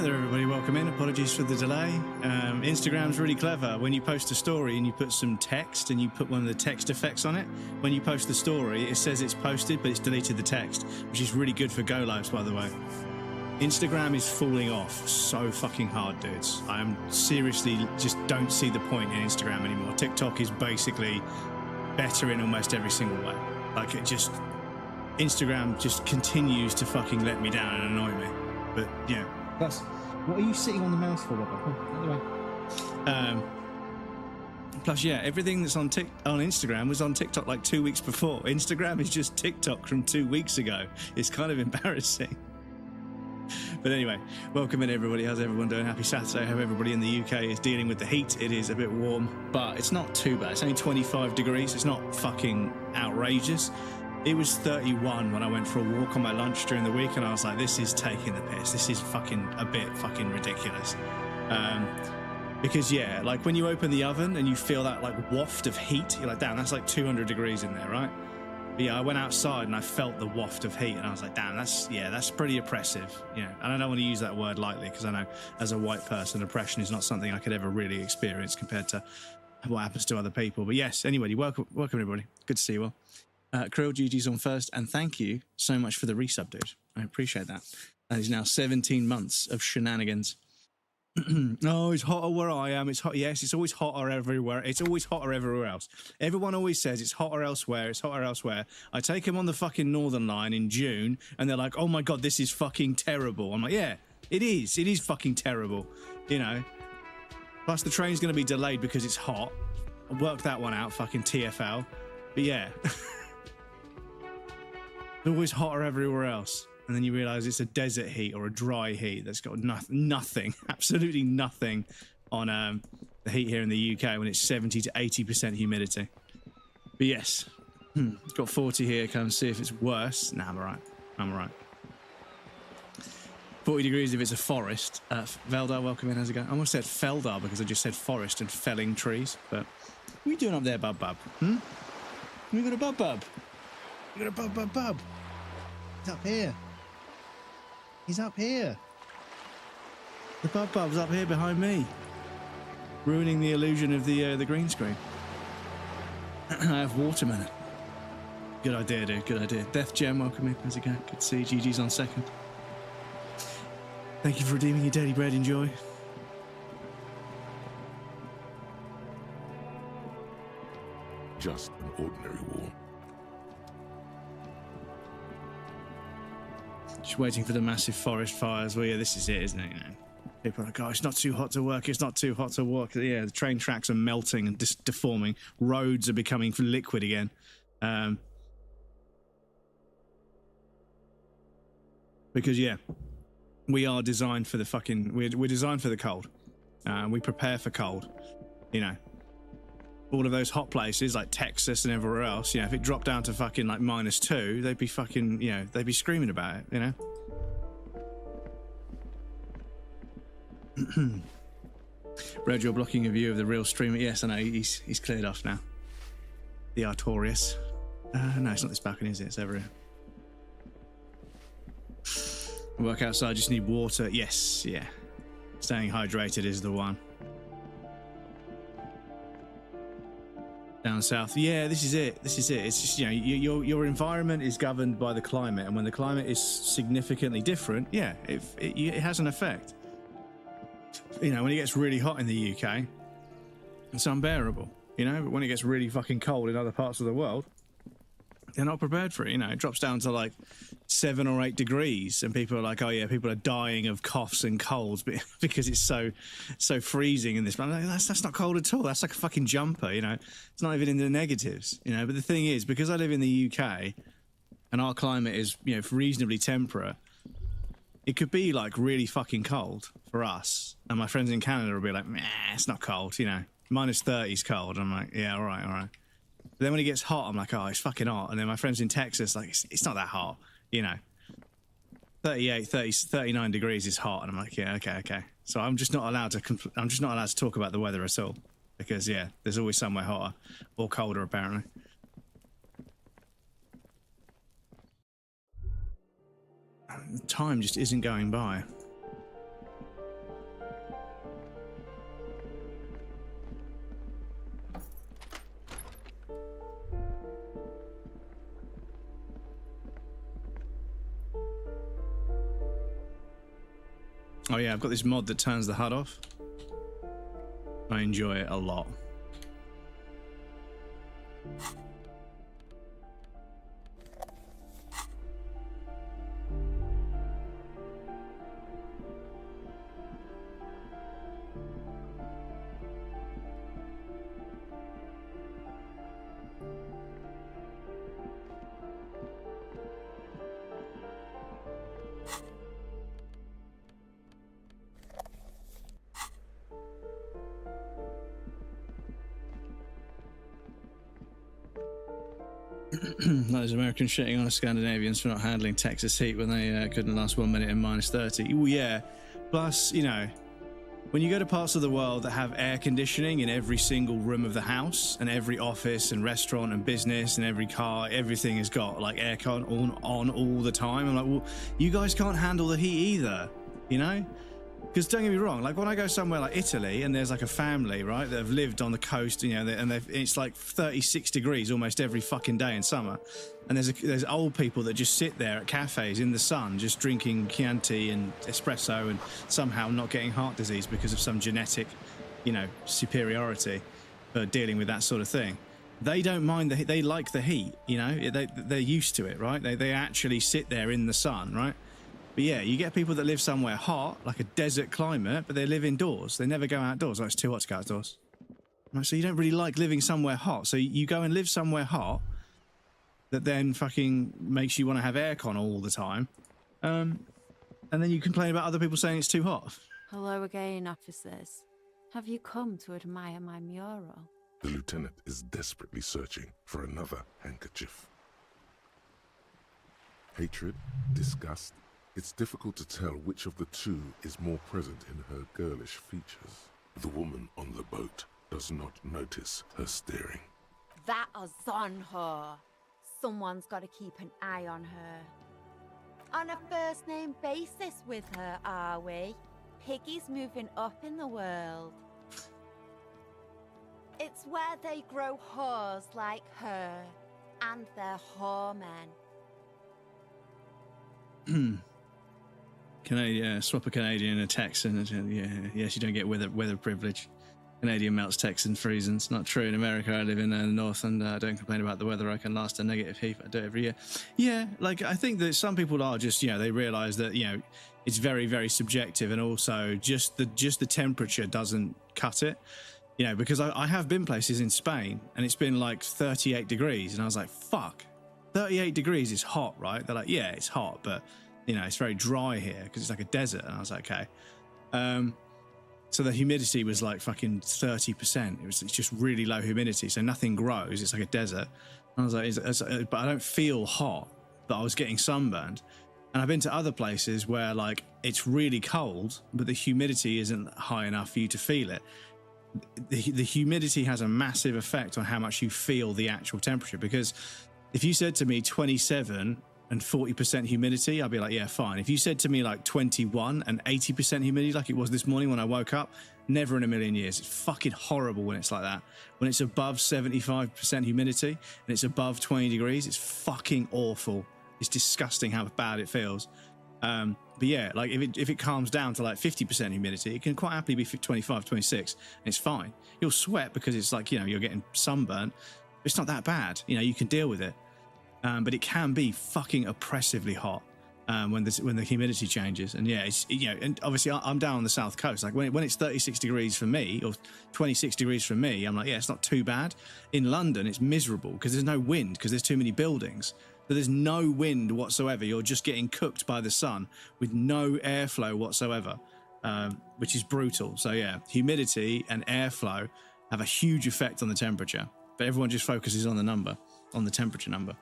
Hello there everybody, welcome in. Apologies for the delay. Instagram's really clever. When you post a story and you put some text and you put one of the text effects on it, when you post the story it says it's posted but it's deleted the text, which is really good for go lives, by the way. Instagram is falling off so fucking hard, dudes. I am seriously just don't see the point in Instagram anymore. TikTok is basically better in almost every single way. Like it just, Instagram just continues to fucking let me down and annoy me. But yeah. Plus, what are you sitting on the mouse for, Robert? Anyway. Plus, yeah, everything that's on Instagram was on TikTok like 2 weeks before. Instagram is just TikTok from 2 weeks ago. It's kind of embarrassing. But anyway, welcome in everybody. How's everyone doing? Happy Saturday. I hope everybody in the UK is dealing with the heat. It is a bit warm, but it's not too bad. It's only 25 degrees. It's not fucking outrageous. It was 31 when I went for a walk on my lunch during the week, and I was like, this is taking the piss. This is fucking a bit fucking ridiculous. Because, yeah, like when you open the oven and you feel that like waft of heat, you're like, damn, that's like 200 degrees in there, right? But yeah, I went outside and I felt the waft of heat, and I was like, damn, that's pretty oppressive. You know, and I don't want to use that word lightly because I know as a white person, oppression is not something I could ever really experience compared to what happens to other people. But yes, anyway, welcome everybody. Good to see you all. Krill, GG's on first, and thank you so much for the resub, dude. I appreciate that. That is now 17 months of shenanigans. Oh, it's hotter where I am. It's hot. Yes, it's always hotter everywhere. It's always hotter everywhere else. Everyone always says it's hotter elsewhere. It's hotter elsewhere. I take them on the fucking Northern Line in June, and they're like, oh my God, this is fucking terrible. I'm like, yeah, it is. It is fucking terrible, you know. Plus, the train's going to be delayed because it's hot. I worked that one out, fucking TFL. But yeah. It's always hotter everywhere else, and then you realise it's a desert heat or a dry heat that's got nothing, absolutely nothing on the heat here in the UK when it's 70 to 80% humidity. But yes, it's got 40 here. Come see if it's worse. Nah, I'm alright. 40 degrees if it's a forest. Veldar, welcome in. How's it going? I almost said Feldar because I just said forest and felling trees. But what are you doing up there, bub? You got a bub? You got a bub. He's up here. He's up here. The bub's up here behind me, ruining the illusion of the green screen. I have watermelon. Good idea, dude. Good idea. Death Gem, welcome in. How's it going? Good to see you. GG's on second. Thank you for redeeming your daily bread. Enjoy. Just an ordinary war. Just waiting for the massive forest fires. Well, yeah, this is it, isn't it? You know, people are like, oh, it's not too hot to work. It's not too hot to walk. Yeah, the train tracks are melting and deforming. Roads are becoming liquid again. Because, yeah, we are designed for the fucking... We're designed for the cold. We prepare for cold, you know. All of those hot places like Texas and everywhere else, you know, if it dropped down to fucking like -2, they'd be fucking, you know, they'd be screaming about it, you know. Red, you're blocking a view of the real streamer. Yes, I know, he's cleared off now. The Artorias. No, it's not this balcony, is it? It's over here. Work outside, just need water. Yes, yeah. Staying hydrated is the one. Down south, yeah, this is it. It's just, you know, your environment is governed by the climate, and when the climate is significantly different, yeah, it has an effect. You know, when it gets really hot in the UK, it's unbearable, you know, but when it gets really fucking cold in other parts of the world, they're not prepared for it. You know, it drops down to like 7 or 8 degrees, and people are like, oh yeah, people are dying of coughs and colds because it's so freezing in this. But I'm like, that's not cold at all. That's like a fucking jumper, you know. It's not even in the negatives, you know. But the thing is, because I live in the UK and our climate is, you know, reasonably temperate, it could be like really fucking cold for us, and my friends in Canada will be like, meh, it's not cold, you know. -30 is cold. I'm like, yeah, all right. But then when it gets hot, I'm like, oh, it's fucking hot. And then my friends in Texas, like, it's not that hot, you know. 38, 30, 39 degrees is hot. And I'm like, yeah, okay. So I'm just not allowed to talk about the weather at all. Because, yeah, there's always somewhere hotter or colder, apparently. Time just isn't going by. Oh yeah, I've got this mod that turns the HUD off. I enjoy it a lot. Those Americans shitting on Scandinavians for not handling Texas heat when they couldn't last 1 minute in -30. Well, yeah. Plus, you know, when you go to parts of the world that have air conditioning in every single room of the house and every office and restaurant and business and every car, everything has got like aircon on all the time. I'm like, well, you guys can't handle the heat either, you know? Because don't get me wrong, like when I go somewhere like Italy and there's like a family, right, that have lived on the coast, you know, and it's like 36 degrees almost every fucking day in summer. And there's old people that just sit there at cafes in the sun, just drinking Chianti and espresso and somehow not getting heart disease because of some genetic, you know, superiority for dealing with that sort of thing. They don't mind the heat. They like the heat, you know, they're used to it, right? They actually sit there in the sun, right? But yeah, you get people that live somewhere hot, like a desert climate, but they live indoors. They never go outdoors. Oh, it's too hot to go outdoors. Right, so you don't really like living somewhere hot. So you go and live somewhere hot that then fucking makes you want to have aircon all the time. And then you complain about other people saying it's too hot. Hello again, officers. Have you come to admire my mural? The lieutenant is desperately searching for another handkerchief. Hatred, disgust. It's difficult to tell which of the two is more present in her girlish features. The woman on the boat does not notice her staring. That is on her. Someone's got to keep an eye on her. On a first-name basis with her, are we? Piggy's moving up in the world. It's where they grow whores like her, and their whoremen. Canadian, swap a Canadian and a Texan. Yes, you don't get weather privilege. Canadian melts Texan freezing. It's not true. In America, I live in the north and I don't complain about the weather. I can last a negative heat. I do it every year. Yeah, like I think that some people are just, you know, they realise that, you know, it's very, very subjective, and also just the temperature doesn't cut it. You know, because I have been places in Spain and it's been like 38 degrees and I was like, fuck, 38 degrees is hot, right? They're like, yeah, it's hot, but you know, it's very dry here because it's like a desert. And I was like, okay. So the humidity was like fucking 30%. It's just really low humidity. So nothing grows. It's like a desert. And I was like, but I don't feel hot, but I was getting sunburned. And I've been to other places where like it's really cold, but the humidity isn't high enough for you to feel it. The humidity has a massive effect on how much you feel the actual temperature. Because if you said to me 27 and 40% humidity, I'd be like, yeah, fine. If you said to me like 21 and 80% humidity, like it was this morning when I woke up, never in a million years. It's fucking horrible when it's like that. When it's above 75% humidity and it's above 20 degrees, it's fucking awful. It's disgusting how bad it feels. But yeah, like if it calms down to like 50% humidity, it can quite happily be 25, 26, and it's fine. You'll sweat because it's like, you know, you're getting sunburnt. It's not that bad. You know, you can deal with it. But it can be fucking oppressively hot when the humidity changes. And yeah, it's, you know, and obviously I'm down on the south coast. Like when it's 36 degrees for me or 26 degrees for me, I'm like, yeah, it's not too bad. In London, it's miserable because there's no wind because there's too many buildings. So there's no wind whatsoever. You're just getting cooked by the sun with no airflow whatsoever, which is brutal. So yeah, humidity and airflow have a huge effect on the temperature. But everyone just focuses on the temperature number.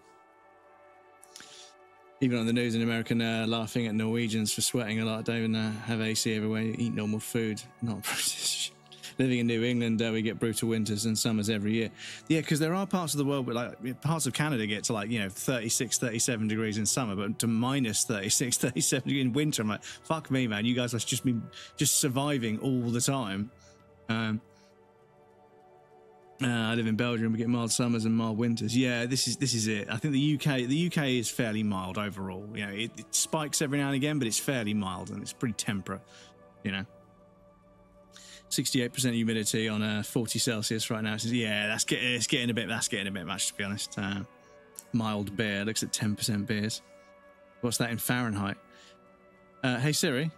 Even on the news in America, laughing at Norwegians for sweating a lot. Don't even have AC everywhere. Eat normal food. Not British. Living in New England, we get brutal winters and summers every year. Yeah, because there are parts of the world where, like, parts of Canada get to, like, you know, 36, 37 degrees in summer, but to minus 36, 37 in winter. I'm like, fuck me, man. You guys must just be just surviving all the time. I live in Belgium. We get mild summers and mild winters. Yeah, this is it. I think the UK is fairly mild overall. You know, it spikes every now and again, but it's fairly mild and it's pretty temperate. You know, 68% humidity on 40 Celsius right now. So yeah, it's getting a bit much, to be honest. Mild beer looks at 10% beers. What's that in Fahrenheit? Hey Siri,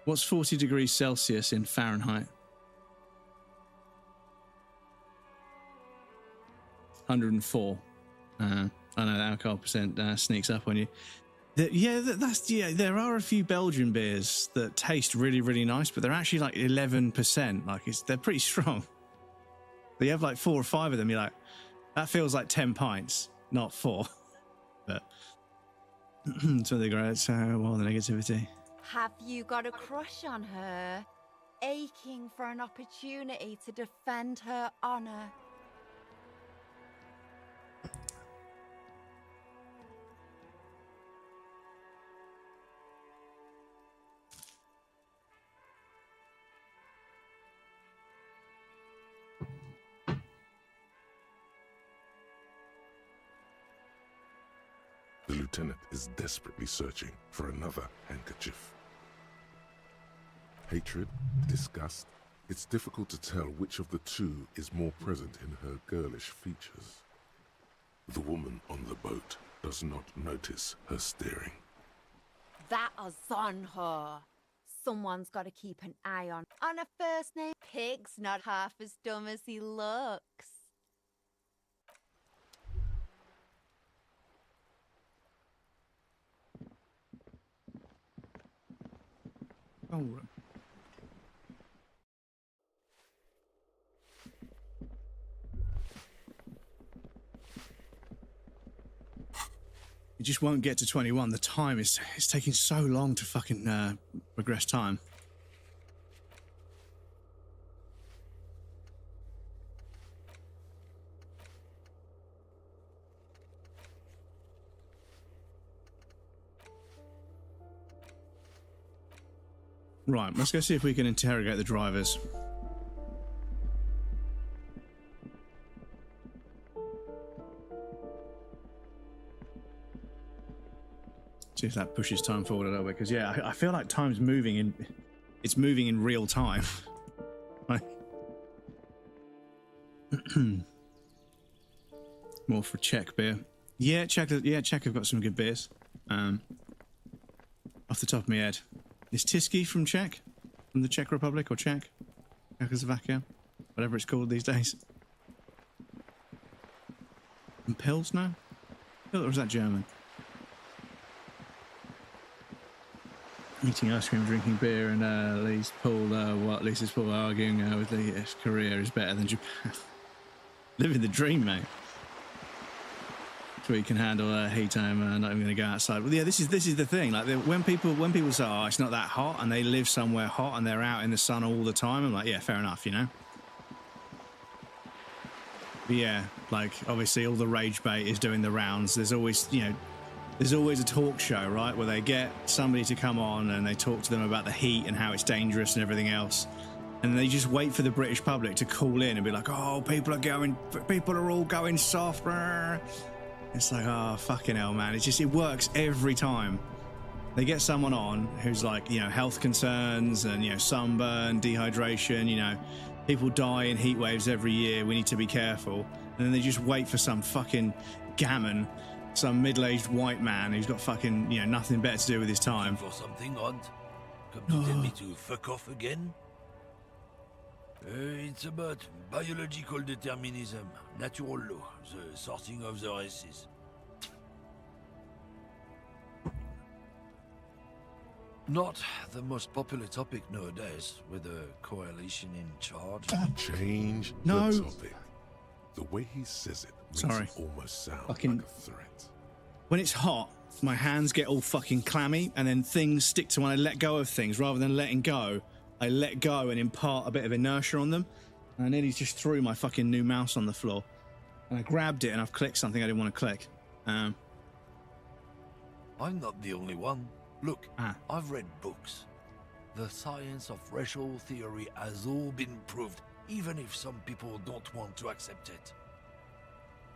what's 40 degrees Celsius in Fahrenheit? 104. I know the alcohol percent sneaks up on you. There are a few Belgian beers that taste really, really nice, but they're actually like 11%. Like they're pretty strong. But you have like 4 or 5 of them. You're like, that feels like 10 pints, not 4. But so they grow. So well, the negativity. Have you got a crush on her? Aching for an opportunity to defend her honor. The lieutenant is desperately searching for another handkerchief. Hatred, disgust, it's difficult to tell which of the two is more present in her girlish features. The woman on the boat does not notice her staring. That is on her. Someone's got to keep an eye on a first name. Pig's not half as dumb as he looks. Oh. You just won't get to 21. The time it's taking so long to fucking progress time. Right, let's go see if we can interrogate the drivers. See if that pushes time forward a little bit, because yeah, I feel like time's moving in. It's moving in real time. More for Czech beer. Yeah, Czech have got some good beers. Off the top of my head. Is Tisky from Czech? From the Czech Republic or Czech? Czechoslovakia? Whatever it's called these days. And Pilsner? Or is that German? Eating ice cream, drinking beer, and Lisa's Paul arguing with his career is better than Japan. Living the dream, mate. So you can handle heat. I'm not even going to go outside. Well, yeah, this is the thing. Like when people say, "Oh, it's not that hot," and they live somewhere hot and they're out in the sun all the time, I'm like, yeah, fair enough, you know. But yeah, like obviously all the rage bait is doing the rounds. There's always, there's always a talk show, right, where they get somebody to come on and they talk to them about the heat and how it's dangerous and everything else. And they just wait for the British public to call in and be like, "Oh, people are all going soft." It's like, oh, fucking hell, man. It works every time. They get someone on who's like, health concerns and, sunburn, dehydration, people die in heat waves every year. We need to be careful. And then they just wait for some fucking gammon, some middle-aged white man who's got fucking, nothing better to do with his time. For something odd? Come to tell me to fuck off again? It's about biological determinism, natural law, the sorting of the races. Not the most popular topic nowadays, with a coalition in charge. Change No. the topic. The way he says it makes it almost sound Fucking- like a threat. When it's hot, my hands get all fucking clammy and then things stick to when I let go of things. Rather than letting go, I let go and impart a bit of inertia on them. And I nearly just threw my fucking new mouse on the floor. And I grabbed it and I've clicked something I didn't want to click. I'm not the only one. Look, Ah. I've read books. The science of racial theory has all been proved even if some people don't want to accept it.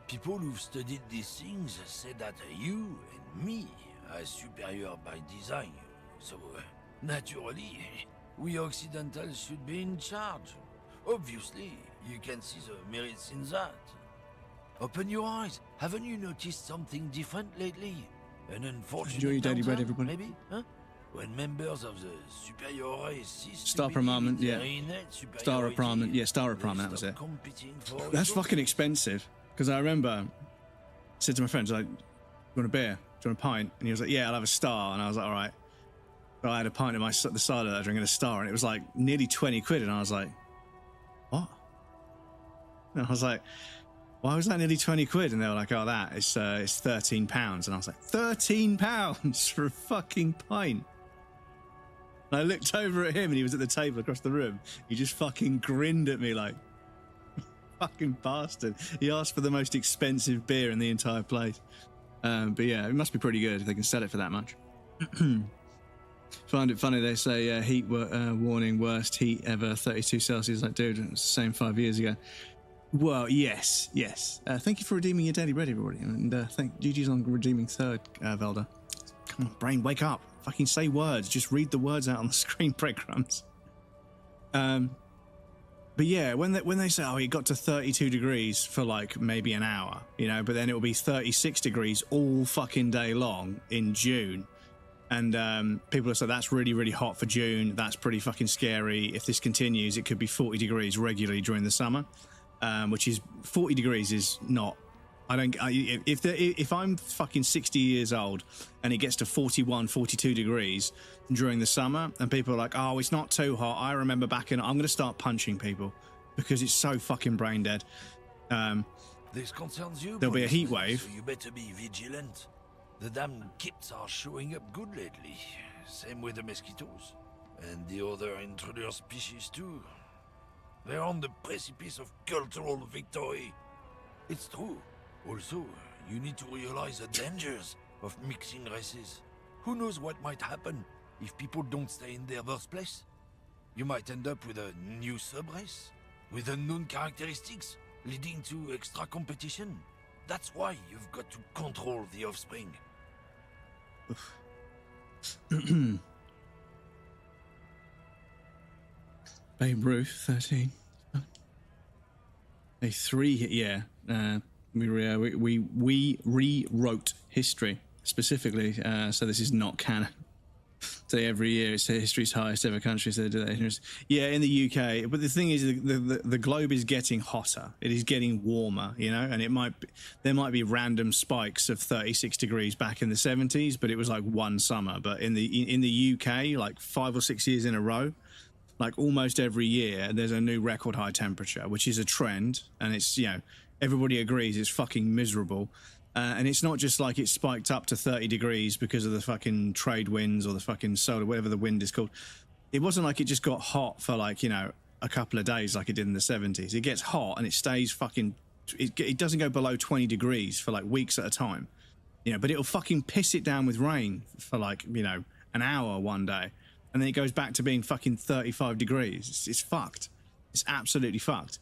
People who've studied these things say that you and me are superior by design, so naturally, we Occidentals should be in charge. Obviously, you can see the merits in that. Open your eyes. Haven't you noticed something different lately? An unfortunate Enjoy your daily bread, downturn, everybody. maybe? Huh? When members of the superior race cease to Star believe Apartment, in yeah. their innate Star superiority, Apartment, yeah, Star they Apartment, that was stop it. competing for That's resources. fucking expensive. Because I remember, I said to my friends, like, do you want a beer? Do you want a pint? And he was like, yeah, I'll have a Star. And I was like, all right. So I had a pint of the side of that, drinking a Star, and it was like nearly 20 quid. And I was like, what? And I was like, why was that nearly 20 quid? And they were like, oh, it's £13. And I was like, £13 for a fucking pint? And I looked over at him and he was at the table across the room. He just fucking grinned at me like, fucking bastard. He asked for the most expensive beer in the entire place. But yeah, it must be pretty good if they can sell it for that much. Find it funny, they say heat warning, worst heat ever, 32 Celsius. Like, dude, it was the same 5 years ago. Well, yes. Thank you for redeeming your daily bread, everybody. And thank GG's on redeeming third, Velda. Come on, brain, wake up. Fucking say words. Just read the words out on the screen, breadcrumbs. But yeah, when they say, oh, it got to 32 degrees for like maybe an hour, you know, but then it will be 36 degrees all fucking day long in June. And people are saying that's really, really hot for June. That's pretty fucking scary. If this continues, it could be 40 degrees regularly during the summer. Which is 40 degrees is not. If I'm fucking 60 years old and it gets to 41, 42 degrees during the summer, and people are like, "Oh, it's not too hot." I remember back in. I'm going to start punching people because it's so fucking brain dead. This concerns you. There'll be a heat policeman, wave. So you better be vigilant. The damn kips are showing up good lately. Same with the mosquitoes and the other intruder species too. They're on the precipice of cultural victory. It's true. Also, you need to realize the dangers of mixing races. Who knows what might happen if people don't stay in their birthplace? You might end up with a new sub-race, with unknown characteristics, leading to extra competition. That's why you've got to control the offspring. Babe Ruth, 13. A 3, yeah. We rewrote history specifically, so this is not canon. So every year it's history's highest ever country, so they do that. Yeah, in the UK. But the thing is, the globe is getting hotter. It is getting warmer, you know, and there might be random spikes of 36 degrees back in the 70s, but it was like one summer. But in the UK, like 5 or 6 years in a row, like almost every year, there's a new record high temperature, which is a trend, and it's, you know, everybody agrees it's fucking miserable. And it's not just like it spiked up to 30 degrees because of the fucking trade winds or the fucking solar, whatever the wind is called. It wasn't like it just got hot for like, you know, a couple of days like it did in the 70s. It gets hot and it stays fucking, it doesn't go below 20 degrees for like weeks at a time. You know, but it'll fucking piss it down with rain for like, you know, an hour one day. And then it goes back to being fucking 35 degrees. It's fucked. It's absolutely fucked.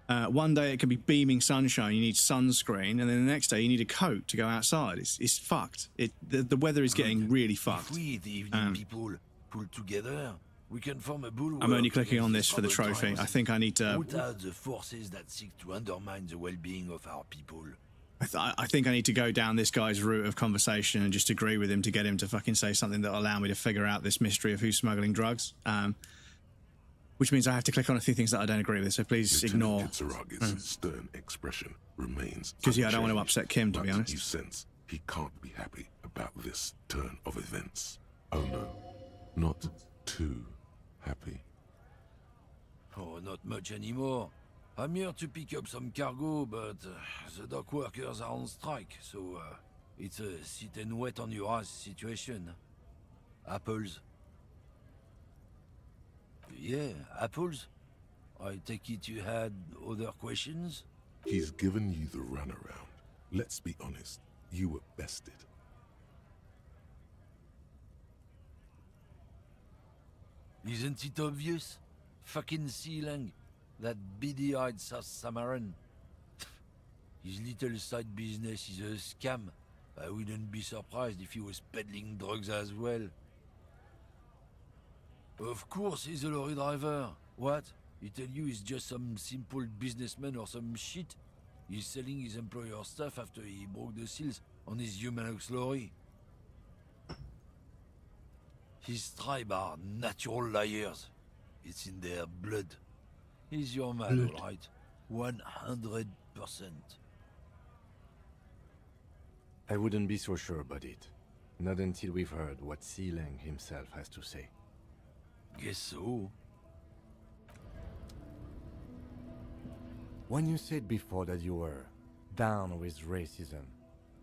One day it can be beaming sunshine, you need sunscreen, and then the next day you need a coat to go outside. It's fucked. The weather is getting really fucked. If we, the evening people, pull together, we can form a bulwark. I'm only clicking on this for the troubled trophy. times. I think I need to... Root out the forces that seek to undermine the well-being of our people. I think I need to go down this guy's route of conversation and just agree with him to get him to fucking say something that will allow me to figure out this mystery of who's smuggling drugs. Which means I have to click on a few things that I don't agree with, so please ignore. Lieutenant stern expression remains Because, yeah, I don't want to unchanged, upset Kim, to be but honest. You sense he can't be happy about this turn of events. Oh no, not too happy. Oh, not much anymore. I'm here to pick up some cargo, but the dock workers are on strike, so it's a sit and wait on your ass situation. Apples. Yeah, apples. I take it you had other questions? He's given you the runaround. Let's be honest, you were bested. Isn't it obvious? Fucking Sealang. that beady-eyed South Samaran. His little side business is a scam. I wouldn't be surprised if he was peddling drugs as well. Of course he's a lorry driver. What? He tell you he's just some simple businessman or some shit? He's selling his employer stuff after he broke the seals on his Humanox lorry. His tribe are natural liars. It's in their blood. He's your man, all right? 100%. I wouldn't be so sure about it. Not until we've heard what Sealang himself has to say. Guess so. When you said before that you were down with racism,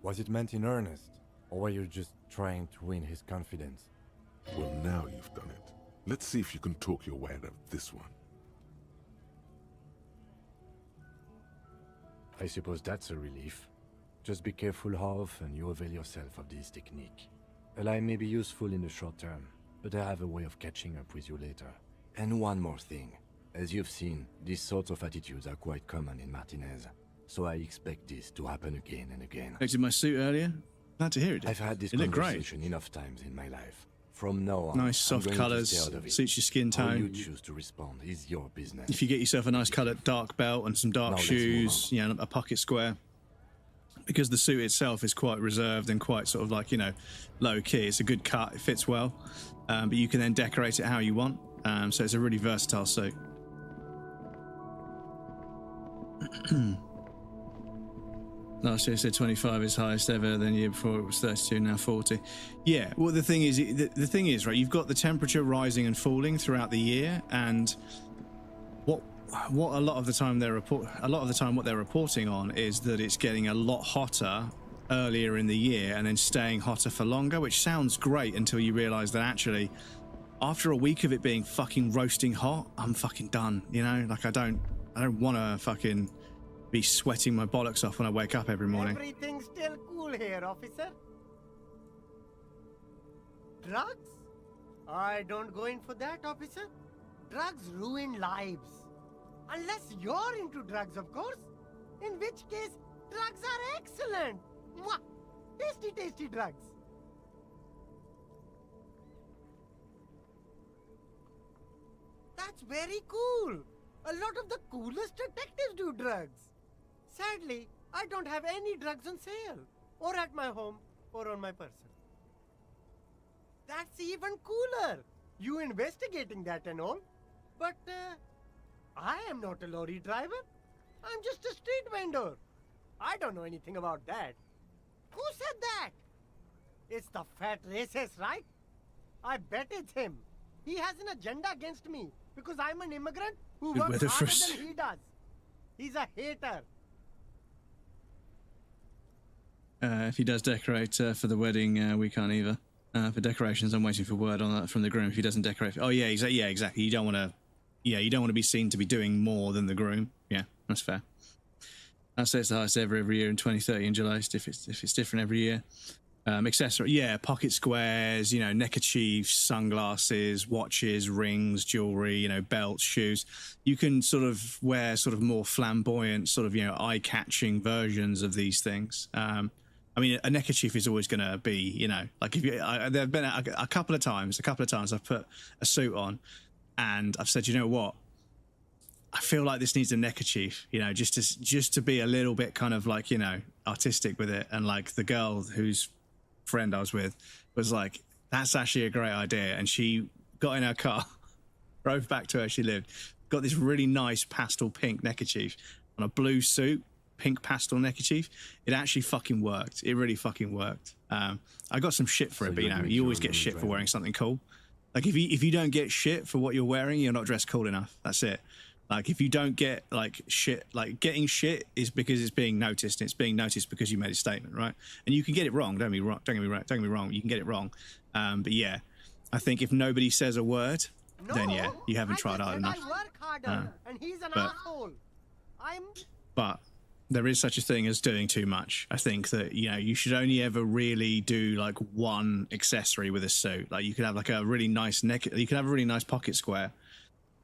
was it meant in earnest? Or were you just trying to win his confidence? Well, now you've done it. Let's see if you can talk your way out of this one. I suppose that's a relief. Just be careful how often you avail yourself of this technique. A lie may be useful in the short term, but I have a way of catching up with you later. And one more thing. As you've seen, these sorts of attitudes are quite common in Martinez, so I expect this to happen again and again. Expected my suit earlier. Glad to hear it. I've had this It looked great. conversation enough times in my life. From now on, Nice soft I'm going to colours, stay out of it. suits your skin How you tone. choose to respond is your business. If you get yourself a nice coloured dark belt and some dark Now let's shoes, move on. a pocket square. Because the suit itself is quite reserved and quite sort of like, low key. It's a good cut. It fits well. But you can then decorate it how you want. So it's a really versatile suit. Last year it said 25 is highest ever. Then the year before it was 32, now 40. Yeah. Well, the thing is, right? You've got the temperature rising and falling throughout the year, and what a lot of the time what they're reporting on is that it's getting a lot hotter earlier in the year and then staying hotter for longer, which sounds great until you realise that actually, after a week of it being fucking roasting hot, I'm fucking done. Like I don't want to fucking be sweating my bollocks off when I wake up every morning. Everything's still cool here, officer. Drugs? I don't go in for that, officer. Drugs ruin lives. Unless you're into drugs, of course. In which case, drugs are excellent. Mwah! Tasty, tasty drugs. That's very cool. A lot of the coolest detectives do drugs. Sadly, I don't have any drugs on sale, or at my home, or on my person. That's even cooler. You investigating that and all. But, I am not a lorry driver. I'm just a street vendor. I don't know anything about that. Who said that? It's the fat racist, right? I bet it's him. He has an agenda against me because I'm an immigrant who Good works weather harder for- than he does. He's a hater. If he does decorate for the wedding, we can't either. For decorations, I'm waiting for word on that from the groom. If he doesn't decorate, exactly. You don't want to be seen to be doing more than the groom. Yeah, that's fair. I'd say it's the highest ever every year in 2030 in July. If it's different every year. Accessory, pocket squares, neckerchiefs, sunglasses, watches, rings, jewelry, belts, shoes. You can sort of wear sort of more flamboyant, sort of eye-catching versions of these things. A neckerchief is always going to be, like if there have been a couple of times I've put a suit on, and I've said, you know what, I feel like this needs a neckerchief, just to be a little bit kind of like, artistic with it. And like the girl whose friend I was with was like, that's actually a great idea. And she got in her car, drove back to where she lived, got this really nice pastel pink neckerchief on a blue suit, pink pastel neckerchief. It actually fucking worked. It really fucking worked. I got some shit for it, but you always get shit for wearing something cool. Like if you don't get shit for what you're wearing, you're not dressed cool enough. That's it. Like if you don't get like shit, like getting shit is because it's being noticed. And it's being noticed because you made a statement, right? And you can get it wrong. Don't get me wrong. You can get it wrong. But yeah, I think if nobody says a word, then yeah, you haven't tried hard enough. I work harder, and he's an asshole. But there is such a thing as doing too much. I think that you should only ever really do like one accessory with a suit. Like you could have like a really nice you could have a really nice pocket square,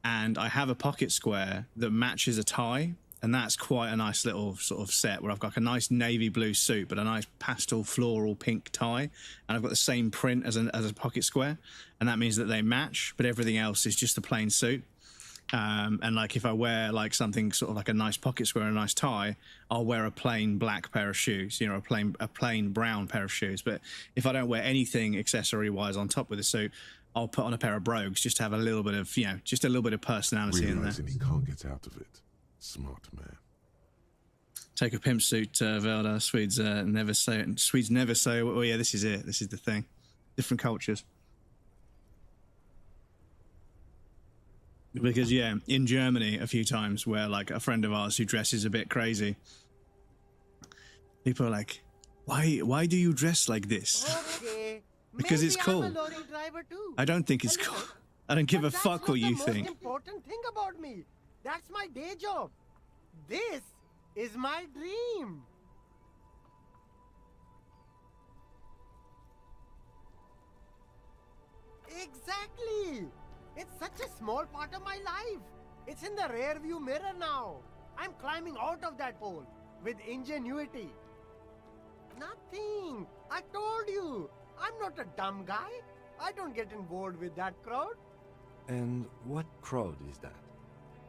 and I have a pocket square that matches a tie, and that's quite a nice little sort of set where I've got a nice navy blue suit but a nice pastel floral pink tie, and I've got the same print as a pocket square, and that means that they match, but everything else is just a plain suit. And like if I wear like something sort of like a nice pocket square and a nice tie, I'll wear a plain black pair of shoes, you know, a plain brown pair of shoes. But if I don't wear anything accessory wise on top with the suit, I'll put on a pair of brogues just to have a little bit of, you know, just a little bit of personality in there. Realizing he can't get out of it. Smart man. Take a pimp suit, Velda. Swedes never say it. Swedes never say, oh yeah, this is it. This is the thing. Different cultures. Because yeah, in Germany a few times where like a friend of ours who dresses a bit crazy, people are like, why do you dress like this? Okay. Because Maybe it's cool. I'm a lorry driver too. I don't think it's cool. I don't give a fuck what you think. That's not the most important thing about me. That's my day job. This is my dream. Exactly. It's such a small part of my life. It's in the rear view mirror now. I'm climbing out of that hole with ingenuity. Nothing. I told you. I'm not a dumb guy. I don't get involved with that crowd. And what crowd is that?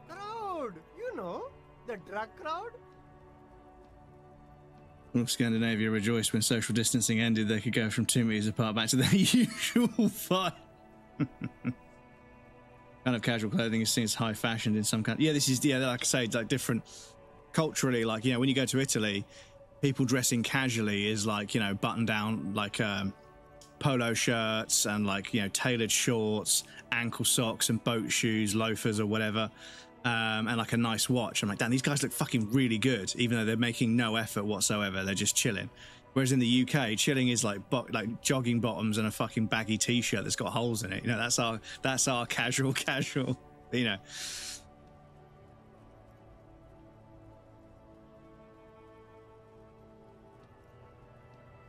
Crowd. You know, the drug crowd. Well, Scandinavia rejoiced when social distancing ended. They could go from 2 meters apart back to their usual 5. Kind of casual clothing is seen as high fashioned in some kind. Yeah, this is, yeah, like I say, it's like different culturally. Like, you know, when you go to Italy, people dressing casually is like, you know, button down, like polo shirts and like, you know, tailored shorts, ankle socks and boat shoes, loafers or whatever. And like a nice watch. I'm like, damn, these guys look fucking really good, even though they're making no effort whatsoever. They're just chilling. Whereas in the UK, chilling is like jogging bottoms and a fucking baggy t-shirt that's got holes in it. You know, that's our casual, you know.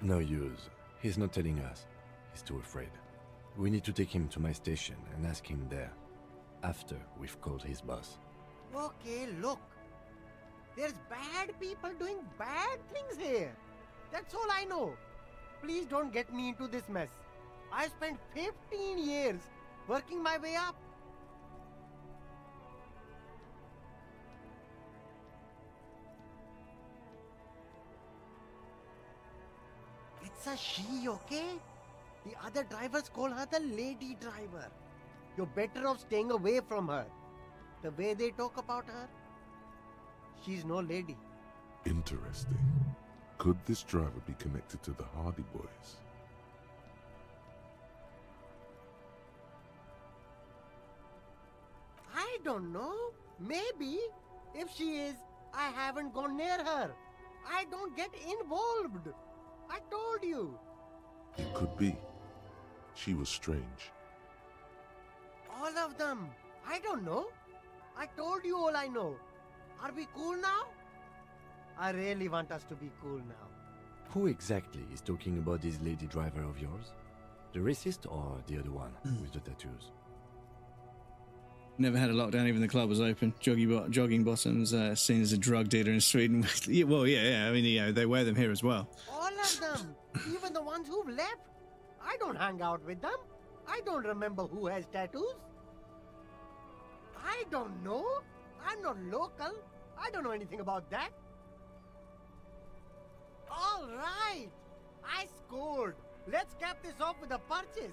No use. He's not telling us. He's too afraid. We need to take him to my station and ask him there. After we've called his boss. Okay, look. There's bad people doing bad things here. That's all I know. Please don't get me into this mess. I spent 15 years working my way up. It's a she, okay? The other drivers call her the lady driver. You're better off staying away from her. The way they talk about her, she's no lady. Interesting. Could this driver be connected to the Hardy Boys? I don't know. Maybe. If she is, I haven't gone near her. I don't get involved. I told you. It could be. She was strange. All of them. I don't know. I told you all I know. Are we cool now? I really want us to be cool now. Who exactly is talking about this lady driver of yours? The racist or the other one with the tattoos? Never had a lockdown, even the club was open. Jogging bottoms, seen as a drug dealer in Sweden. Yeah, well, yeah, I mean, you know, they wear them here as well. All of them. Even the ones who've left. I don't hang out with them. I don't remember who has tattoos. I don't know. I'm not local. I don't know anything about that. All right. I scored. Let's cap this off with a purchase.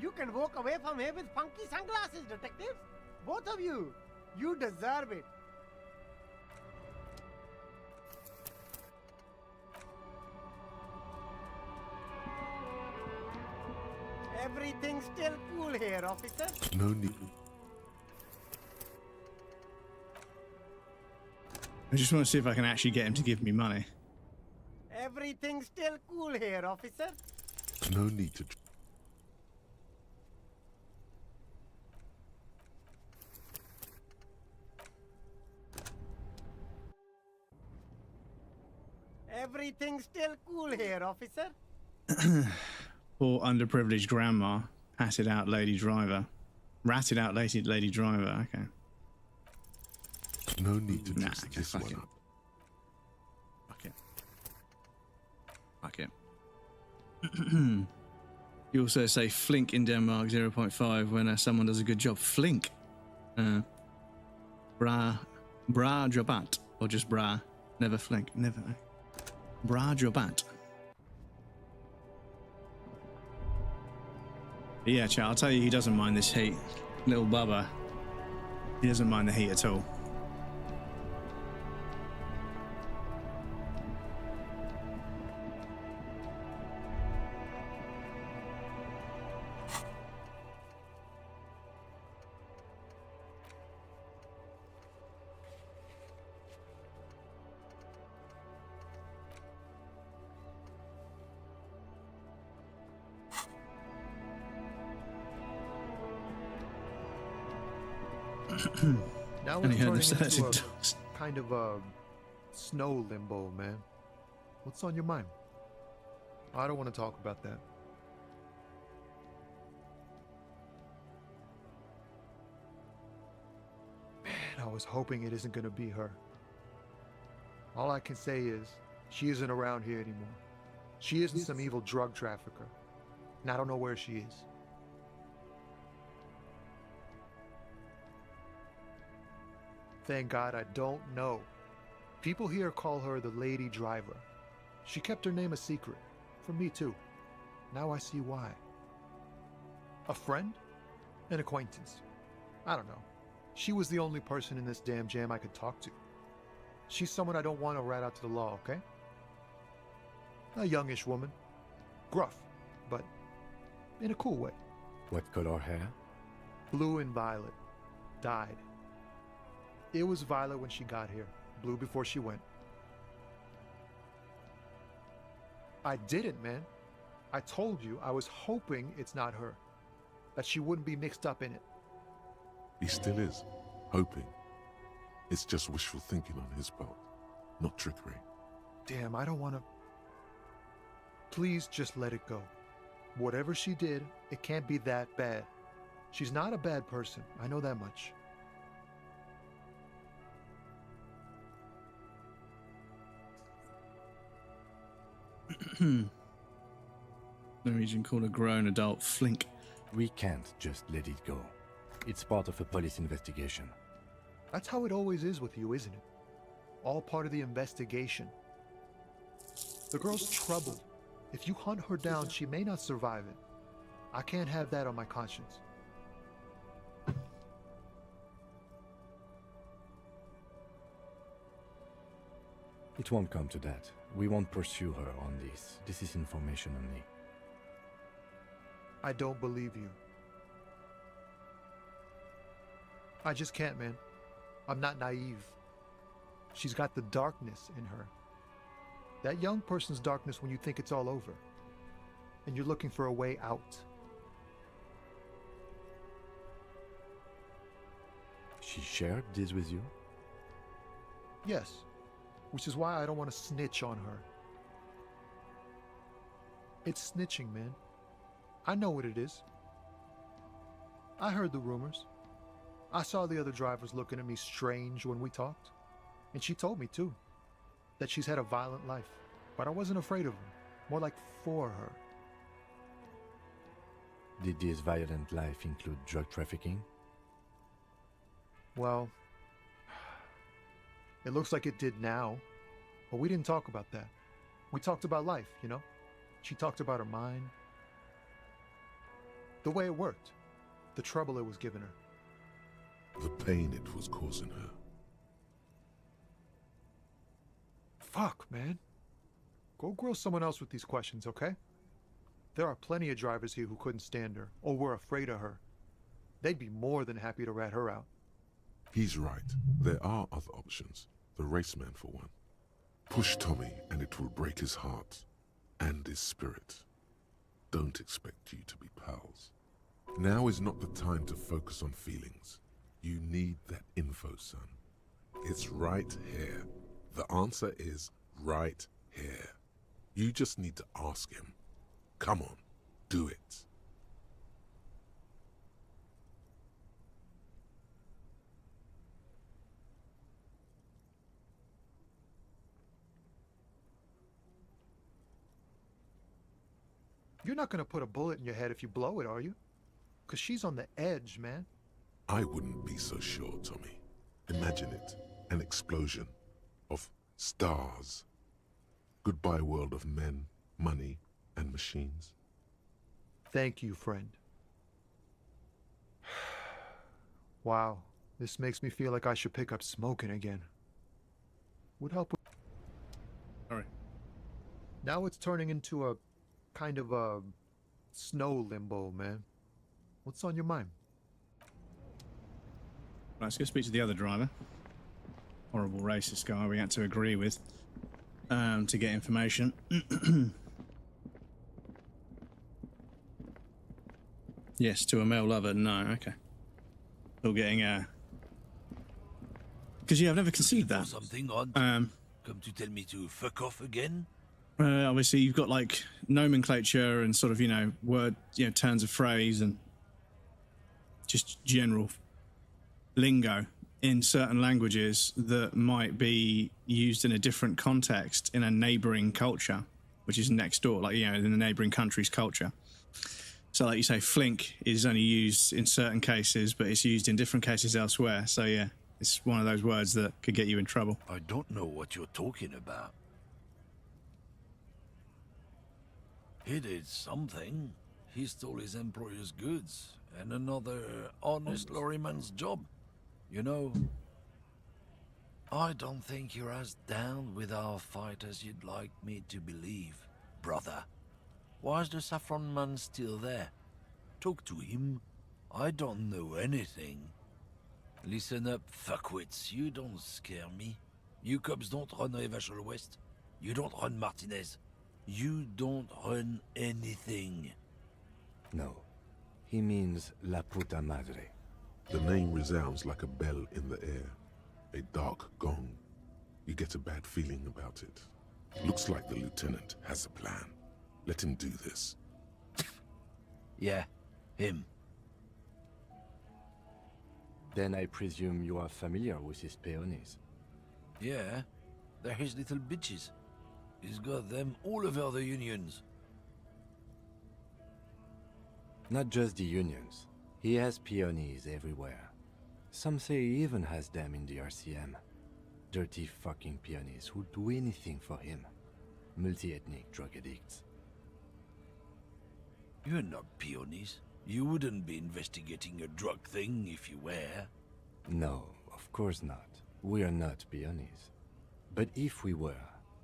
You can walk away from here with funky sunglasses, detectives. Both of you. You deserve it. Everything's still cool here, officer. No need. I just want to see if I can actually get him to give me money. Everything's still cool here, officer. No need to. Everything's still cool here, officer. Poor underprivileged grandma, passed out lady driver. Ratted out lady driver. Okay. No need to Nah, dress okay, this fuck one it. up. Fuck it. You also say flink in Denmark 0.5 when someone does a good job. Flink. Bra jobat. Or just bra. Never flink. Never. Bra jobat. Yeah, chat, I'll tell you, he doesn't mind this heat. Little Bubba. He doesn't mind the heat at all. Now And we're he heard them turning searching into a dogs. kind of a snow limbo, man. What's on your mind? I don't want to talk about that. Man, I was hoping it isn't going to be her. All I can say is, she isn't around here anymore. She isn't some evil drug trafficker. And I don't know where she is. Thank God I don't know. People here call her the lady driver. She kept her name a secret. From me too. Now I see why. A friend? An acquaintance? I don't know. She was the only person in this damn jam I could talk to. She's someone I don't want to rat out to the law, okay? A youngish woman. Gruff, but in a cool way. What color hair? Blue and violet. Dyed. It was violet when she got here. Blue before she went. I didn't, man. I told you I was hoping it's not her. That she wouldn't be mixed up in it. He still is. Hoping. It's just wishful thinking on his part. Not trickery. Damn, I don't want to... Please just let it go. Whatever she did, it can't be that bad. She's not a bad person. I know that much. Norwegian called a grown adult flink. We can't just let it go. It's part of a police investigation. That's how it always is with you, isn't it? All part of the investigation. The girl's troubled. If you hunt her down, she may not survive it. I can't have that on my conscience. It won't come to that. We won't pursue her on this. This is information only. I don't believe you. I just can't, man. I'm not naive. She's got the darkness in her. That young person's darkness when you think it's all over. And you're looking for a way out. She shared this with you? Yes. Which is why I don't want to snitch on her. It's snitching, man. I know what it is. I heard the rumors. I saw the other drivers looking at me strange when we talked. And she told me, too, that she's had a violent life. But I wasn't afraid of her. More like for her. Did this violent life include drug trafficking? Well, it looks like it did now. But we didn't talk about that. We talked about life, you know? She talked about her mind. The way it worked. The trouble it was giving her. The pain it was causing her. Fuck, man. Go grill someone else with these questions, okay? There are plenty of drivers here who couldn't stand her, or were afraid of her. They'd be more than happy to rat her out. He's right. There are other options. The raceman, for one. Push Tommy, and it will break his heart. And his spirit. Don't expect you to be pals. Now is not the time to focus on feelings. You need that info, son. It's right here. The answer is right here. You just need to ask him. Come on, do it. You're not gonna put a bullet in your head if you blow it, are you? Because she's on the edge, man. I wouldn't be so sure, Tommy. Imagine it. An explosion of stars. Goodbye world of men, money, and machines. Thank you, friend. Wow, this makes me feel like I should pick up smoking again. Would help with... Alright. Now it's turning into a kind of a snow limbo, man. What's on your mind? Right, let's go speak to the other driver. Horrible racist guy we had to agree with to get information. Yes, to a male lover. No, okay. Still getting because I've never conceived that. Something odd. Come to tell me to fuck off again? Obviously, you've got like nomenclature and sort of word, turns of phrase and just general lingo in certain languages that might be used in a different context in a neighboring culture, which is next door, like in the neighboring country's culture. So, like you say, flink is only used in certain cases, but it's used in different cases elsewhere. So, yeah, it's one of those words that could get you in trouble. I don't know what you're talking about. He did something. He stole his employer's goods and another honest lorryman's job. I don't think you're as down with our fight as you'd like me to believe, brother. Why is the saffron man still there? Talk to him. I don't know anything. Listen up, fuckwits. You don't scare me. You cops don't run Evashel West. You don't run Martinez. You don't run anything. No. He means La Puta Madre. The name resounds like a bell in the air. A dark gong. You get a bad feeling about it. Looks like the lieutenant has a plan. Let him do this. Yeah, him. Then I presume you are familiar with his peonies. Yeah, they're his little bitches. He's got them all over the unions. Not just the unions. He has peonies everywhere. Some say he even has them in the RCM. Dirty fucking peonies who'd do anything for him. Multi-ethnic drug addicts. You're not peonies. You wouldn't be investigating a drug thing if you were. No, of course not. We are not peonies. But if we were,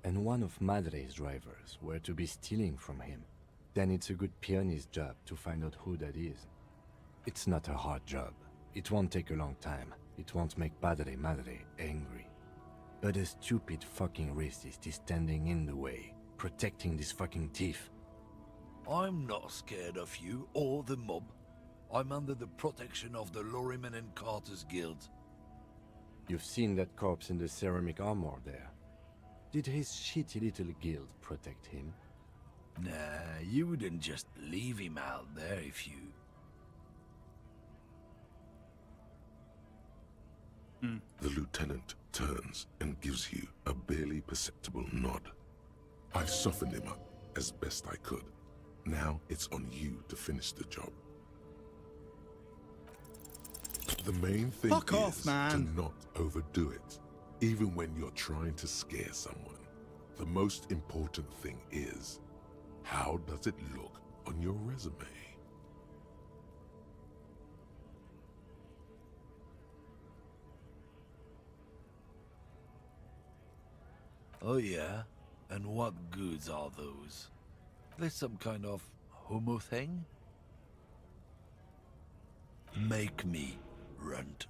and one of Madre's drivers were to be stealing from him, then it's a good peony's job to find out who that is. It's not a hard job. It won't take a long time. It won't make Padre Madre angry. But a stupid fucking racist is standing in the way, protecting this fucking thief. I'm not scared of you or the mob. I'm under the protection of the Lorrymen and Carters Guild. You've seen that corpse in the ceramic armor there. Did his shitty little guild protect him? Nah, you wouldn't just leave him out there if you... The lieutenant turns and gives you a barely perceptible nod. I've softened him up as best I could. Now it's on you to finish the job. The main thing Fuck is off, man. to not overdo it, even when you're trying to scare someone. The most important thing is, how does it look on your resume? Oh yeah? And what goods are those? They some kind of homo thing? Make me, runt.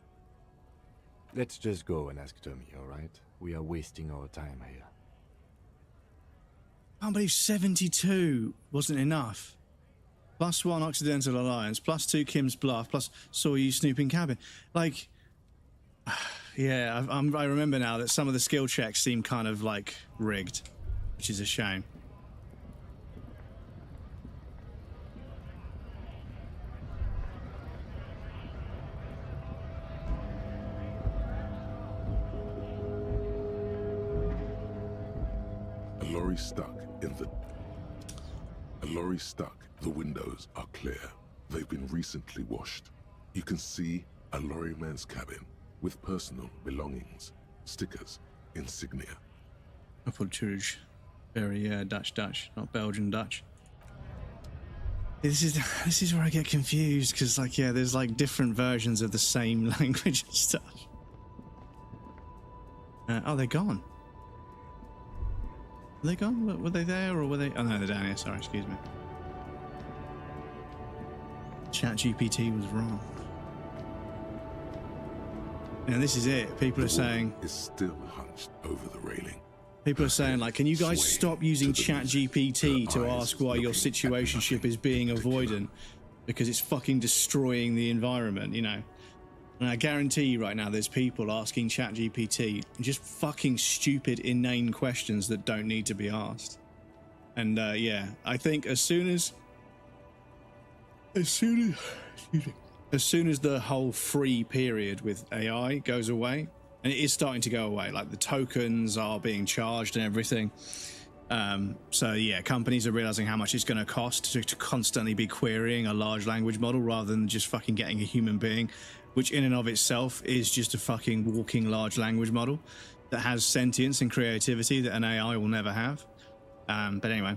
Let's just go and ask Tommy, alright? We are wasting our time here. I can't believe 72 wasn't enough. +1 Occidental Alliance, +2 Kim's Bluff, plus saw you snooping cabin. Like, yeah, I remember now that some of the skill checks seem kind of like rigged, which is a shame. A lorry stuck in the... A lorry stuck. The windows are clear. They've been recently washed. You can see a lorryman's cabin with personal belongings, stickers, insignia. I thought Turig. Very Dutch, not Belgian Dutch. This is where I get confused because, like, yeah, there's like different versions of the same language and stuff. Oh, they're gone. Are they gone? Were they there or were they? Oh no, they're down here. Sorry, excuse me. ChatGPT was wrong. And this is it. People are saying is still hunched over the railing. People are saying, like, can you guys stop using ChatGPT to ask why your situationship is being avoidant? Because it's fucking destroying the environment, you know? And I guarantee you right now there's people asking ChatGPT just fucking stupid, inane questions that don't need to be asked. And, yeah, I think as soon as the whole free period with AI goes away, and it is starting to go away, like the tokens are being charged and everything. So yeah, companies are realizing how much it's going to cost to constantly be querying a large language model rather than just fucking getting a human being, which in and of itself is just a fucking walking large language model that has sentience and creativity that an AI will never have. But anyway.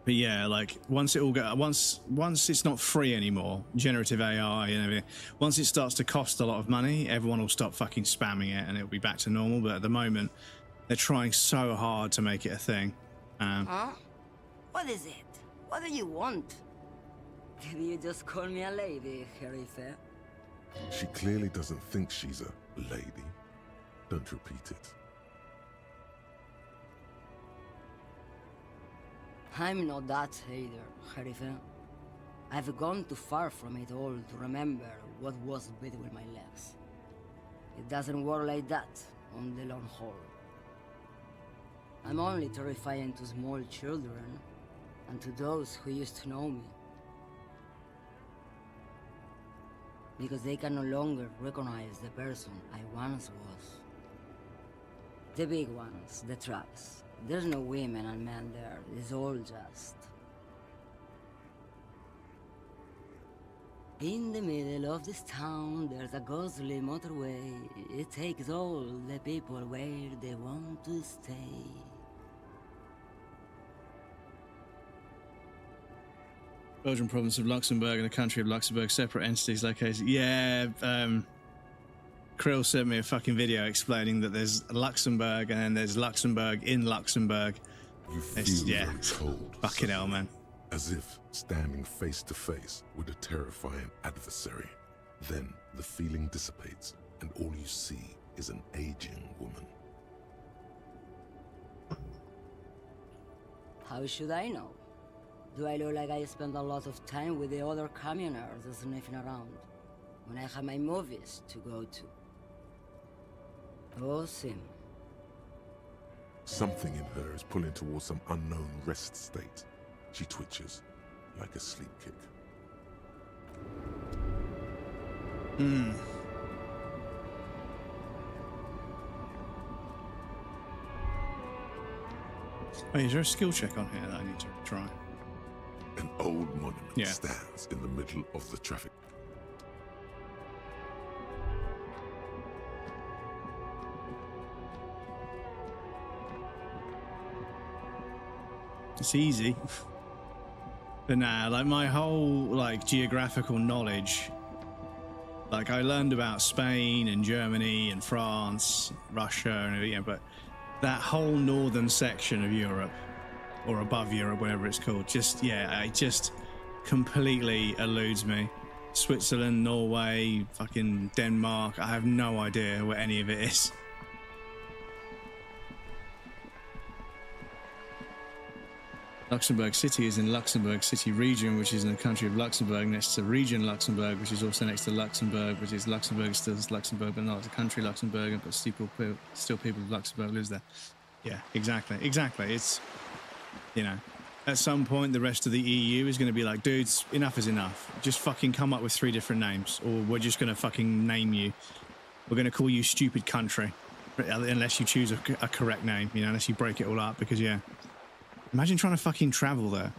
But yeah, like once it's not free anymore, generative AI and everything, once it starts to cost a lot of money, everyone will stop fucking spamming it and it'll be back to normal. But at the moment, they're trying so hard to make it a thing. Huh? What is it? What do you want? Did you just call me a lady, Herife? She clearly doesn't think she's a lady. Don't repeat it. I'm not that either, Herife. I've gone too far from it all to remember what was between my legs. It doesn't work like that on the long haul. I'm only terrifying to small children and to those who used to know me. Because they can no longer recognize the person I once was. The big ones, the traps. There's no women and men there, it's all just... In the middle of this town, there's a ghostly motorway. It takes all the people where they want to stay. Belgian province of Luxembourg and the country of Luxembourg, separate entities located. Yeah, Krill sent me a fucking video explaining that there's Luxembourg and then there's Luxembourg in Luxembourg. You feel yeah, very cold. fucking hell, man. As if standing face to face with a terrifying adversary. Then the feeling dissipates and all you see is an aging woman. How should I know? Do I look like I spend a lot of time with the other communers sniffing around when I have my movies to go to? Oh, Sim. Something in her is pulling towards some unknown rest state. She twitches like a sleep kick. Wait, is there a skill check on here that I need to try? An old monument stands in the middle of the traffic. It's easy. But nah, like my whole like geographical knowledge, like I learned about Spain and Germany and France, Russia and everything, but that whole northern section of Europe, or above Europe, whatever it's called, just, yeah, it just completely eludes me. Switzerland, Norway, fucking Denmark, I have no idea where any of it is. Luxembourg City is in Luxembourg City region, which is in the country of Luxembourg, next to region Luxembourg, which is also next to Luxembourg, which is Luxembourg, still Luxembourg, but not the country Luxembourg, but still people of Luxembourg lives there. Yeah, exactly. It's, you know, at some point the rest of the EU is going to be like, dudes, enough is enough. Just fucking come up with 3 different names, or we're just going to fucking name you. We're going to call you stupid country, unless you choose a correct name, you know, unless you break it all up, because, yeah. Imagine trying to fucking travel there.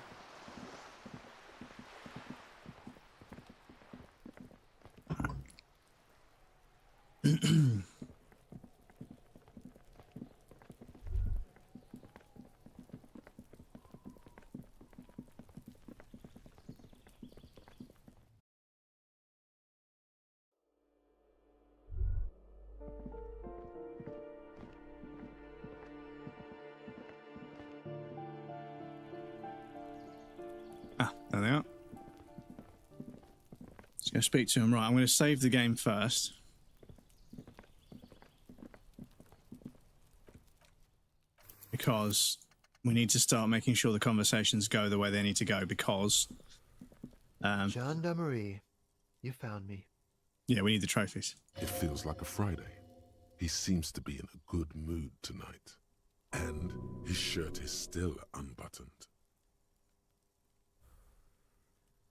Ah, there they are. Let's go speak to him. Right, I'm going to save the game first. Because we need to start making sure the conversations go the way they need to go, because... Gendarmerie, you found me. Yeah, we need the trophies. It feels like a Friday. He seems to be in a good mood tonight. And his shirt is still unbuttoned.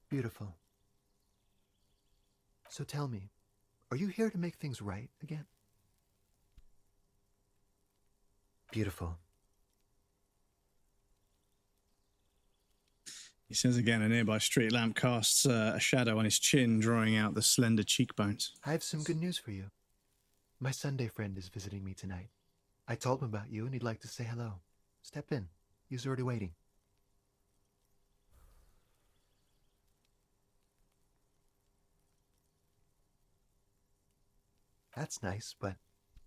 Beautiful. So tell me, are you here to make things right again? Beautiful. He says again, a nearby street lamp casts a shadow on his chin, drawing out the slender cheekbones. I have some good news for you. My Sunday friend is visiting me tonight. I told him about you and he'd like to say hello. Step in. He's already waiting. That's nice, but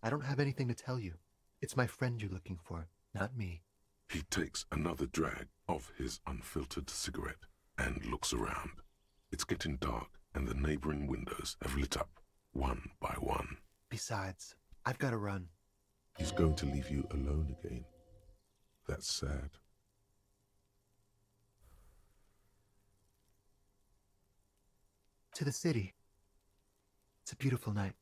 I don't have anything to tell you. It's my friend you're looking for, not me. He takes another drag of his unfiltered cigarette and looks around. It's getting dark and the neighboring windows have lit up, one by one. Besides, I've got to run. He's going to leave you alone again. That's sad. To the city. It's a beautiful night.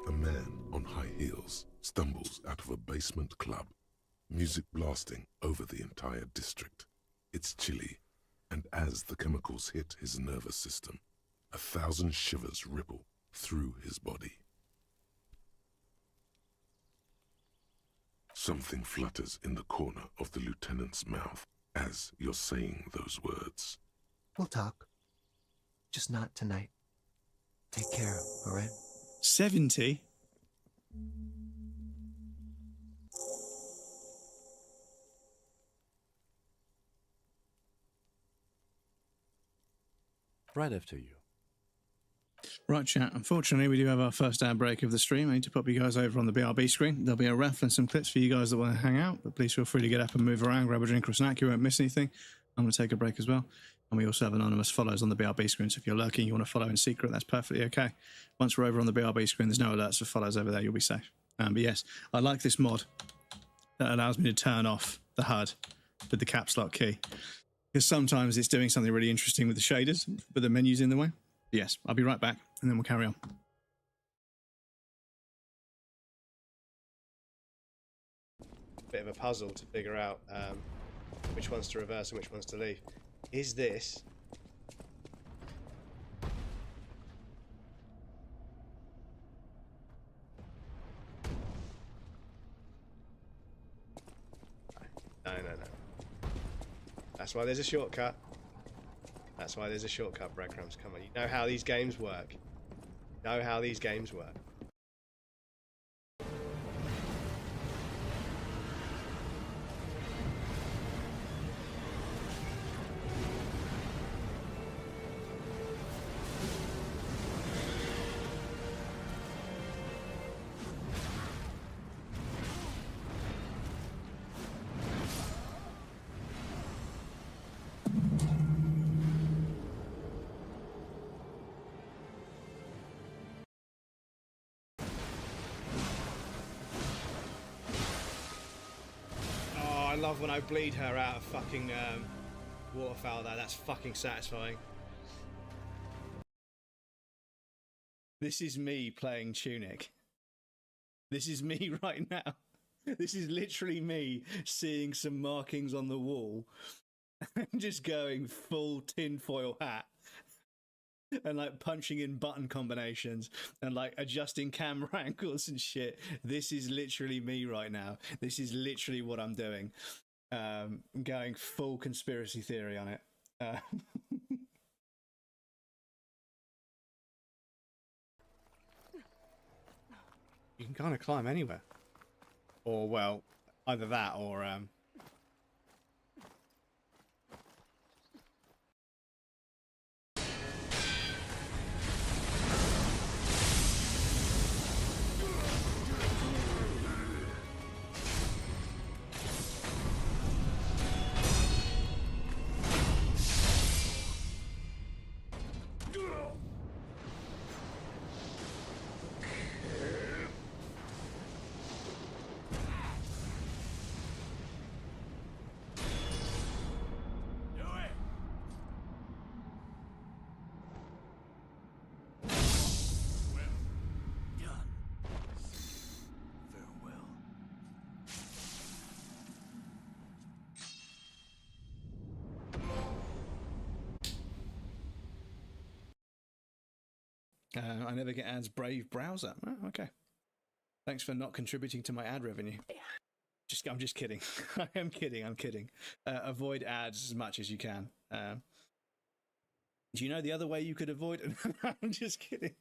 A man on high heels stumbles out of a basement club, music blasting over the entire district. It's chilly, and as the chemicals hit his nervous system, 1,000 shivers ripple through his body. Something flutters in the corner of the lieutenant's mouth as you're saying those words. We'll talk. Just not tonight. Take care, all right? 70? Right after you. Right, chat. Unfortunately, we do have our first ad break of the stream. I need to pop you guys over on the BRB screen. There'll be a ref and some clips for you guys that want to hang out, but please feel free to get up and move around, grab a drink or a snack. You won't miss anything. I'm going to take a break as well. And we also have anonymous follows on the BRB screen, so if you're lurking, you want to follow in secret, that's perfectly okay. Once we're over on the BRB screen, there's no alerts for follows over there, you'll be safe. But yes, I like this mod that allows me to turn off the HUD with the caps lock key. Because sometimes it's doing something really interesting with the shaders, but the menu's in the way. Yes, I'll be right back, and then we'll carry on. Bit of a puzzle to figure out which ones to reverse and which ones to leave. Is this... No. That's why there's a shortcut. That's why there's a shortcut, breadcrumbs. Come on, you know how these games work. You know how these games work. I love when I bleed her out of fucking waterfowl there. That's fucking satisfying. This is me playing Tunic. This is me right now. This is literally me seeing some markings on the wall and just going full tinfoil hat and like punching in button combinations and like adjusting camera angles and shit. This is literally me right now. This is literally what I'm doing. I'm going full conspiracy theory on it. can kind of climb anywhere. Or, well, either that or... I never get ads. Brave browser. Oh, okay. Thanks for not contributing to my ad revenue. I'm just kidding. I am kidding. I'm kidding. Avoid ads as much as you can. Do you know the other way you could avoid? I'm just kidding.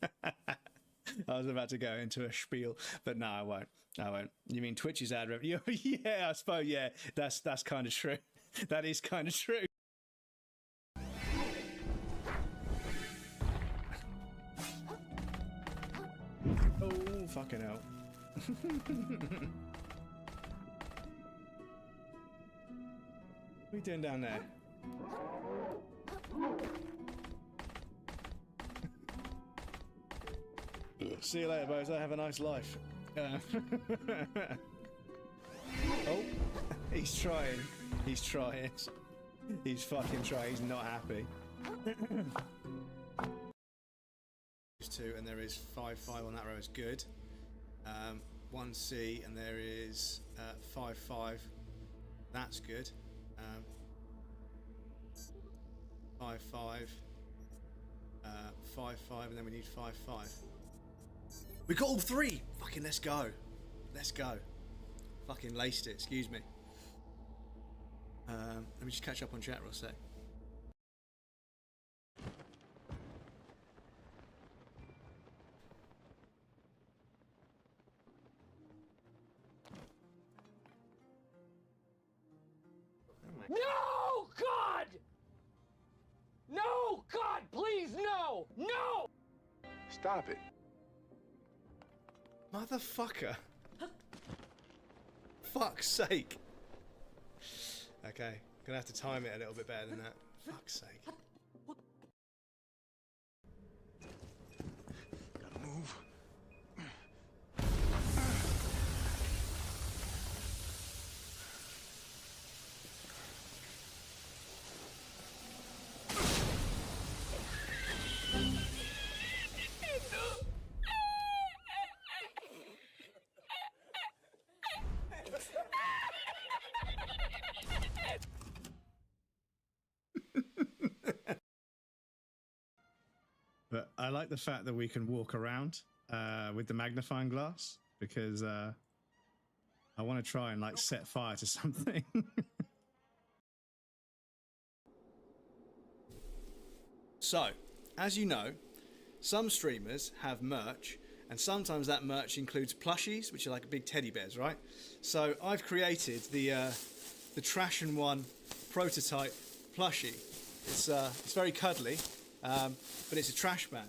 I was about to go into a spiel, but no, I won't. I won't. You mean Twitch's ad revenue? Yeah, I suppose. Yeah, that's kind of true. That is kind of true. Oh, fucking hell. What are you doing down there? See you later, boys. I have a nice life. Oh, he's trying. He's trying. He's fucking trying. He's not happy. Two, and there is 5-5 on that row is good. 1C, and there is 5-5. That's good. 5-5, 5-5, and then we need 5-5. We got all three. Fucking let's go. Let's go. Fucking laced it. Excuse me. Let me just catch up on chat real sec. No, God! No, God, please, no! No! Stop it. Motherfucker. Fuck's sake. Okay, gonna have to time it a little bit better than that. Fuck's sake. Gotta move. But I like the fact that we can walk around with the magnifying glass, because I want to try and like set fire to something. So, as you know, some streamers have merch, and sometimes that merch includes plushies, which are like big teddy bears, right? So I've created the Trash and One prototype plushie. It's very cuddly. But it's a trash bag.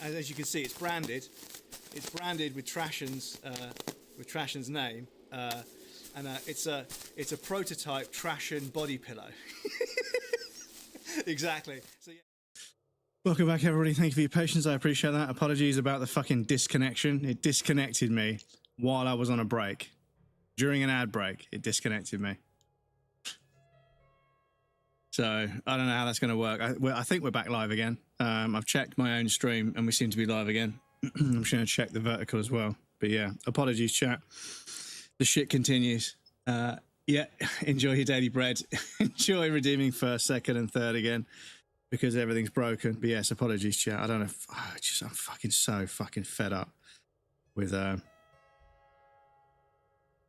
As you can see, it's branded. It's branded with Trashen's name, and it's a prototype Trashen body pillow. Exactly. So yeah. Welcome back, everybody. Thank you for your patience. I appreciate that. Apologies about the fucking disconnection. It disconnected me while I was on a break. During an ad break, it disconnected me. So I don't know how that's going to work. I think we're back live again. I've checked my own stream and we seem to be live again. I'm just going to check the vertical as well. But yeah, apologies, chat. The shit continues. Yeah, enjoy your daily bread. Enjoy redeeming first, second, and third again, because everything's broken. But yes, apologies, chat. I don't know. I'm fucking so fucking fed up with.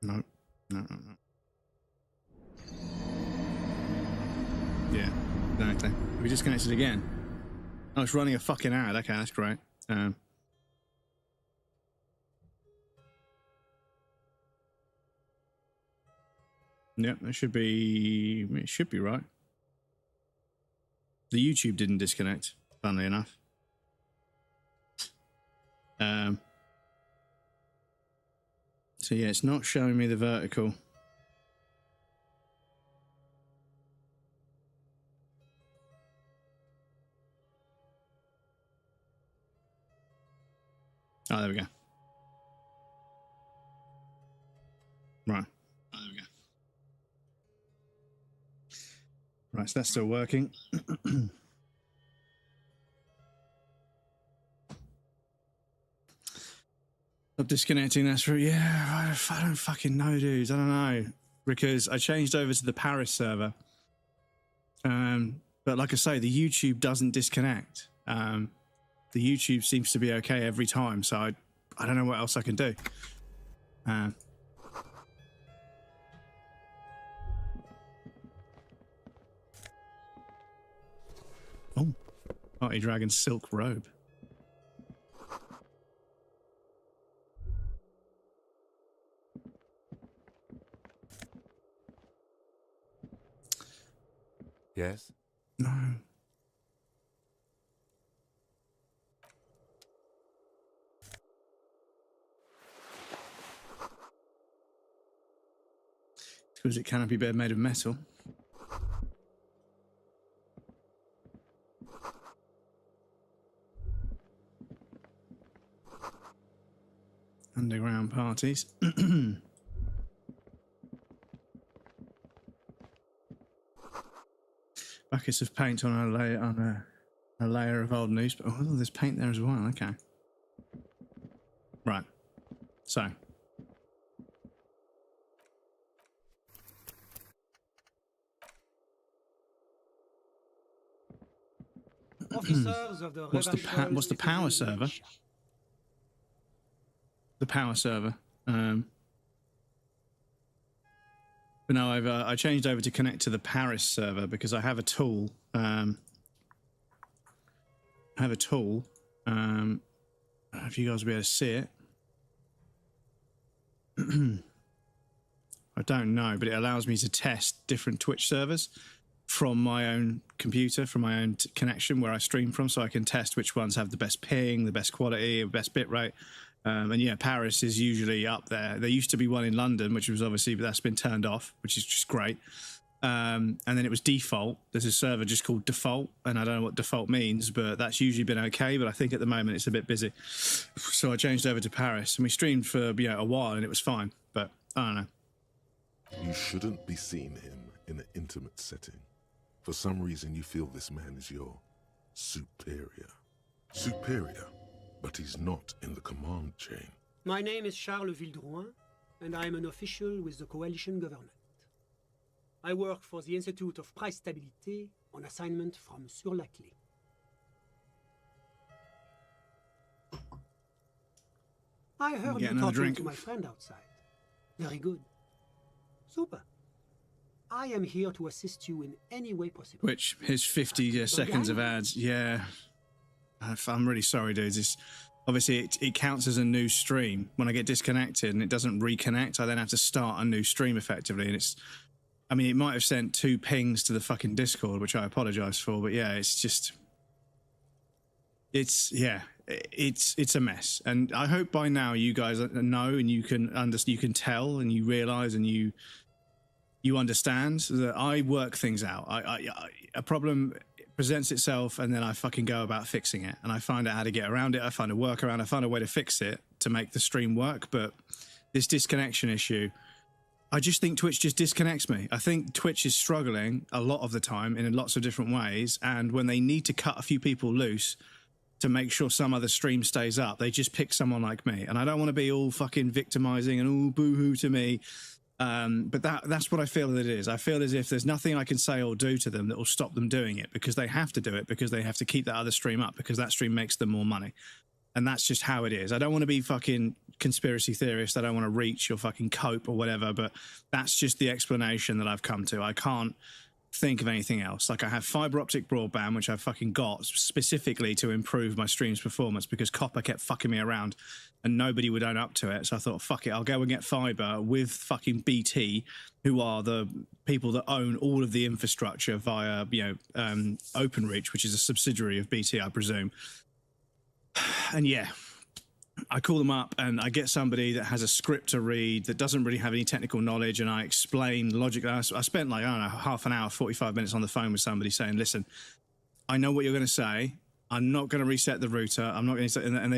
No. Yeah, exactly. We disconnected again. Oh, it's running a fucking ad. Okay, that's great. Yep, it should be right. The YouTube didn't disconnect, funnily enough. So yeah, it's not showing me the vertical. Oh, there we go. Right. Oh, there we go. Right, so that's still working. Stop disconnecting, that's right. Yeah, I don't fucking know, dudes. I don't know. Because I changed over to the Paris server. But like I say, the YouTube doesn't disconnect. The YouTube seems to be okay every time, so I don't know what else I can do. Oh, Party Dragon's silk robe. Yes? No. Because it cannot be made of metal. Underground parties. Buckets of paint on a layer of old newspaper. Oh, there's paint there as well. Okay. Right. So. Officers of the what's the power server? The power server. But no, I changed over to connect to the Paris server because I have a tool. I don't know if you guys will be able to see it. I don't know, but it allows me to test different Twitch servers from my own computer, from my own connection where I stream from, so I can test which ones have the best ping, the best quality, the best bit rate. And yeah, Paris is usually up there. There used to be one in London, which was obviously, but that's been turned off, which is just great. And then it was default. There's a server just called default, and I don't know what default means, but that's usually been okay. But I think at the moment it's a bit busy. So I changed over to Paris, and we streamed for a while, and it was fine. But I don't know. You shouldn't be seeing him in an intimate setting. For some reason, you feel this man is your superior. Superior, but he's not in the command chain. My name is Charles Vildrouin, and I am an official with the coalition government. I work for the Institute of Price Stability on assignment from Sur-la-Clé. I heard you talking to my friend outside. Very good. Super. I am here to assist you in any way possible. Which, his 50 seconds of ads, yeah. I'm really sorry, dudes. It's, obviously, it counts as a new stream. When I get disconnected and it doesn't reconnect, I then have to start a new stream effectively. And it's, I mean, it might have sent 2 pings to the fucking Discord, which I apologize for. But yeah, it's just, it's a mess. And I hope by now you guys know and you can tell and you realize and you understand that I work things out. A problem presents itself and then I fucking go about fixing it. And I find out how to get around it. I find a workaround. I find a way to fix it to make the stream work. But this disconnection issue, I just think Twitch just disconnects me. I think Twitch is struggling a lot of the time in lots of different ways. And when they need to cut a few people loose to make sure some other stream stays up, they just pick someone like me. And I don't want to be all fucking victimizing and all boo-hoo to me. But that's what I feel that it is. I feel as if there's nothing I can say or do to them that will stop them doing it, because they have to do it, because they have to keep that other stream up, because that stream makes them more money. And that's just how it is. I don't want to be fucking conspiracy theorist. I don't want to reach or fucking cope or whatever, but that's just the explanation that I've come to. I can't think of anything else. Like I have fiber optic broadband, which I fucking got specifically to improve my stream's performance because copper kept fucking me around and nobody would own up to it. So I thought, fuck it, I'll go and get fiber with fucking BT, who are the people that own all of the infrastructure via, OpenReach, which is a subsidiary of BT, I presume. And yeah, I call them up and I get somebody that has a script to read that doesn't really have any technical knowledge, and I explain logically. I spent like, I don't know, half an hour, 45 minutes on the phone with somebody saying, listen, I know what you're going to say. I'm not going to reset the router. I'm not going to, and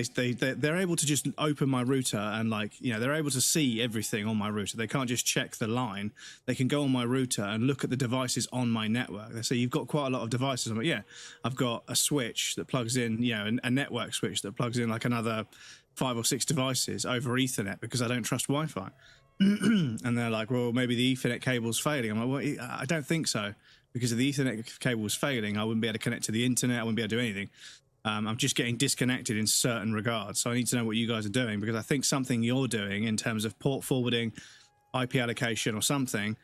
they're able to just open my router and they're able to see everything on my router. They can't just check the line. They can go on my router and look at the devices on my network. They say, you've got quite a lot of devices. I'm like, yeah, I've got a switch that plugs in, a network switch that plugs in like another 5 or 6 devices over Ethernet because I don't trust Wi-Fi. And they're like, well, maybe the Ethernet cable's failing. I'm like, well, I don't think so. Because if the Ethernet cable was failing, I wouldn't be able to connect to the internet. I wouldn't be able to do anything. I'm just getting disconnected in certain regards. So I need to know what you guys are doing, because I think something you're doing in terms of port forwarding, IP allocation or something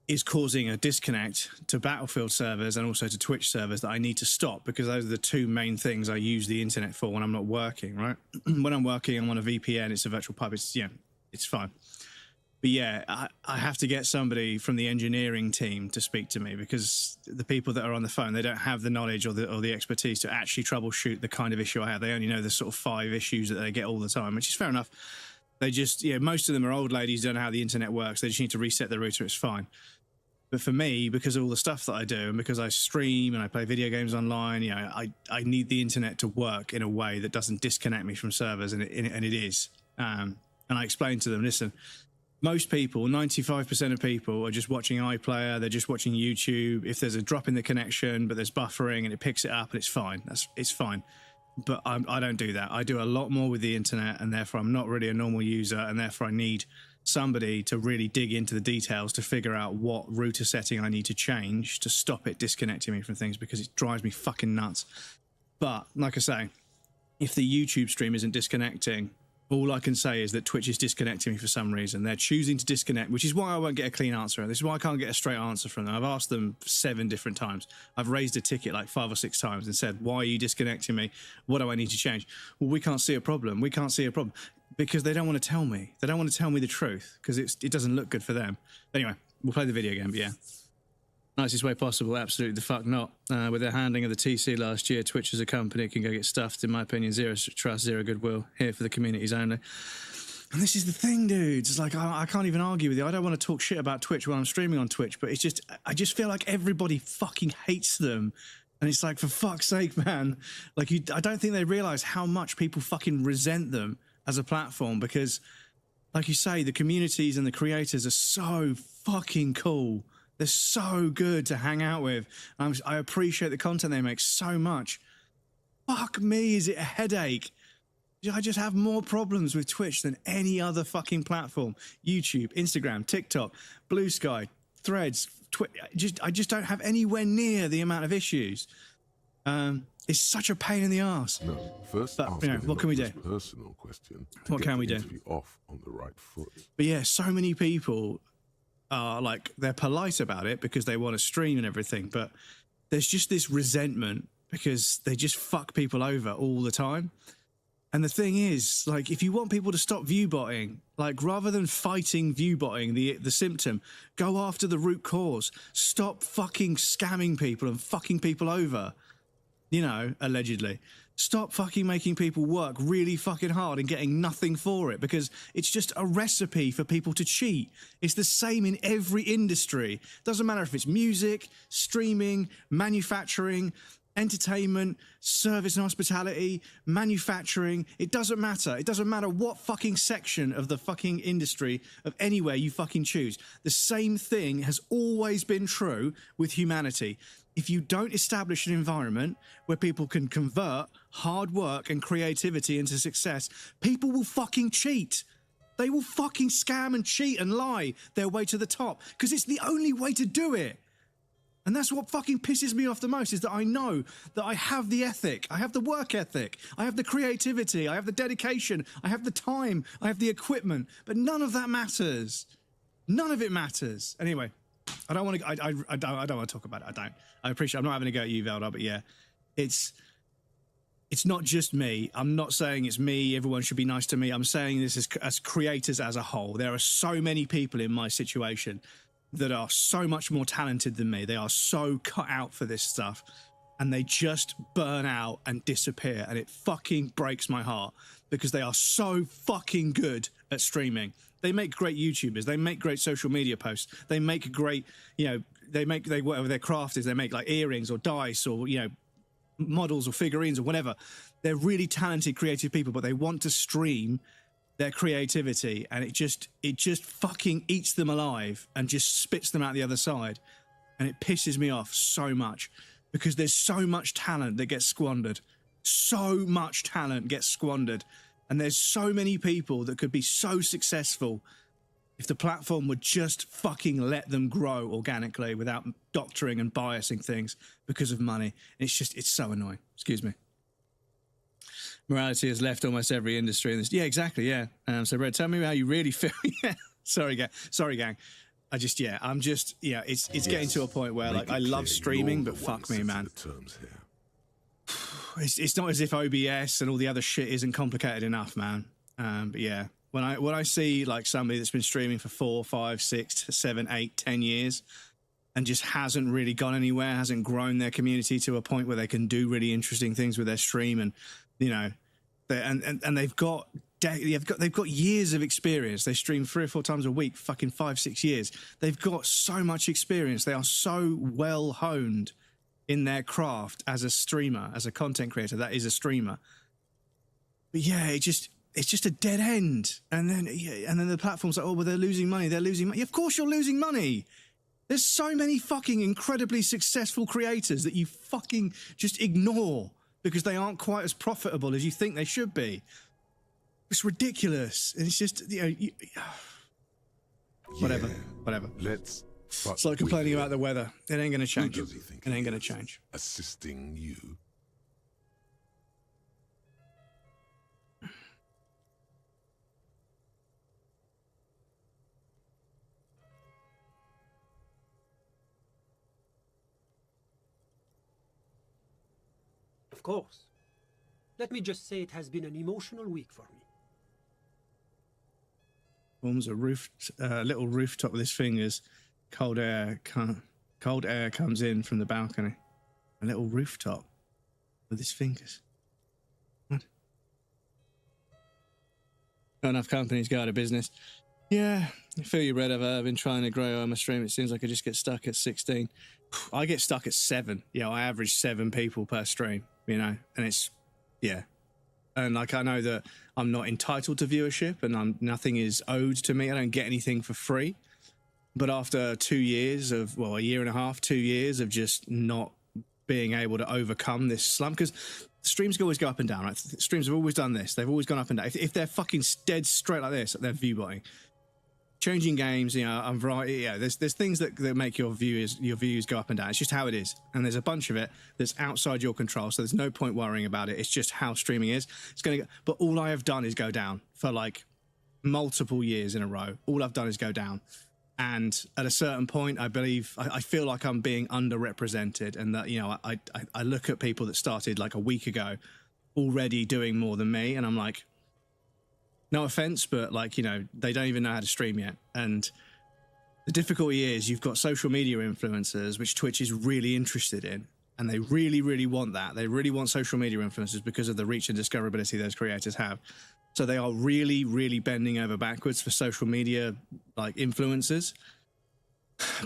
is causing a disconnect to Battlefield servers and also to Twitch servers that I need to stop, because those are the two main things I use the internet for when I'm not working, right? When I'm working, I'm on a VPN, it's a virtual pipe, it's fine. But yeah, I have to get somebody from the engineering team to speak to me, because the people that are on the phone, they don't have the knowledge or the expertise to actually troubleshoot the kind of issue I have. They only know the sort of 5 issues that they get all the time, which is fair enough. They just, most of them are old ladies, don't know how the internet works. They just need to reset the router, it's fine. But for me, because of all the stuff that I do and because I stream and I play video games online, I need the internet to work in a way that doesn't disconnect me from servers, and it is. And I explained to them, listen, most people, 95% of people, are just watching iPlayer, they're just watching YouTube. If there's a drop in the connection, but there's buffering and it picks it up and it's fine, it's fine. But I don't do that. I do a lot more with the internet, and therefore I'm not really a normal user, and therefore I need somebody to really dig into the details to figure out what router setting I need to change to stop it disconnecting me from things, because it drives me fucking nuts. But, like I say, if the YouTube stream isn't disconnecting, all I can say is that Twitch is disconnecting me for some reason. They're choosing to disconnect, which is why I won't get a clean answer. This is why I can't get a straight answer from them. I've asked them 7 different times. I've raised a ticket like 5 or 6 times and said, why are you disconnecting me? What do I need to change? Well, we can't see a problem. We can't see a problem. Because they don't want to tell me. They don't want to tell me the truth, because it doesn't look good for them. Anyway, we'll play the video game, but yeah. Nicest way possible, absolutely the fuck not. With their handling of the TC last year, Twitch as a company can go get stuffed. In my opinion, zero trust, zero goodwill. Here for the communities only. And this is the thing, dudes. It's like, I can't even argue with you. I don't want to talk shit about Twitch when I'm streaming on Twitch, but it's just, I just feel like everybody fucking hates them. And it's like, for fuck's sake, man. Like, I don't think they realise how much people fucking resent them as a platform, because, like you say, the communities and the creators are so fucking cool. They're so good to hang out with. I appreciate the content they make so much. Fuck me, is it a headache? I just have more problems with Twitch than any other fucking platform. YouTube, Instagram, TikTok, Blue Sky, Threads, I just don't have anywhere near the amount of issues. It's such a pain in the arse. No, first, but, what can we do? Personal question. What can we do? Off on the right foot. But yeah, so many people are like, they're polite about it because they want to stream and everything, but there's just this resentment because they just fuck people over all the time. And the thing is, like, if you want people to stop viewbotting, like, rather than fighting viewbotting, the symptom, go after the root cause. Stop fucking scamming people and fucking people over. Allegedly. Stop fucking making people work really fucking hard and getting nothing for it, because it's just a recipe for people to cheat. It's the same in every industry. Doesn't matter if it's music, streaming, manufacturing, entertainment, service and hospitality, manufacturing. It doesn't matter. It doesn't matter what fucking section of the fucking industry of anywhere you fucking choose. The same thing has always been true with humanity. If you don't establish an environment where people can convert hard work and creativity into success, people will fucking cheat. They will fucking scam and cheat and lie their way to the top, because it's the only way to do it. And that's what fucking pisses me off the most, is that I know that I have the ethic, I have the work ethic, I have the creativity, I have the dedication, I have the time, I have the equipment, but none of that matters. None of it matters. Anyway, I don't want to. I don't want to talk about it. I don't. I appreciate. I'm not having a go at you, Velda, but yeah, it's not just me. I'm not saying it's me. Everyone should be nice to me. I'm saying this as creators as a whole. There are so many people in my situation that are so much more talented than me. They are so cut out for this stuff, and they just burn out and disappear, and it fucking breaks my heart because they are so fucking good at streaming. They make great YouTubers. They make great social media posts. They make great, whatever their craft is. They make like earrings or dice or, models or figurines or whatever. They're really talented, creative people, but they want to stream their creativity, and it just fucking eats them alive and just spits them out the other side. And it pisses me off so much because there's so much talent that gets squandered. So much talent gets squandered. And there's so many people that could be so successful if the platform would just fucking let them grow organically without doctoring and biasing things because of money. It's so annoying. Excuse me. Morality has left almost every industry in this. Yeah, exactly. Yeah. So Red, tell me how you really feel. Yeah. Sorry, gang. It's getting to a point where like I love streaming, but fuck me, man. It's not as if OBS and all the other shit isn't complicated enough, man. But yeah, when I see like somebody that's been streaming for 4, 5, 6, 7, 8, 10 years and just hasn't really gone anywhere, hasn't grown their community to a point where they can do really interesting things with their stream, and they've got years of experience. They stream 3 or 4 times a week, fucking 5, 6 years. They've got so much experience. They are so well honed in their craft as a streamer, as a content creator that is a streamer. But yeah, it's just a dead end. And then the platform's like, oh, well, they're losing money. Yeah, of course you're losing money. There's so many fucking incredibly successful creators that you fucking just ignore because they aren't quite as profitable as you think they should be. It's ridiculous. And it's just, whatever. It's like complaining about the weather. It ain't going to change. It ain't going to change. Assisting you. Of course. Let me just say it has been an emotional week for me. Forms a little rooftop with his fingers. Cold air comes in from the balcony. A little rooftop with his fingers. What? Not enough companies go out of business. Yeah, I feel you, Red. I've been trying to grow on my stream. It seems like I just get stuck at 16. I get stuck at 7. I average 7 people per stream, and it's, yeah. And like, I know that I'm not entitled to viewership and nothing is owed to me. I don't get anything for free. But after 2 years of, a year and a half, 2 years of just not being able to overcome this slump, because streams always go up and down, right? Streams have always done this. They've always gone up and down. If they're fucking dead straight like this, they're view botting. Changing games, I'm variety. Yeah, there's things that make your views go up and down. It's just how it is. And there's a bunch of it that's outside your control. So there's no point worrying about it. It's just how streaming is. But all I have done is go down for like multiple years in a row. All I've done is go down. And at a certain point, I feel like I'm being underrepresented, and that, I look at people that started like a week ago already doing more than me, and I'm like, no offense, but like, they don't even know how to stream yet. And the difficulty is you've got social media influencers, which Twitch is really interested in, and they really, really want that. They really want social media influencers because of the reach and discoverability those creators have. So they are really, really bending over backwards for social media like influencers.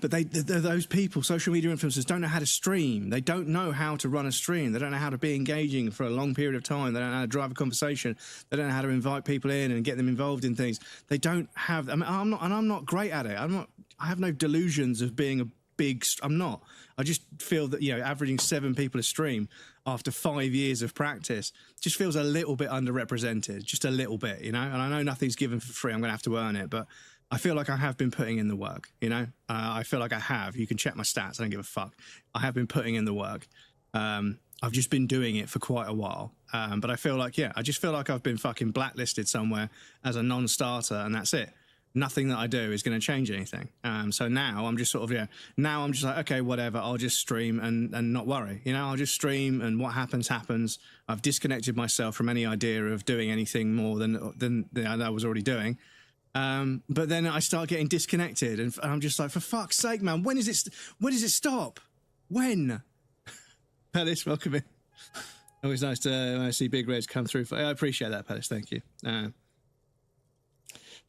But those people, social media influencers, don't know how to stream. They don't know how to run a stream. They don't know how to be engaging for a long period of time. They don't know how to drive a conversation. They don't know how to invite people in and get them involved in things. They don't have. I'm not great at it. I have no delusions of being a big. I'm not. I just feel that averaging 7 people a stream after 5 years of practice just feels a little bit underrepresented, just a little bit, And I know nothing's given for free. I'm going to have to earn it, but I feel like I have been putting in the work, I feel like I have. You can check my stats. I don't give a fuck. I have been putting in the work. I've just been doing it for quite a while. But I feel like, I just feel like I've been fucking blacklisted somewhere as a non-starter, and that's it. nothing that I do is going to change anything. So now I'm just sort of, now I'm just like, okay, whatever, I'll just stream and not worry. You know, I'll just stream and what happens, happens. I've disconnected myself from any idea of doing anything more than I was already doing. But then I start getting disconnected and I'm just like, for fuck's sake, man, when does it stop? When? Palace, welcome in. Always nice to see Big Reds come through. I appreciate that, Palace, thank you.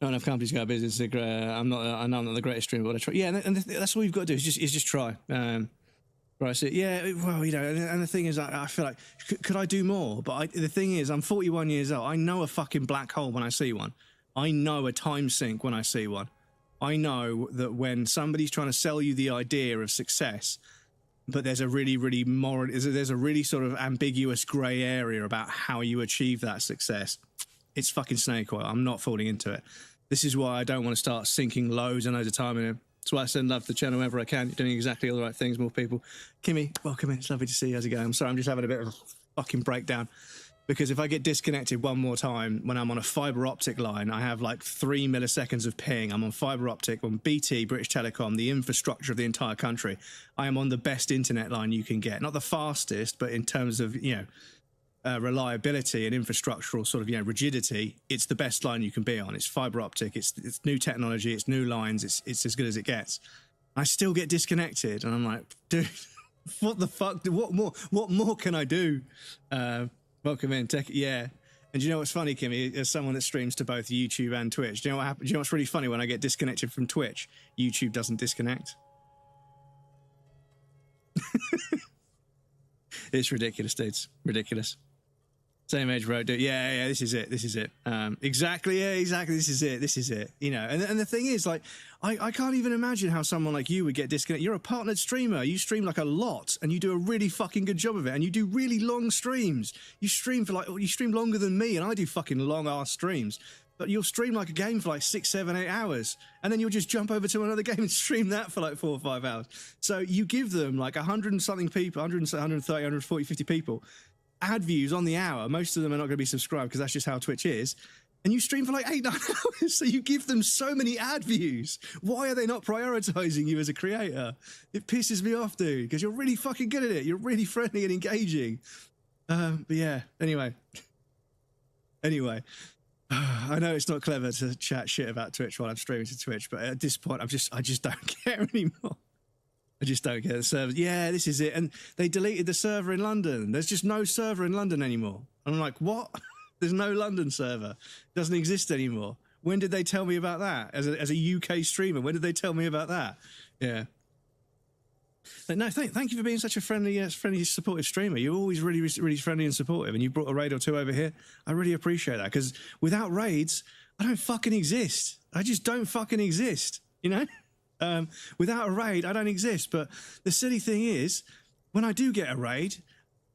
Not enough companies go out of business. I'm not the greatest streamer, but I try. Yeah, and that's all you've got to do is just try. Right, so yeah, well, you know, and the thing is, I feel like could I do more? But the thing is, I'm 41 years old. I know a fucking black hole when I see one. I know a time sink when I see one. I know that when somebody's trying to sell you the idea of success, but there's a really there's a really sort of ambiguous grey area about how you achieve that success. It's fucking snake oil. I'm not falling into it. This is why I don't want to start sinking loads and loads of time in it. That's why I send love to the channel whenever I can. You're doing exactly all the right things, more people. Kimmy, welcome in. It's lovely to see you. How's it going? I'm sorry, I'm just having a bit of a fucking breakdown. Because if I get disconnected one more time when I'm on a fibre optic line, I have like 3 milliseconds of ping. I'm on fibre optic, on BT, British Telecom, the infrastructure of the entire country. I am on the best internet line you can get. Not the fastest, but in terms of, you know, reliability and infrastructural sort of, you know, rigidity, it's the best line you can be on. It's fiber optic, it's new technology, it's new lines, it's as good as it gets. I still get disconnected and I'm like, dude, what the fuck, what more can I do? Welcome in, yeah. And do you know what's funny, Kimmy, as someone that streams to both YouTube and Twitch, do you know what happens? Do you know what's really funny? When I get disconnected from Twitch, YouTube doesn't disconnect. It's ridiculous, dudes. Ridiculous. Same age road, dude. Yeah, this is it. Exactly, this is it. You know, and the thing is, like, I can't even imagine how someone like you would get disconnected. You're a partnered streamer. You stream like a lot, and you do a really fucking good job of it, and you do really long streams. You stream longer than me, and I do fucking long-ass streams. But you'll stream like a game for like 6, 7, 8 hours, and then you'll just jump over to another game and stream that for like 4 or 5 hours. So you give them like 100 and something people, 130, 140, 50 people, ad views on the hour. Most of them are not going to be subscribed because that's just how Twitch is. And you stream for like 8, 9 hours. So you give them so many ad views. Why are they not prioritizing you as a creator? It pisses me off, dude, because you're really fucking good at it. You're really friendly and engaging. But yeah, anyway. I know it's not clever to chat shit about Twitch while I'm streaming to Twitch, but at this point, I just don't care anymore. I just don't care. The server. Yeah, this is it. And they deleted the server in London. There's just no server in London anymore. And I'm like, what? There's no London server. It doesn't exist anymore. When did they tell me about that? As a UK streamer, when did they tell me about that? Yeah. But no, thank you for being such a friendly, supportive streamer. You're always really, really friendly and supportive, and you brought a raid or two over here. I really appreciate that, because without raids, I don't fucking exist. I just don't fucking exist, you know? Without a raid, I don't exist. But the silly thing is, when I do get a raid,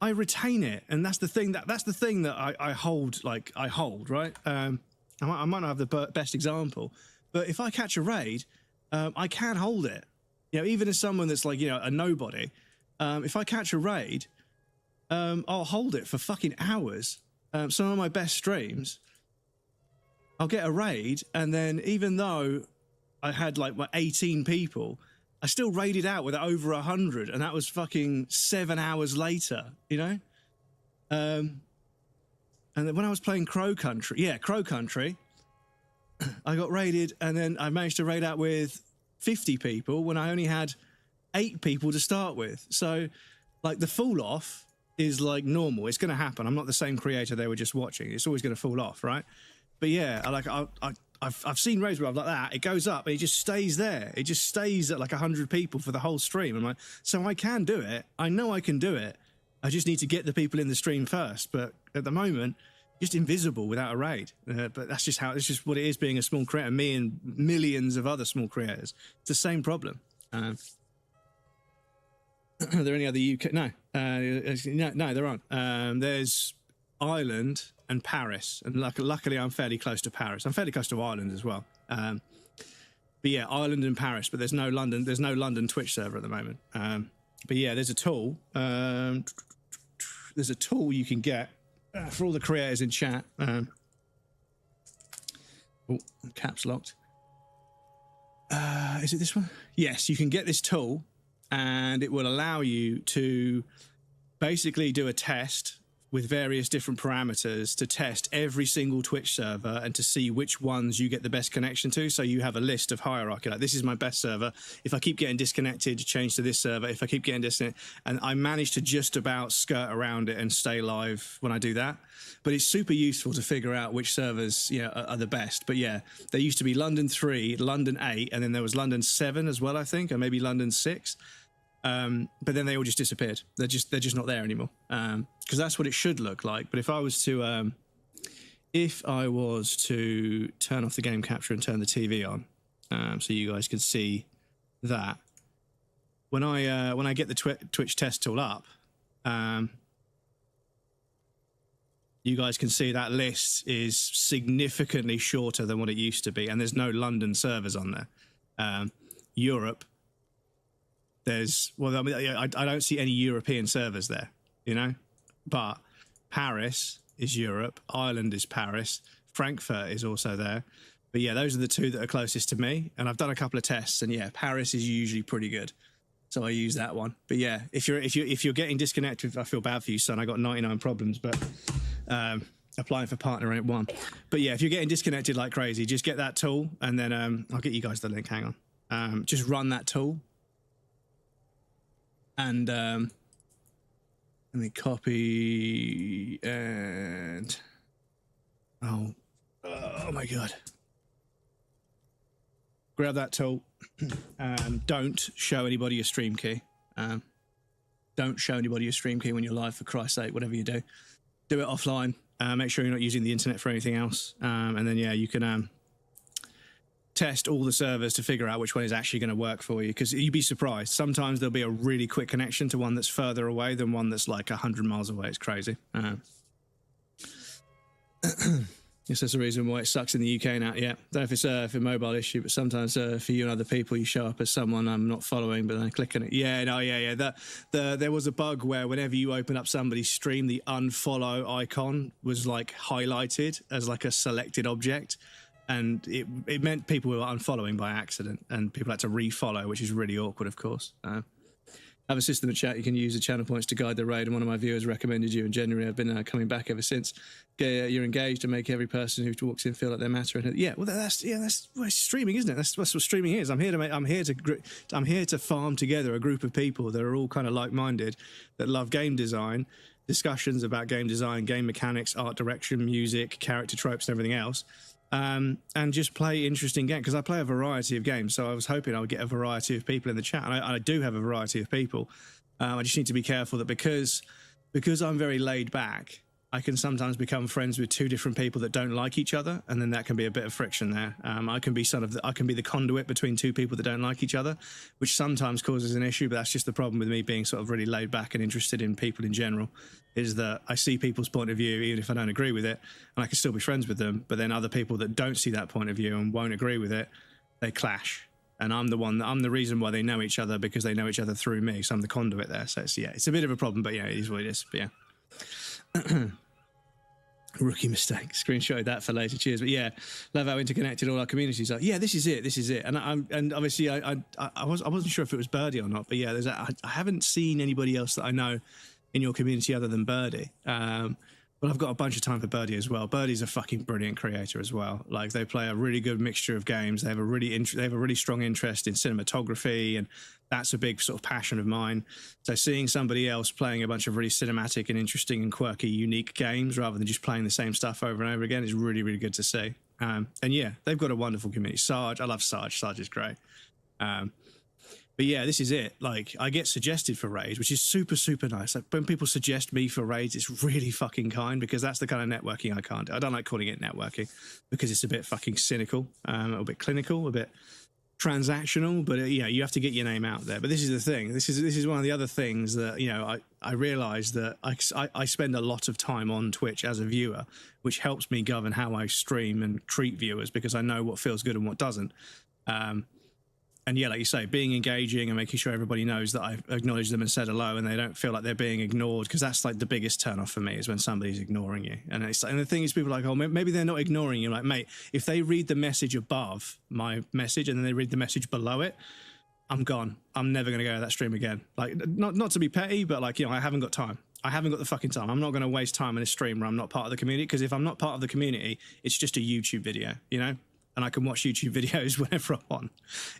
I retain it, and that's the thing that I hold. Like I hold, right? I might not have the best example, but if I catch a raid, I can hold it. You know, even as someone that's like, you know, a nobody, if I catch a raid, I'll hold it for fucking hours. Some of my best streams, I'll get a raid, and then even though I had like 18 people, I still raided out with over 100, and that was fucking 7 hours later, you know? And then when I was playing Crow Country, I got raided, and then I managed to raid out with 50 people when I only had 8 people to start with. So, like, the fall off is like normal. It's going to happen. I'm not the same creator they were just watching. It's always going to fall off, right? But yeah, I've seen raids where I'm like that. It goes up and it just stays there. It just stays at like 100 people for the whole stream. I'm like, so I can do it. I know I can do it. I just need to get the people in the stream first. But at the moment, just invisible without a raid. But that's just it's what it is being a small creator. Me and millions of other small creators. It's the same problem. Are there any other UK? No, there aren't. There's Ireland and Paris, and luckily I'm fairly close to Paris. I'm fairly close to Ireland as well. But yeah, Ireland and Paris, but there's no London. There's no London Twitch server at the moment. But yeah, there's a tool. There's a tool you can get for all the creators in chat. Oh, caps locked. Is it this one? Yes, you can get this tool, and it will allow you to basically do a test with various different parameters to test every single Twitch server and to see which ones you get the best connection to. So you have a list of hierarchy, like this is my best server. If I keep getting disconnected, change to this server. If I keep getting disconnected, and I manage to just about skirt around it and stay live when I do that. But it's super useful to figure out which servers, you know, are the best. But yeah, there used to be London 3, London 8, and then there was London 7 as well, I think, or maybe London 6. But then they all just disappeared. They're just not there anymore. Because that's what it should look like. But if I was to turn off the game capture and turn the TV on, so you guys can see that, when I get the Twitch test tool up, you guys can see that list is significantly shorter than what it used to be, and there's no London servers on there. Europe. Well, I mean, I don't see any European servers there, you know, but Paris is Europe, Ireland is Paris, Frankfurt is also there. But yeah, those are the two that are closest to me. And I've done a couple of tests, and yeah, Paris is usually pretty good. So I use that one. But yeah, if you're getting disconnected, I feel bad for you, son. I got 99 problems, but applying for partner ain't one. But yeah, if you're getting disconnected like crazy, just get that tool, and then I'll get you guys the link. Hang on. Just run that tool. And let me copy and oh my god, grab that tool. Don't show anybody your stream key. Don't show anybody your stream key when you're live, for Christ's sake. Whatever you do it offline. Make sure you're not using the internet for anything else. And then yeah, you can test all the servers to figure out which one is actually going to work for you, because you'd be surprised. Sometimes there'll be a really quick connection to one that's further away than one that's like 100 miles away. It's crazy. Yes, that's the reason why it sucks in the UK now. Yeah, don't know if it's a mobile issue, but sometimes for you and other people, you show up as someone I'm not following, but then I click on it. Yeah, no, yeah. There was a bug where whenever you open up somebody's stream, the unfollow icon was like highlighted as like a selected object. And it meant people were unfollowing by accident, and people had to refollow, which is really awkward, of course. Have a system of chat. You can use the channel points to guide the raid, and one of my viewers recommended you, and generally I've been coming back ever since. You're engaged and make every person who walks in feel like they matter. And yeah, well, that's well, streaming, isn't it? That's what streaming is. I'm here to farm together a group of people that are all kind of like-minded, that love game design, discussions about game design, game mechanics, art direction, music, character tropes, and everything else. And just play interesting games, because I play a variety of games. So I was hoping I would get a variety of people in the chat, and I do have a variety of people. I just need to be careful that because I'm very laid back, I can sometimes become friends with two different people that don't like each other, and then that can be a bit of friction there. I can be the conduit between two people that don't like each other, which sometimes causes an issue. But that's just the problem with me being sort of really laid back and interested in people in general, is that I see people's point of view even if I don't agree with it, and I can still be friends with them. But then other people that don't see that point of view and won't agree with it, they clash. And I'm the reason why they know each other, because they know each other through me. So I'm the conduit there. So it's a bit of a problem, but yeah, it is what it is. But yeah. Rookie mistake. Screenshotted that for later. Cheers. But yeah, love how interconnected all our communities are. Yeah, this is it. And obviously I wasn't sure if it was Birdie or not, but yeah, I haven't seen anybody else that I know in your community other than Birdie. But I've got a bunch of time for Birdie as well. Birdie's a fucking brilliant creator as well. Like, they play a really good mixture of games. They have a really strong interest in cinematography, and that's a big sort of passion of mine. So seeing somebody else playing a bunch of really cinematic and interesting and quirky, unique games rather than just playing the same stuff over and over again is really, really good to see. And yeah, they've got a wonderful community. Sarge, I love Sarge. Sarge is great. But yeah, this is it. Like, I get suggested for raids, which is super, super nice. Like, when people suggest me for raids, it's really fucking kind, because that's the kind of networking I can't do. I don't like calling it networking because it's a bit fucking cynical, a bit clinical, a bit transactional. But yeah, you have to get your name out there. But this is the thing. This is one of the other things that, you know, I realize that I spend a lot of time on Twitch as a viewer, which helps me govern how I stream and treat viewers, because I know what feels good and what doesn't. And yeah, like you say, being engaging and making sure everybody knows that I've acknowledged them and said hello, and they don't feel like they're being ignored, because that's like the biggest turn off for me, is when somebody's ignoring you. And it's and the thing is, people are like, oh, maybe they're not ignoring you. Like, mate, if they read the message above my message and then they read the message below it, I'm gone. I'm never going to go to that stream again. Like, not to be petty, but like, you know, I haven't got time. I haven't got the fucking time. I'm not going to waste time in a stream where I'm not part of the community, because if I'm not part of the community, it's just a YouTube video, you know? And I can watch YouTube videos whenever I want.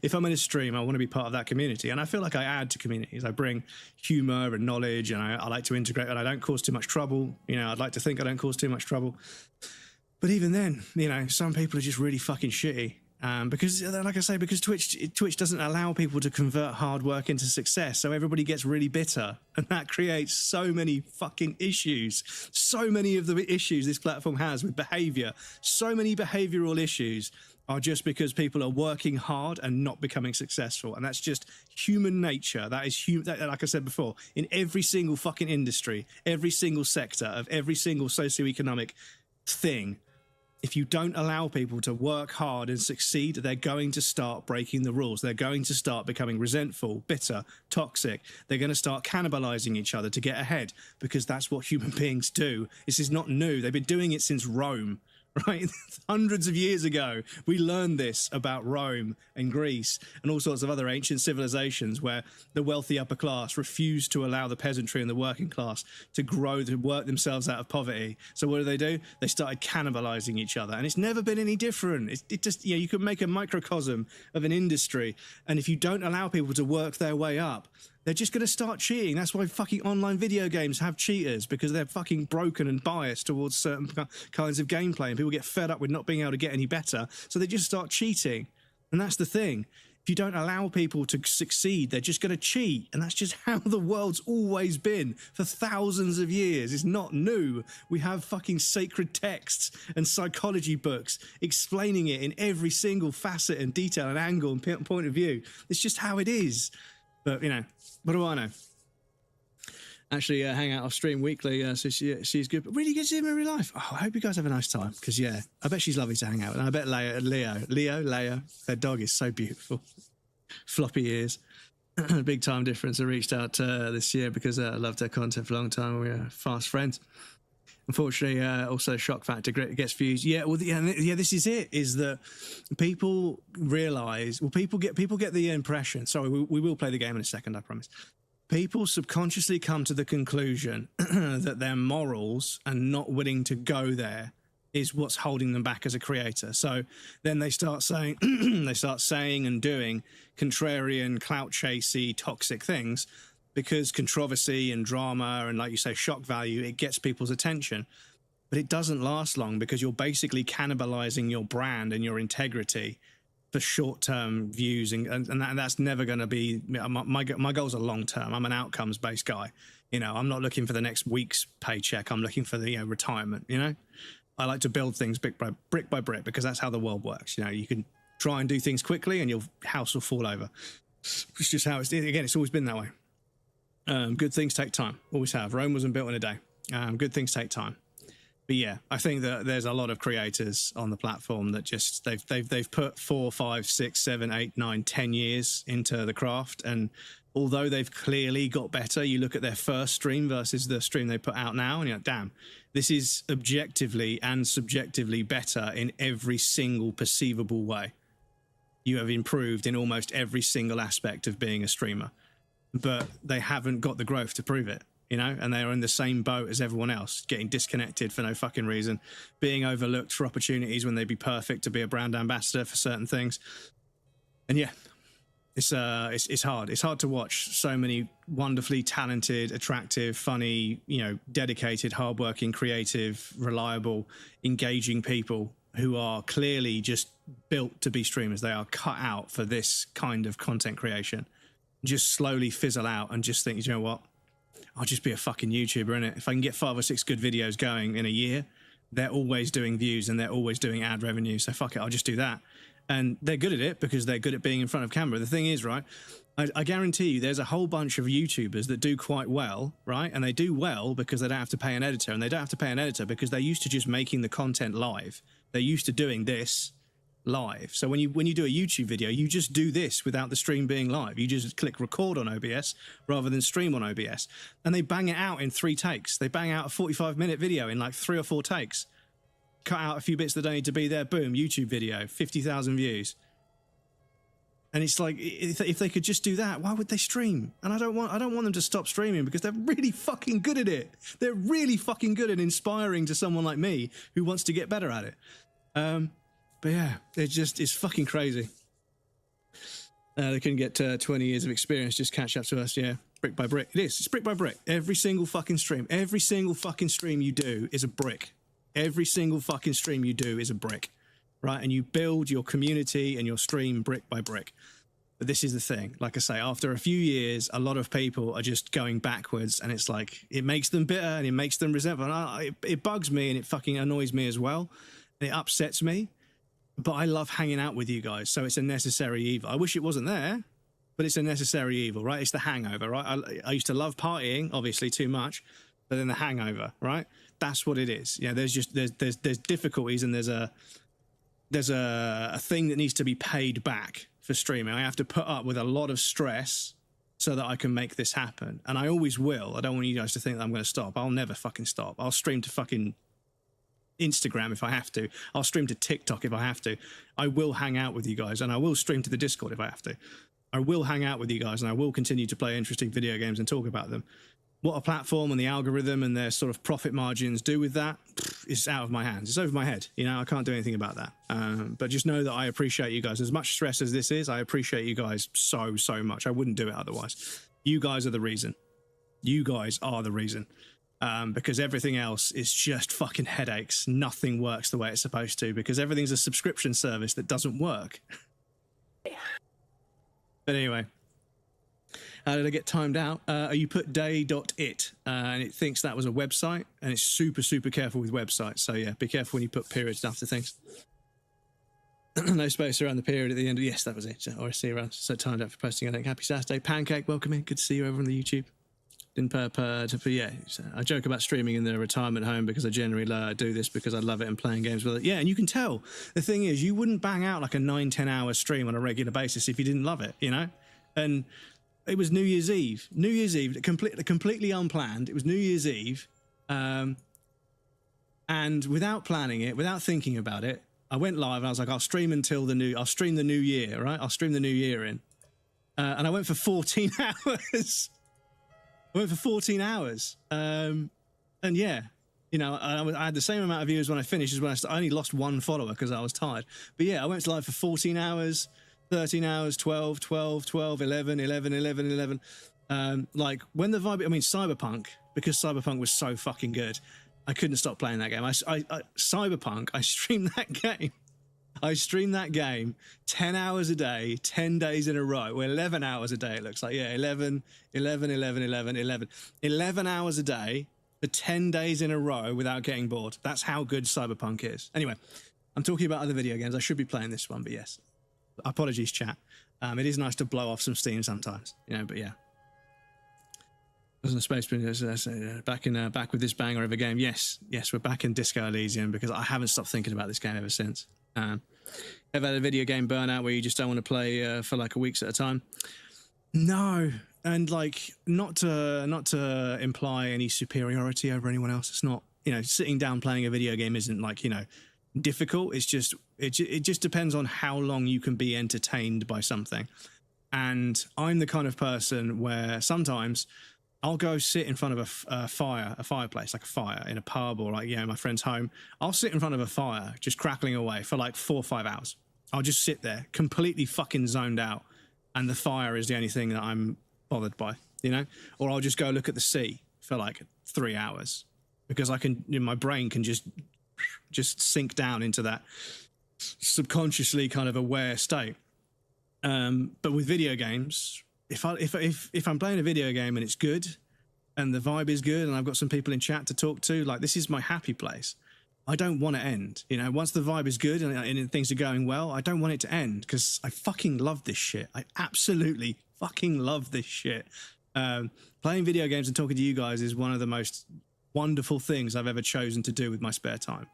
If I'm in a stream, I want to be part of that community. And I feel like I add to communities. I bring humor and knowledge, and I like to integrate, and I don't cause too much trouble. You know, I'd like to think I don't cause too much trouble. But even then, you know, some people are just really fucking shitty. Because, like I say, because Twitch doesn't allow people to convert hard work into success, so everybody gets really bitter, and that creates so many fucking issues. So many of the issues this platform has with behavior, so many behavioral issues are just because people are working hard and not becoming successful, and that's just human nature. That is like I said before, in every single fucking industry, every single sector of every single socioeconomic thing. If you don't allow people to work hard and succeed, they're going to start breaking the rules. They're going to start becoming resentful, bitter, toxic. They're going to start cannibalizing each other to get ahead, because that's what human beings do. This is not new. They've been doing it since Rome, right? Hundreds of years ago, we learned this about Rome and Greece and all sorts of other ancient civilizations, where the wealthy upper class refused to allow the peasantry and the working class to grow, to work themselves out of poverty. So what do? They started cannibalizing each other, and it's never been any different. It just, you know, you could make a microcosm of an industry, and if you don't allow people to work their way up, they're just going to start cheating. That's why fucking online video games have cheaters, because they're fucking broken and biased towards certain kinds of gameplay, and people get fed up with not being able to get any better, so they just start cheating. And that's the thing. If you don't allow people to succeed, they're just going to cheat. And that's just how the world's always been for thousands of years. It's not new. We have fucking sacred texts and psychology books explaining it in every single facet and detail and angle and point of view. It's just how it is. But, you know, what do I know? Actually, hang out off stream weekly, so she's good. But really good to see her in real life. Oh, I hope you guys have a nice time, because, yeah, I bet she's lovely to hang out with. And I bet Leo, their dog is so beautiful. Floppy ears. Big time difference. I reached out this year because I loved her content for a long time. We were fast friends. Unfortunately, also shock factor gets views. Yeah, well, yeah, this is it. Is that people realise? Well, people get the impression. Sorry, we will play the game in a second. I promise. People subconsciously come to the conclusion that their morals and not willing to go there is what's holding them back as a creator. So then they start saying, and doing contrarian, clout chasey, toxic things, because controversy and drama and, like you say, shock value, it gets people's attention. But it doesn't last long, because you're basically cannibalizing your brand and your integrity for short-term views, and that's never going to be my goals are long-term. I'm an outcomes-based guy. You know, I'm not looking for the next week's paycheck. I'm looking for the retirement. You know, I like to build things brick by brick, because that's how the world works. You know, you can try and do things quickly, and your house will fall over. It's just how it's always been that way. Good things take time. Always have. Rome wasn't built in a day. Good things take time. But yeah, I think that there's a lot of creators on the platform that just they've put 4, 5, 6, 7, 8, 9, 10 years into the craft, and although they've clearly got better, you look at their first stream versus the stream they put out now, and you're like, damn, this is objectively and subjectively better in every single perceivable way. You have improved in almost every single aspect of being a streamer, but they haven't got the growth to prove it. You know, and they are in the same boat as everyone else, getting disconnected for no fucking reason, being overlooked for opportunities when they'd be perfect to be a brand ambassador for certain things. And yeah, it's hard. It's hard to watch so many wonderfully talented, attractive, funny, dedicated, hardworking, creative, reliable, engaging people who are clearly just built to be streamers. They are cut out for this kind of content creation. Just slowly fizzle out and just think, you know what? I'll just be a fucking YouTuber, innit? If I can get 5 or 6 good videos going in a year, they're always doing views and they're always doing ad revenue. So fuck it, I'll just do that. And they're good at it because they're good at being in front of camera. The thing is, right, I guarantee you there's a whole bunch of YouTubers that do quite well, right? And they do well because they don't have to pay an editor. And they don't have to pay an editor because they're used to just making the content live. They're used to doing this live. So when you do a YouTube video, you just do this without the stream being live. You just click record on OBS rather than stream on OBS. And they bang it out in 3 takes. They bang out a 45-minute video in like 3 or 4 takes. Cut out a few bits that don't need to be there. Boom, YouTube video, 50,000 views. And it's like, if they could just do that, why would they stream? And I don't want them to stop streaming because they're really fucking good at it. They're really fucking good at inspiring to someone like me who wants to get better at it. But yeah, it's fucking crazy. They couldn't get 20 years of experience, just catch up to us. Yeah, brick by brick. It's brick by brick. Every single fucking stream you do is a brick. Every single fucking stream you do is a brick. Right, and you build your community and your stream brick by brick. But this is the thing. Like I say, after a few years, a lot of people are just going backwards, and it's like, it makes them bitter and it makes them resentful. And it bugs me and it fucking annoys me as well. And it upsets me. But I love hanging out with you guys, so it's a necessary evil. I wish it wasn't there, but it's a necessary evil, right? It's the hangover, right? I used to love partying, obviously too much, but then the hangover, right? That's what it is. Yeah, there's difficulties, and there's a thing that needs to be paid back for streaming. I have to put up with a lot of stress so that I can make this happen. And I always will. I don't want you guys to think that I'm going to stop. I'll never fucking stop. I'll stream to fucking Instagram if I have to. I'll stream to TikTok if I have to. I will hang out with you guys, and I will stream to the Discord if I have to. I will hang out with you guys, and I will continue to play interesting video games and talk about them. What a platform and the algorithm and their sort of profit margins do with that is out of my hands. It's over my head. You know, I can't do anything about that. But just know that I appreciate you guys. As much stress as this is, I appreciate you guys so much. I wouldn't do it otherwise. You guys are the reason. You guys are the reason. Because everything else is just fucking headaches. Nothing works the way it's supposed to because everything's a subscription service that doesn't work. But anyway. How did I get timed out? You put day.it and it thinks that was a website, and it's super careful with websites. So yeah, be careful when you put periods after things. No space around the period at the end. Yes, that was it. Or I see around. So timed out for posting, I think. Happy Saturday. Pancake, welcome in. Good to see you over on the YouTube. But yeah, I joke about streaming in the retirement home because I generally do this because I love it and playing games with it. Yeah, and you can tell. The thing is, you wouldn't bang out like a 9-10 hour stream on a regular basis if you didn't love it, you know? And it was New Year's Eve. New Year's Eve, completely unplanned. It was New Year's Eve. And without planning it, without thinking about it, I went live and I was like, I'll stream the new year, right? I'll stream the new year in. And I went for 14 hours. And yeah, you know, I had the same amount of viewers when I finished as when I only lost 1 follower because I was tired. But yeah, I went live for 14 hours. 13 hours, 12, 12, 12, 11, 11, 11, 11. Like, when the vibe... I mean, Cyberpunk, because Cyberpunk was so fucking good, I couldn't stop playing that game. Cyberpunk, I streamed that game. I streamed that game 10 hours a day, 10 days in a row. Well, 11 hours a day, it looks like. Yeah, 11 hours a day for 10 days in a row without getting bored. That's how good Cyberpunk is. Anyway, I'm talking about other video games. I should be playing this one, but yes. Apologies, chat. It is nice to blow off some steam sometimes, you know. But yeah, wasn't a space back with this banger of a game. Yes, we're back in Disco Elysium because I haven't stopped thinking about this game ever since. Ever had a video game burnout where you just don't want to play for like weeks at a time? No, and like not to imply any superiority over anyone else. It's not, you know, sitting down playing a video game isn't like, you know, difficult. It's just it just depends on how long you can be entertained by something. And I'm the kind of person where sometimes I'll go sit in front of a fireplace, like a fire in a pub or like, you know, my friend's home. I'll sit in front of a fire just crackling away for like 4 or 5 hours. I'll just sit there completely fucking zoned out, and the fire is the only thing that I'm bothered by, you know. Or I'll just go look at the sea for like 3 hours because I can, you know, my brain can just sink down into that subconsciously kind of aware state. But with video games, if I'm playing a video game and it's good and the vibe is good and I've got some people in chat to talk to, like, this is my happy place. I don't want to end, you know. Once the vibe is good and things are going well, I don't want it to end because I fucking love this shit. I absolutely fucking love this shit. Playing video games and talking to you guys is one of the most wonderful things I've ever chosen to do with my spare time.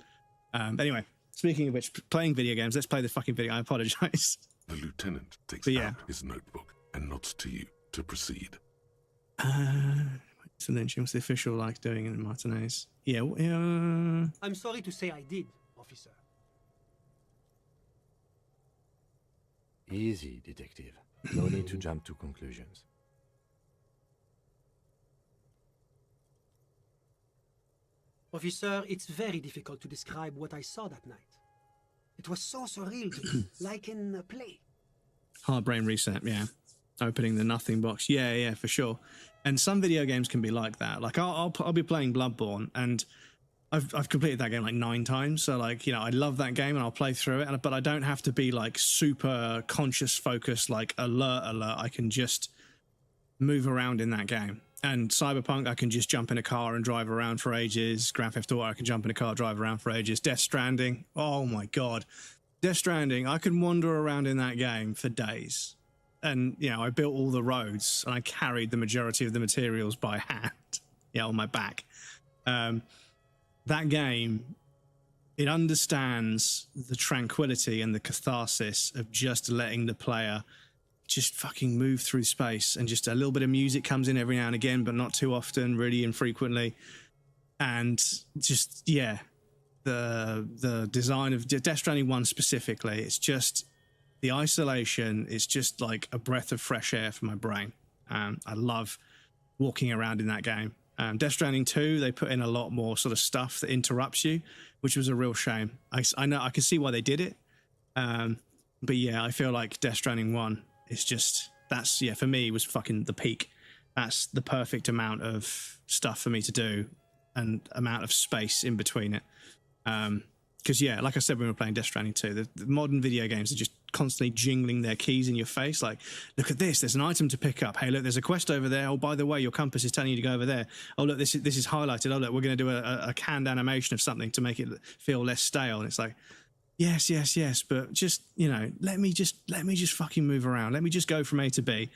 Anyway, Speaking of which, playing video games, let's play the fucking video. I apologize. The lieutenant takes yeah. out his notebook and nods to you to proceed. So then what's the official like doing in Martinez? Yeah, I'm sorry to say I did, officer. Easy, detective. No need to jump to conclusions. Officer, it's very difficult to describe what I saw that night. It was so surreal, like in a play. Hard brain reset, yeah. Opening the nothing box, yeah, for sure. And some video games can be like that. Like I'll be playing Bloodborne, and I've completed that game like 9 times. So like, you know, I love that game and I'll play through it. But I don't have to be like super conscious, focused, like alert. I can just move around in that game. And Cyberpunk, I can just jump in a car and drive around for ages. Grand Theft Auto, I can jump in a car, drive around for ages. Death Stranding, oh my God. Death Stranding, I can wander around in that game for days. And, you know, I built all the roads and I carried the majority of the materials by hand, on my back. That game, it understands the tranquility and the catharsis of just letting the player just fucking move through space, and just a little bit of music comes in every now and again, but not too often, really infrequently. And just, the design of Death Stranding 1 specifically, it's just the isolation is just like a breath of fresh air for my brain. I love walking around in that game. Death Stranding 2, they put in a lot more sort of stuff that interrupts you, which was a real shame. I know, I can see why they did it. But yeah, I feel like Death Stranding 1 is just, that's, for me, it was fucking the peak. That's the perfect amount of stuff for me to do and amount of space in between it. Because, like I said, when we were playing Death Stranding 2, the modern video games are just constantly jingling their keys in your face. Like, look at this, there's an item to pick up. Hey, look, there's a quest over there. Oh, by the way, your compass is telling you to go over there. Oh, look, this is highlighted. Oh, look, we're going to do a canned animation of something to make it feel less stale. And it's like, yes, but just, let me just fucking move around. Let me just go from A to B.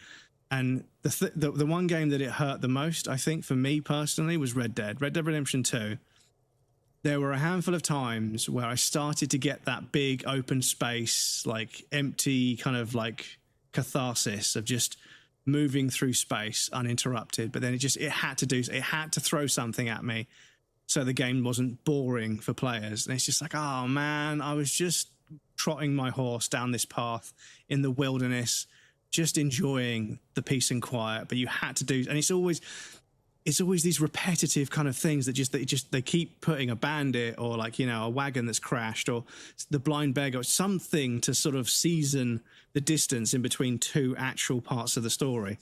And the one game that it hurt the most, I think, for me personally, was Red Dead Redemption 2. There were a handful of times where I started to get that big open space, like empty kind of like catharsis of just moving through space uninterrupted. But then it had to throw something at me so the game wasn't boring for players. And it's just like, oh man, I was just trotting my horse down this path in the wilderness, just enjoying the peace and quiet. But you had to do, and it's always these repetitive kind of things that they keep putting a bandit or like, a wagon that's crashed or the blind beggar or something to sort of season the distance in between two actual parts of the story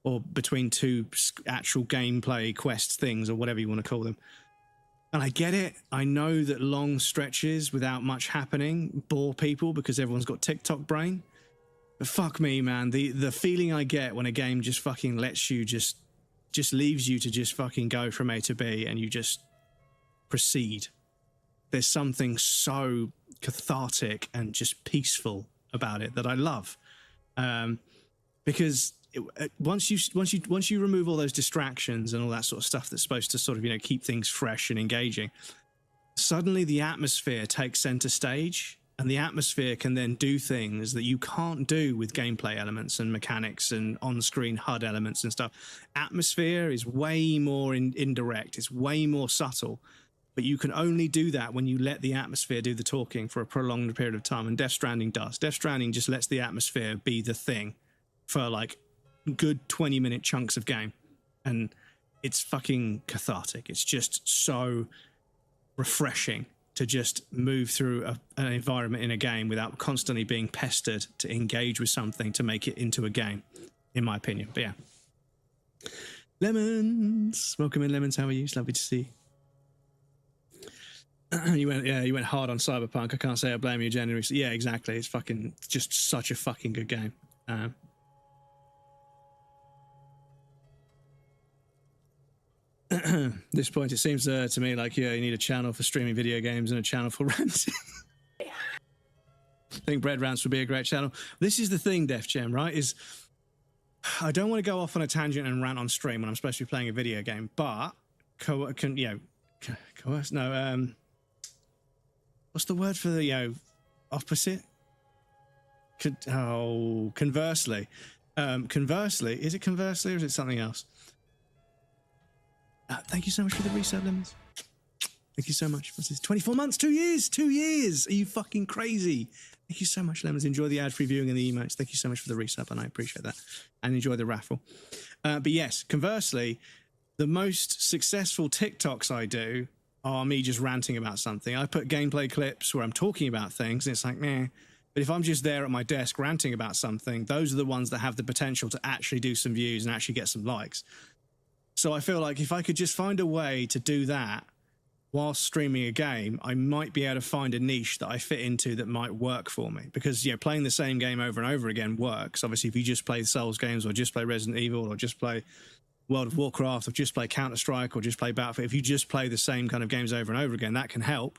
or between two actual gameplay quest things or whatever you want to call them. And I get it. I know that long stretches without much happening bore people because everyone's got TikTok brain. But fuck me, man. The feeling I get when a game just fucking lets you just leaves you to just fucking go from A to B and you just proceed. There's something so cathartic and just peaceful about it that I love. Because once you remove all those distractions and all that sort of stuff that's supposed to sort of, keep things fresh and engaging, suddenly the atmosphere takes center stage. And the atmosphere can then do things that you can't do with gameplay elements and mechanics and on-screen HUD elements and stuff. Atmosphere is way more indirect. It's way more subtle. But you can only do that when you let the atmosphere do the talking for a prolonged period of time. And Death Stranding does. Death Stranding just lets the atmosphere be the thing for like good 20-minute chunks of game. And it's fucking cathartic. It's just so refreshing to just move through an environment in a game without constantly being pestered to engage with something to make it into a game, in my opinion. But yeah. Lemons. Welcome in, Lemons. How are you? It's lovely to see you. You went hard on Cyberpunk. I can't say I blame you, January. Yeah, exactly. It's fucking just such a fucking good game. This point, it seems to me like, you need a channel for streaming video games and a channel for ranting. I think Bread Rants would be a great channel. This is the thing, Def Jam, right? Is I don't want to go off on a tangent and rant on stream when I'm supposed to be playing a video game, but what's what's the word for the opposite? Conversely. Conversely, is it conversely or is it something else? Thank you so much for the resub, Lemons. Thank you so much. What's this? 24 months, 2 years, 2 years. Are you fucking crazy? Thank you so much, Lemons. Enjoy the ad-free viewing and the emotes. Thank you so much for the resub, and I appreciate that. And enjoy the raffle. But yes, conversely, the most successful TikToks I do are me just ranting about something. I put gameplay clips where I'm talking about things, and it's like, meh. But if I'm just there at my desk ranting about something, those are the ones that have the potential to actually do some views and actually get some likes. So I feel like if I could just find a way to do that while streaming a game, I might be able to find a niche that I fit into that might work for me. Because, playing the same game over and over again works. Obviously, if you just play Souls games or just play Resident Evil or just play World of Warcraft or just play Counter-Strike or just play Battlefield, if you just play the same kind of games over and over again, that can help.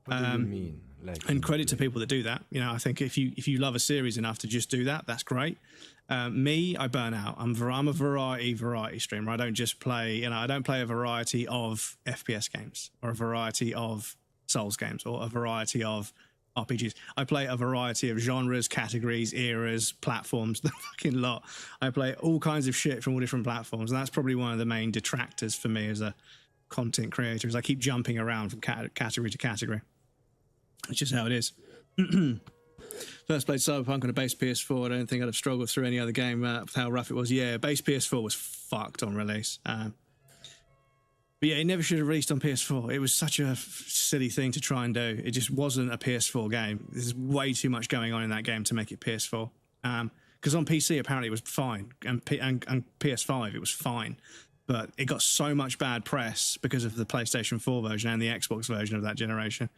What do you mean? And credit to people that do that. I think if you love a series enough to just do that, that's great. Me, I burn out. I'm a variety streamer. I don't just play, I don't play a variety of FPS games or a variety of Souls games or a variety of RPGs. I play a variety of genres, categories, eras, platforms, the fucking lot. I play all kinds of shit from all different platforms, and that's probably one of the main detractors for me as a content creator, is I keep jumping around from category to category. It's just how it is. First played Cyberpunk on a base PS4. I don't think I'd have struggled through any other game with how rough it was. Yeah, base PS4 was fucked on release. But yeah, it never should have released on PS4. It was such a silly thing to try and do. It just wasn't a PS4 game. There's way too much going on in that game to make it PS4. Because on PC, apparently it was fine. And PS5, it was fine. But it got so much bad press because of the PlayStation 4 version and the Xbox version of that generation.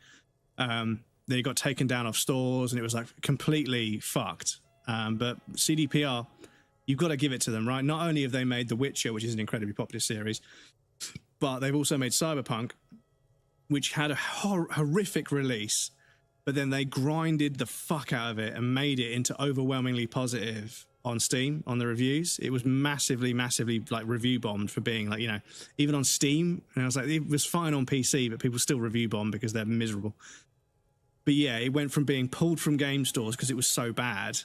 Then it got taken down off stores and it was like completely fucked. But CDPR, you've got to give it to them, right? Not only have they made The Witcher, which is an incredibly popular series, but they've also made Cyberpunk, which had a horrific release, but then they grinded the fuck out of it and made it into overwhelmingly positive on Steam, on the reviews. It was massively like review bombed for being like, even on Steam. And I was like, it was fine on PC, but people still review bomb because they're miserable. But yeah, it went from being pulled from game stores because it was so bad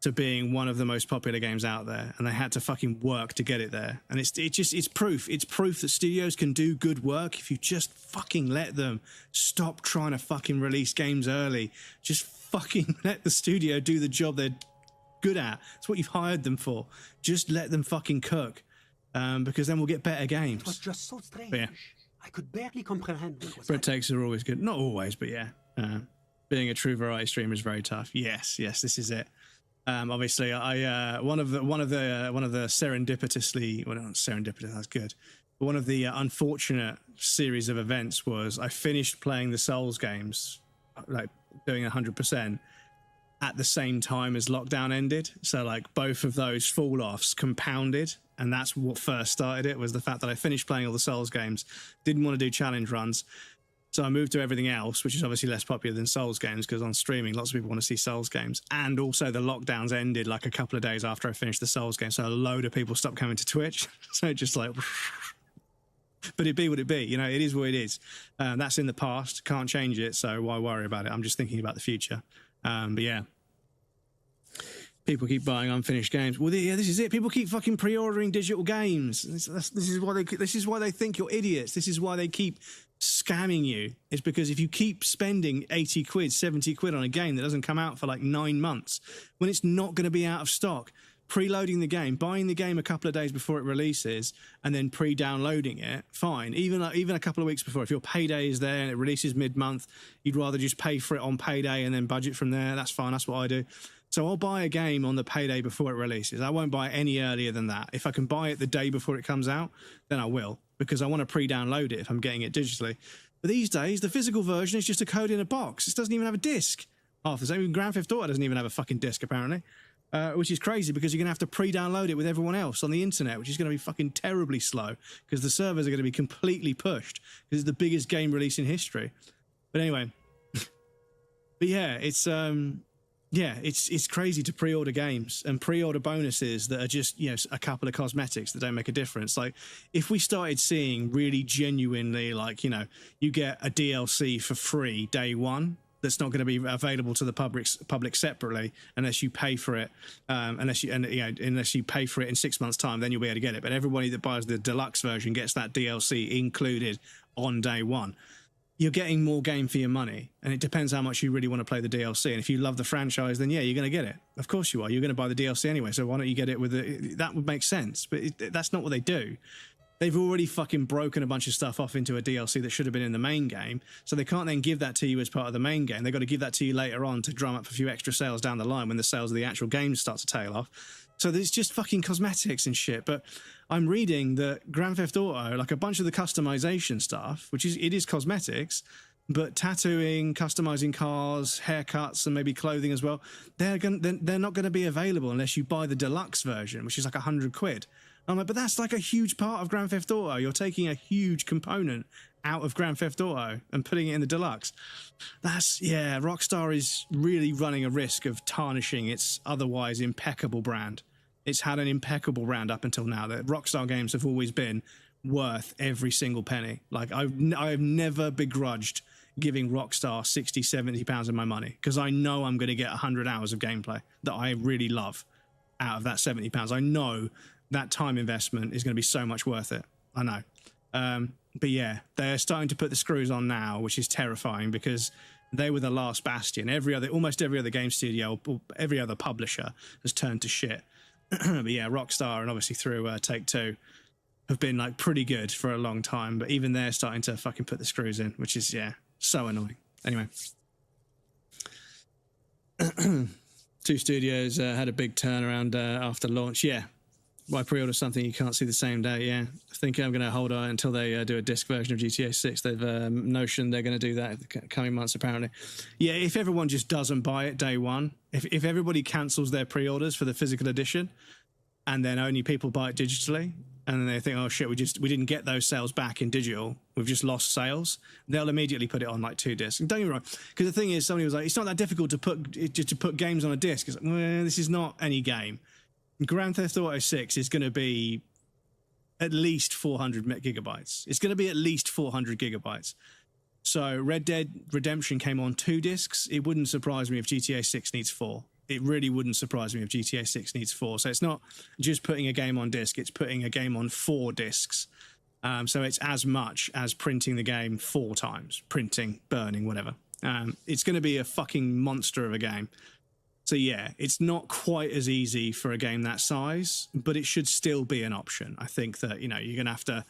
to being one of the most popular games out there, and they had to fucking work to get it there. And it's proof. It's proof that studios can do good work if you just fucking let them. Stop trying to fucking release games early. Just fucking let the studio do the job they're good at. It's what you've hired them for. Just let them fucking cook, because then we'll get better games. It was just so strange. But yeah. I could barely comprehend what was bread takes are always good. Not always, but yeah. Being a true variety streamer is very tough. Yes, this is it. Obviously, I one of the serendipitously, well, not serendipitous, that's good. But one of the unfortunate series of events was I finished playing the Souls games, like doing 100%, at the same time as lockdown ended. So like both of those fall-offs compounded, and that's what first started it, was the fact that I finished playing all the Souls games, didn't want to do challenge runs. So I moved to everything else, which is obviously less popular than Souls games, because on streaming, lots of people want to see Souls games. And also the lockdowns ended like a couple of days after I finished the Souls game. So a load of people stopped coming to Twitch. So just like, but it be what it be. It is what it is. That's in the past. Can't change it. So why worry about it? I'm just thinking about the future. But yeah. People keep buying unfinished games. Well, yeah, this is it. People keep fucking pre-ordering digital games. This is why they think you're idiots. This is why they keep scamming you. It's because if you keep spending 80 quid, 70 quid on a game that doesn't come out for like 9 months, when it's not going to be out of stock, preloading the game, buying the game a couple of days before it releases, and then pre-downloading it, fine. Even a couple of weeks before, if your payday is there and it releases mid-month, you'd rather just pay for it on payday and then budget from there. That's fine. That's what I do. So I'll buy a game on the payday before it releases. I won't buy it any earlier than that. If I can buy it the day before it comes out, then I will, because I want to pre-download it if I'm getting it digitally. But these days, the physical version is just a code in a box. It doesn't even have a disc. Half the same. Even Grand Theft Auto doesn't even have a fucking disc, apparently, which is crazy, because you're going to have to pre-download it with everyone else on the internet, which is going to be fucking terribly slow, because the servers are going to be completely pushed, because it's the biggest game release in history. But anyway, but yeah, it's crazy to pre-order games and pre-order bonuses that are just, a couple of cosmetics that don't make a difference. Like, if we started seeing really genuinely, like, you get a DLC for free day one that's not going to be available to the public separately unless you pay for it. Unless you pay for it in 6 months' time, then you'll be able to get it. But everybody that buys the deluxe version gets that DLC included on day one. You're getting more game for your money, and it depends how much you really want to play the DLC. And if you love the franchise, then yeah, you're going to get it. Of course you are. You're going to buy the DLC anyway, so why don't you get it with that would make sense. But that's not what they do. They've already fucking broken a bunch of stuff off into a DLC that should have been in the main game, so they can't then give that to you as part of the main game. They've got to give that to you later on to drum up a few extra sales down the line when the sales of the actual game start to tail off. So there's just fucking cosmetics and shit. But I'm reading that Grand Theft Auto, like a bunch of the customization stuff, it is cosmetics, but tattooing, customizing cars, haircuts, and maybe clothing as well, they're not going to be available unless you buy the deluxe version, which is like £100. I'm like, but that's like a huge part of Grand Theft Auto. You're taking a huge component out of Grand Theft Auto and putting it in the deluxe. Rockstar is really running a risk of tarnishing its otherwise impeccable brand. It's had an impeccable brand up until now. The Rockstar games have always been worth every single penny. Like, I've never begrudged giving Rockstar £60, £70 of my money, because I know I'm going to get 100 hours of gameplay that I really love out of that £70. I know that time investment is going to be so much worth it. I know. But yeah, they're starting to put the screws on now, which is terrifying, because they were the last bastion. Almost every other game studio or every other publisher has turned to shit. But yeah, Rockstar, and obviously through Take-Two, have been like pretty good for a long time. But even they're starting to fucking put the screws in, which is, so annoying. Anyway. 2 studios had a big turnaround after launch. Yeah. Why pre-order something you can't see the same day? Yeah, I think I'm going to hold on until they do a disc version of GTA 6. They've notioned they're going to do that in the coming months, apparently. Yeah, if everyone just doesn't buy it day one, if everybody cancels their pre-orders for the physical edition, and then only people buy it digitally, and then they think, oh shit, we didn't get those sales back in digital, we've just lost sales, they'll immediately put it on like 2 discs. And don't get me wrong, because the thing is, somebody was like, it's not that difficult to put games on a disc. It's like, well, this is not any game. Grand Theft Auto 6 is going to be at least 400 gigabytes. It's going to be at least 400 gigabytes. So Red Dead Redemption came on 2 discs. It wouldn't surprise me if GTA 6 needs 4. It really wouldn't surprise me if GTA 6 needs 4. So it's not just putting a game on disc, it's putting a game on 4 discs. So it's as much as printing the game 4 times. Printing, burning, whatever. It's going to be a fucking monster of a game. So yeah, it's not quite as easy for a game that size, but it should still be an option. I think that, you're going to have to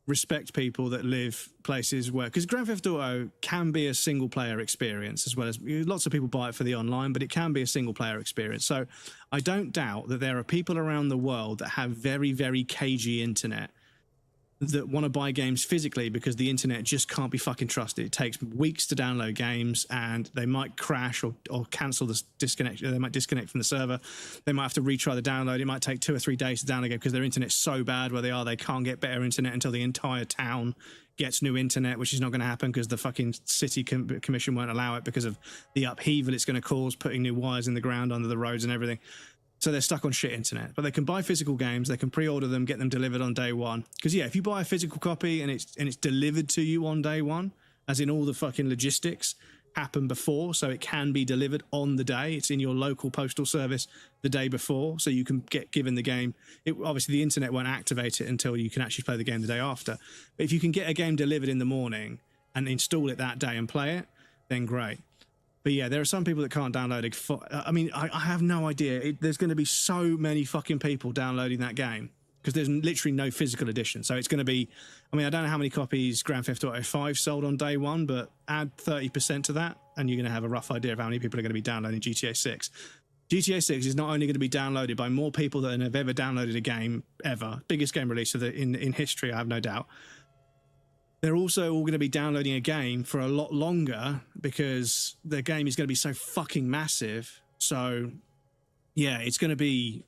respect people that live places where... Because Grand Theft Auto can be a single-player experience, as well as... Lots of people buy it for the online, but it can be a single-player experience. So I don't doubt that there are people around the world that have very, very cagey internet that want to buy games physically because the internet just can't be fucking trusted. It takes weeks to download games, and they might crash or cancel the disconnection. They might disconnect from the server. They might have to retry the download. It might take 2 or 3 days to download a game because their internet's so bad where they are. They can't get better internet until the entire town gets new internet, which is not going to happen because the fucking city commission won't allow it because of the upheaval it's going to cause, putting new wires in the ground under the roads and everything. So they're stuck on shit internet. But they can buy physical games, they can pre-order them, get them delivered on day one. Because yeah, if you buy a physical copy and it's delivered to you on day one, as in all the fucking logistics happen before, so it can be delivered on the day. It's in your local postal service the day before, so you can get given the game. Obviously, the internet won't activate it until you can actually play the game the day after. But if you can get a game delivered in the morning and install it that day and play it, then great. But yeah, there are some people that can't download it. I mean, I have no idea. There's going to be so many fucking people downloading that game because there's literally no physical edition. So it's going to be, I mean, I don't know how many copies Grand Theft Auto 5 sold on day one, but add 30% to that, and you're going to have a rough idea of how many people are going to be downloading GTA 6. GTA 6 is not only going to be downloaded by more people than have ever downloaded a game ever, biggest game release in history, I have no doubt. They're also all going to be downloading a game for a lot longer because the game is going to be so fucking massive. So, yeah, it's going to be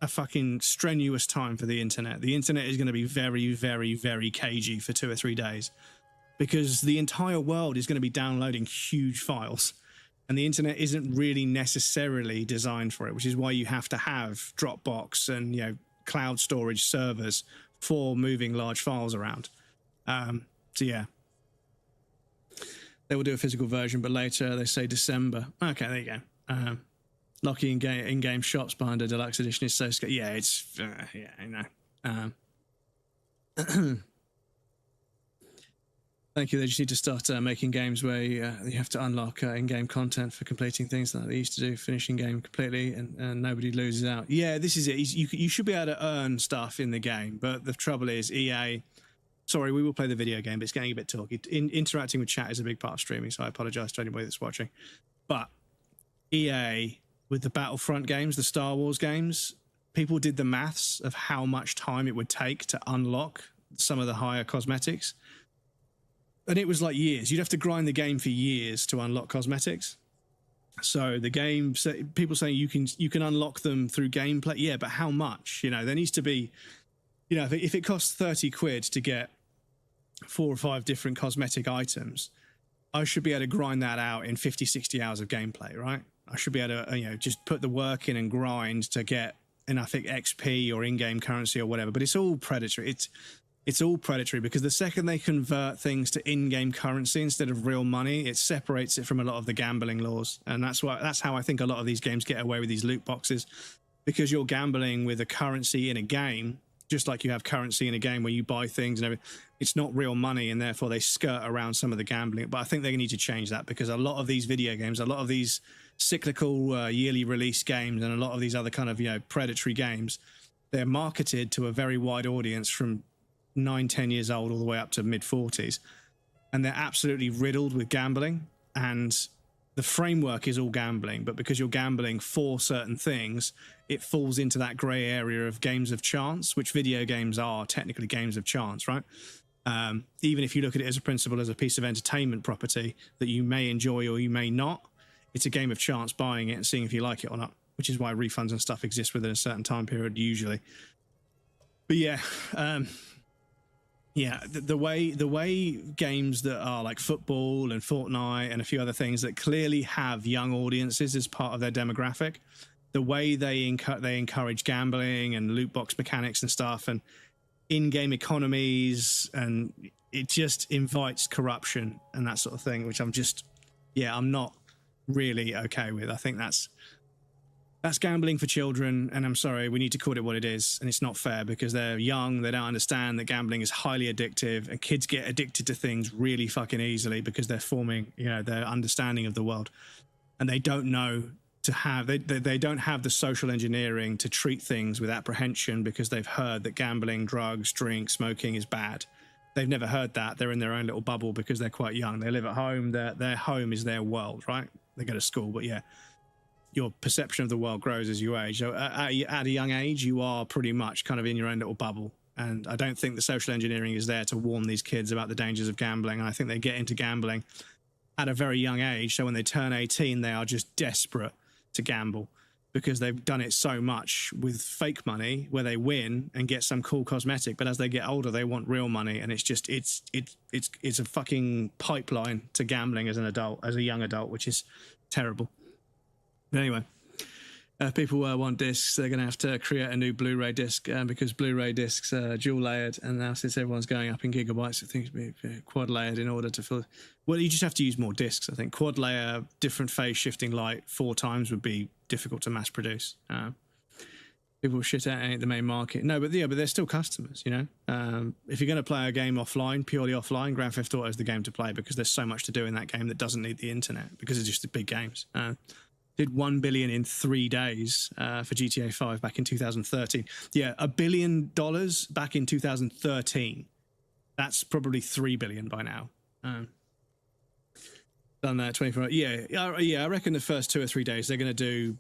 a fucking strenuous time for the internet. The internet is going to be very, very, very cagey for 2 or 3 days because the entire world is going to be downloading huge files. And the internet isn't really necessarily designed for it, which is why you have to have Dropbox and, cloud storage servers for moving large files around. So yeah, They will do a physical version, but later they say December. Okay, there you go. Lucky in-game shops behind a deluxe edition is so scary. Yeah, it's yeah, I know. Thank you. They just need to start making games where you have to unlock in-game content for completing things like they used to do, finishing game completely, and nobody loses out. Yeah, this is it. You should be able to earn stuff in the game, but the trouble is EA... Sorry, we will play the video game, but it's getting a bit talky. Interacting with chat is a big part of streaming, so I apologize to anybody that's watching. But EA, with the Battlefront games, the Star Wars games, people did the maths of how much time it would take to unlock some of the higher cosmetics. And it was like years. You'd have to grind the game for years to unlock cosmetics. So the game, people saying you can unlock them through gameplay. Yeah, but how much? You know, there needs to be, you know, if it costs 30 quid to get 4 or 5 different cosmetic items, I should be able to grind that out in 50, 60 hours of gameplay, right? I should be able to, you know, just put the work in and grind to get enough XP or in-game currency or whatever. But it's all predatory. It's all predatory because the second they convert things to in-game currency instead of real money, it separates it from a lot of the gambling laws. And that's how I think a lot of these games get away with these loot boxes, because you're gambling with a currency in a game, just like you have currency in a game where you buy things and everything. It's not real money, and therefore they skirt around some of the gambling. But I think they need to change that, because a lot of these video games, a lot of these cyclical yearly release games, and a lot of these other kind of, you know, predatory games, they're marketed to a very wide audience from 9-10 years old all the way up to mid-40s, and they're absolutely riddled with gambling, and the framework is all gambling, but because you're gambling for certain things, it falls into that grey area of games of chance, which video games are technically games of chance, right? Even if you look at it as a principle, as a piece of entertainment property that you may enjoy or you may not, it's a game of chance, buying it and seeing if you like it or not, which is why refunds and stuff exist within a certain time period usually. But yeah, yeah, the way games that are like football and Fortnite and a few other things that clearly have young audiences as part of their demographic, the way they encourage gambling and loot box mechanics and stuff and in-game economies, and it just invites corruption and that sort of thing, which I'm not really okay with. I think that's gambling for children, and I'm sorry, we need to call it what it is, and it's not fair because they're young, they don't understand that gambling is highly addictive, and kids get addicted to things really fucking easily because they're forming, you know, their understanding of the world, and they don't know to have, they don't have the social engineering to treat things with apprehension because they've heard that gambling, drugs, drink, smoking is bad. They've never heard that. They're in their own little bubble because they're quite young. They live at home. Their home is their world, right? They go to school, but yeah, your perception of the world grows as you age. So at a young age, you are pretty much kind of in your own little bubble. And I don't think the social engineering is there to warn these kids about the dangers of gambling. And I think they get into gambling at a very young age. So when they turn 18, they are just desperate to gamble because they've done it so much with fake money where they win and get some cool cosmetic. But as they get older, they want real money. And it's just, it's a fucking pipeline to gambling as an adult, as a young adult, which is terrible. But anyway, if people want discs, they're going to have to create a new Blu-ray disc because Blu-ray discs are dual-layered, and now since everyone's going up in gigabytes, I think it'd be quad-layered in order to fill. Well, you just have to use more discs. I think quad-layer, different phase shifting light 4 times would be difficult to mass-produce. People shit out ain't the main market. No, but they're still customers, you know. If you're going to play a game offline, purely offline, Grand Theft Auto is the game to play because there's so much to do in that game that doesn't need the internet because it's just the big games. Did $1 billion in 3 days for GTA 5 back in 2013. Yeah, $1 billion back in 2013. That's probably $3 billion by now. Done that 24. Yeah. I reckon the first 2 or 3 days they're going to do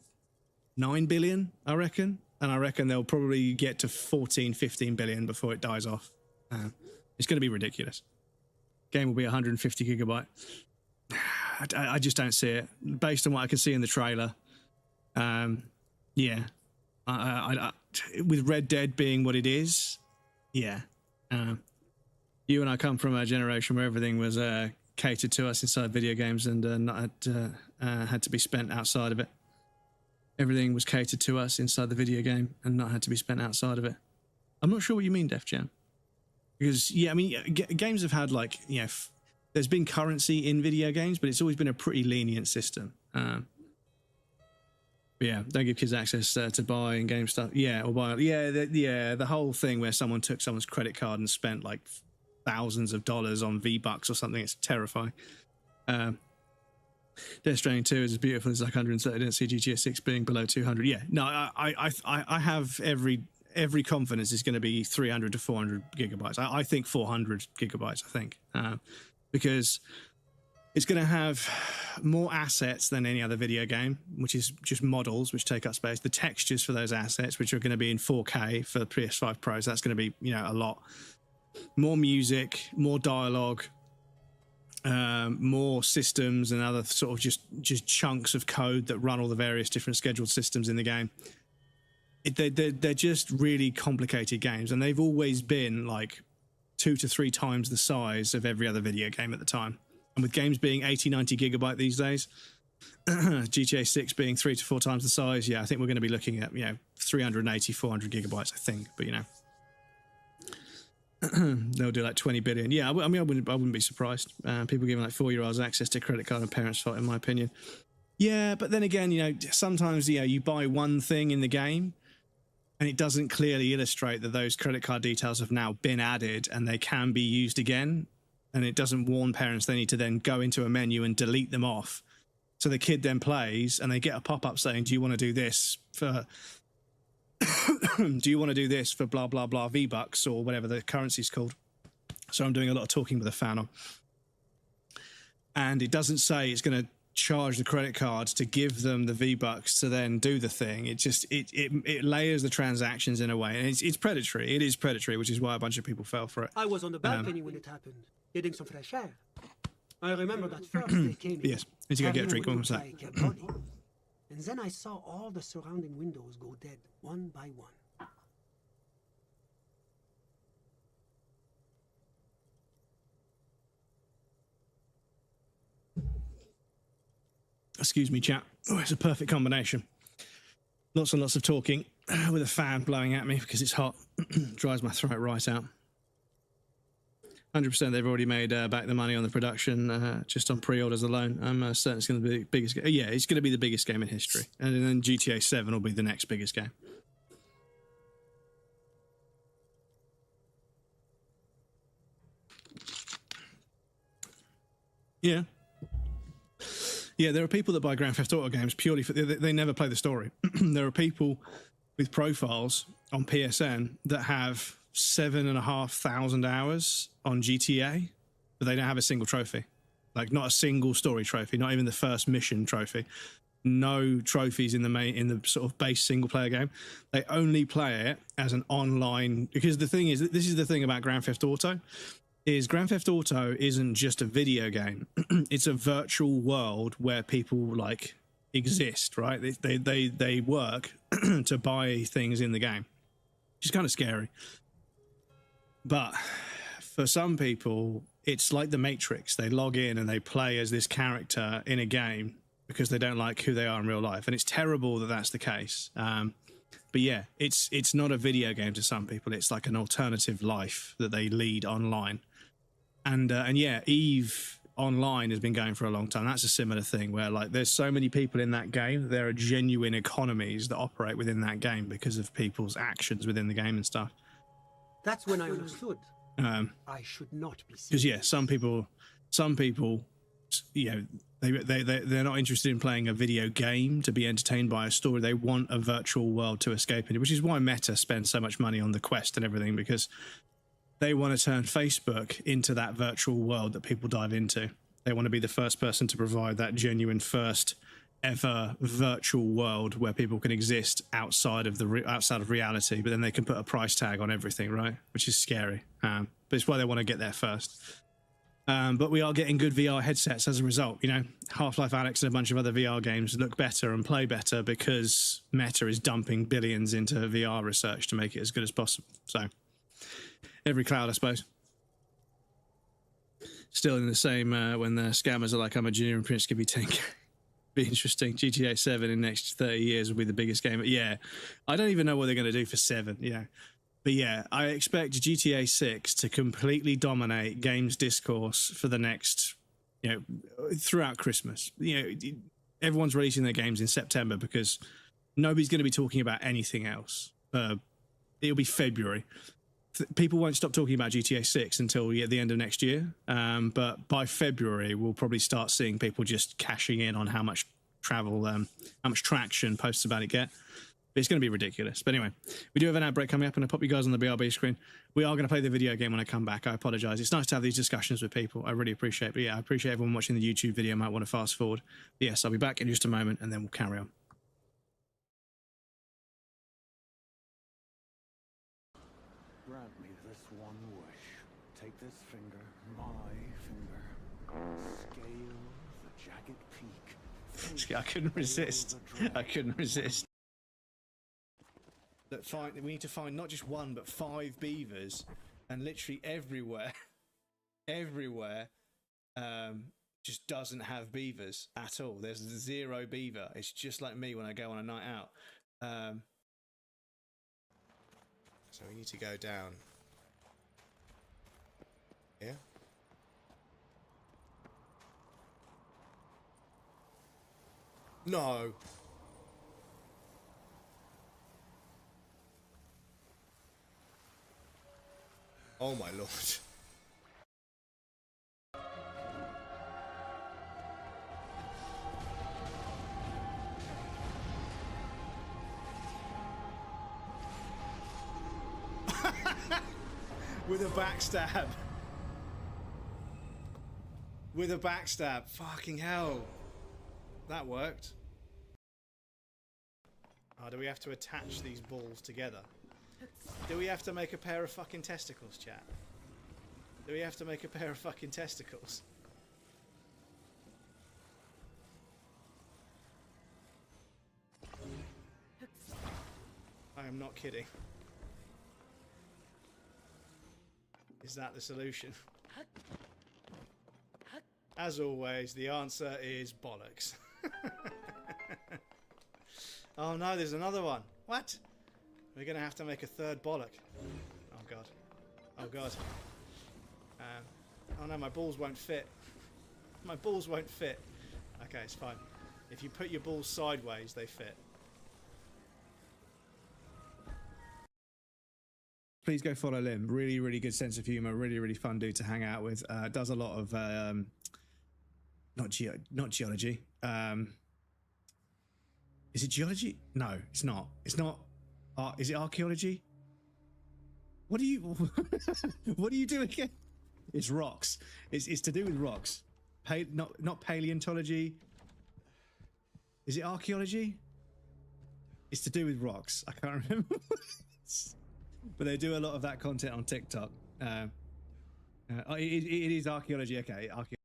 $9 billion. I reckon, and I reckon they'll probably get to 14, 15 billion before it dies off. It's going to be ridiculous. Game will be 150 gigabyte. I just don't see it based on what I can see in the trailer. Yeah, with Red Dead being what it is, yeah. You and I come from a generation where everything was catered to us inside video games and not had to be spent outside of it. Everything was catered to us inside the video game and not had to be spent outside of it. I'm not sure what you mean, Def Jam. Because, yeah, I mean, games have had, like, you know, there's been currency in video games, but it's always been a pretty lenient system. But yeah, don't give kids access to buy and game stuff. Yeah, or buy. Yeah, the whole thing where someone took someone's credit card and spent like thousands of dollars on V-Bucks or something. It's terrifying. Death Stranding 2 is as beautiful as like 130. I didn't see GTA 6 being below 200. Yeah, no, I have every confidence is going to be 300 to 400 gigabytes. I think 400 gigabytes. I think because it's going to have more assets than any other video game, which is just models which take up space. The textures for those assets, which are going to be in 4K for the PS5 Pros, that's going to be, you know, a lot. More music, more dialogue, more systems and other sort of just chunks of code that run all the various different scheduled systems in the game. They're just really complicated games, and they've always been like 2 to 3 times the size of every other video game at the time. And with games being 80, 90 gigabyte these days, GTA 6 being 3 to 4 times the size, yeah, I think we're going to be looking at, you know, 380, 400 gigabytes, I think. But, you know, they'll do like 20 billion. Yeah, I mean, I wouldn't be surprised. People giving like 4-year-olds access to credit card and parents' fault, in my opinion. Yeah, but then again, you know, sometimes, you know, you buy one thing in the game and it doesn't clearly illustrate that those credit card details have now been added and they can be used again. And it doesn't warn parents they need to then go into a menu and delete them off. So the kid then plays and they get a pop-up saying, do you want to do this for do you want to do this for blah, blah, blah V-Bucks or whatever the currency's called? So I'm doing a lot of talking with a fan on. And it doesn't say it's going to charge the credit card to give them the V-Bucks to then do the thing. It just, it layers the transactions in a way. And it's predatory. It is predatory, which is why a bunch of people fell for it. I was on the balcony when it happened, getting some fresh air. I remember that first they came in. Yes, need to go get a drink. One more sec. Like a body. And then I saw all the surrounding windows go dead, one by one. Excuse me, chat. Oh, it's a perfect combination. Lots and lots of talking with a fan blowing at me because it's hot. Dries my throat right out. 100% they've already made back the money on the production just on pre-orders alone. I'm certain it's going to be the biggest game. Yeah, it's going to be the biggest game in history. And then GTA 7 will be the next biggest game. Yeah. Yeah, there are people that buy Grand Theft Auto games purely for... They never play the story. There are people with profiles on PSN that have 7,500 hours on GTA, but they don't have a single trophy. Like, not a single story trophy, not even the first mission trophy. No trophies in the sort of base single player game. They only play it as an online... Because the thing is, this is the thing about Grand Theft Auto, is Grand Theft Auto isn't just a video game. It's a virtual world where people like exist, right? They work to buy things in the game, which is kind of scary. But for some people, it's like the Matrix. They log in and they play as this character in a game because they don't like who they are in real life. And it's terrible that that's the case. But yeah, it's not a video game to some people. It's like an alternative life that they lead online. And yeah, EVE Online has been going for a long time. That's a similar thing where like there's so many people in that game. There are genuine economies that operate within that game because of people's actions within the game and stuff. That's when I understood. I should not be. Because yeah, some people, you know, they're not interested in playing a video game to be entertained by a story. They want a virtual world to escape into, which is why Meta spends so much money on the Quest and everything, because they want to turn Facebook into that virtual world that people dive into. They want to be the first person to provide that genuine first ever virtual world where people can exist outside of reality, but then they can put a price tag on everything, right? Which is scary. But it's why they want to get there first. But we are getting good VR headsets as a result. You know, Half-Life Alyx and a bunch of other VR games look better and play better because Meta is dumping billions into VR research to make it as good as possible. So every cloud, I suppose. Still in the same when the scammers are like, I'm a junior and Prince could be 10K. Be interesting. GTA 7 in the next 30 years will be the biggest game. But yeah, I don't even know what they're going to do for 7. You know, But yeah, I expect GTA 6 to completely dominate games discourse for the next, throughout Christmas. Everyone's releasing their games in September because nobody's going to be talking about anything else. It'll be February. People won't stop talking about GTA 6 until the end of next year. But by February, we'll probably start seeing people just cashing in on how much travel, how much traction posts about it get. It's going to be ridiculous. But anyway, we do have an ad break coming up, and I'll pop you guys on the BRB screen. We are going to play the video game when I come back. I apologize. It's nice to have these discussions with people. I really appreciate it. But yeah, I appreciate everyone watching the YouTube video. Might want to fast forward. But yes, I'll be back in just a moment, and then we'll carry on. Grant me this one wish. Take this finger, my finger. Scale the jagged peak. I couldn't resist. I couldn't resist. We need to find not just one, but 5 beavers, and literally everywhere, just doesn't have beavers at all. There's 0 beaver. It's just like me when I go on a night out. So we need to go down here. No. Oh my lord. With a backstab. With a backstab. Fucking hell. That worked. Oh, do we have to attach these balls together? Do we have to make a pair of fucking testicles, chat? Do we have to make a pair of fucking testicles? I am not kidding. Is that the solution? As always, the answer is bollocks. Oh no, there's another one. What? We're going to have to make a 3rd bollock. Oh god. Oh god. Oh no, my balls won't fit. My balls won't fit. Okay, it's fine. If you put your balls sideways, they fit. Please go follow Lim. Really, really good sense of humour. Really, really fun dude to hang out with. Does a lot of not geology. Is it geology? No, it's not. It's not. Is it archaeology? What do you? What do you do again? It's rocks. It's to do with rocks. Not paleontology. Is it archaeology? It's to do with rocks. I can't remember. But they do a lot of that content on TikTok. It is archaeology. Okay, archaeology.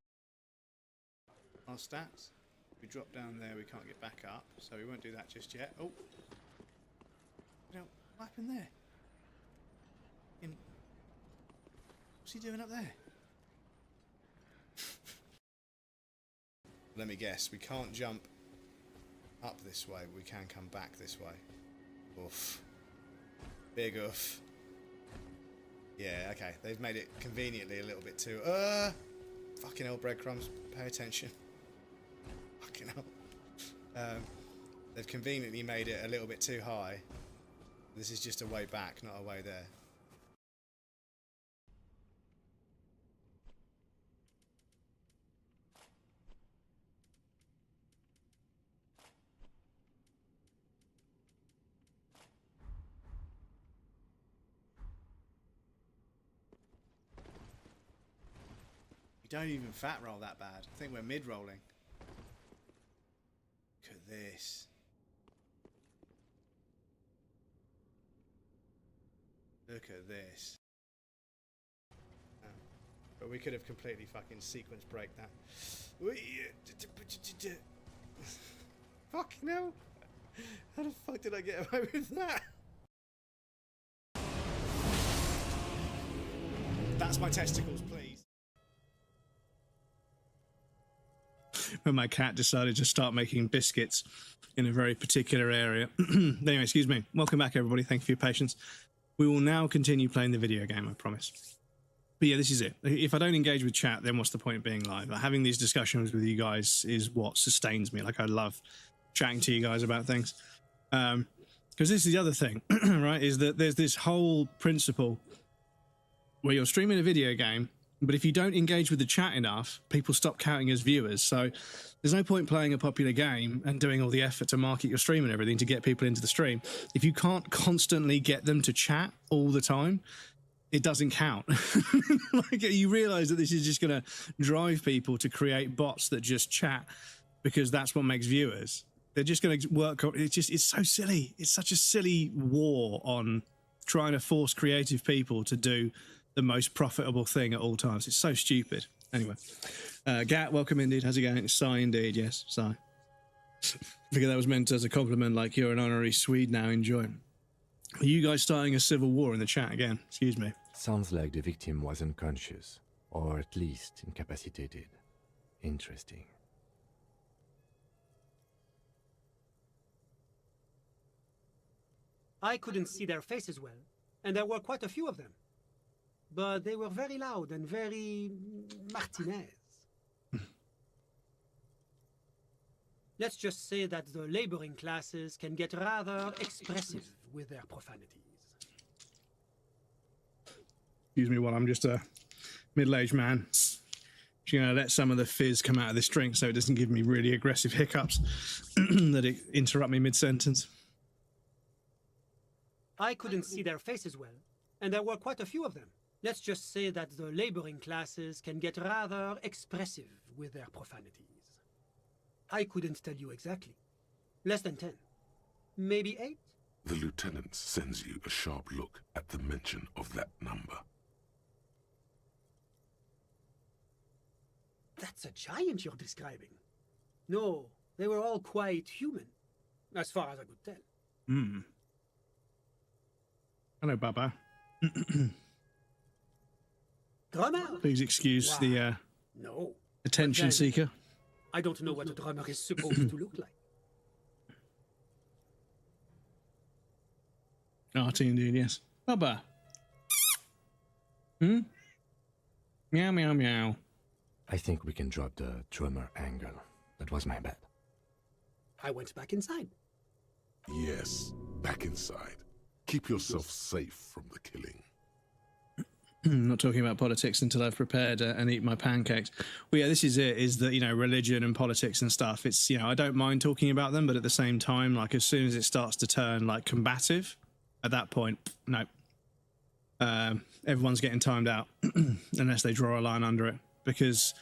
Our stats. If we drop down there, we can't get back up, so we won't do that just yet. Oh, what happened there? What's he doing up there? Let me guess. We can't jump up this way. But we can come back this way. Oof. Big oof. Yeah, okay. They've made it conveniently a little bit too... Fucking hell, breadcrumbs. Pay attention. Fucking hell. They've conveniently made it a little bit too high. This is just a way back, not a way there. We don't even fat roll that bad. I think we're mid-rolling. Look at this. Look at this. But we could have completely fucking sequence break that. Fucking hell. How the fuck did I get away with that? That's my testicles, please. When my cat decided to start making biscuits in a very particular area. Anyway, excuse me. Welcome back, everybody. Thank you for your patience. We will now continue playing the video game, I promise. But yeah, this is it. If I don't engage with chat, then what's the point of being live? Like, having these discussions with you guys is what sustains me. Like, I love chatting to you guys about things. Because this is the other thing, right, is that there's this whole principle where you're streaming a video game, but if you don't engage with the chat enough, people stop counting as viewers. So there's no point playing a popular game and doing all the effort to market your stream and everything to get people into the stream. If you can't constantly get them to chat all the time, it doesn't count. Like, you realize that this is just going to drive people to create bots that just chat because that's what makes viewers. They're just going to work. It's so silly. It's such a silly war on trying to force creative people to do the most profitable thing at all times. It's so stupid. Anyway, Gat, welcome indeed. How's it going? It's Sai indeed. Yes, Sai. Figure that was meant as a compliment, like you're an honorary Swede now. Enjoy. Are you guys starting a civil war in the chat again? Excuse me. Sounds like the victim was unconscious, or at least incapacitated. Interesting. I couldn't see their faces well, and there were quite a few of them. But they were very loud and very Martinez. Let's just say that the laboring classes can get rather expressive with their profanities. Excuse me while I'm just a middle-aged man. Just going to let some of the fizz come out of this drink so it doesn't give me really aggressive hiccups that it interrupt me mid-sentence. I couldn't see their faces well, and there were quite a few of them. Let's just say that the laboring classes can get rather expressive with their profanities. I couldn't tell you exactly. Less than 10. Maybe 8? The lieutenant sends you a sharp look at the mention of that number. That's a giant you're describing. No, they were all quite human, as far as I could tell. Hmm. Hello, Baba. Drummer? Please excuse the no. attention seeker. I don't know what a drummer is supposed to look like. Artie indeed, yes. Baba. Hmm? Meow, meow, meow. I think we can drop the drummer angle. That was my bad. I went back inside. Yes, back inside. Keep yourself safe from the killing. I'm not talking about politics until I've prepared and eat my pancakes. Well, yeah, this is it, is that, you know, religion and politics and stuff, it's, you know, I don't mind talking about them, but at the same time, like, as soon as it starts to turn, like, combative, at that point, no. Everyone's getting timed out, unless they draw a line under it, because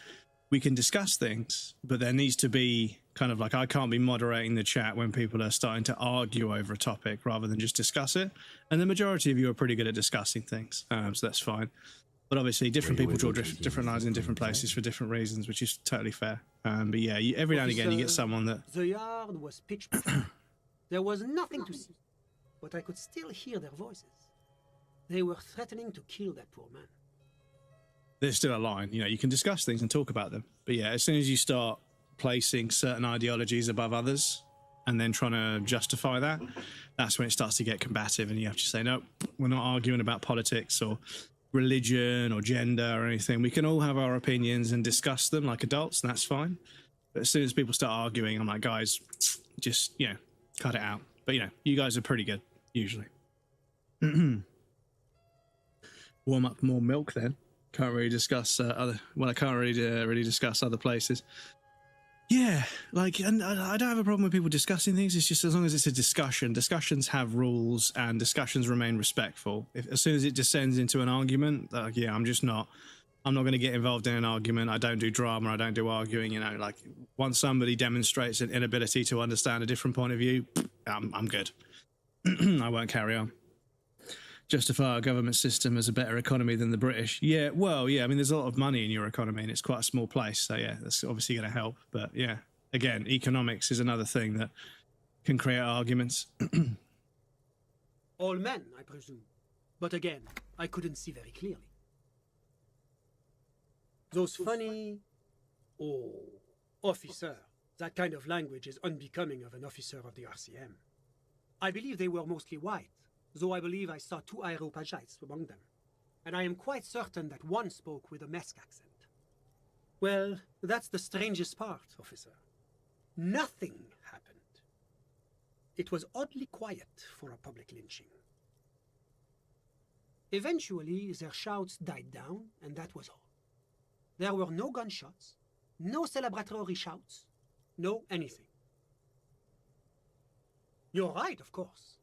we can discuss things, but there needs to be kind of like, I can't be moderating the chat when people are starting to argue over a topic rather than just discuss it. And the majority of you are pretty good at discussing things, so that's fine. But obviously, different people draw different lines in different places for different reasons, which is totally fair. But yeah, every now and again you get someone that... The yard was pitch black. There was nothing to see, but I could still hear their voices. They were threatening to kill that poor man. There's still a line, you know, you can discuss things and talk about them. But yeah, as soon as you start placing certain ideologies above others and then trying to justify that, that's when it starts to get combative, and you have to say, no, we're not arguing about politics or religion or gender or anything. We can all have our opinions and discuss them like adults, and that's fine. But as soon as people start arguing, I'm like, guys, just, you know, cut it out. But, you know, you guys are pretty good, usually. Warm up more milk then. Can't really discuss I can't really discuss other places. Yeah, like, and I don't have a problem with people discussing things. It's just as long as it's a discussion. Discussions have rules, and discussions remain respectful. As soon as it descends into an argument, yeah, I'm not going to get involved in an argument. I don't do drama. I don't do arguing. You know, like, once somebody demonstrates an inability to understand a different point of view, I'm good. I won't carry on. Justify our government system as a better economy than the British. Yeah, well, yeah, I mean, there's a lot of money in your economy, and it's quite a small place, so yeah, that's obviously going to help. But yeah, again, economics is another thing that can create arguments. All men, I presume. But again, I couldn't see very clearly. Those funny... Oh, officer. That kind of language is unbecoming of an officer of the RCM. I believe they were mostly white. though I believe I saw 2 Aeropagites among them, and I am quite certain that one spoke with a Mesk accent. Well, that's the strangest part, officer. Nothing happened. It was oddly quiet for a public lynching. Eventually, their shouts died down, and that was all. There were no gunshots, no celebratory shouts, no anything. You're right, of course.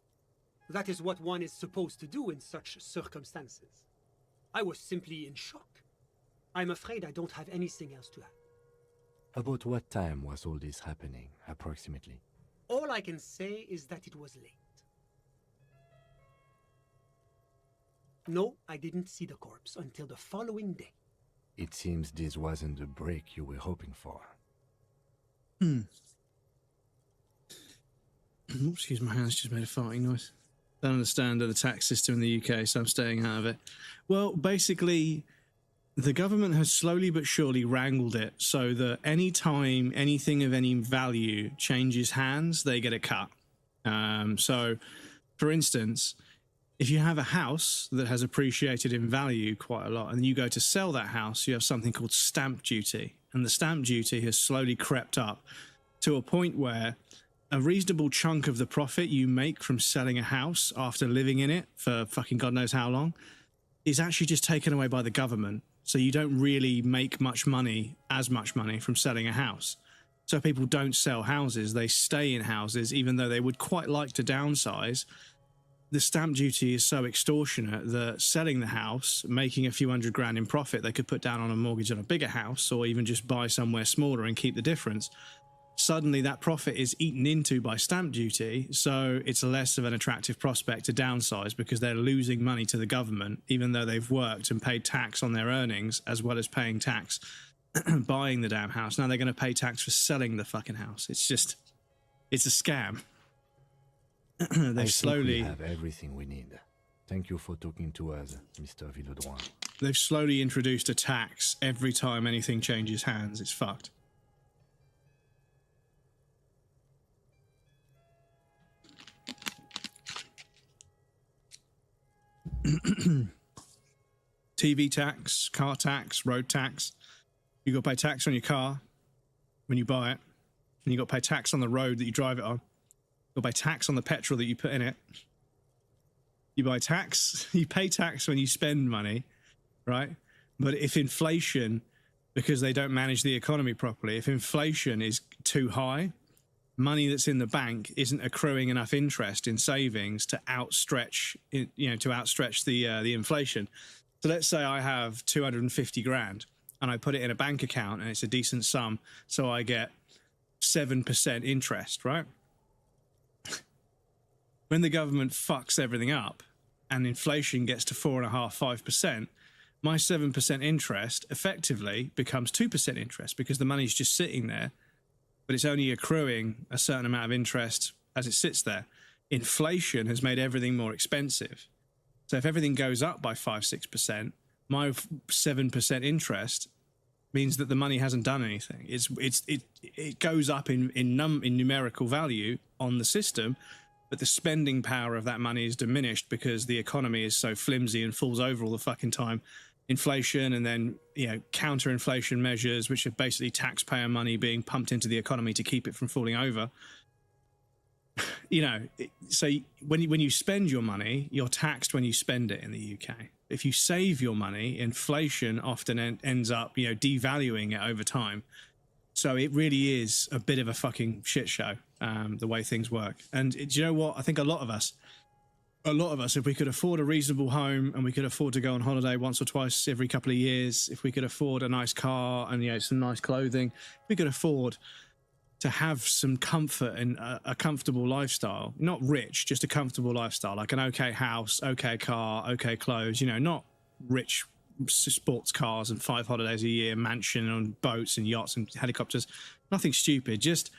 That is what one is supposed to do in such circumstances. I was simply in shock. I'm afraid I don't have anything else to add. About what time was all this happening, approximately? All I can say is that it was late. No, I didn't see the corpse until the following day. It seems this wasn't the break you were hoping for. Excuse my hands, just made a farting noise. Don't understand the tax system in the UK, so I'm staying out of it. Well, basically, the government has slowly but surely wrangled it so that any time anything of any value changes hands, they get a cut. So, for instance, if you have a house that has appreciated in value quite a lot and you go to sell that house, you have something called stamp duty. And the stamp duty has slowly crept up to a point where a reasonable chunk of the profit you make from selling a house after living in it for fucking God knows how long is actually just taken away by the government. So you don't really make as much money from selling a house. So people don't sell houses, they stay in houses even though they would quite like to downsize. The stamp duty is so extortionate that selling the house, making a few $100,000 in profit, they could put down on a mortgage on a bigger house or even just buy somewhere smaller and keep the difference. Suddenly that profit is eaten into by stamp duty, so it's less of an attractive prospect to downsize because they're losing money to the government, even though they've worked and paid tax on their earnings, as well as paying tax buying the damn house. Now they're going to pay tax for selling the fucking house. It's a scam. I think we have everything we need. Thank you for talking to us, Mr. Villedroit. They've slowly introduced a tax every time anything changes hands. It's fucked. TV tax, car tax, road tax. You got to pay tax on your car when you buy it, and you got to pay tax on the road that you drive it on. You got to pay tax on the petrol that you put in it. You pay tax when you spend money, right? But if inflation, because they don't manage the economy properly, if inflation is too high, money that's in the bank isn't accruing enough interest in savings to outstretch the inflation. So let's say I have 250 grand and I put it in a bank account and it's a decent sum, so I get 7% interest, right? When the government fucks everything up and inflation gets to 4.5–5%, my 7% interest effectively becomes 2% interest because the money's just sitting there, but it's only accruing a certain amount of interest as it sits there. Inflation has made everything more expensive. So if everything goes up by 5–6%, my 7% interest means that the money hasn't done anything. It goes up in numerical value on the system, but the spending power of that money is diminished because the economy is so flimsy and falls over all the fucking time. Inflation and then, counter-inflation measures, which are basically taxpayer money being pumped into the economy to keep it from falling over. So when you spend your money, you're taxed when you spend it in the UK. If you save your money, inflation often ends up, devaluing it over time. So it really is a bit of a fucking shit show, the way things work. And do you know what? I think a lot of us, if we could afford a reasonable home and we could afford to go on holiday once or twice every couple of years, if we could afford a nice car and, some nice clothing, if we could afford to have some comfort and a comfortable lifestyle, not rich, just a comfortable lifestyle, like an okay house, okay car, okay clothes, not rich sports cars and 5 holidays a year, mansion and boats and yachts and helicopters, nothing stupid, just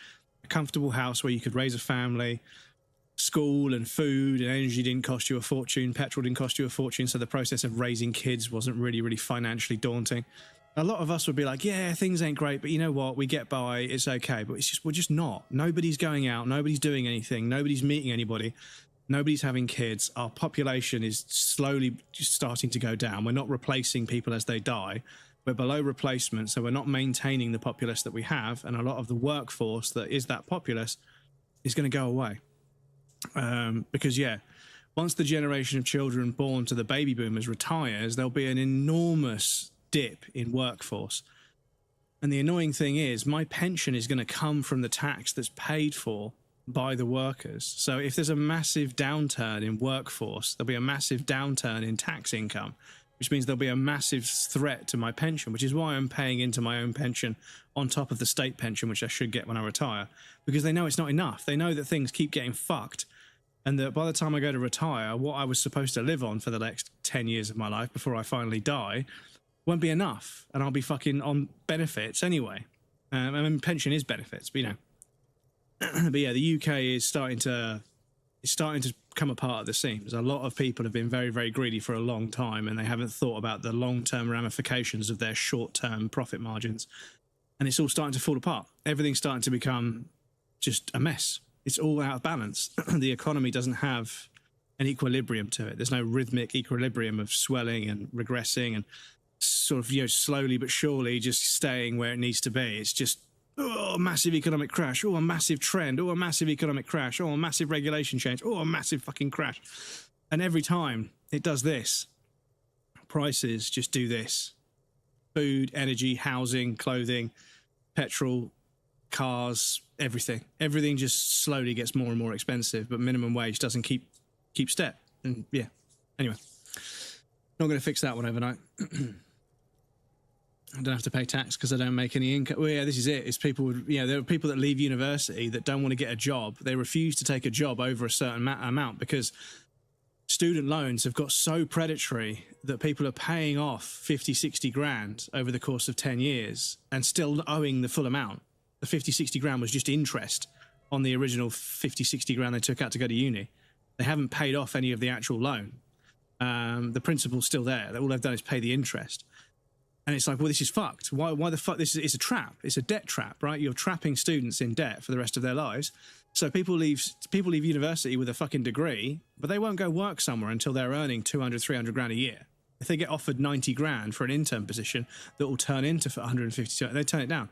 a comfortable house where you could raise a family, school and food and energy didn't cost you a fortune, petrol didn't cost you a fortune, so the process of raising kids wasn't really financially daunting. A lot of us would be like, yeah, things ain't great, but you know what? We get by, it's okay. But we're just not. Nobody's going out. Nobody's doing anything. Nobody's meeting anybody. Nobody's having kids. Our population is slowly just starting to go down. We're not replacing people as they die. We're below replacement, so we're not maintaining the populace that we have, and a lot of the workforce that is that populace is going to go away. Because, yeah, once the generation of children born to the baby boomers retires, there'll be an enormous dip in workforce. And the annoying thing is, my pension is going to come from the tax that's paid for by the workers. So if there's a massive downturn in workforce, there'll be a massive downturn in tax income, which means there'll be a massive threat to my pension, which is why I'm paying into my own pension on top of the state pension, which I should get when I retire, because they know it's not enough. They know that things keep getting fucked, and that by the time I go to retire, what I was supposed to live on for the next 10 years of my life before I finally die won't be enough, and I'll be fucking on benefits anyway. I mean, pension is benefits, but you know. But yeah, the UK is starting to come apart at the seams. A lot of people have been very, very greedy for a long time, and they haven't thought about the long-term ramifications of their short-term profit margins. And it's all starting to fall apart. Everything's starting to become just a mess. It's all out of balance. The economy doesn't have an equilibrium to it. There's no rhythmic equilibrium of swelling and regressing and sort of, you know, slowly but surely just staying where it needs to be. It's just, oh, a massive economic crash. Oh, a massive trend. Oh, a massive economic crash. Oh, a massive regulation change. Oh, a massive fucking crash. And every time it does this, prices just do this. Food, energy, housing, clothing, petrol, cars, everything. Everything just slowly gets more and more expensive, but minimum wage doesn't keep step. And yeah, anyway, not going to fix that one overnight. I don't have to pay tax because I don't make any income. Well, yeah, this is it. It's people, you know, there are people that leave university that don't want to get a job. They refuse to take a job over a certain amount because student loans have got so predatory that people are paying off 50, 60 grand over the course of 10 years and still owing the full amount. The 50, 60 grand was just interest on the original 50, 60 grand they took out to go to uni. They haven't paid off any of the actual loan. The principal's still there. All they've done is pay the interest. And it's like, well, this is fucked. Why the fuck? It's a trap. It's a debt trap, right? You're trapping students in debt for the rest of their lives. So people leave university with a fucking degree, but they won't go work somewhere until they're earning 200, 300 grand a year. If they get offered 90 grand for an intern position that will turn into 150, they turn it down.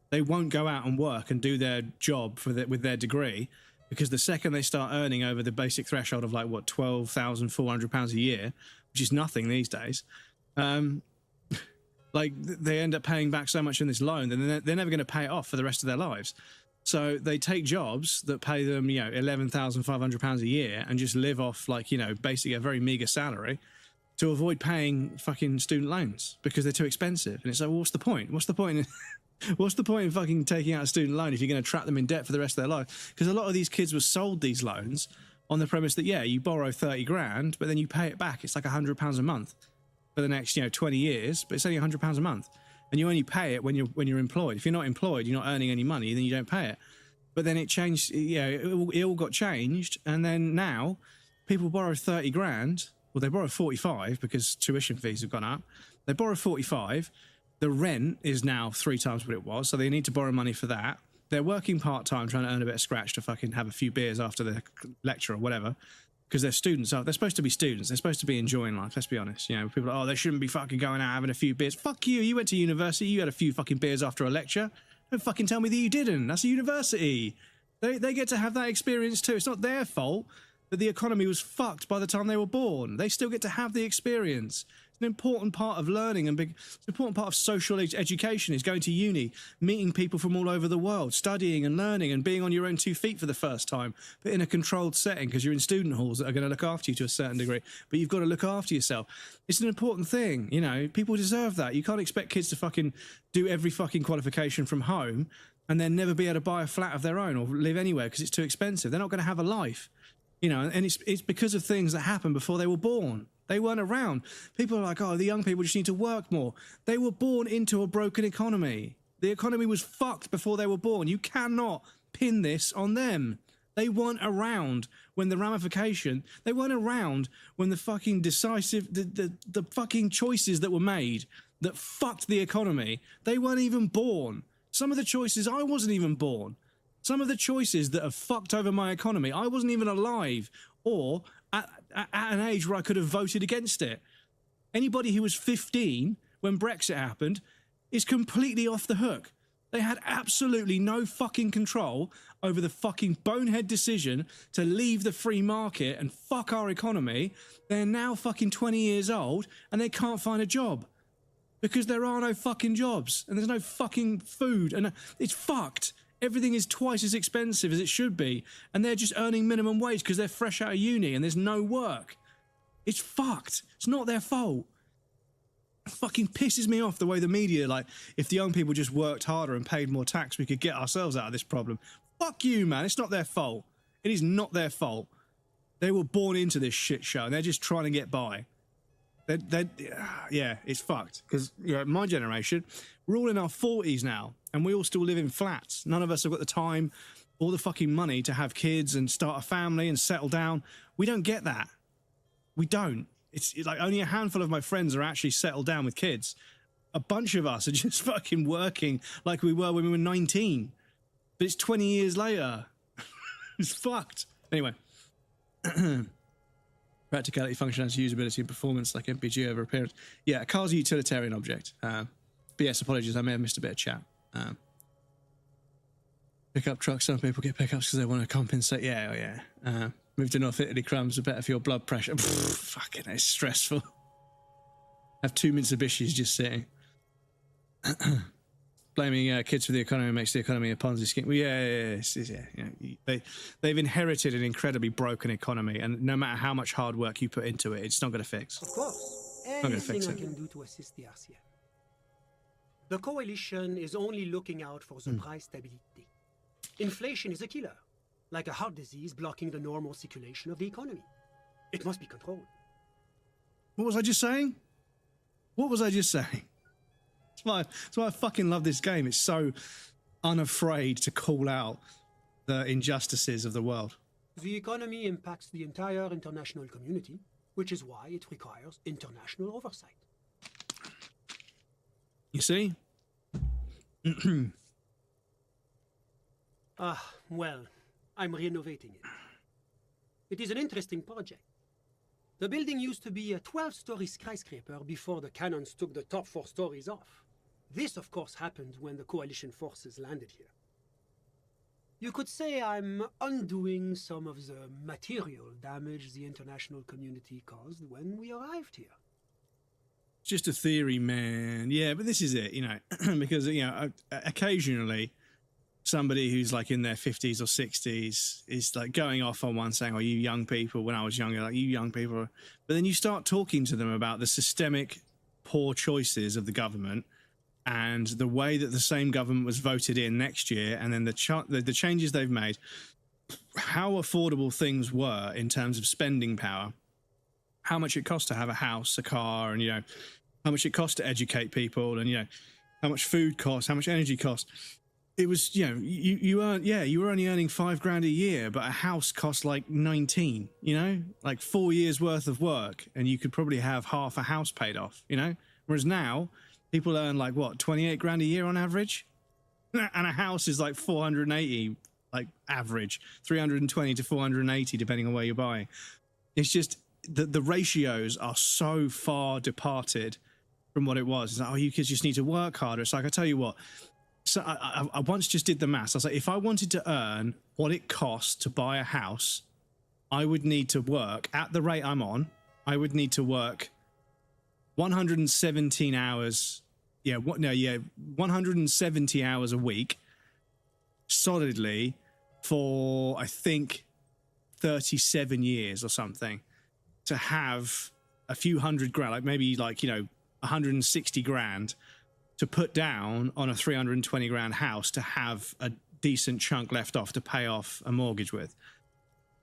They won't go out and work and do their job with their degree, because the second they start earning over the basic threshold of like, what, £12,400 a year, which is nothing these days, like they end up paying back so much in this loan that they're never going to pay it off for the rest of their lives. So they take jobs that pay them, you know, £11,500 a year and just live off, like, you know, basically a very meager salary to avoid paying fucking student loans because they're too expensive. And it's like, well, what's the point? What's the point? What's the point in fucking taking out a student loan if you're going to trap them in debt for the rest of their life? Because a lot of these kids were sold these loans on the premise that, yeah, you borrow 30 grand, but then you pay it back. It's like £100 a month for the next, 20 years, but it's only £100 a month. And you only pay it when you're employed. If you're not employed, you're not earning any money, then you don't pay it. But then it changed, it all got changed. And then now people borrow 30 grand. Well, they borrow 45 because tuition fees have gone up. They borrow 45. The rent is now 3 times what it was. So they need to borrow money for that. They're working part-time, trying to earn a bit of scratch to fucking have a few beers after the lecture or whatever. Because they're students. They're supposed to be students. They're supposed to be enjoying life. Let's be honest. People are, they shouldn't be fucking going out having a few beers. Fuck you. You went to university. You had a few fucking beers after a lecture. Don't fucking tell me that you didn't. That's a university. They get to have that experience too. It's not their fault that the economy was fucked by the time they were born. They still get to have the experience. It's an important part of learning and it's an important part of social education is going to uni, meeting people from all over the world, studying and learning and being on your own 2 feet for the first time, but in a controlled setting because you're in student halls that are going to look after you to a certain degree, but you've got to look after yourself. It's an important thing, people deserve that. You can't expect kids to fucking do every fucking qualification from home and then never be able to buy a flat of their own or live anywhere because it's too expensive. They're not going to have a life, and it's because of things that happened before they were born. They weren't around. People are like, oh, the young people just need to work more. They were born into a broken economy. The economy was fucked before they were born. You cannot pin this on them. They weren't around when the ramification, they weren't around when the fucking decisive, the fucking choices that were made that fucked the economy. They weren't even born. Some of the choices, I wasn't even born. Some of the choices that have fucked over my economy, I wasn't even alive or at an age where I could have voted against it. Anybody who was 15 when Brexit happened is completely off the hook. They had absolutely no fucking control over the fucking bonehead decision to leave the free market and fuck our economy. They're now fucking 20 years old and they can't find a job because there are no fucking jobs and there's no fucking food and it's fucked. Everything is twice as expensive as it should be and they're just earning minimum wage because they're fresh out of uni and there's no work. It's fucked. It's not their fault. It fucking pisses me off the way the media, like, if the young people just worked harder and paid more tax, we could get ourselves out of this problem. Fuck you, man. It's not their fault. It is not their fault. They were born into this shit show and they're just trying to get by. Yeah, it's fucked. Because, you know, my generation, we're all in our 40s now and we all still live in flats. None of us have got the time or the fucking money to have kids and start a family and settle down. We don't get that. We don't. It's like only a handful of my friends are actually settled down with kids. A bunch of us are just fucking working like we were when we were 19. But it's 20 years later. It's fucked. Anyway. Practicality, functionality, usability, and performance like MPG over appearance. Yeah, a car's a utilitarian object. But yes, apologies, I may have missed a bit of chat. Pickup trucks, some people get pickups because they want to compensate. Yeah. Move to North Italy, crumbs are better for your blood pressure. Fucking, it's stressful. Have 2 Mitsubishis just sitting. Blaming kids for the economy makes the economy a Ponzi scheme. Well, yeah. They've inherited an incredibly broken economy, and no matter how much hard work you put into it, it's not going to fix. Of course. Anything I can do to assist the RCA. The coalition is only looking out for the price stability. Inflation is a killer, like a heart disease blocking the normal circulation of the economy. It must be controlled. What was I just saying? That's why I fucking love this game. It's so unafraid to call out the injustices of the world. The economy impacts the entire international community, which is why it requires international oversight. You see? Well, I'm renovating it. It is an interesting project. The building used to be a 12-story skyscraper before the cannons took the top 4 stories off. This, of course, happened when the coalition forces landed here. You could say I'm undoing some of the material damage the international community caused when we arrived here. It's just a theory, man. Yeah, but this is it, you know, because, you know, occasionally somebody who's like in their 50s or 60s is like going off on one saying, oh, you young people, when I was younger, like you young people. But then you start talking to them about the systemic poor choices of the government and the way that the same government was voted in next year, and then the changes they've made, how affordable things were in terms of spending power, how much it costs to have a house, a car, and, you know, how much it costs to educate people, and, you know, how much food costs, how much energy costs. It was, you know, you were only earning $5,000 a year, but a house cost like 19, you know, like 4 years worth of work, and you could probably have half a house paid off, you know, whereas now people earn like what, 28 grand a year on average, and a house is like 480, like average 320 to 480 depending on where you're buying. It's just the ratios are so far departed from what it was. It's like, oh, you kids just need to work harder. It's like, I tell you what. So I once just did the maths. I was like, if I wanted to earn what it costs to buy a house, I would need to work at the rate I'm on. I would need to work 117 hours. 170 hours a week solidly for, I think, 37 years or something to have a few hundred grand, like maybe like, you know, 160 grand to put down on a 320 grand house to have a decent chunk left off to pay off a mortgage with.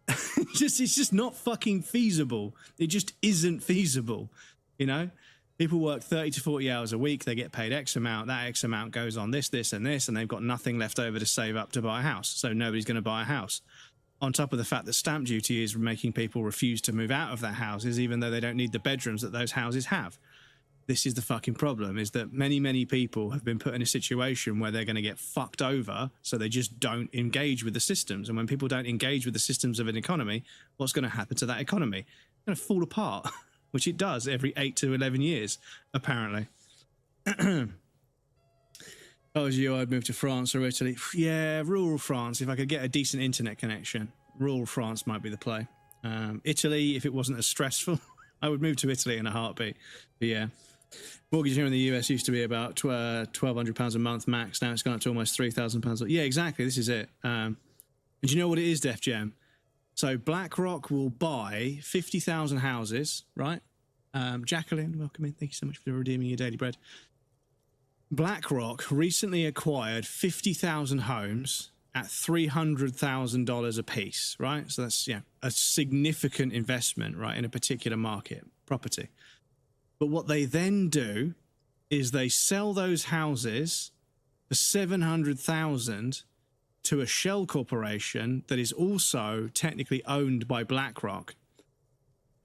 It's just not fucking feasible. It just isn't feasible, you know? People work 30 to 40 hours a week. They get paid X amount. That X amount goes on this, and this, and they've got nothing left over to save up to buy a house. So nobody's going to buy a house. On top of the fact that stamp duty is making people refuse to move out of their houses, even though they don't need the bedrooms that those houses have. This is the fucking problem, is that many people have been put in a situation where they're going to get fucked over, so they just don't engage with the systems. And when people don't engage with the systems of an economy, what's going to happen to that economy? It's going to fall apart, which it does every 8 to 11 years, apparently. If I was you, I'd move to France or Italy. Yeah, rural France, if I could get a decent internet connection. Rural France might be the play. Italy, if it wasn't as stressful, I would move to Italy in a heartbeat. But yeah. Mortgage here in the US used to be about £1,200 a month max. Now it's gone up to almost £3,000. Yeah, exactly. This is it. And do you know what it is, Def Jam? So BlackRock will buy 50,000 houses, right? Jacqueline, welcome in. Thank you so much for redeeming your daily bread. BlackRock recently acquired 50,000 homes at $300,000 a piece, right? So that's, yeah, a significant investment, right, in a particular market, property. But what they then do is they sell those houses for $700,000 to a shell corporation that is also technically owned by BlackRock.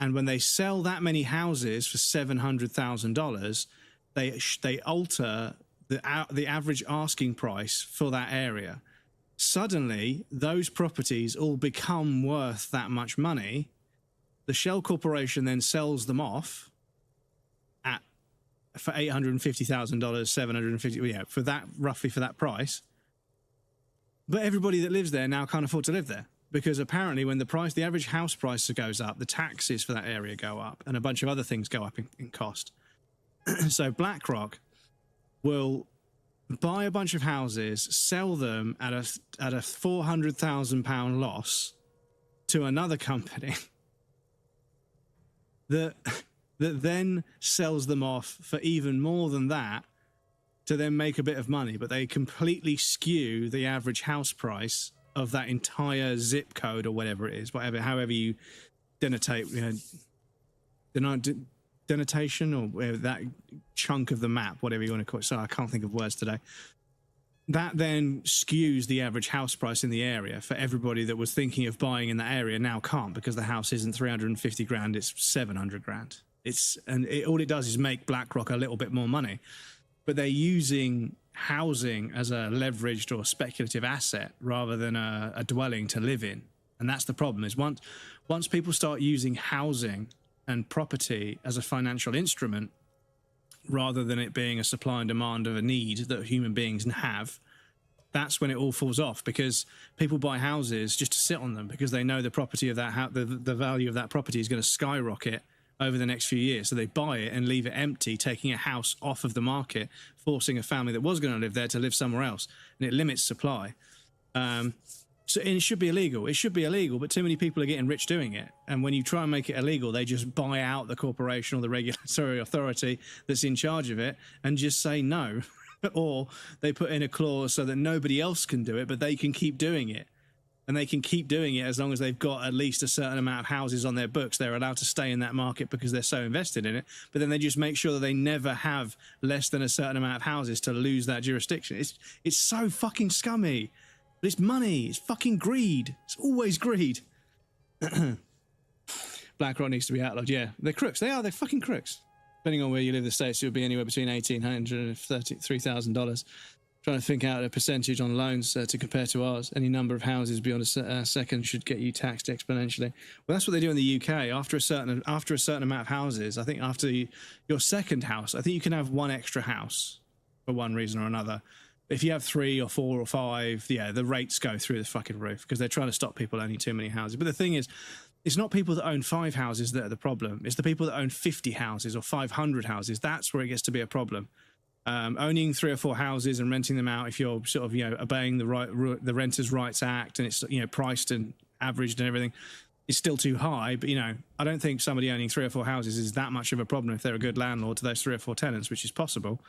And when they sell that many houses for $700,000, they alter the average asking price for that area. Suddenly, those properties all become worth that much money. The shell corporation then sells them off for $850,000, $750,000, yeah, for that, roughly for that price. But everybody that lives there now can't afford to live there, because apparently when the average house price goes up, the taxes for that area go up, and a bunch of other things go up in cost. So BlackRock will buy a bunch of houses, sell them at a £400,000 loss to another company that then sells them off for even more than that to then make a bit of money. But they completely skew the average house price of that entire zip code or whatever it is, however you denotate, denotation, or that chunk of the map, whatever you want to call it. Sorry, I can't think of words today. That then skews the average house price in the area for everybody that was thinking of buying in that area now can't, because the house isn't 350 grand, it's 700 grand. All it does is make BlackRock a little bit more money. But they're using housing as a leveraged or speculative asset rather than a dwelling to live in. And that's the problem, is once people start using housing and property as a financial instrument rather than it being a supply and demand of a need that human beings have, that's when it all falls off, because people buy houses just to sit on them because they know the property of that the value of that property is going to skyrocket over the next few years. So they buy it and leave it empty, taking a house off of the market, forcing a family that was going to live there to live somewhere else, and it limits supply. And it should be illegal. It should be illegal, but too many people are getting rich doing it. And when you try and make it illegal, they just buy out the corporation or the regulatory authority that's in charge of it and just say no. Or they put in a clause so that nobody else can do it, but they can keep doing it. And they can keep doing it as long as they've got at least a certain amount of houses on their books. They're allowed to stay in that market because they're so invested in it. But then they just make sure that they never have less than a certain amount of houses to lose that jurisdiction. It's so fucking scummy. But it's money. It's fucking greed. It's always greed. BlackRock needs to be outlawed. Yeah, they're crooks. They are. They're fucking crooks. Depending on where you live in the States, it would be anywhere between $1,800 and $3,000. Trying to think out a percentage on loans to compare to ours. Any number of houses beyond a second should get you taxed exponentially. Well, that's what they do in the UK. After a certain amount of houses, I think after your second house, I think you can have one extra house for one reason or another. If you have 3 or 4 or 5, yeah, the rates go through the fucking roof because they're trying to stop people owning too many houses. But the thing is, it's not people that own 5 houses that are the problem. It's the people that own 50 houses or 500 houses. That's where it gets to be a problem. Owning 3 or 4 houses and renting them out, if you're sort of, obeying the Renters' Rights Act and it's, priced and averaged and everything, is still too high. But, I don't think somebody owning 3 or 4 houses is that much of a problem if they're a good landlord to those 3 or 4 tenants, which is possible.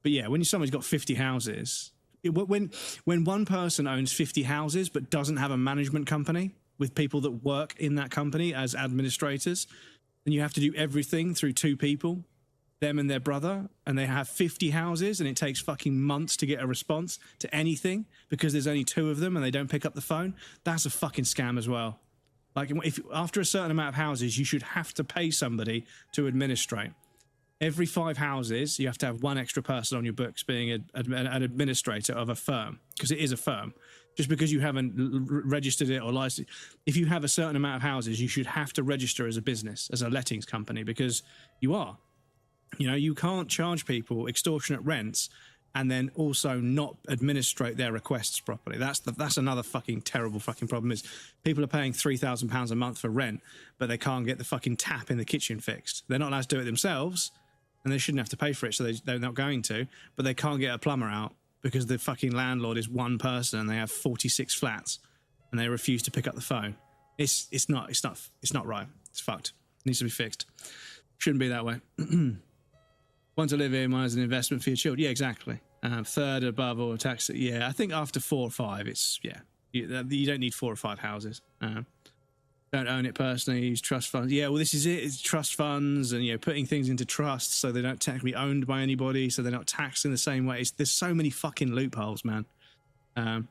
But yeah, when somebody's got 50 houses, when one person owns 50 houses but doesn't have a management company with people that work in that company as administrators, and you have to do everything through 2 people, them and their brother, and they have 50 houses and it takes fucking months to get a response to anything because there's only 2 of them and they don't pick up the phone, that's a fucking scam as well. Like, if after a certain amount of houses, you should have to pay somebody to administrate. every 5 houses, you have to have one extra person on your books being an administrator of a firm, because it is a firm. Just because you haven't registered it or licensed, if you have a certain amount of houses, you should have to register as a business, as a lettings company, because you are. You know, you can't charge people extortionate rents and then also not administrate their requests properly. That's another fucking terrible fucking problem, is people are paying £3,000 a month for rent, but they can't get the fucking tap in the kitchen fixed. They're not allowed to do it themselves, and they shouldn't have to pay for it, so they're not going to, but they can't get a plumber out because the fucking landlord is one person and they have 46 flats and they refuse to pick up the phone. It's not right. It's fucked. It needs to be fixed. Shouldn't be that way. One to live in, one as an investment for your children. Yeah, exactly. Third above or tax. Yeah, I think after 4 or 5, it's, yeah. You don't need 4 or 5 houses. Don't own it personally, use trust funds. Yeah, well, this is it. It's trust funds and, you know, putting things into trusts so they're not technically owned by anybody, so they're not taxed in the same way. There's so many fucking loopholes, man. Have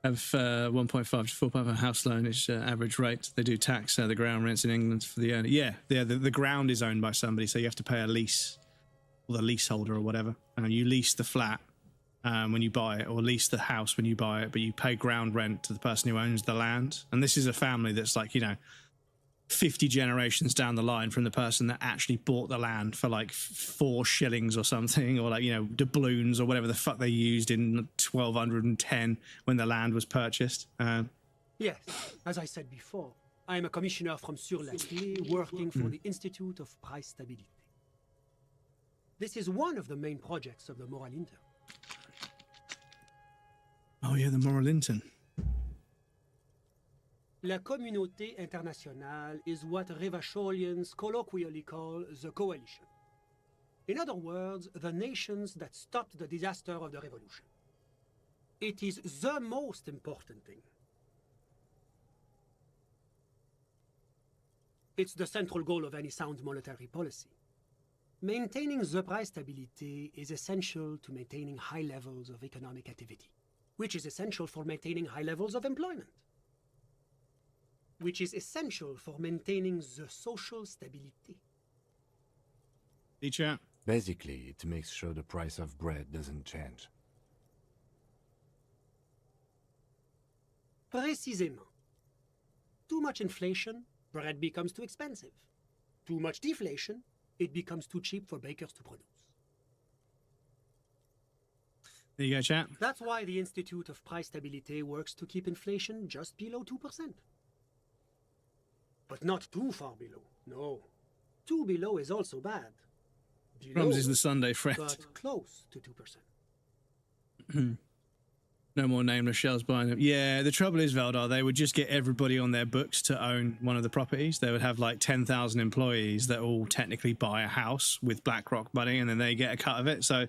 1.5 to 4.5 house loan is average rate. They do tax the ground rents in England for the owner. Yeah, the ground is owned by somebody, so you have to pay a lease, or the leaseholder or whatever. You lease the flat when you buy it, or lease the house when you buy it, but you pay ground rent to the person who owns the land. And this is a family that's like, you know, 50 generations down the line from the person that actually bought the land for like 4 shillings or something, or like, you know, doubloons or whatever the fuck they used in 1210 when the land was purchased. Yes, as I said before, I am a commissioner from Sur-la-Clé working for the Institute of Price Stability. This is one of the main projects of the Moral Intern. Oh yeah, the Moral Intern. La communauté internationale is what Revacholians colloquially call the coalition. In other words, the nations that stopped the disaster of the revolution. It is the most important thing. It's the central goal of any sound monetary policy. Maintaining the price stability is essential to maintaining high levels of economic activity, which is essential for maintaining high levels of employment, which is essential for maintaining the social stability. Teacher? Basically, it makes sure the price of bread doesn't change. Précisément. Too much inflation, bread becomes too expensive. Too much deflation, it becomes too cheap for bakers to produce. There you go, chat. That's why the Institute of Price Stability works to keep inflation just below 2%. But not too far below, no. Too below is also bad. Problems is the Sunday fret. But close to 2%. No more nameless shells buying them. Yeah, the trouble is, Valdar, they would just get everybody on their books to own one of the properties. They would have like 10,000 employees that all technically buy a house with BlackRock money, and then they get a cut of it. So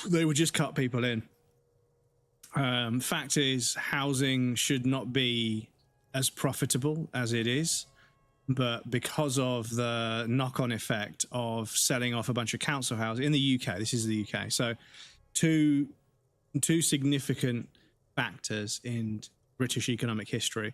they would just cut people in. Fact is, housing should not be as profitable as it is, but because of the knock-on effect of selling off a bunch of council houses in the UK, this is the UK, so two significant factors in British economic history.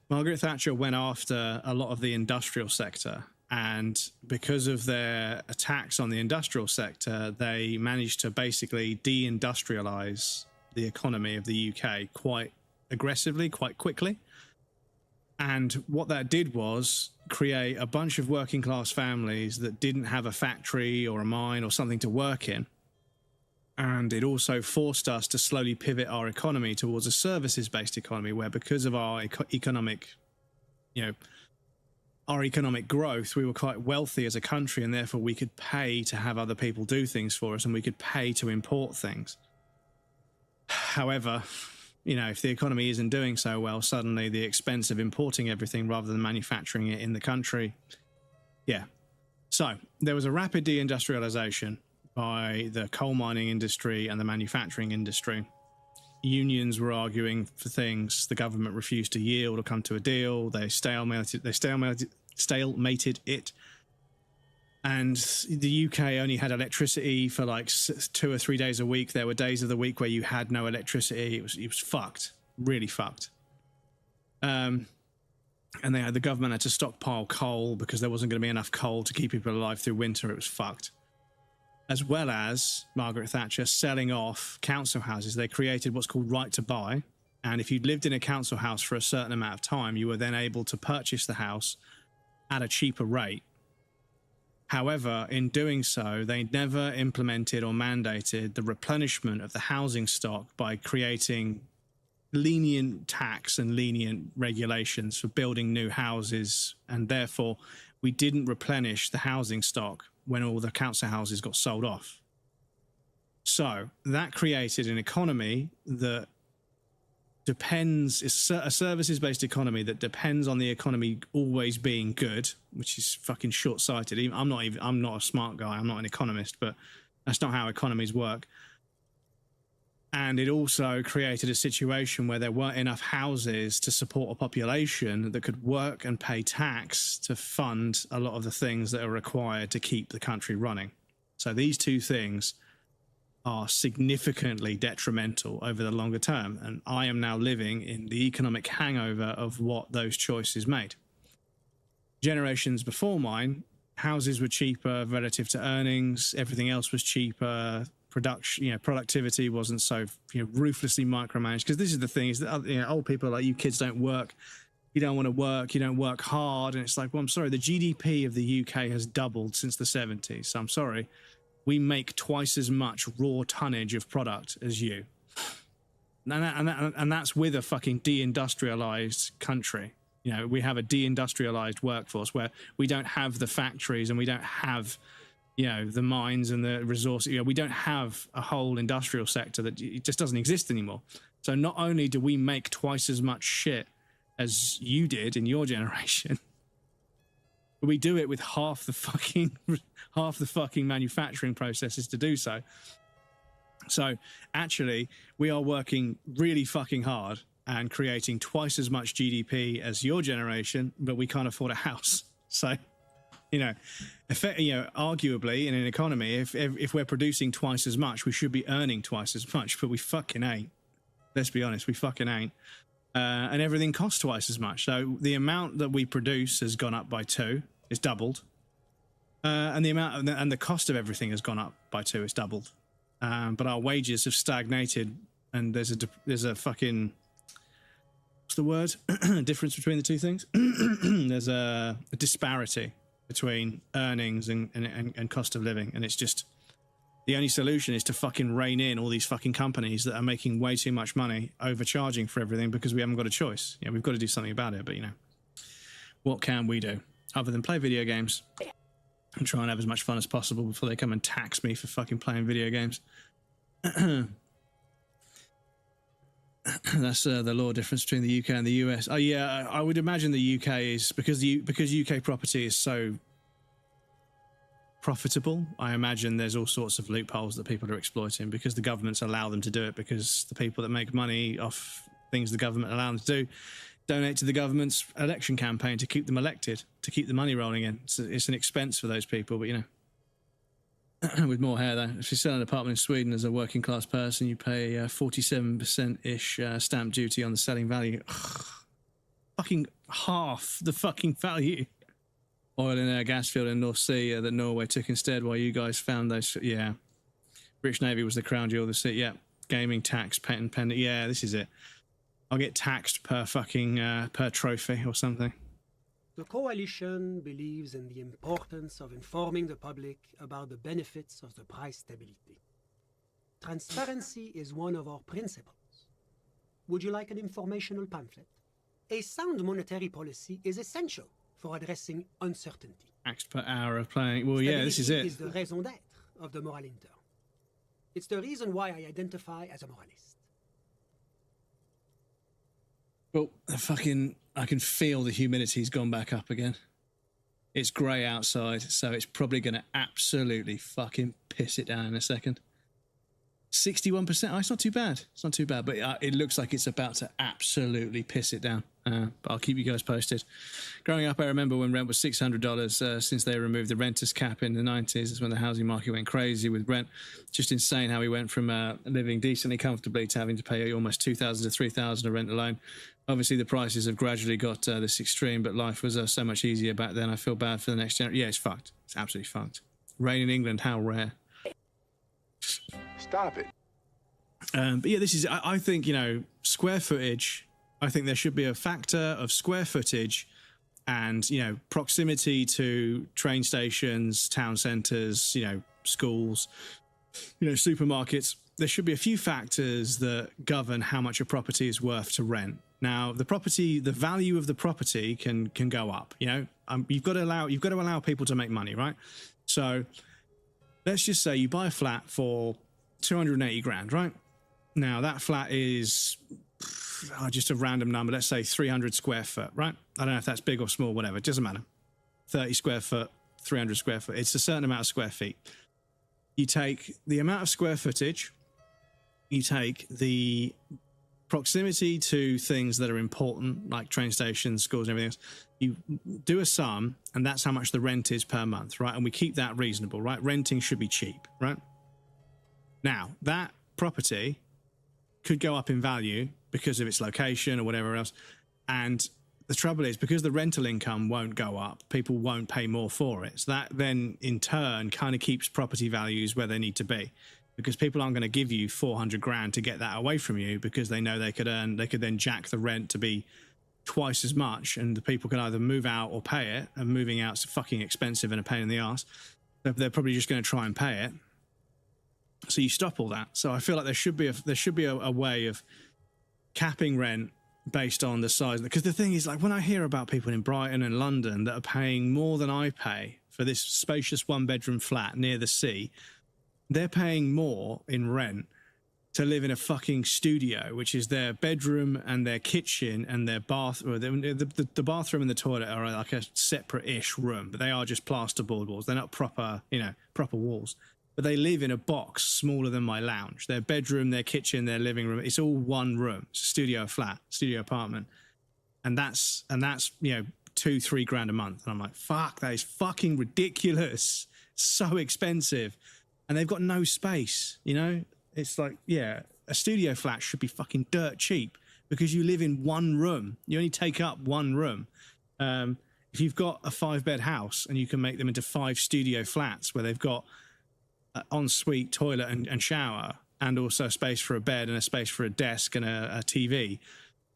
Margaret Thatcher went after a lot of the industrial sector, and because of their attacks on the industrial sector, they managed to basically deindustrialize the economy of the UK quite aggressively, quite quickly. And what that did was create a bunch of working class families that didn't have a factory or a mine or something to work in. And it also forced us to slowly pivot our economy towards a services-based economy, where because of our economic growth, we were quite wealthy as a country, and therefore we could pay to have other people do things for us, and we could pay to import things. However, if the economy isn't doing so well, suddenly the expense of importing everything rather than manufacturing it in the country. Yeah. So there was a rapid deindustrialization by the coal mining industry and the manufacturing industry. Unions were arguing for things. The government refused to yield or come to a deal. They stalemated it. And the UK only had electricity for like 2 or 3 days a week. There were days of the week where you had no electricity. It was fucked, really fucked. and the government had to stockpile coal because there wasn't going to be enough coal to keep people alive through winter. It was fucked. As well as Margaret Thatcher selling off council houses. They created what's called right to buy. And if you'd lived in a council house for a certain amount of time, you were then able to purchase the house at a cheaper rate. However, in doing so, they never implemented or mandated the replenishment of the housing stock by creating lenient tax and lenient regulations for building new houses, and therefore we didn't replenish the housing stock when all the council houses got sold off. So that created an economy that depends, it's a services-based economy that depends on the economy always being good, which is fucking short-sighted. I'm not a smart guy, I'm not an economist, but that's not how economies work. And it also created a situation where there weren't enough houses to support a population that could work and pay tax to fund a lot of the things that are required to keep the country running. So these two things are significantly detrimental over the longer term. And I am now living in the economic hangover of what those choices made. Generations before mine, houses were cheaper relative to earnings. Everything else was cheaper. Productivity wasn't so ruthlessly micromanaged. Because this is the thing, is that old people are like, you kids don't work, you don't want to work, you don't work hard. And it's like, well, I'm sorry, the GDP of the UK has doubled since the 70s. So I'm sorry, we make twice as much raw tonnage of product as you. And that's with a fucking deindustrialized country. We have a deindustrialized workforce where we don't have the factories and we don't have the mines and the resources. We don't have a whole industrial sector that it just doesn't exist anymore. So not only do we make twice as much shit as you did in your generation, but we do it with half the fucking manufacturing processes to do so. So actually, we are working really fucking hard and creating twice as much GDP as your generation, but we can't afford a house. So arguably in an economy, if we're producing twice as much, we should be earning twice as much, but we fucking ain't. Let's be honest, we fucking ain't. And everything costs twice as much. So the amount that we produce has gone up by 2. It's doubled. And the amount and the cost of everything has gone up by 2. It's doubled. But our wages have stagnated, and there's a fucking, what's the word? Difference between the two things. There's a disparity between earnings and cost of living, and it's just the only solution is to fucking rein in all these fucking companies that are making way too much money, overcharging for everything because we haven't got a choice. We've got to do something about it, but what can we do other than play video games and try and have as much fun as possible before they come and tax me for fucking playing video games? That's the law difference between the UK and the US. Oh yeah, I would imagine the UK is because UK property is so profitable. I imagine there's all sorts of loopholes that people are exploiting because the governments allow them to do it, because the people that make money off things the government allow them to do donate to the government's election campaign to keep them elected, to keep the money rolling in. So it's an expense for those people, but with more hair though. If you sell an apartment in Sweden as a working class person, you pay 47%-ish stamp duty on the selling value. Fucking half the fucking value. Oil and air gas field in North Sea that Norway took instead while you guys found those. Yeah. British Navy was the crown jewel of the sea. Yeah. Gaming tax, patent pending. Yeah, this is it. I'll get taxed per fucking, per trophy or something. The coalition believes in the importance of informing the public about the benefits of the price stability. Transparency is one of our principles. Would you like an informational pamphlet? A sound monetary policy is essential for addressing uncertainty. Taxed per hour of playing. Well, yeah, this is it. Stability is the raison d'être of the moral interne. It's the reason why I identify as a moralist. Well, I can feel the humidity's gone back up again. It's grey outside, so it's probably going to absolutely fucking piss it down in a second. 61%. Oh, it's not too bad. It's not too bad, but it looks like it's about to absolutely piss it down. But I'll keep you guys posted. Growing up, I remember when rent was $600 since they removed the renters cap in the 90s. That's when the housing market went crazy with rent. Just insane how we went from living decently comfortably to having to pay almost $2,000 to $3,000 a rent alone. Obviously, the prices have gradually got this extreme, but life was so much easier back then. I feel bad for the next generation. Yeah, it's fucked. It's absolutely fucked. Rain in England, how rare. Stop it. But yeah, this is, I think, you know, square footage. I think there should be a factor of square footage and, you know, proximity to train stations, town centres, you know, schools, you know, supermarkets. There should be a few factors that govern how much a property is worth to rent. Now, the value of the property can go up. You know, you've got to allow people to make money, right? So, let's just say you buy a flat for 280 grand, right? Now that flat is just a random number. Let's say 300 square foot, right? I don't know if that's big or small, whatever. It doesn't matter. 30 square foot, 300 square foot. It's a certain amount of square feet. You take the amount of square footage. You take the proximity to things that are important, like train stations, schools, and everything else. You do a sum, and that's how much the rent is per month, right? And we keep that reasonable, right? Renting should be cheap, right? Now, that property could go up in value because of its location or whatever else. And the trouble is, because the rental income won't go up, people won't pay more for it. So that then, in turn, kind of keeps property values where they need to be. Because people aren't going to give you 400 grand to get that away from you because they know they could then jack the rent to be twice as much, and the people can either move out or pay it, and moving out's fucking expensive and a pain in the ass. They're probably just going to try and pay it. So you stop all that. So I feel like there should be a way of capping rent based on the size. Because the thing is, like, when I hear about people in Brighton and London that are paying more than I pay for this spacious one-bedroom flat near the sea, they're paying more in rent to live in a fucking studio, which is their bedroom and their kitchen and their bath. Or the bathroom and the toilet are like a separate-ish room, but they are just plasterboard walls. They're not proper walls. But they live in a box smaller than my lounge. Their bedroom, their kitchen, their living room, it's all one room. It's a studio flat, studio apartment. And that's, you know, 2-3 grand a month. And I'm like, fuck, that is fucking ridiculous. So expensive. And they've got no space, you know? It's like, yeah, a studio flat should be fucking dirt cheap because you live in one room. You only take up one room. If you've got a 5-bed house and you can make them into 5 studio flats where they've got ensuite toilet and shower, and also a space for a bed and a space for a desk and a TV,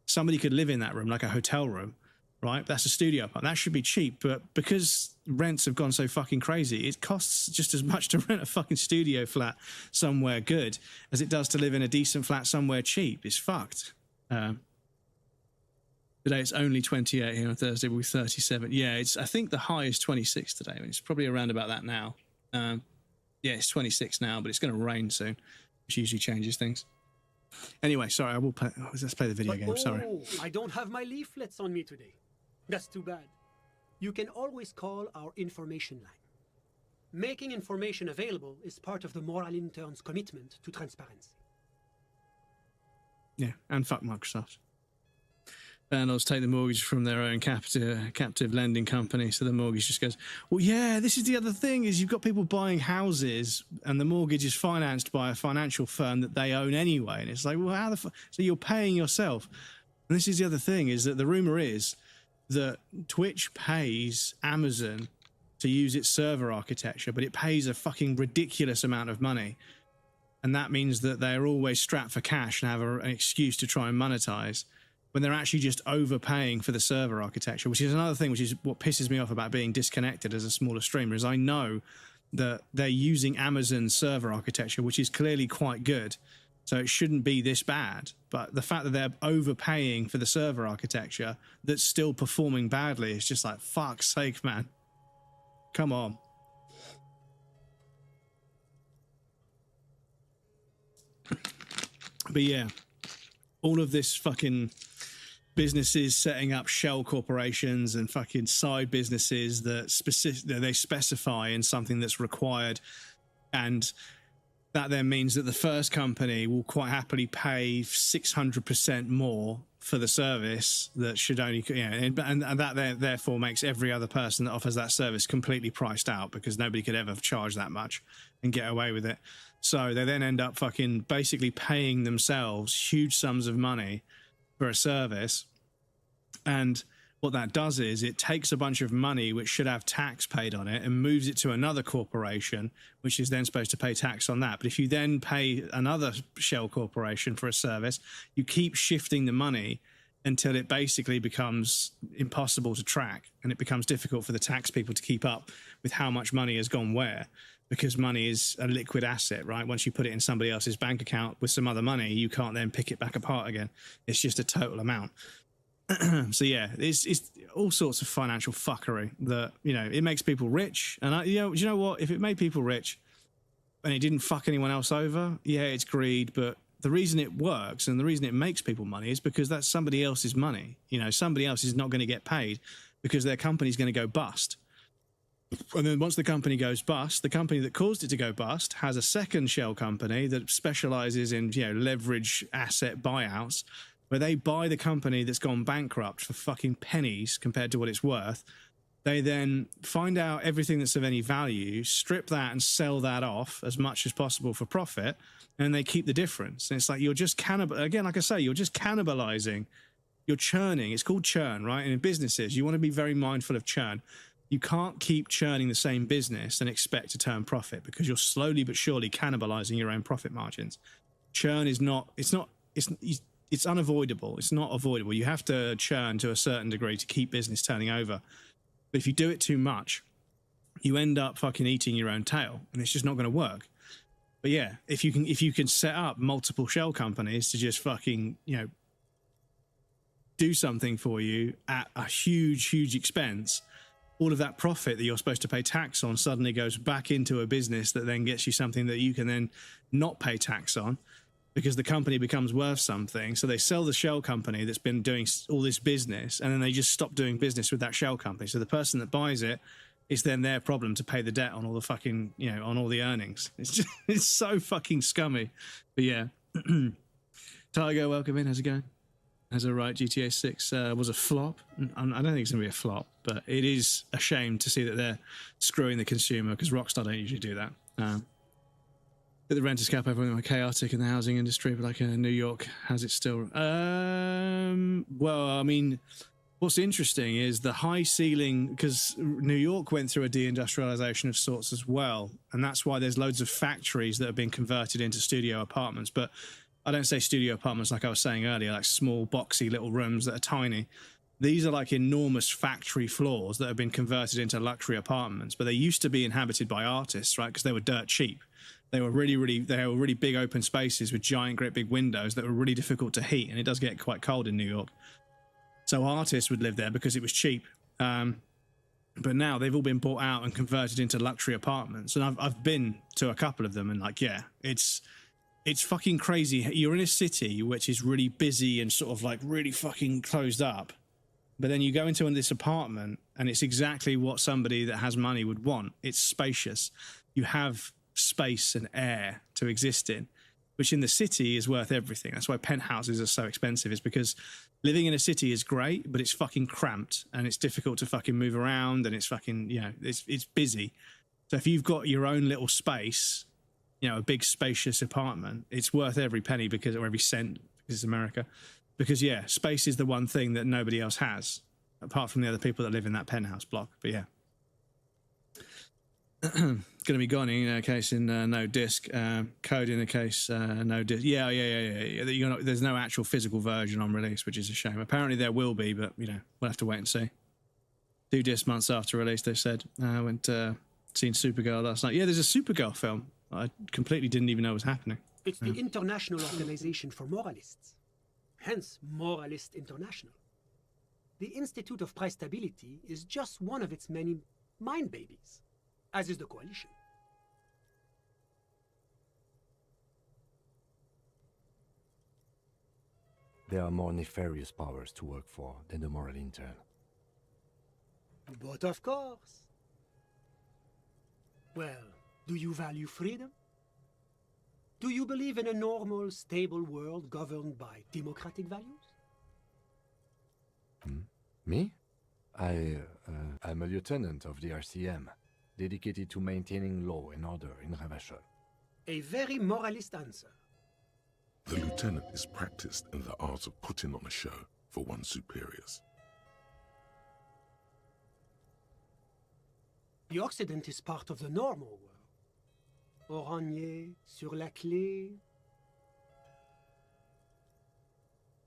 somebody could live in that room like a hotel room, right? That's a studio apartment. That should be cheap, but because rents have gone so fucking crazy, it costs just as much to rent a fucking studio flat somewhere good as it does to live in a decent flat somewhere cheap. It's fucked. Today it's only 28 here on Thursday, with 37. Yeah, I think the high is 26 today. I mean, it's probably around about that now. Yeah, it's 26 now, but it's going to rain soon, which usually changes things. Anyway, sorry, I will play. Let's play the video game. Sorry. I don't have my leaflets on me today. That's too bad. You can always call our information line. Making information available is part of the Moral Intern's commitment to transparency. Yeah, and fuck Microsoft. Landlords take the mortgage from their own captive lending company, so the mortgage just goes, well, yeah, this is the other thing, is you've got people buying houses and the mortgage is financed by a financial firm that they own anyway. And it's like, well, how the fuck? So you're paying yourself. And this is the other thing, is that the rumor is that Twitch pays Amazon to use its server architecture, but it pays a fucking ridiculous amount of money. And that means that they're always strapped for cash and have an excuse to try and monetize, when they're actually just overpaying for the server architecture, which is another thing, which is what pisses me off about being disconnected as a smaller streamer, is I know that they're using Amazon's server architecture, which is clearly quite good, so it shouldn't be this bad. But the fact that they're overpaying for the server architecture that's still performing badly is just like, fuck's sake, man. Come on. But yeah, all of this fucking businesses setting up shell corporations and fucking side businesses that they specify in something that's required, and that then means that the first company will quite happily pay 600% more for the service that should only, and that therefore makes every other person that offers that service completely priced out, because nobody could ever charge that much and get away with it. So they then end up fucking basically paying themselves huge sums of money for a service. And what that does is it takes a bunch of money which should have tax paid on it and moves it to another corporation, which is then supposed to pay tax on that. But if you then pay another shell corporation for a service, you keep shifting the money until it basically becomes impossible to track, and it becomes difficult for the tax people to keep up with how much money has gone where, because money is a liquid asset, right? Once you put it in somebody else's bank account with some other money, you can't then pick it back apart again. It's just a total amount. So yeah, it's all sorts of financial fuckery that, it makes people rich. And do you know what? If it made people rich and it didn't fuck anyone else over, yeah, it's greed. But the reason it works and the reason it makes people money is because that's somebody else's money. Somebody else is not going to get paid because their company's going to go bust. And then once the company goes bust, the company that caused it to go bust has a second shell company that specializes in, leverage asset buyouts, where they buy the company that's gone bankrupt for fucking pennies compared to what it's worth. They then find out everything that's of any value, strip that and sell that off as much as possible for profit, and they keep the difference. And it's like you're just again, like I say, you're just cannibalizing. You're churning. It's called churn, right? And in businesses, you want to be very mindful of churn. You can't keep churning the same business and expect to turn profit, because you're slowly but surely cannibalizing your own profit margins. Churn is it's unavoidable. It's not avoidable. You have to churn to a certain degree to keep business turning over. But if you do it too much, you end up fucking eating your own tail, and it's just not going to work. But yeah, if you can set up multiple shell companies to just fucking, do something for you at a huge expense, all of that profit that you're supposed to pay tax on suddenly goes back into a business that then gets you something that you can then not pay tax on, because the company becomes worth something. So they sell the shell company that's been doing all this business, and then they just stop doing business with that shell company. So the person that buys it, it's then their problem to pay the debt on all the fucking, on all the earnings. It's so fucking scummy. But yeah. Tiger, welcome in. How's it going? How's it right? GTA 6 was a flop. I don't think it's going to be a flop, but it is a shame to see that they're screwing the consumer, because Rockstar don't usually do that. The renters cap everything were chaotic in the housing industry, but like New York has it still. Well, I mean, what's interesting is the high ceiling, because New York went through a deindustrialization of sorts as well, and that's why there's loads of factories that have been converted into studio apartments. But I don't say studio apartments like I was saying earlier, like small boxy little rooms that are tiny. These are like enormous factory floors that have been converted into luxury apartments, but they used to be inhabited by artists, right? Because they were dirt cheap. They were really big open spaces with giant, great big windows that were really difficult to heat, and it does get quite cold in New York. So artists would live there because it was cheap. But now they've all been bought out and converted into luxury apartments, and I've been to a couple of them, and like, yeah, it's fucking crazy. You're in a city which is really busy and sort of like really fucking closed up, but then you go into this apartment and it's exactly what somebody that has money would want. It's spacious. You have space and air to exist in, which in the city is worth everything. That's why penthouses are so expensive, is because living in a city is great, but it's fucking cramped and it's difficult to fucking move around, and it's fucking, it's busy. So if you've got your own little space, a big spacious apartment, it's worth every penny, or every cent, because it's America. Because yeah, space is the one thing that nobody else has, apart from the other people that live in that penthouse block. But yeah. Going to be gone in a case in no disk, code in a case no disk. Yeah. There's no actual physical version on release, which is a shame. Apparently there will be, but we'll have to wait and see. 2 discs months after release, they said. I went seen Supergirl last night. Yeah, there's a Supergirl film. I completely didn't even know was happening. It's the International Organization for Moralists, hence Moralist International. The Institute of Price Stability is just one of its many mind babies, as is the Coalition. There are more nefarious powers to work for than the moral intern. But of course. Well, do you value freedom? Do you believe in a normal, stable world governed by democratic values? Me? I'm a lieutenant of the RCM, dedicated to maintaining law and order in Ravachol. A very moralist answer. The lieutenant is practiced in the art of putting on a show for one's superiors. The Occident is part of the normal world. Oranje, sur la clé.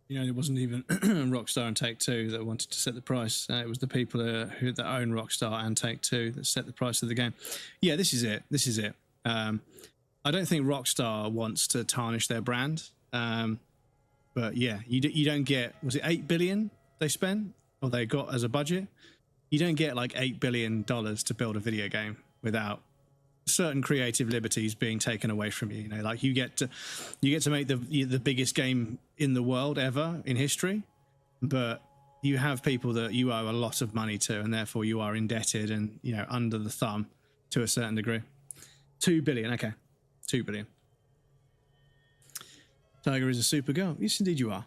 You know, it wasn't even Rockstar and Take-Two that wanted to set the price. It was the people that own Rockstar and Take-Two that set the price of the game. Yeah, this is it. This is it. I don't think Rockstar wants to tarnish their brand. But yeah, you don't get, was it 8 billion they spent or they got as a budget? You don't get like $8 billion to build a video game without certain creative liberties being taken away from you. You know, like you get to make the biggest game in the world ever in history, but you have people that you owe a lot of money to, and therefore you are indebted and, you know, under the thumb to a certain degree. 2 billion, okay, 2 billion. Tiger is a super girl. Yes, indeed you are.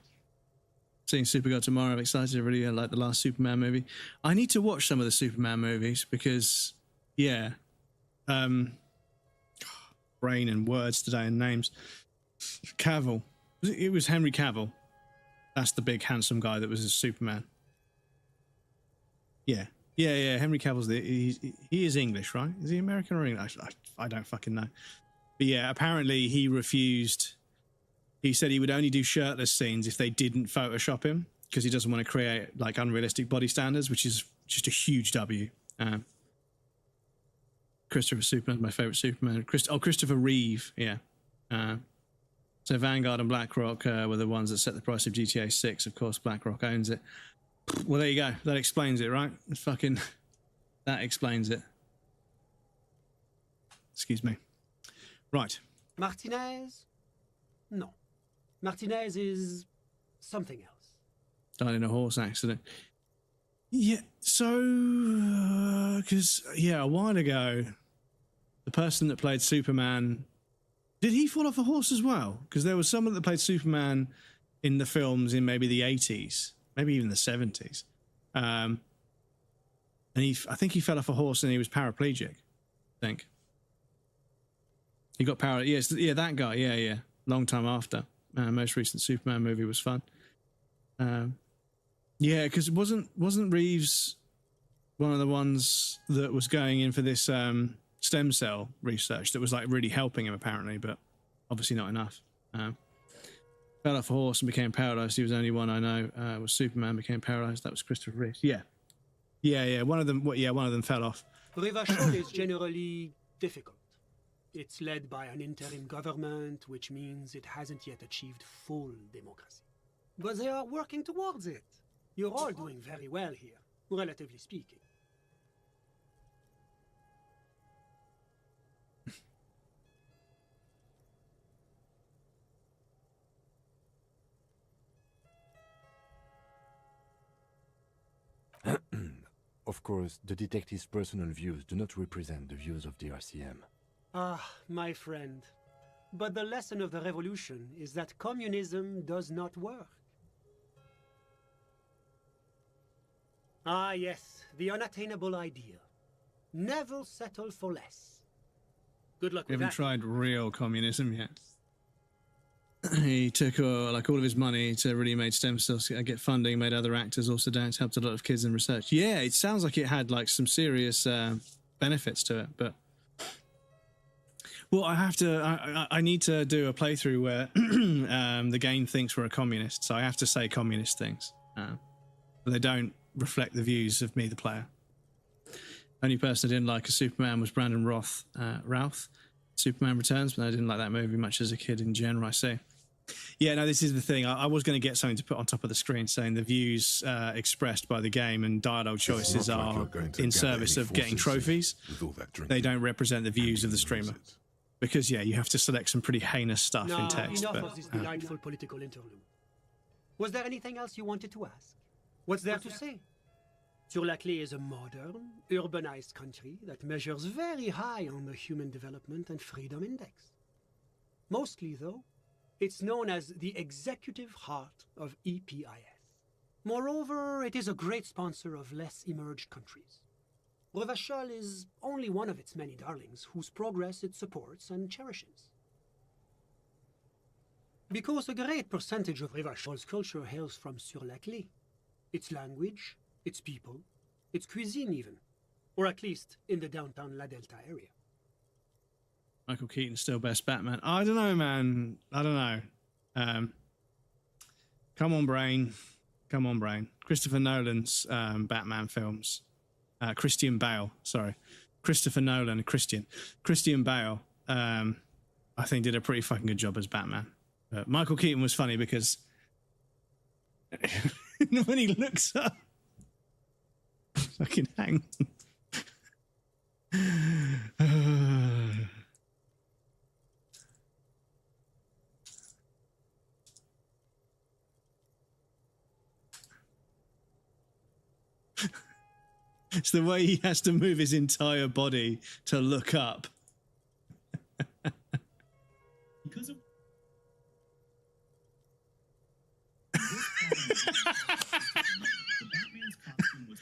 Seeing Supergirl tomorrow. I'm excited. I really like the last Superman movie. I need to watch some of the Superman movies because, yeah, brain and words today and names. Cavill. It was Henry Cavill. That's the big handsome guy that was a Superman. Yeah. Henry Cavill's he is English, right? Is he American or English? I don't fucking know. But yeah, apparently he refused. He said he would only do shirtless scenes if they didn't Photoshop him because he doesn't want to create like unrealistic body standards, which is just a huge W. Christopher Superman, my favorite Superman. Christopher Reeve, yeah. So Vanguard and BlackRock were the ones that set the price of GTA 6. Of course, BlackRock owns it. Well, there you go. That explains it, right? That explains it. Excuse me. Right. Martinez? No. Martinez is something else. Died in a horse accident. Yeah, so, because, a while ago, the person that played Superman, did he fall off a horse as well? Because there was someone that played Superman in the films in maybe the 80s, maybe even the 70s. And I think he fell off a horse and he was paraplegic, I think. He got paralyzed. Yeah, that guy, yeah. Long time after. Most recent Superman movie was fun. Yeah, because wasn't Reeves one of the ones that was going in for this stem cell research that was like really helping him apparently, but obviously not enough. Fell off a horse and became paralyzed. He was the only one I know was Superman became paralyzed. That was Christopher Reeves. Yeah. One of them fell off. Ravachol is generally difficult. It's led by an interim government, which means it hasn't yet achieved full democracy. But they are working towards it. You're all doing very well here, relatively speaking. Of course, the detective's personal views do not represent the views of the RCM. Ah, my friend. But the lesson of the revolution is that communism does not work. Ah, yes, the unattainable ideal. Never settle for less. Good luck with that. We haven't tried real communism yet. He took all of his money to really make stem cells get funding, made other actors also dance, helped a lot of kids in research. Yeah, it sounds like it had like some serious benefits to it, but well, I need to do a playthrough where the game thinks we're a communist, so I have to say communist things. But they don't reflect the views of me, the player. Only person I didn't like as Superman was Brandon Routh. Superman Returns, but I didn't like that movie much as a kid in general, I see. Yeah, no, this is the thing. I was going to get something to put on top of the screen saying the views expressed by the game and dialogue choices are in service of getting trophies. They don't represent the views of the streamer. Because, yeah, you have to select some pretty heinous stuff in text. Enough of this delightful political interlude. Was there anything else you wanted to ask? What's there to say? Sur la Clé is a modern, urbanized country that measures very high on the Human Development and Freedom Index. Mostly, though, it's known as the executive heart of EPIS. Moreover, it is a great sponsor of less emerged countries. Revachol is only one of its many darlings whose progress it supports and cherishes. Because a great percentage of Revachol's culture hails from Sur-la-Clé. Its language, its people, its cuisine even. Or at least in the downtown La Delta area. Michael Keaton's still best Batman. I don't know, man. I don't know. Come on, brain. Come on, brain. Christopher Nolan's Batman films. Christian Bale, sorry. Christopher Nolan, Christian Bale, I think did a pretty fucking good job as Batman. Michael Keaton was funny because when he looks up, fucking hang on. It's the way he has to move his entire body to look up. Because of the Batman's costume was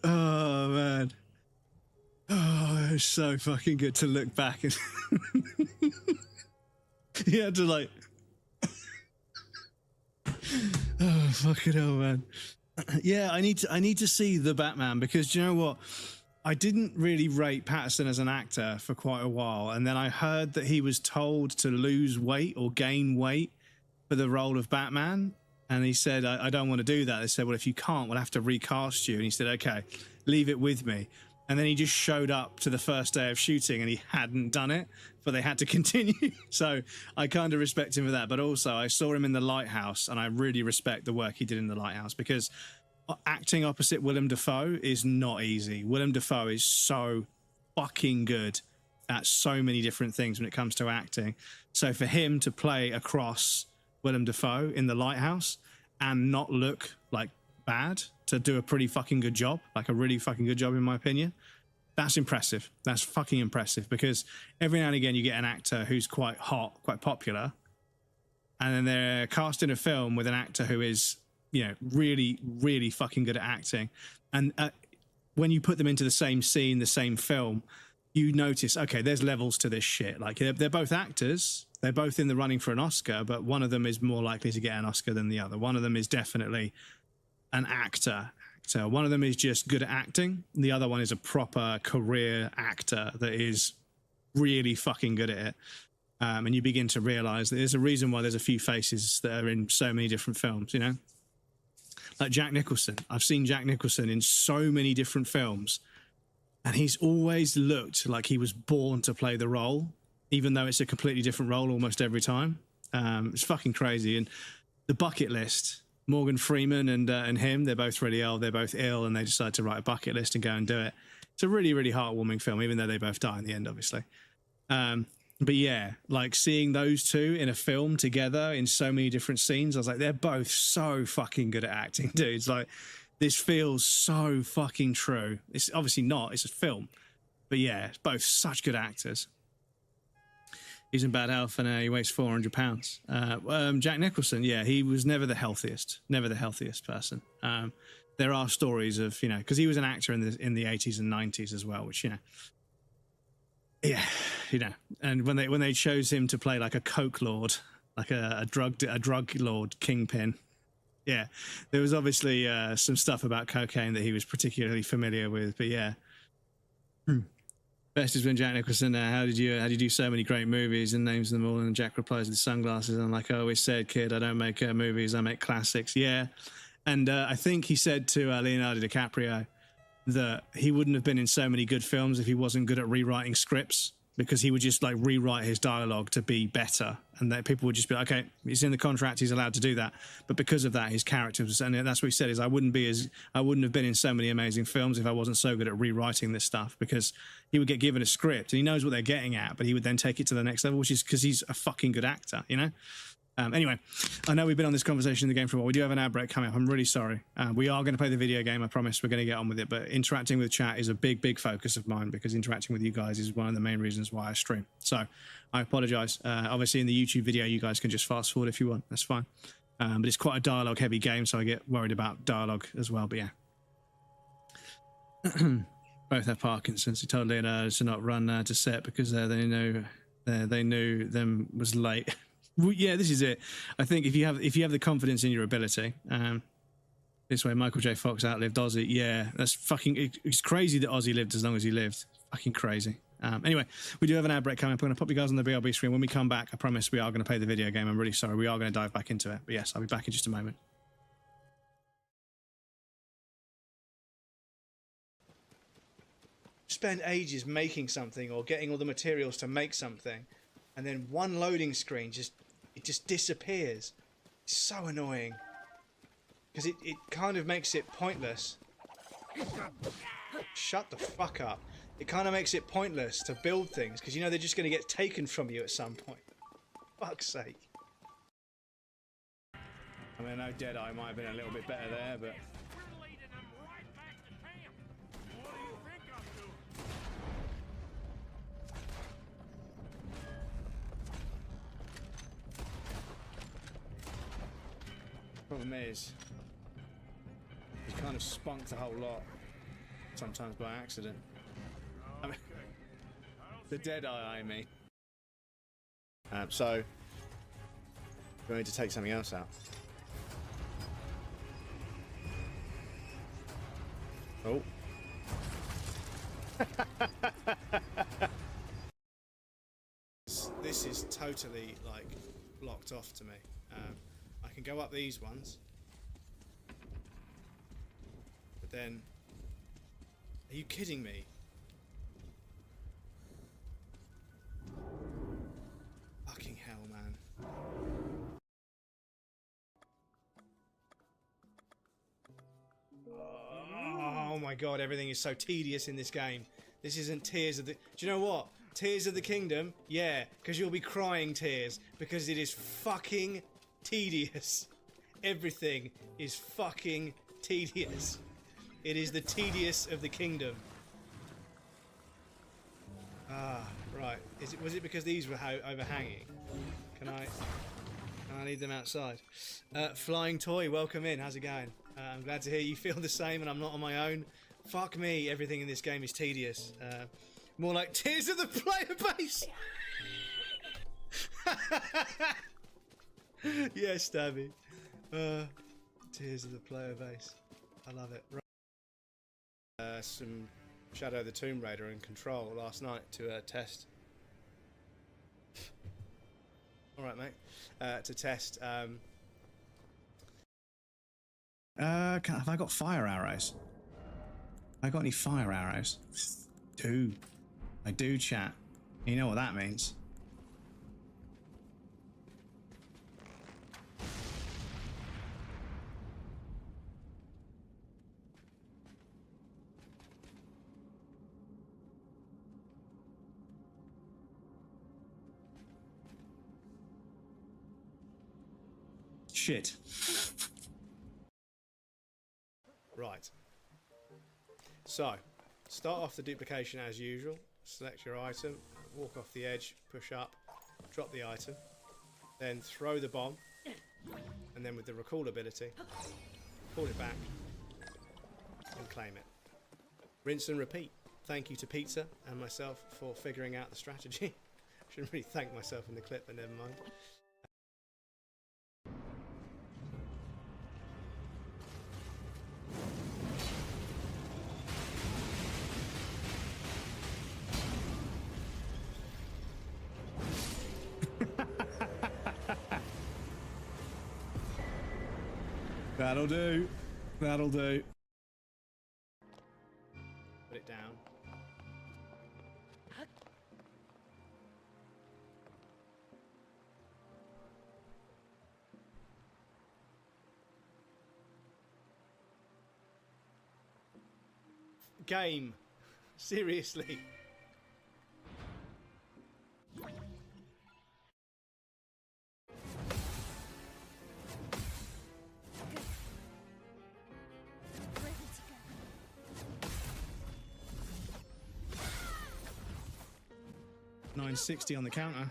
Oh man, oh, it's so fucking good to look back and you had to like, oh fucking hell, man. Yeah, I need to see the Batman because do you know what? I didn't really rate Patterson as an actor for quite a while, and then I heard that he was told to lose weight or gain weight for the role of Batman. And he said, I don't want to do that. They said, well, if you can't, we'll have to recast you. And he said, okay, leave it with me. And then he just showed up to the first day of shooting and he hadn't done it, but they had to continue. So I kind of respect him for that. But also I saw him in The Lighthouse and I really respect the work he did in The Lighthouse because acting opposite Willem Dafoe is not easy. Willem Dafoe is so fucking good at so many different things when it comes to acting. So for him to play across Willem Dafoe in The Lighthouse and not look like bad, to do a pretty fucking good job, like a really fucking good job in my opinion, that's impressive. That's fucking impressive because every now and again you get an actor who's quite hot, quite popular, and then they're cast in a film with an actor who is, you know, really, really fucking good at acting. And when you put them into the same scene, the same film, you notice, okay, there's levels to this shit. Like they're both actors, they're both in the running for an Oscar, but one of them is more likely to get an Oscar than the other. One of them is definitely an actor. One of them is just good at acting. The other one is a proper career actor that is really fucking good at it. And you begin to realize that there's a reason why there's a few faces that are in so many different films, you know? Like Jack Nicholson. I've seen Jack Nicholson in so many different films, and he's always looked like he was born to play the role, even though it's a completely different role almost every time. It's fucking crazy. And The Bucket List, Morgan Freeman and him, they're both really old, they're both ill, and they decide to write a bucket list and go and do it. It's a really, really heartwarming film, even though they both die in the end, obviously. But yeah, like seeing those two in a film together in so many different scenes, I was like, they're both so fucking good at acting, dudes. Like, this feels so fucking true. It's obviously not, it's a film. But yeah, it's both such good actors. He's in bad health and he weighs 400 pounds. Jack Nicholson, yeah, he was never the healthiest person. There are stories of, you know, because he was an actor in the 80s and 90s as well, which, you know, yeah, you know, and when they chose him to play like a coke lord, like a drug lord kingpin, yeah, there was obviously some stuff about cocaine that he was particularly familiar with. But yeah, best is when Jack Nicholson. How did you do so many great movies and names them all? And Jack replies with sunglasses. And I'm like, I always said, kid, I don't make movies, I make classics. Yeah, and I think he said to Leonardo DiCaprio that he wouldn't have been in so many good films if he wasn't good at rewriting scripts. because he would just like rewrite his dialogue to be better, and that people would just be like, okay, it's in the contract, he's allowed to do that. But because of that, his characters, and that's what he said, is I wouldn't have been in so many amazing films if I wasn't so good at rewriting this stuff, because he would get given a script and he knows what they're getting at, but he would then take it to the next level, which is because he's a fucking good actor, you know. Anyway, I know we've been on this conversation in the game for a while. We do have an ad break coming up. I'm really sorry. We are going to play the video game. I promise we're going to get on with it. But interacting with chat is a big, big focus of mine, because interacting with you guys is one of the main reasons why I stream. So I apologize. Obviously, in the YouTube video, you guys can just fast forward if you want. That's fine. But it's quite a dialogue-heavy game, so I get worried about dialogue as well. But yeah. Both have Parkinson's. He told Leonardo to not run to set because they knew them was late. Well, yeah, this is it. I think if you have the confidence in your ability, this way Michael J. Fox outlived Ozzy. Yeah, that's fucking. It's crazy that Ozzy lived as long as he lived. Fucking crazy. Anyway, we do have an ad break coming up. We're going to pop you guys on the BRB screen. When we come back, I promise we are going to play the video game. I'm really sorry. We are going to dive back into it. But yes, I'll be back in just a moment. Spend ages making something or getting all the materials to make something, and then one loading screen just disappears. It's so annoying because it kind of makes it pointless. Shut the fuck up. It kind of makes it pointless to build things because you know they're just going to get taken from you at some point. Fuck's sake. I mean, I know Deadeye might have been a little bit better there, but problem is, he's kind of spunked a whole lot, sometimes by accident. I mean, the Deadeye, I mean. So, we're going to take something else out. Oh. This is totally, like, blocked off to me. I can go up these ones, but then, are you kidding me? Fucking hell, man. Oh my god, everything is so tedious in this game. This isn't Tears of the... Do you know what? Tears of the Kingdom? Yeah, because you'll be crying tears, because it is fucking tedious. Everything is fucking tedious. It is the tedious of the kingdom. Ah, right. Was it because these were overhanging? Can I need them outside? Flying Toy, welcome in. How's it going? I'm glad to hear you feel the same and I'm not on my own. Fuck me, everything in this game is tedious. More like Tears of the Player Base. Yeah, Stabby. Tears of the Player Base. I love it. Some Shadow of the Tomb Raider and Control last night to test. Alright, mate. To test. Have I got fire arrows? Have I got any fire arrows? I do, chat. You know what that means. Shit. Right. So, start off the duplication as usual. Select your item, walk off the edge, push up, drop the item, then throw the bomb, and then with the recall ability, pull it back and claim it. Rinse and repeat. Thank you to Pizza and myself for figuring out the strategy. Shouldn't really thank myself in the clip, but never mind. That'll do. That'll do. Put it down. game. Seriously. Ready to go. 960 on the counter.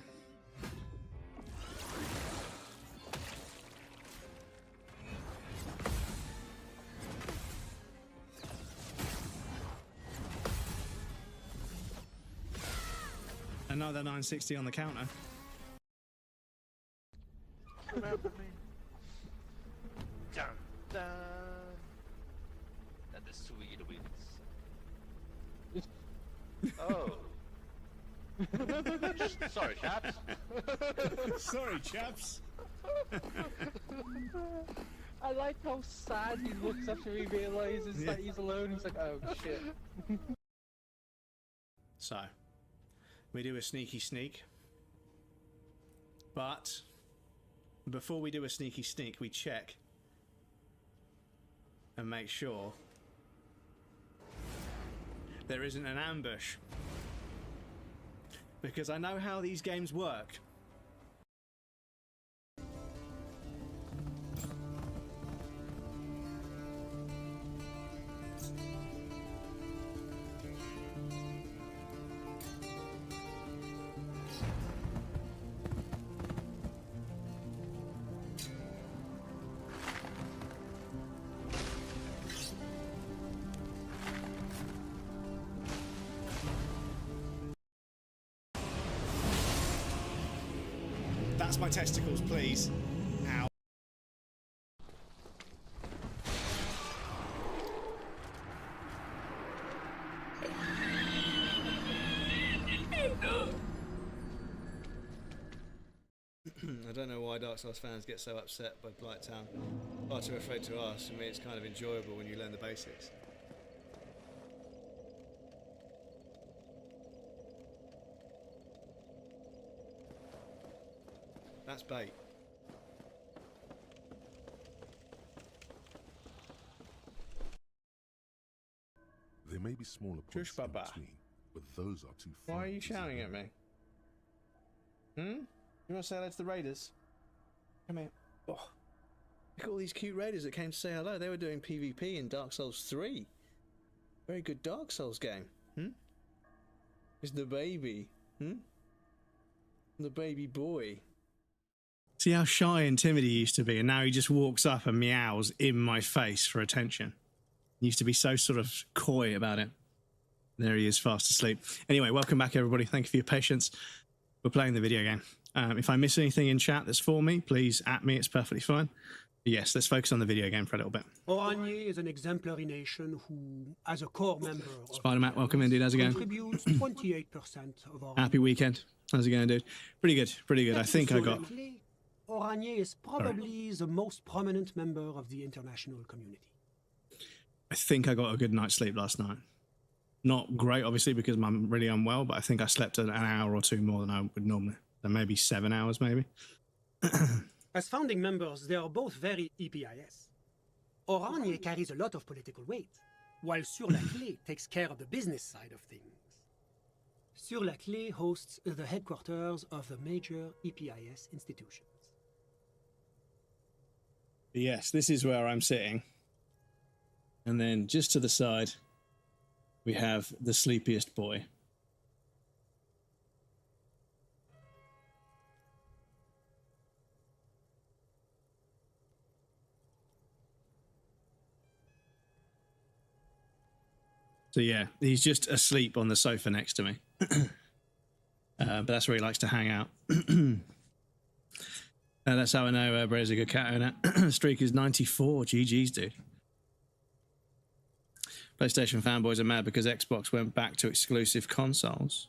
Another 960 on the counter. Remember me. Dun, dun. And the sweet wins. Oh. Sorry, chaps. Sorry, chaps. I like how sad he looks after he realizes that he's alone. He's like, oh shit. So, we do a sneaky sneak. But before we do a sneaky sneak, we check and make sure there isn't an ambush. Because I know how these games work. That's my testicles, please. Ow. I don't know why Dark Souls fans get so upset by Blighttown. Far too afraid to ask. For me, it's kind of enjoyable when you learn the basics. That's bait. There may be smaller points in between, but those are too far. Why are you shouting at me? Hmm? You want to say hello to the raiders? Come here. Oh. Look at all these cute raiders that came to say hello. They were doing PvP in Dark Souls 3. Very good Dark Souls game. Hmm? It's the baby. Hmm? The baby boy. See how shy and timid he used to be, and now he just walks up and meows in my face for attention. He used to be so sort of coy about it. There he is, fast asleep. Anyway, welcome back, everybody. Thank you for your patience. We're playing the video game. If I miss anything in chat that's for me, please at me. It's perfectly fine. But yes, let's focus on the video game for a little bit. Oranje is an exemplary nation who, as a core member of Spider-Man, welcome in, dude. How's it going? contributes 28% of our... Happy weekend. How's it going, dude? Pretty good, pretty good. I think I got... Oranje is probably the most prominent member of the international community. I think I got a good night's sleep last night. Not great, obviously, because I'm really unwell, but I think I slept an hour or two more than I would normally. So maybe 7 hours, maybe. As founding members, they are both very EPIS. Oranje carries a lot of political weight, while Sur la Clé takes care of the business side of things. Sur la Clé hosts the headquarters of the major EPIS institutions. Yes, this is where I'm sitting. And then just to the side, we have the sleepiest boy. So yeah, he's just asleep on the sofa next to me. But that's where he likes to hang out. That's how I know Bray's a good cat owner. Streak is 94. GG's, dude. PlayStation fanboys are mad because Xbox went back to exclusive consoles.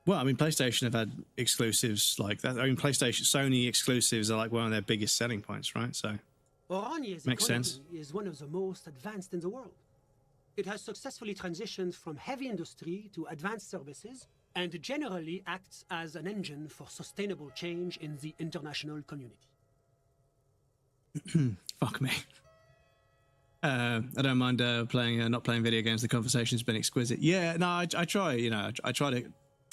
Well, I mean, PlayStation have had exclusives like that. I mean, Sony exclusives are like one of their biggest selling points, right? So, Oranje's makes sense. Is one of the most advanced in the world. It has successfully transitioned from heavy industry to advanced services and generally acts as an engine for sustainable change in the international community. Fuck me. I don't mind playing, not playing video games. The conversation's been exquisite. Yeah, no, I try. You know, I try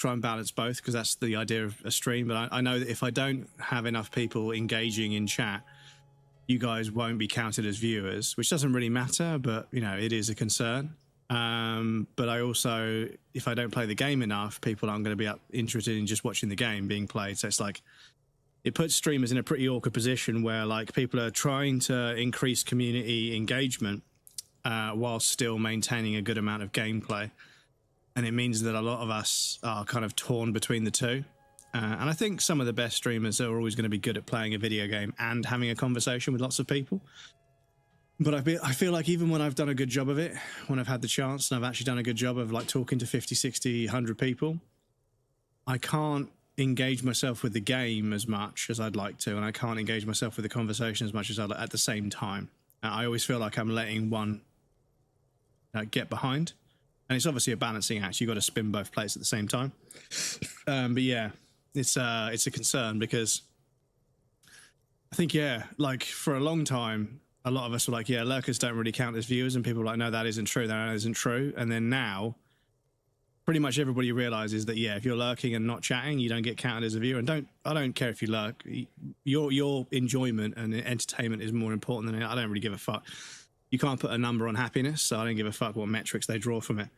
and balance both because that's the idea of a stream. But I know that if I don't have enough people engaging in chat, you guys won't be counted as viewers, which doesn't really matter. But you know, it is a concern. But I also, if I don't play the game enough, people aren't going to be interested in just watching the game being played. So it's like, it puts streamers in a pretty awkward position where like people are trying to increase community engagement while still maintaining a good amount of gameplay. And it means that a lot of us are kind of torn between the two. And I think some of the best streamers are always going to be good at playing a video game and having a conversation with lots of people. But I feel like even when I've done a good job of it, when I've had the chance and I've actually done a good job of like talking to 50, 60, 100 people, I can't engage myself with the game as much as I'd like to, and I can't engage myself with the conversation as much as I'd like at the same time. I always feel like I'm letting one get behind, and it's obviously a balancing act. You've got to spin both plates at the same time. But yeah, it's a concern because I think, yeah, like for a long time, a lot of us were like, yeah, lurkers don't really count as viewers, and people were like, no, that isn't true, that isn't true. And then now, pretty much everybody realizes that, yeah, if you're lurking and not chatting, you don't get counted as a viewer. And I don't care if you lurk. Your enjoyment and entertainment is more important than it. I don't really give a fuck. You can't put a number on happiness, so I don't give a fuck what metrics they draw from it.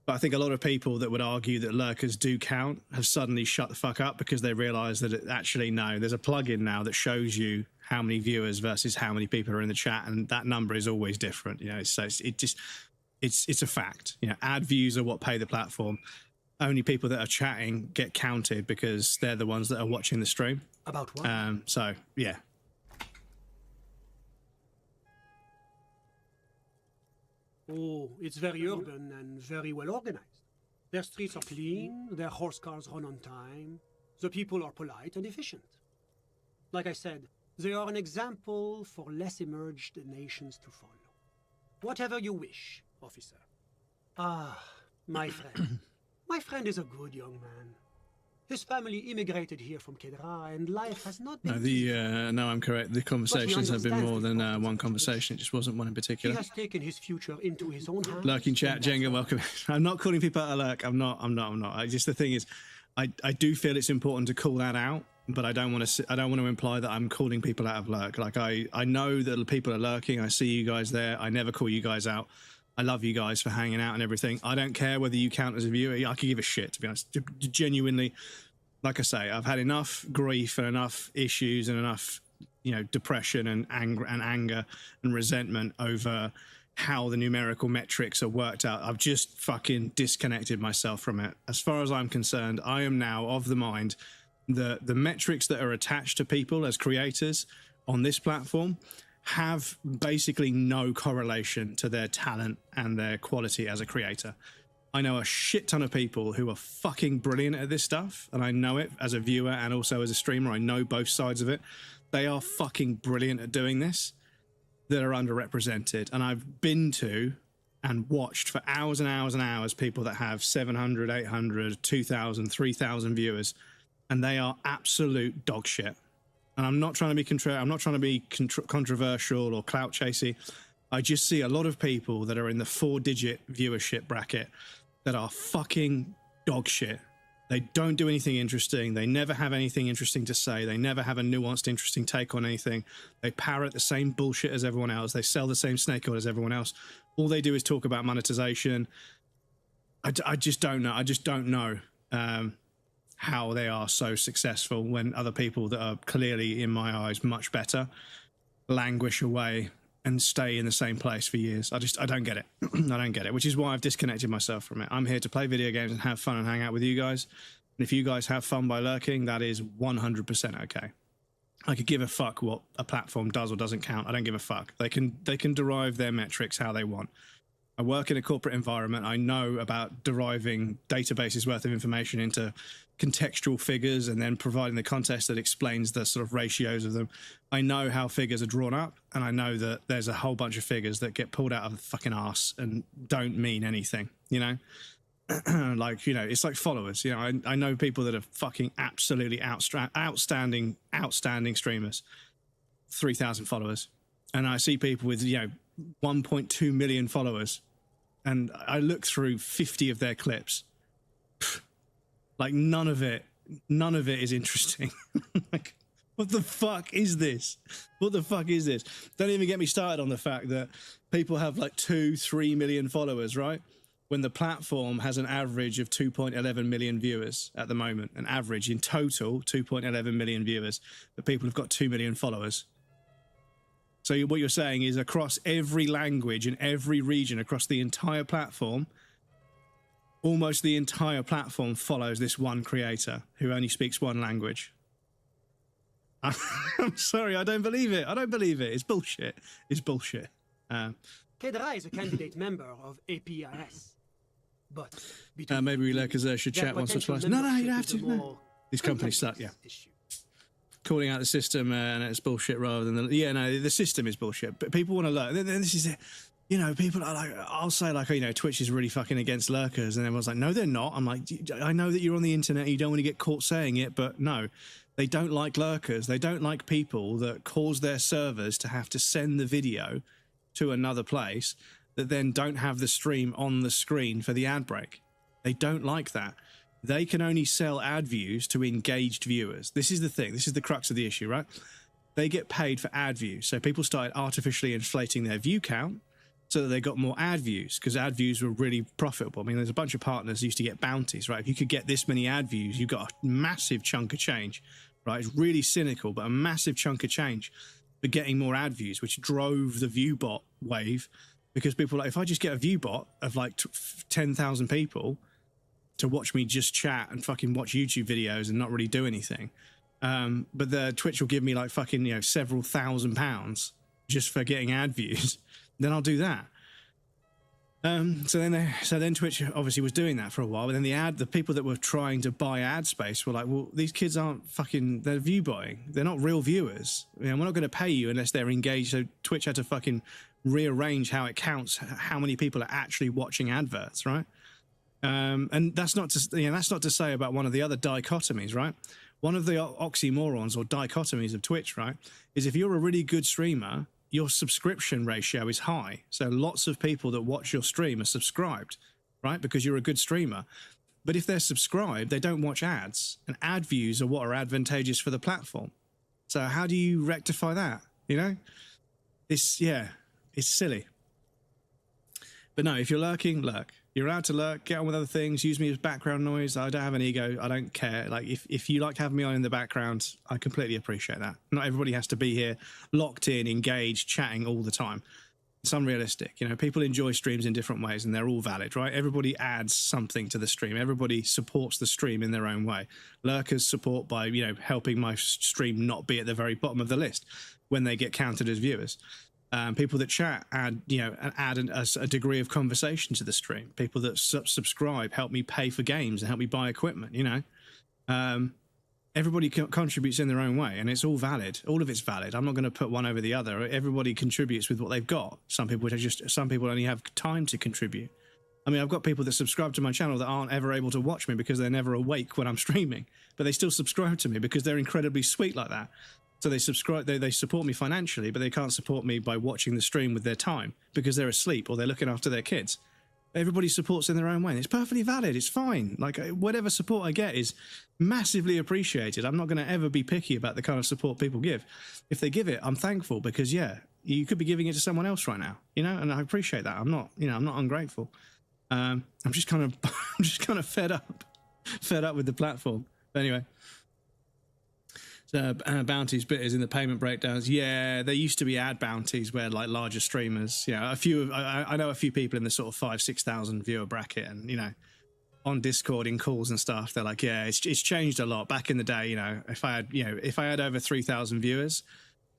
But I think a lot of people that would argue that lurkers do count have suddenly shut the fuck up because they realize that actually, no, there's a plugin now that shows you how many viewers versus how many people are in the chat, and that number is always different. You know, so it's a fact. You know, ad views are what pay the platform. Only people that are chatting get counted because they're the ones that are watching the stream. About what? So yeah. Oh, it's very urban and very well organized. Their streets are clean, their horse cars run on time, the people are polite and efficient. Like I said, they are an example for less emerged nations to follow. Whatever you wish, officer. Ah, my friend. My friend is a good young man. His family immigrated here from Kedra, and life has not been... No, I'm correct. The conversations have been more than one conversation. It just wasn't one in He particular. has taken his future into his own hands. Lurking chat, Jenga, welcome. I'm not calling people out a lurk. I'm not. Just the thing is, I do feel it's important to call that out, but I don't want to imply that I'm calling people out of lurk. Like I know that people are lurking. I see you guys there. I never call you guys out. I love you guys for hanging out and everything. I don't care whether you count as a viewer. I could give a shit, to be honest. Genuinely, like I say, I've had enough grief and enough issues and enough, depression and anger and resentment over how the numerical metrics are worked out. I've just fucking disconnected myself from it. As far as I'm concerned, I am now of the mind that the metrics that are attached to people as creators on this platform have basically no correlation to their talent and their quality as a creator. I know a shit ton of people who are fucking brilliant at this stuff, and I know it as a viewer and also as a streamer. I know both sides of it. They are fucking brilliant at doing this, that are underrepresented. And I've been to and watched for hours and hours and hours people that have 700, 800, 2,000, 3,000 viewers, and they are absolute dog shit. And I'm not trying to be controversial or clout chasey. I just see a lot of people that are in the 4-digit viewership bracket that are fucking dog shit. They don't do anything interesting. They never have anything interesting to say. They never have a nuanced, interesting take on anything. They parrot the same bullshit as everyone else. They sell the same snake oil as everyone else. All they do is talk about monetization. I just don't know. I just don't know how they are so successful when other people that are clearly, in my eyes, much better languish away and stay in the same place for years. I don't get it. I don't get it, which is why I've disconnected myself from it. I'm here to play video games and have fun and hang out with you guys. And if you guys have fun by lurking, that is 100% okay. I could give a fuck what a platform does or doesn't count. I don't give a fuck. They can derive their metrics how they want. I work in a corporate environment. I know about deriving databases worth of information into contextual figures and then providing the context that explains the sort of ratios of them. I know how figures are drawn up, and I know that there's a whole bunch of figures that get pulled out of the fucking arse and don't mean anything, it's like followers. I know people that are fucking absolutely outstanding streamers, 3,000 followers. And I see people with, 1.2 million followers, and I looked through 50 of their clips. Like none of it is interesting. Like, what the fuck is this? What the fuck is this? Don't even get me started on the fact that people have like 2-3 million followers, right? When the platform has an average of 2.11 million viewers at the moment, an average in total 2.11 million viewers, but people have got 2 million followers. So what you're saying is across every language in every region, across the entire platform, almost the entire platform follows this one creator who only speaks one language. I'm sorry, I don't believe it. I don't believe it. It's bullshit. It's bullshit. Kedra is a candidate member of APIS. But maybe we lurkers should chat once or twice. No, you don't have to. No. These companies suck, yeah. Calling out the system and it's bullshit rather than the... Yeah, no, the system is bullshit. But people want to lurk. This is it. You know, people are like... I'll say, like, you know, Twitch is really fucking against lurkers. And everyone's like, no, they're not. I'm like, I know that you're on the internet and you don't want to get caught saying it, but no. They don't like lurkers. They don't like people that cause their servers to have to send the video to another place that then don't have the stream on the screen for the ad break. They don't like that. They can only sell ad views to engaged viewers. This is the thing. This is the crux of the issue, right? They get paid for ad views. So people started artificially inflating their view count so that they got more ad views, because ad views were really profitable. I mean, there's a bunch of partners who used to get bounties, right? If you could get this many ad views, you got a massive chunk of change, right? It's really cynical, but a massive chunk of change for getting more ad views, which drove the view bot wave, because people were like, if I just get a view bot of like 10,000 people to watch me just chat and fucking watch YouTube videos and not really do anything, but the Twitch will give me like fucking, you know, several £1,000s just for getting ad views, then I'll do that. So then Twitch obviously was doing that for a while, but then the people that were trying to buy ad space were like, well, these kids aren't fucking, they're view buying. They're not real viewers. You know, we're not going to pay you unless they're engaged. So Twitch had to fucking rearrange how it counts, how many people are actually watching adverts, right? And that's not to say about one of the other dichotomies, right? One of the oxymorons or dichotomies of Twitch, right, is if you're a really good streamer, your subscription ratio is high. So lots of people that watch your stream are subscribed, right? Because you're a good streamer. But if they're subscribed, they don't watch ads. And ad views are what are advantageous for the platform. So how do you rectify that? You know? It's silly. But no, if you're lurking, lurk. You're allowed to lurk, get on with other things, use me as background noise. I don't have an ego. I don't care. Like, if you like having me on in the background, I completely appreciate that. Not everybody has to be here, locked in, engaged, chatting all the time. It's unrealistic. You know, people enjoy streams in different ways, and they're all valid, right? Everybody adds something to the stream. Everybody supports the stream in their own way. Lurkers support by, you know, helping my stream not be at the very bottom of the list when they get counted as viewers. People that chat add a degree of conversation to the stream. People that subscribe help me pay for games and help me buy equipment. You know, everybody contributes in their own way, and it's all valid. All of it's valid. I'm not going to put one over the other. Everybody contributes with what they've got. Some people only have time to contribute. I mean, I've got people that subscribe to my channel that aren't ever able to watch me because they're never awake when I'm streaming, but they still subscribe to me because they're incredibly sweet like that. So they subscribe, they support me financially, but they can't support me by watching the stream with their time because they're asleep or they're looking after their kids. Everybody supports in their own way, and it's perfectly valid. It's fine. Like, whatever support I get is massively appreciated. I'm not going to ever be picky about the kind of support people give. If they give it, I'm thankful because, yeah, you could be giving it to someone else right now, you know, and I appreciate that. I'm not ungrateful. I'm just kind of fed up with the platform. But anyway. Bounties bit is in the payment breakdowns. Yeah, there used to be ad bounties where like larger streamers, you know, I know a few people in the sort of 5,000-6,000 viewer bracket, and you know, on Discord in calls and stuff, they're like, yeah, it's changed a lot. Back in the day, you know, if I had over 3,000 viewers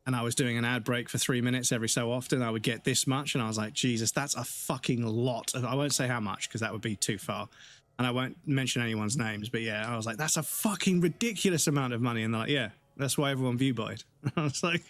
and I was doing an ad break for 3 minutes every so often, I would get this much, and I was like, Jesus, that's a fucking lot. I won't say how much because that would be too far. And I won't mention anyone's names, but yeah, I was like, that's a fucking ridiculous amount of money. And they're like, yeah, that's why everyone view buyed. I was like,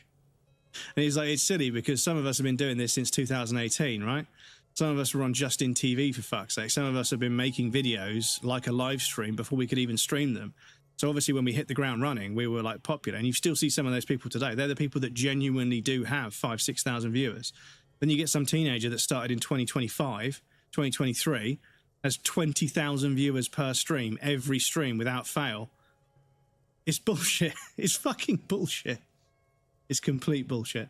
and he's like, it's silly because some of us have been doing this since 2018, right? Some of us were on Justin TV, for fuck's sake. Some of us have been making videos like a live stream before we could even stream them. So obviously when we hit the ground running, we were like popular. And you still see some of those people today. They're the people that genuinely do have 5,000-6,000 viewers. Then you get some teenager that started in 2025, 2023, has 20,000 viewers per stream, every stream without fail. It's bullshit. It's fucking bullshit. It's complete bullshit.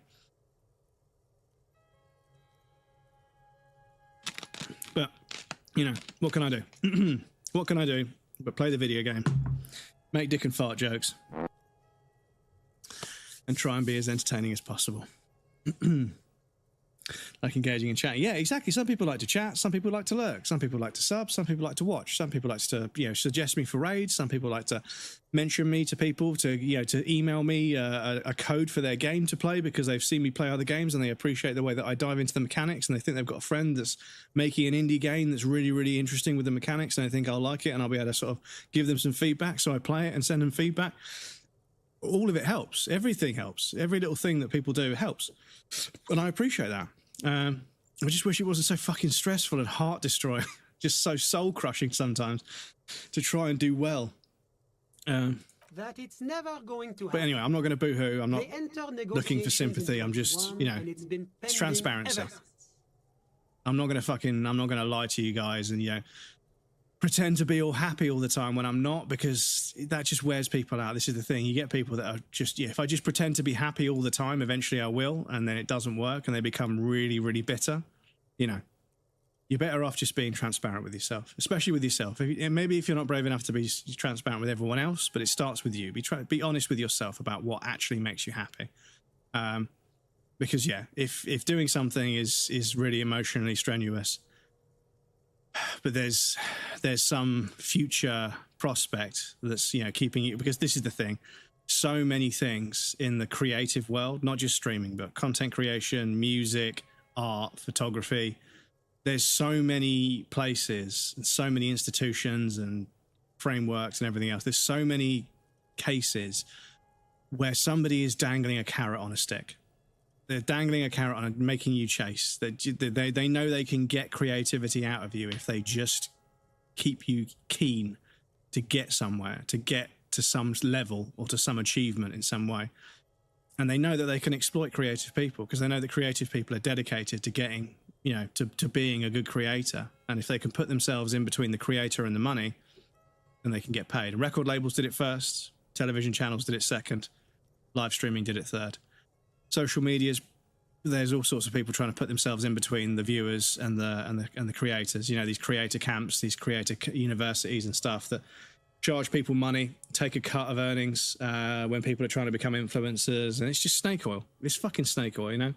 But, you know, what can I do? What can I do but play the video game, make dick and fart jokes, and try and be as entertaining as possible? Like engaging in chatting. Yeah, exactly. Some people like to chat, some people like to lurk, some people like to sub, some people like to watch, some people like to, you know, suggest me for raids, some people like to mention me to people, to, you know, to email me a code for their game to play because they've seen me play other games and they appreciate the way that I dive into the mechanics, and they think they've got a friend that's making an indie game that's really, really interesting with the mechanics, and they think I'll like it and I'll be able to sort of give them some feedback, so I play it and send them feedback. All of it helps. Everything helps. Every little thing that people do helps. And I appreciate that. I just wish it wasn't so fucking stressful and heart destroying, just so soul crushing sometimes to try and do well. That it's never going to happen. But anyway, I'm not going to boo-hoo. I'm not looking for sympathy. I'm just, you know, it's transparency. I'm not going to lie to you guys and, you know, pretend to be all happy all the time when I'm not, because that just wears people out. This is the thing. You get people that are just, yeah, if I just pretend to be happy all the time, eventually I will, and then it doesn't work and they become really, really bitter. You know, you're better off just being transparent with yourself, especially with yourself. Maybe if you're not brave enough to be transparent with everyone else, but it starts with you. Be honest with yourself about what actually makes you happy. Because yeah, if doing something is really emotionally strenuous, but there's some future prospect that's, you know, keeping you, because this is the thing. So many things in the creative world, not just streaming, but content creation, music, art, photography. There's so many places and so many institutions and frameworks and everything else. There's so many cases where somebody is dangling a carrot on a stick. They're dangling a carrot on and making you chase. They know they can get creativity out of you if they just keep you keen to get somewhere, to get to some level or to some achievement in some way. And they know that they can exploit creative people because they know that creative people are dedicated to getting, you know, to being a good creator. And if they can put themselves in between the creator and the money, then they can get paid. And record labels did it first. Television channels did it second. Live streaming did it third. Social medias, there's all sorts of people trying to put themselves in between the viewers and the creators. You know, these creator camps, these creator universities and stuff that charge people money, take a cut of earnings when people are trying to become influencers, and it's just snake oil. It's fucking snake oil, you know.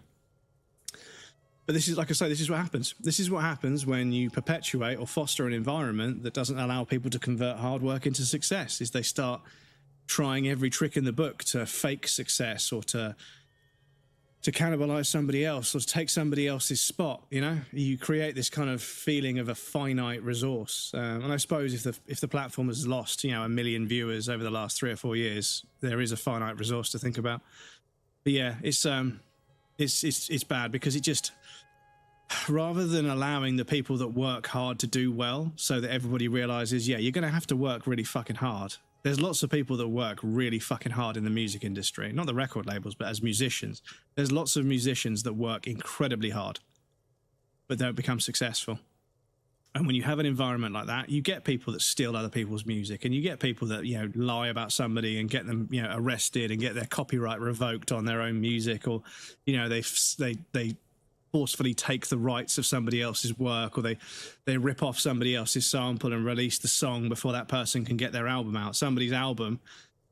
But this is, like I say, this is what happens. This is what happens when you perpetuate or foster an environment that doesn't allow people to convert hard work into success. Is they start trying every trick in the book to fake success or to cannibalize somebody else or to take somebody else's spot. You know, you create this kind of feeling of a finite resource. And I suppose if the platform has lost, you know, 1 million viewers over the last 3 or 4 years, there is a finite resource to think about. But yeah, it's bad because it just, rather than allowing the people that work hard to do well so that everybody realizes, yeah, you're going to have to work really fucking hard. There's lots of people that work really fucking hard in the music industry, not the record labels, but as musicians. There's lots of musicians that work incredibly hard, but don't become successful. And when you have an environment like that, you get people that steal other people's music, and you get people that, you know, lie about somebody and get them, you know, arrested and get their copyright revoked on their own music, or, you know, they forcefully take the rights of somebody else's work, or they rip off somebody else's sample and release the song before that person can get their album out. Somebody's album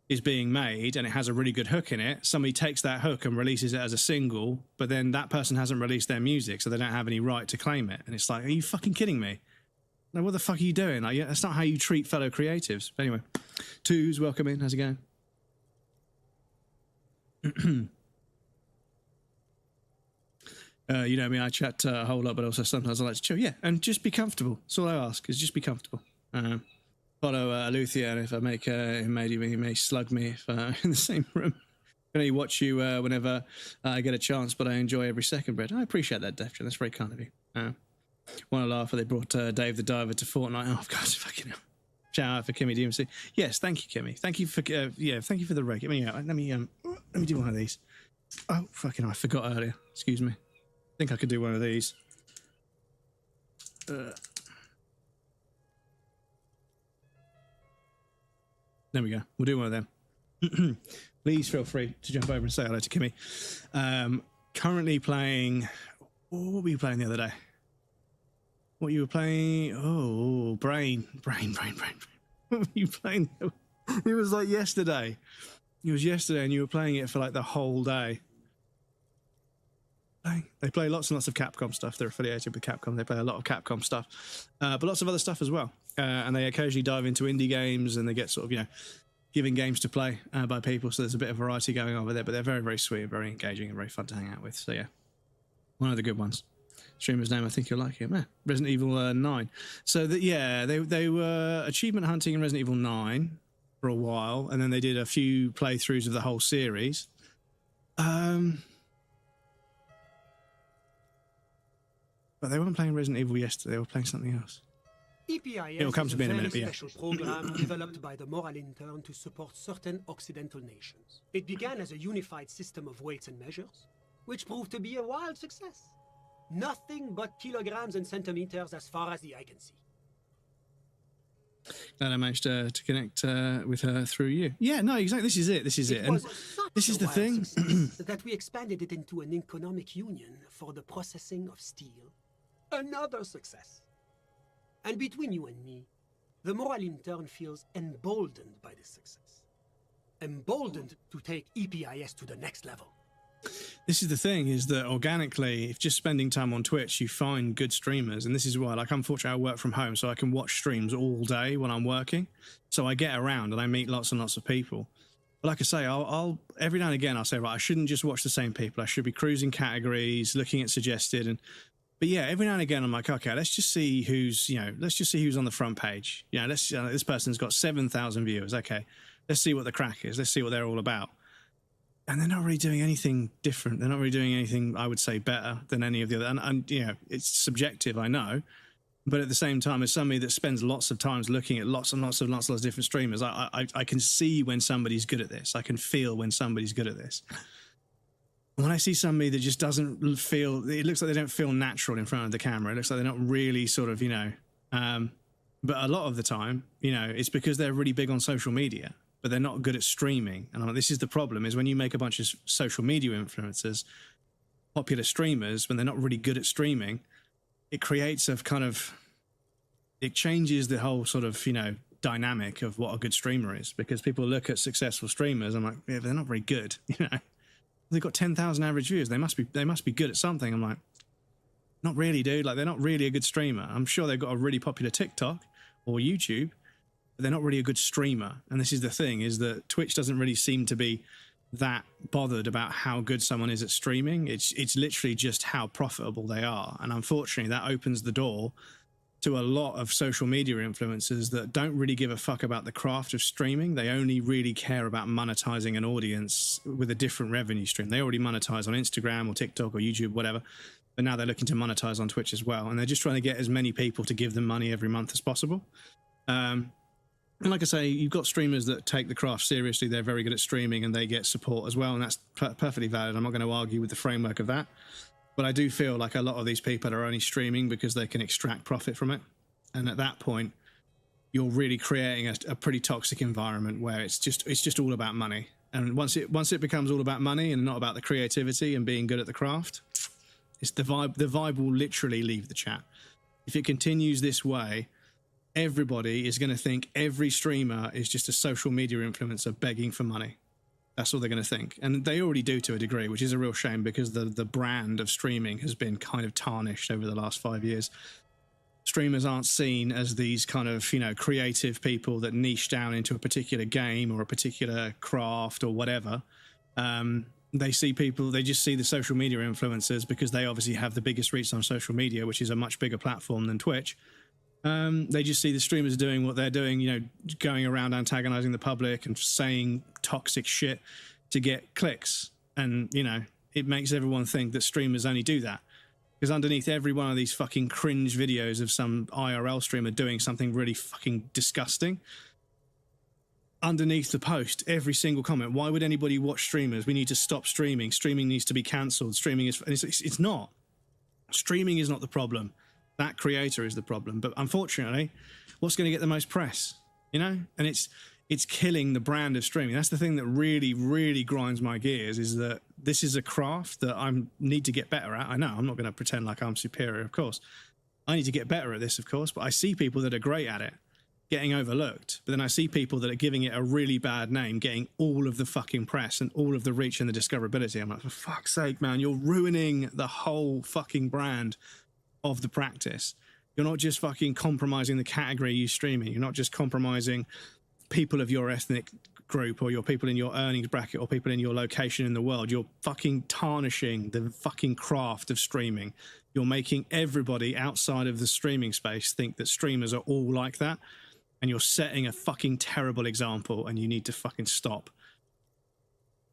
is being made and it has a really good hook in it. Somebody takes that hook and releases it as a single, but then that person hasn't released their music, so they don't have any right to claim it. And it's like, are you fucking kidding me? Like, what the fuck are you doing? Like, yeah, that's not how you treat fellow creatives. But anyway, Twos, welcome in. How's it going? You know me, I chat a whole lot, but also sometimes I like to chill. Yeah, and just be comfortable. That's all I ask, is just be comfortable. Follow Aluthia, and if I make him mad, he may slug me if in the same room. I only watch you whenever I get a chance, but I enjoy every second, Brett. I appreciate that, Defton. That's very kind of you. Want to laugh, they brought Dave the Diver to Fortnite. Oh, God, fucking hell. Shout out for Kimmy DMC. Yes, thank you, Kimmy. Thank you for thank you for the reg. Let me do one of these. Oh, fucking hell, I forgot earlier. Excuse me. think I could do one of these. There we go. We'll do one of them. Please feel free to jump over and say hello to Kimmy. Currently playing... What were you playing the other day? What you were playing? Oh, Brain. What were you playing? It was like yesterday. It was yesterday and you were playing it for like the whole day. They play lots and lots of Capcom stuff. They're affiliated with Capcom. They play a lot of Capcom stuff, but lots of other stuff as well. And they occasionally dive into indie games and they get sort of, you know, given games to play by people. So there's a bit of variety going on over there, but they're very, very sweet, very engaging and very fun to hang out with. So yeah, one of the good ones. Streamer's name, I think you'll like it. Yeah, Resident Evil 9. So that, yeah, they were achievement hunting in Resident Evil 9 for a while, and then they did a few playthroughs of the whole series. But they weren't playing Resident Evil yesterday, they were playing something else. EPIS It'll come is to a me in a very minute, but yeah. special program developed by the Moral Intern to support certain Occidental nations. It began as a unified system of weights and measures, which proved to be a wild success. Nothing but kilograms and centimeters as far as the eye can see. Glad I managed to connect with her through you. Yeah, no, exactly. This is it. This is it. And this is the thing. That we expanded it into an economic union for the processing of steel. Another success. And between you and me, the Moral Intern feels emboldened by this success. Emboldened to take EPIS to the next level. This is the thing, is that organically, if just spending time on Twitch, you find good streamers. And this is why, like, unfortunately, I work from home, so I can watch streams all day when I'm working. So I get around and I meet lots and lots of people. But like I say, I'll every now and again, I'll say, right, I shouldn't just watch the same people. I should be cruising categories, looking at suggested. But yeah, every now and again, I'm like, okay, let's just see who's on the front page. You know, this person's got 7,000 viewers. Okay, let's see what the crack is. Let's see what they're all about. And they're not really doing anything different. They're not really doing anything, I would say, better than any of the other. And you know, it's subjective, I know. But at the same time, as somebody that spends lots of times looking at lots of different streamers, I can see when somebody's good at this. I can feel when somebody's good at this. When I see somebody that just doesn't feel, it looks like they don't feel natural in front of the camera. It looks like they're not really sort of, you know, but a lot of the time, you know, it's because they're really big on social media, but they're not good at streaming. And this is the problem, is when you make a bunch of social media influencers, popular streamers, when they're not really good at streaming, it creates a kind of, it changes the whole sort of, you know, dynamic of what a good streamer is, because people look at successful streamers and I'm like, yeah, they're not very good, you know. They've got 10,000 average views. They must be good at something. I'm like, not really, dude. Like, they're not really a good streamer. I'm sure they've got a really popular TikTok or YouTube, but they're not really a good streamer. And this is the thing, is that Twitch doesn't really seem to be that bothered about how good someone is at streaming. It's literally just how profitable they are. And unfortunately, that opens the door to a lot of social media influencers that don't really give a fuck about the craft of streaming. They only really care about monetizing an audience with a different revenue stream. They already monetize on Instagram or TikTok or YouTube, whatever, but now they're looking to monetize on Twitch as well. And they're just trying to get as many people to give them money every month as possible. And like I say, you've got streamers that take the craft seriously. They're very good at streaming and they get support as well. And that's perfectly valid. I'm not going to argue with the framework of that. But I do feel like a lot of these people are only streaming because they can extract profit from it. And at that point, you're really creating a pretty toxic environment where it's just all about money. And once it becomes all about money and not about the creativity and being good at the craft, it's the vibe will literally leave the chat. If it continues this way, everybody is going to think every streamer is just a social media influencer begging for money. That's all they're going to think. And they already do to a degree, which is a real shame, because the brand of streaming has been kind of tarnished over the last 5 years. Streamers aren't seen as these kind of, you know, creative people that niche down into a particular game or a particular craft or whatever. They see people, they just see the social media influencers because they obviously have the biggest reach on social media, which is a much bigger platform than Twitch. They just see the streamers doing what they're doing, you know, going around antagonizing the public and saying toxic shit to get clicks. And, you know, it makes everyone think that streamers only do that. Because underneath every one of these fucking cringe videos of some IRL streamer doing something really fucking disgusting, underneath the post, every single comment, why would anybody watch streamers? We need to stop streaming. Streaming needs to be cancelled. Streaming is... It's not. Streaming is not the problem. That creator is the problem. But unfortunately, what's going to get the most press? You know? And it's killing the brand of streaming. That's the thing that really, really grinds my gears, is that this is a craft that I need to get better at. I know, I'm not going to pretend like I'm superior, of course. I need to get better at this, of course, but I see people that are great at it getting overlooked. But then I see people that are giving it a really bad name, getting all of the fucking press and all of the reach and the discoverability. I'm like, for fuck's sake, man, you're ruining the whole fucking brand of the practice. You're not just fucking compromising the category you streaming. You're not just compromising people of your ethnic group or your people in your earnings bracket or people in your location in the world. You're fucking tarnishing the fucking craft of streaming. You're making everybody outside of the streaming space think that streamers are all like that. And you're setting a fucking terrible example, and you need to fucking stop.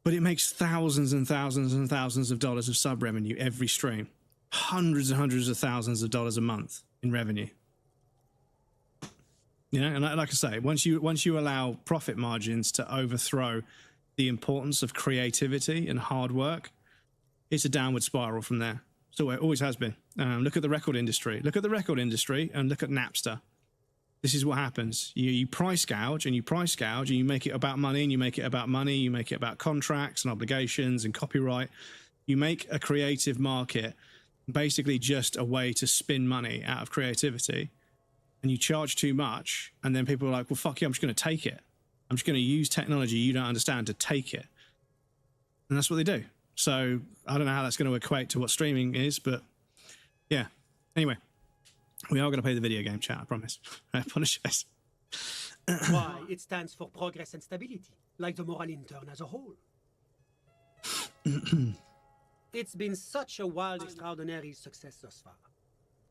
But it makes thousands and thousands and thousands of dollars of sub revenue every stream. Hundreds and hundreds of thousands of dollars a month in revenue. You know, and like I say, once you allow profit margins to overthrow the importance of creativity and hard work, it's a downward spiral from there. So it always has been. Look at the record industry. Look at the record industry and look at Napster. This is what happens. You price gouge and you price gouge and you make it about money and you make it about money. You make it about contracts and obligations and copyright. You make a creative market basically just a way to spin money out of creativity, and you charge too much. And then people are like, well, fuck you, I'm just going to take it. I'm just going to use technology you don't understand to take it. And that's what they do. So I don't know how that's going to equate to what streaming is, but yeah. Anyway. We are going to play the video game, chat, I promise. I apologize. Why? It stands for progress and stability, like the moral intern as a whole. It's been such a wild, extraordinary success thus far.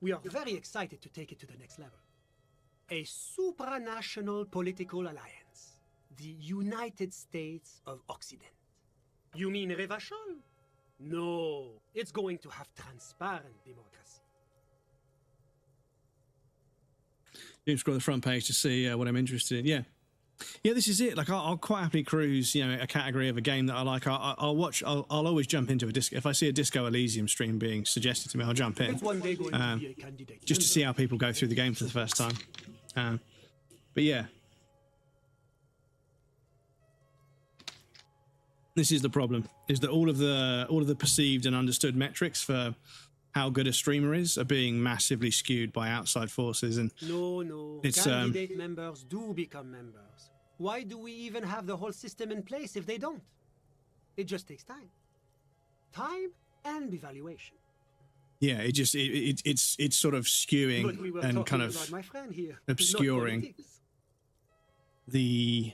We are very excited to take it to the next level. A supranational political alliance. The United States of Occident. You mean Revachol? No, it's going to have transparent democracy. You can scroll the front page to see what I'm interested in. Yeah, this is it. Like, I'll quite happily cruise, you know, a category of a game that I like. I'll watch. I'll always jump into a disco. If I see a Disco Elysium stream being suggested to me, I'll jump in. It's one day going to be a candidate. Just to see how people go through the game for the first time. But yeah, this is the problem: is that all of the perceived and understood metrics for how good a streamer is are being massively skewed by outside forces, and no, it's candidate members do become members. Why do we even have the whole system in place if they don't? It just takes time and evaluation. Yeah, it's sort of skewing and kind of my friend here, obscuring the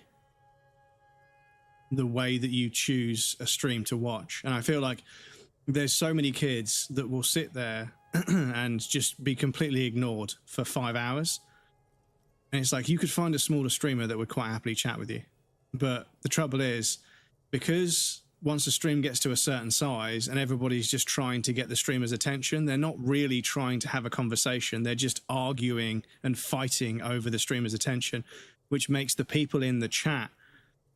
way that you choose a stream to watch. And I feel like there's so many kids that will sit there and just be completely ignored for 5 hours. And it's like, you could find a smaller streamer that would quite happily chat with you. But the trouble is, because once a stream gets to a certain size and everybody's just trying to get the streamer's attention, they're not really trying to have a conversation. They're just arguing and fighting over the streamer's attention, which makes the people in the chat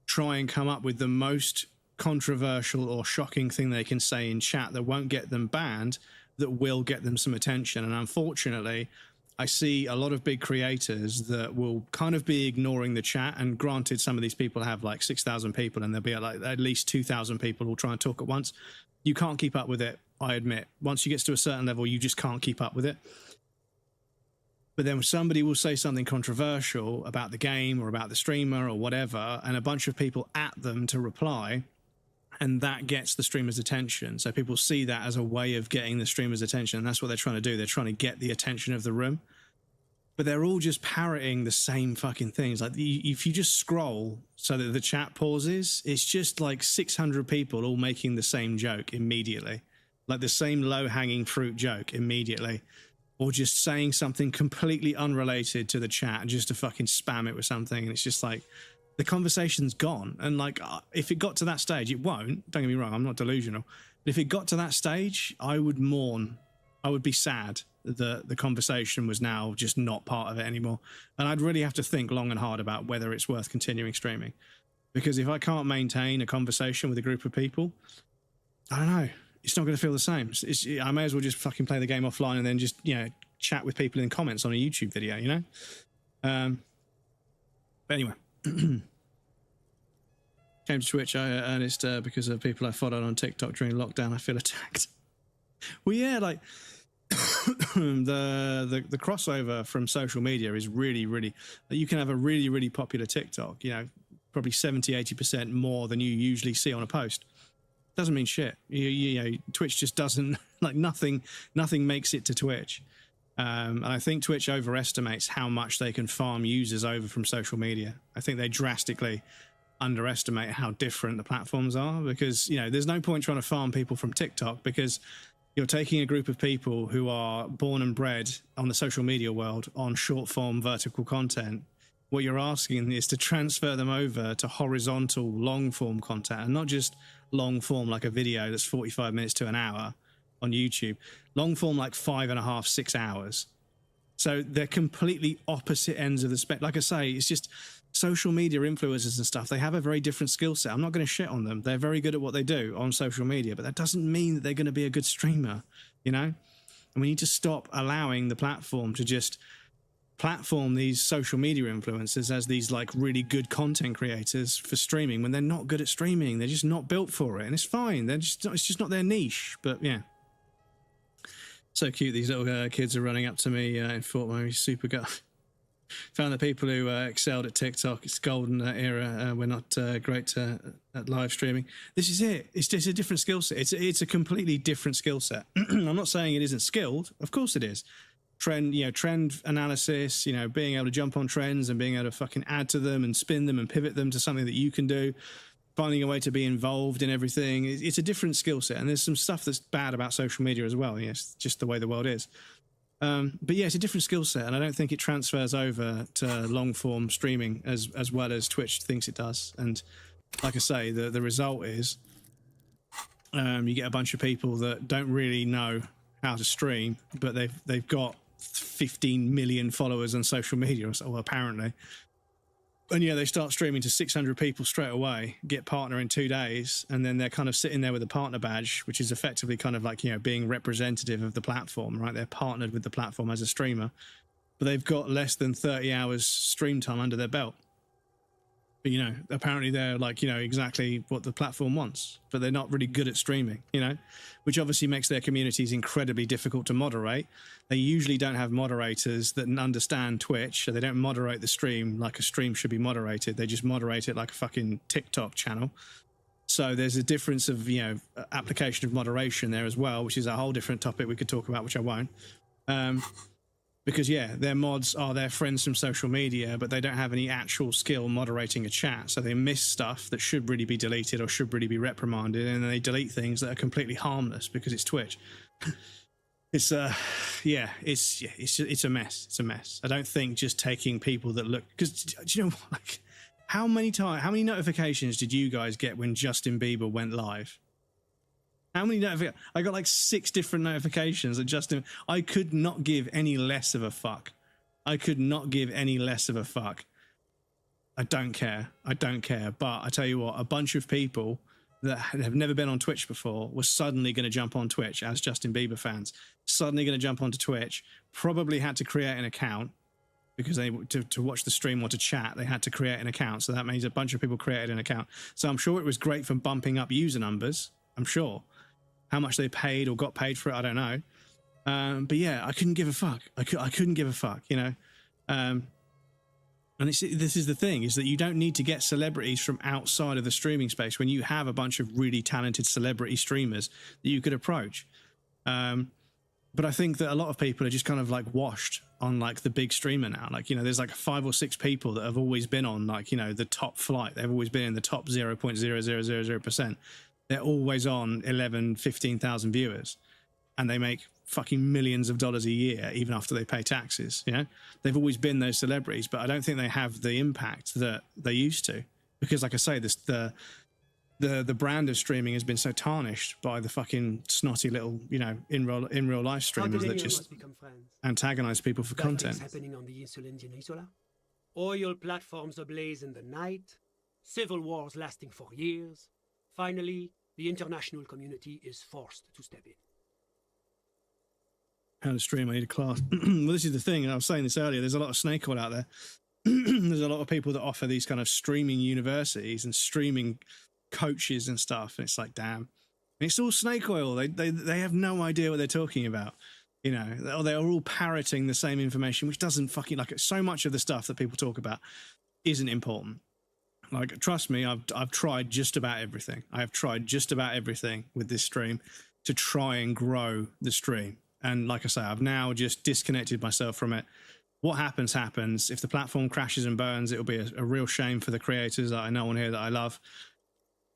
try and come up with the most controversial or shocking thing they can say in chat that won't get them banned, that will get them some attention. And unfortunately, I see a lot of big creators that will kind of be ignoring the chat. And granted, some of these people have like 6,000 people, and there'll be like at least 2,000 people who'll try and talk at once. You can't keep up with it, I admit. Once you get to a certain level, you just can't keep up with it. But then somebody will say something controversial about the game or about the streamer or whatever, and a bunch of people at them to reply, and that gets the streamer's attention. So people see that as a way of getting the streamer's attention, and that's what they're trying to do. They're trying to get the attention of the room. But they're all just parroting the same fucking things. Like, if you just scroll so that the chat pauses, it's just like 600 people all making the same joke immediately. Like the same low-hanging fruit joke immediately. Or just saying something completely unrelated to the chat just to fucking spam it with something. And it's just like, the conversation's gone. And like, if it got to that stage, it won't. Don't get me wrong, I'm not delusional. But if it got to that stage, I would mourn. I would be sad that the conversation was now just not part of it anymore. And I'd really have to think long and hard about whether it's worth continuing streaming. Because if I can't maintain a conversation with a group of people, I don't know. it's not going to feel the same. I may as well just fucking play the game offline and then just, you know, chat with people in comments on a YouTube video, you know? But anyway. Came to Twitch, Ernest, because of people I followed on TikTok during lockdown. I feel attacked. Well, yeah, like the crossover from social media is really, really. You can have a really, really popular TikTok. You know, probably 70-80% more than you usually see on a post. Doesn't mean shit. You know, Twitch just doesn't like nothing. Nothing makes it to Twitch. And I think Twitch overestimates how much they can farm users over from social media. I think they drastically underestimate how different the platforms are, because, you know, there's no point trying to farm people from TikTok, because you're taking a group of people who are born and bred on the social media world on short form vertical content. What you're asking is to transfer them over to horizontal long form content, and not just long form like a video that's 45 minutes to an hour on YouTube. Long form like 5.5, 6 hours. So they're completely opposite ends of the spectrum. Like I say, it's just social media influencers and stuff. They have a very different skill set. I'm not going to shit on them. They're very good at what they do on social media, but that doesn't mean that they're going to be a good streamer, you know? And we need to stop allowing the platform to just platform these social media influencers as these like really good content creators for streaming when they're not good at streaming. They're just not built for it, and it's fine. It's just not their niche. But yeah, so cute. These little kids are running up to me in Fort Murray. Super guy. Found that people who excelled at TikTok, it's golden era. We're not great at live streaming. This is it. It's just a different skill set. It's a completely different skill set. I'm not saying it isn't skilled. Of course it is. Trend analysis, being able to jump on trends and being able to fucking add to them and spin them and pivot them to something that you can do, finding a way to be involved in everything. It's a different skill set, and there's some stuff that's bad about social media as well. It's just the way the world is. But yeah, it's a different skill set, and I don't think it transfers over to long form streaming as well as Twitch thinks it does. And like I say, the result is you get a bunch of people that don't really know how to stream, but they've got 15 million followers on social media, or apparently. And yeah, they start streaming to 600 people straight away, get partner in 2 days, and then they're kind of sitting there with a partner badge, which is effectively kind of like, being representative of the platform, right? They're partnered with the platform as a streamer, but they've got less than 30 hours stream time under their belt. But, apparently they're like, exactly what the platform wants, but they're not really good at streaming, which obviously makes their communities incredibly difficult to moderate. They usually don't have moderators that understand Twitch, so they don't moderate the stream like a stream should be moderated. They just moderate it like a fucking TikTok channel. So there's a difference of, application of moderation there as well, which is a whole different topic we could talk about, which I won't. Because, yeah, their mods are their friends from social media, but they don't have any actual skill moderating a chat. So they miss stuff that should really be deleted or should really be reprimanded, and then they delete things that are completely harmless because it's Twitch. It's a mess. It's a mess. I don't think just taking people that look... Because, do you know what? Like, how many notifications did you guys get when Justin Bieber went live? How many notifications? I got like 6 different notifications that Justin... I could not give any less of a fuck. I don't care. But I tell you what, a bunch of people that have never been on Twitch before were suddenly going to jump on Twitch as Justin Bieber fans. Suddenly going to jump onto Twitch. Probably had to create an account because to watch the stream or to chat, they had to create an account. So that means a bunch of people created an account. So I'm sure it was great for bumping up user numbers. I'm sure. How much they paid or got paid for it, I don't know. But yeah, I couldn't give a fuck. I couldn't give a fuck, And this is the thing, is that you don't need to get celebrities from outside of the streaming space when you have a bunch of really talented celebrity streamers that you could approach. But I think that a lot of people are just kind of like washed on like the big streamer now. Like, there's like 5 or 6 people that have always been on like, the top flight. They've always been in the top 0.0000%. They're always on 11, 15,000 viewers, and they make fucking millions of dollars a year, even after they pay taxes. They've always been those celebrities, but I don't think they have the impact that they used to, because like I say, the brand of streaming has been so tarnished by the fucking snotty little, in real life streamers that just antagonize people for content. Happening on the Insulindian Isola. Oil platforms ablaze in the night. Civil wars lasting for years. Finally, The international community is forced to step in. How to stream, I need a class. Well, this is the thing, and I was saying this earlier, there's a lot of snake oil out there. There's a lot of people that offer these kind of streaming universities and streaming coaches and stuff, and it's like, damn. And it's all snake oil. They have no idea what they're talking about. You know, they are all parroting the same information, which doesn't fucking, like, so much of the stuff that people talk about isn't important. Like, trust me, I've tried just about everything. I have tried just about everything with this stream to try and grow the stream. And like I say, I've now just disconnected myself from it. What happens, happens. If the platform crashes and burns, it'll be a real shame for the creators that I know on here that I love.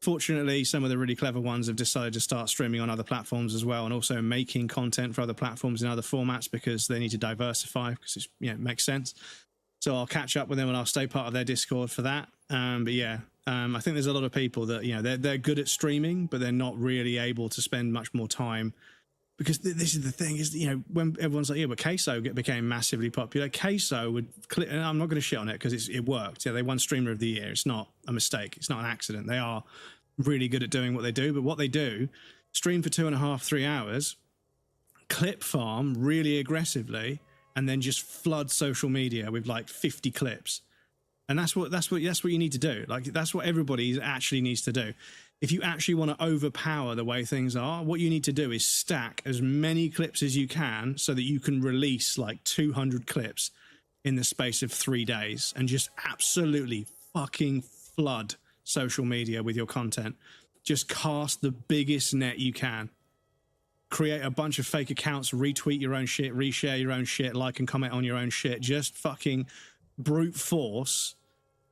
Fortunately, some of the really clever ones have decided to start streaming on other platforms as well, and also making content for other platforms in other formats because they need to diversify, because it's, you know, it makes sense. So I'll catch up with them and I'll stay part of their Discord for that. But yeah, I think there's a lot of people that, you know, they're good at streaming, but they're not really able to spend much more time. Because this is the thing, is, you know, when everyone's like, yeah, but Queso became massively popular. Queso would click, and I'm not going to shit on it because it worked. Yeah, they won Streamer of the Year. It's not a mistake. It's not an accident. They are really good at doing what they do. But what they do, stream for 2.5, 3 hours, clip farm really aggressively, and then just flood social media with like 50 clips. And that's what you need to do. Like, that's what everybody actually needs to do. If you actually want to overpower the way things are, what you need to do is stack as many clips as you can so that you can release like 200 clips in the space of 3 days and just absolutely fucking flood social media with your content. Just cast the biggest net you can. Create a bunch of fake accounts, retweet your own shit, reshare your own shit, like and comment on your own shit. Just fucking brute force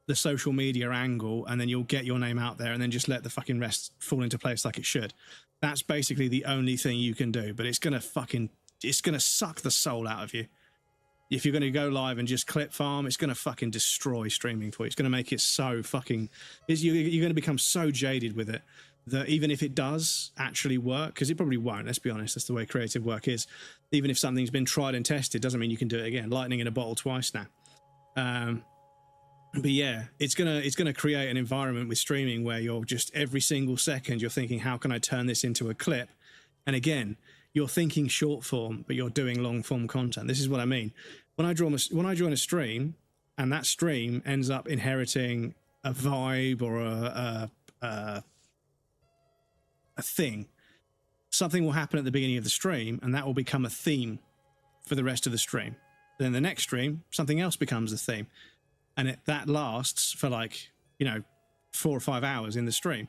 the social media angle, and then you'll get your name out there, and then just let the fucking rest fall into place like it should. That's basically the only thing you can do, but it's gonna suck the soul out of you. If you're gonna go live and just clip farm, it's gonna fucking destroy streaming for you. It's gonna make it so fucking, you're gonna become so jaded with it that even if it does actually work, because it probably won't, let's be honest, that's the way creative work is. Even if something's been tried and tested, doesn't mean you can do it again. Lightning in a bottle twice now. But yeah, it's gonna create an environment with streaming where you're just every single second you're thinking, how can I turn this into a clip? And again, you're thinking short form, but you're doing long form content. This is what I mean. When I join a stream, and that stream ends up inheriting a vibe or a thing, something will happen at the beginning of the stream, and that will become a theme for the rest of the stream. Then the next stream, something else becomes a theme. And that lasts for like, 4 or 5 hours in the stream.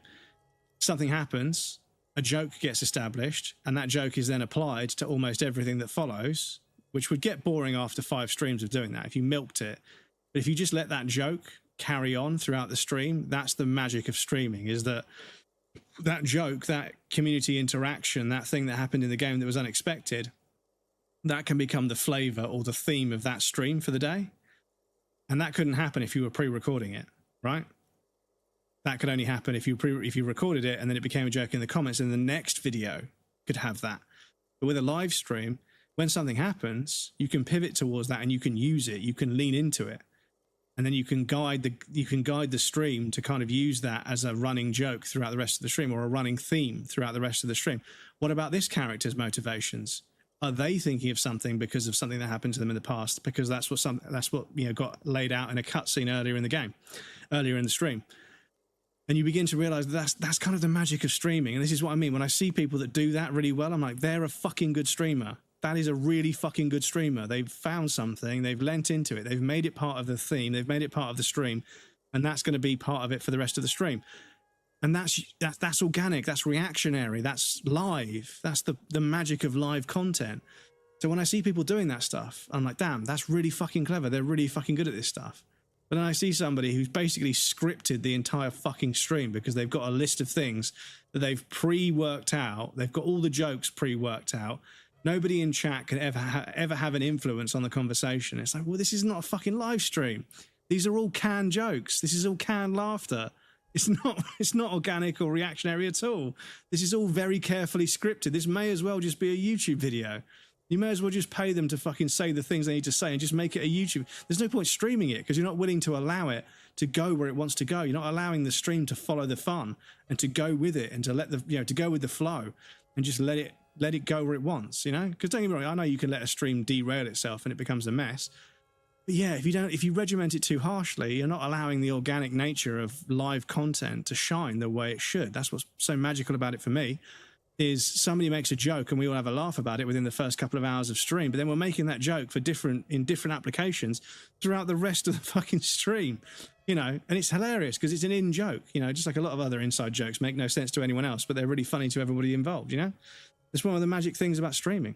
Something happens, a joke gets established, and that joke is then applied to almost everything that follows, which would get boring after 5 streams of doing that if you milked it. But if you just let that joke carry on throughout the stream, that's the magic of streaming, is that joke, that community interaction, that thing that happened in the game that was unexpected, that can become the flavor or the theme of that stream for the day. And that couldn't happen if you were pre-recording it, right? That could only happen if you recorded it and then it became a joke in the comments, and the next video could have that. But with a live stream, when something happens, you can pivot towards that and you can use it, you can lean into it. And then you can guide the stream to kind of use that as a running joke throughout the rest of the stream, or a running theme throughout the rest of the stream. What about this character's motivations? Are they thinking of something because of something that happened to them in the past? Because that's what got laid out in a cutscene earlier in the game, earlier in the stream. And you begin to realize that's kind of the magic of streaming. And this is what I mean when I see people that do that really well. I'm like, they're a fucking good streamer. That is a really fucking good streamer. They've found something, they've lent into it, they've made it part of the theme, they've made it part of the stream, and that's going to be part of it for the rest of the stream. And that's organic, that's reactionary, that's live. That's the magic of live content. So when I see people doing that stuff, I'm like, damn, that's really fucking clever. They're really fucking good at this stuff. But then I see somebody who's basically scripted the entire fucking stream because they've got a list of things that they've pre-worked out. They've got all the jokes pre-worked out. Nobody in chat can ever have an influence on the conversation. It's like, well, this is not a fucking live stream. These are all canned jokes. This is all canned laughter. It's not organic or reactionary at all. This is all very carefully scripted. This may as well just be a YouTube video. You may as well just pay them to fucking say the things they need to say and just make it a YouTube. There's no point streaming it because you're not willing to allow it to go where it wants to go. You're not allowing the stream to follow the fun and to go with it and to let the, you know, to go with the flow and just let it go where it wants, you know? Because don't get me wrong, I know you can let a stream derail itself and it becomes a mess. But yeah, if you regiment it too harshly, you're not allowing the organic nature of live content to shine the way it should. That's what's so magical about it for me, is somebody makes a joke and we all have a laugh about it within the first couple of hours of stream, but then we're making that joke for different applications throughout the rest of the fucking stream, you know, and it's hilarious because it's an in joke, you know, just like a lot of other inside jokes make no sense to anyone else, but they're really funny to everybody involved, you know? It's one of the magic things about streaming.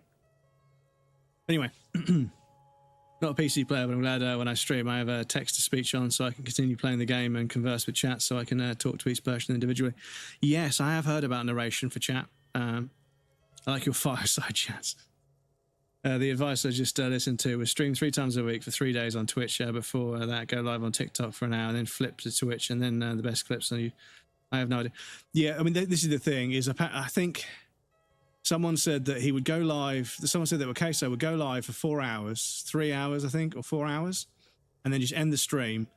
Anyway, not a PC player, but I'm glad when I stream I have a text-to-speech on so I can continue playing the game and converse with chat so I can talk to each person individually. Yes, I have heard about narration for chat. I like your fireside chats. The advice I just listened to was stream 3 times a week for 3 days on Twitch. Before that, go live on TikTok for an hour and then flip to Twitch and then the best clips on you. I have no idea. Yeah, I mean, this is the thing, is I think someone said that he would go live. Someone said that Queso would go live for 4 hours, 3 hours, I think, or 4 hours, and then just end the stream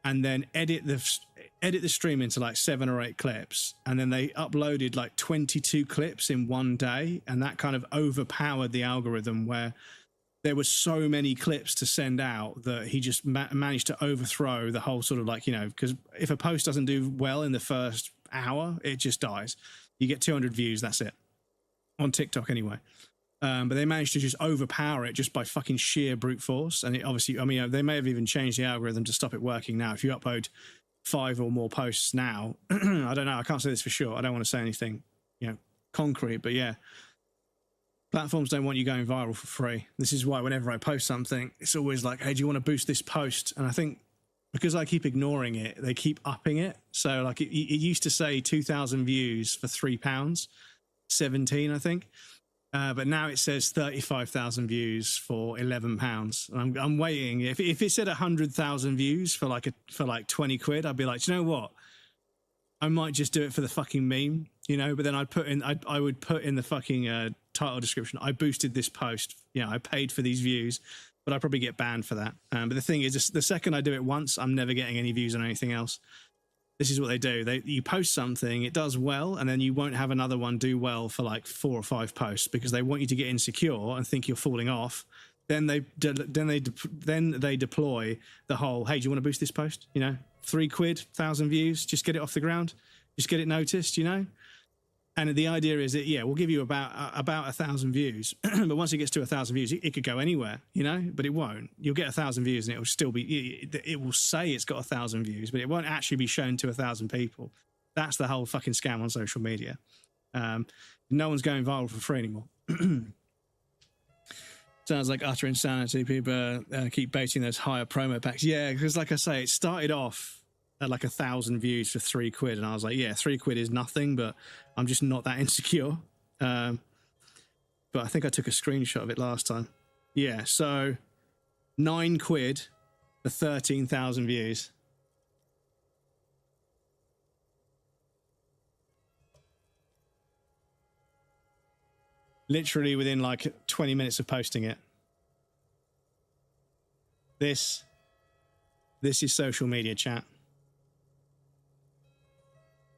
and then edit the stream into like 7 or 8 clips. And then they uploaded like 22 clips in one day. And that kind of overpowered the algorithm where there were so many clips to send out that he just managed to overthrow the whole sort of like, you know, because if a post doesn't do well in the first hour, it just dies. You get 200 views, that's it. On TikTok anyway. But they managed to just overpower it just by fucking sheer brute force. And it obviously, I mean, they may have even changed the algorithm to stop it working now. If you upload 5 or more posts now, I don't know, I can't say this for sure. I don't want to say anything, you know, concrete, but yeah. Platforms don't want you going viral for free. This is why whenever I post something, it's always like, hey, do you want to boost this post? And I think because I keep ignoring it, they keep upping it. So like it used to say 2,000 views for £3, 17, I think. But now it says 35,000 views for £11. I'm waiting. If it said 100,000 views for like 20 quid, I'd be like, do you know what? I might just do it for the fucking meme, you know. But then I would put in the fucking title description, I boosted this post. You know, I paid for these views, but I probably get banned for that. But the thing is, the second I do it once, I'm never getting any views on anything else. This is what they do. You post something, it does well, and then you won't have another one do well for like 4 or 5 posts because they want you to get insecure and think you're falling off. Then they deploy the whole, hey, do you want to boost this post? You know, 3 quid, 1,000 views, just get it off the ground, just get it noticed, you know. And the idea is that, yeah, we'll give you about 1,000 views, but once it gets to 1,000 views, it could go anywhere, you know, but it won't. You'll get 1,000 views and it will still be, it will say it's got 1,000 views, but it won't actually be shown to 1,000 people. That's the whole fucking scam on social media. No one's going viral for free anymore. Sounds like utter insanity. People keep baiting those higher promo packs. Yeah, because like I say, it started off at like 1,000 views for 3 quid, and I was like, yeah, 3 quid is nothing, but I'm just not that insecure. But I think I took a screenshot of it last time. Yeah, so 9 quid for 13,000 views. Literally within like 20 minutes of posting it. This is social media, chat.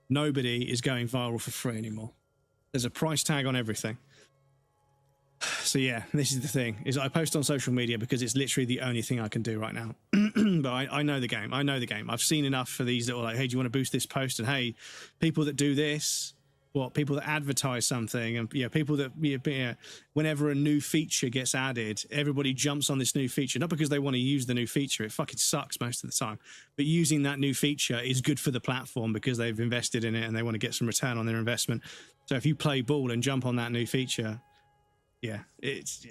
Nobody is going viral for free anymore. There's a price tag on everything. So yeah, this is the thing, is I post on social media because it's literally the only thing I can do right now. But I know the game. I know the game. I've seen enough for these that are like, hey, do you want to boost this post? And hey, people that do this, people that advertise something, and people that whenever a new feature gets added, everybody jumps on this new feature, not because they want to use the new feature, it fucking sucks most of the time, but using that new feature is good for the platform because they've invested in it and they want to get some return on their investment. So if you play ball and jump on that new feature, it's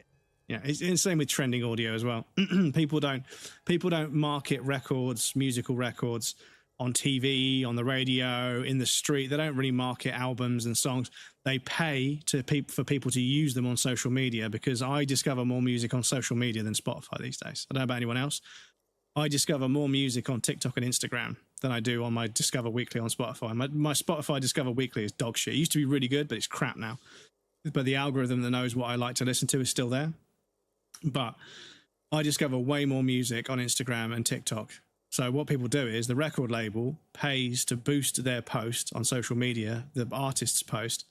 the same with trending audio as well. people don't market records, musical records, on TV, on the radio, in the street. They don't really market albums and songs. They pay for people to use them on social media, because I discover more music on social media than Spotify these days. I don't know about anyone else. I discover more music on TikTok and Instagram than I do on my Discover Weekly on Spotify. My Spotify Discover Weekly is dog shit. It used to be really good, but it's crap now. But the algorithm that knows what I like to listen to is still there. But I discover way more music on Instagram and TikTok than I do on my Discover Weekly on Spotify. My Spotify Discover Weekly is dog shit. It used to be really good, but it's crap now. But the algorithm that knows what I like to listen to is still there. But I discover way more music on Instagram and TikTok than I do on my Discover Weekly on Spotify. My Spotify Discover Weekly is dog shit. It used to be really good, but it's crap now. But the algorithm that knows what I like to listen to is still there. But So what people do is the record label pays to boost their post on social media, the artist's post.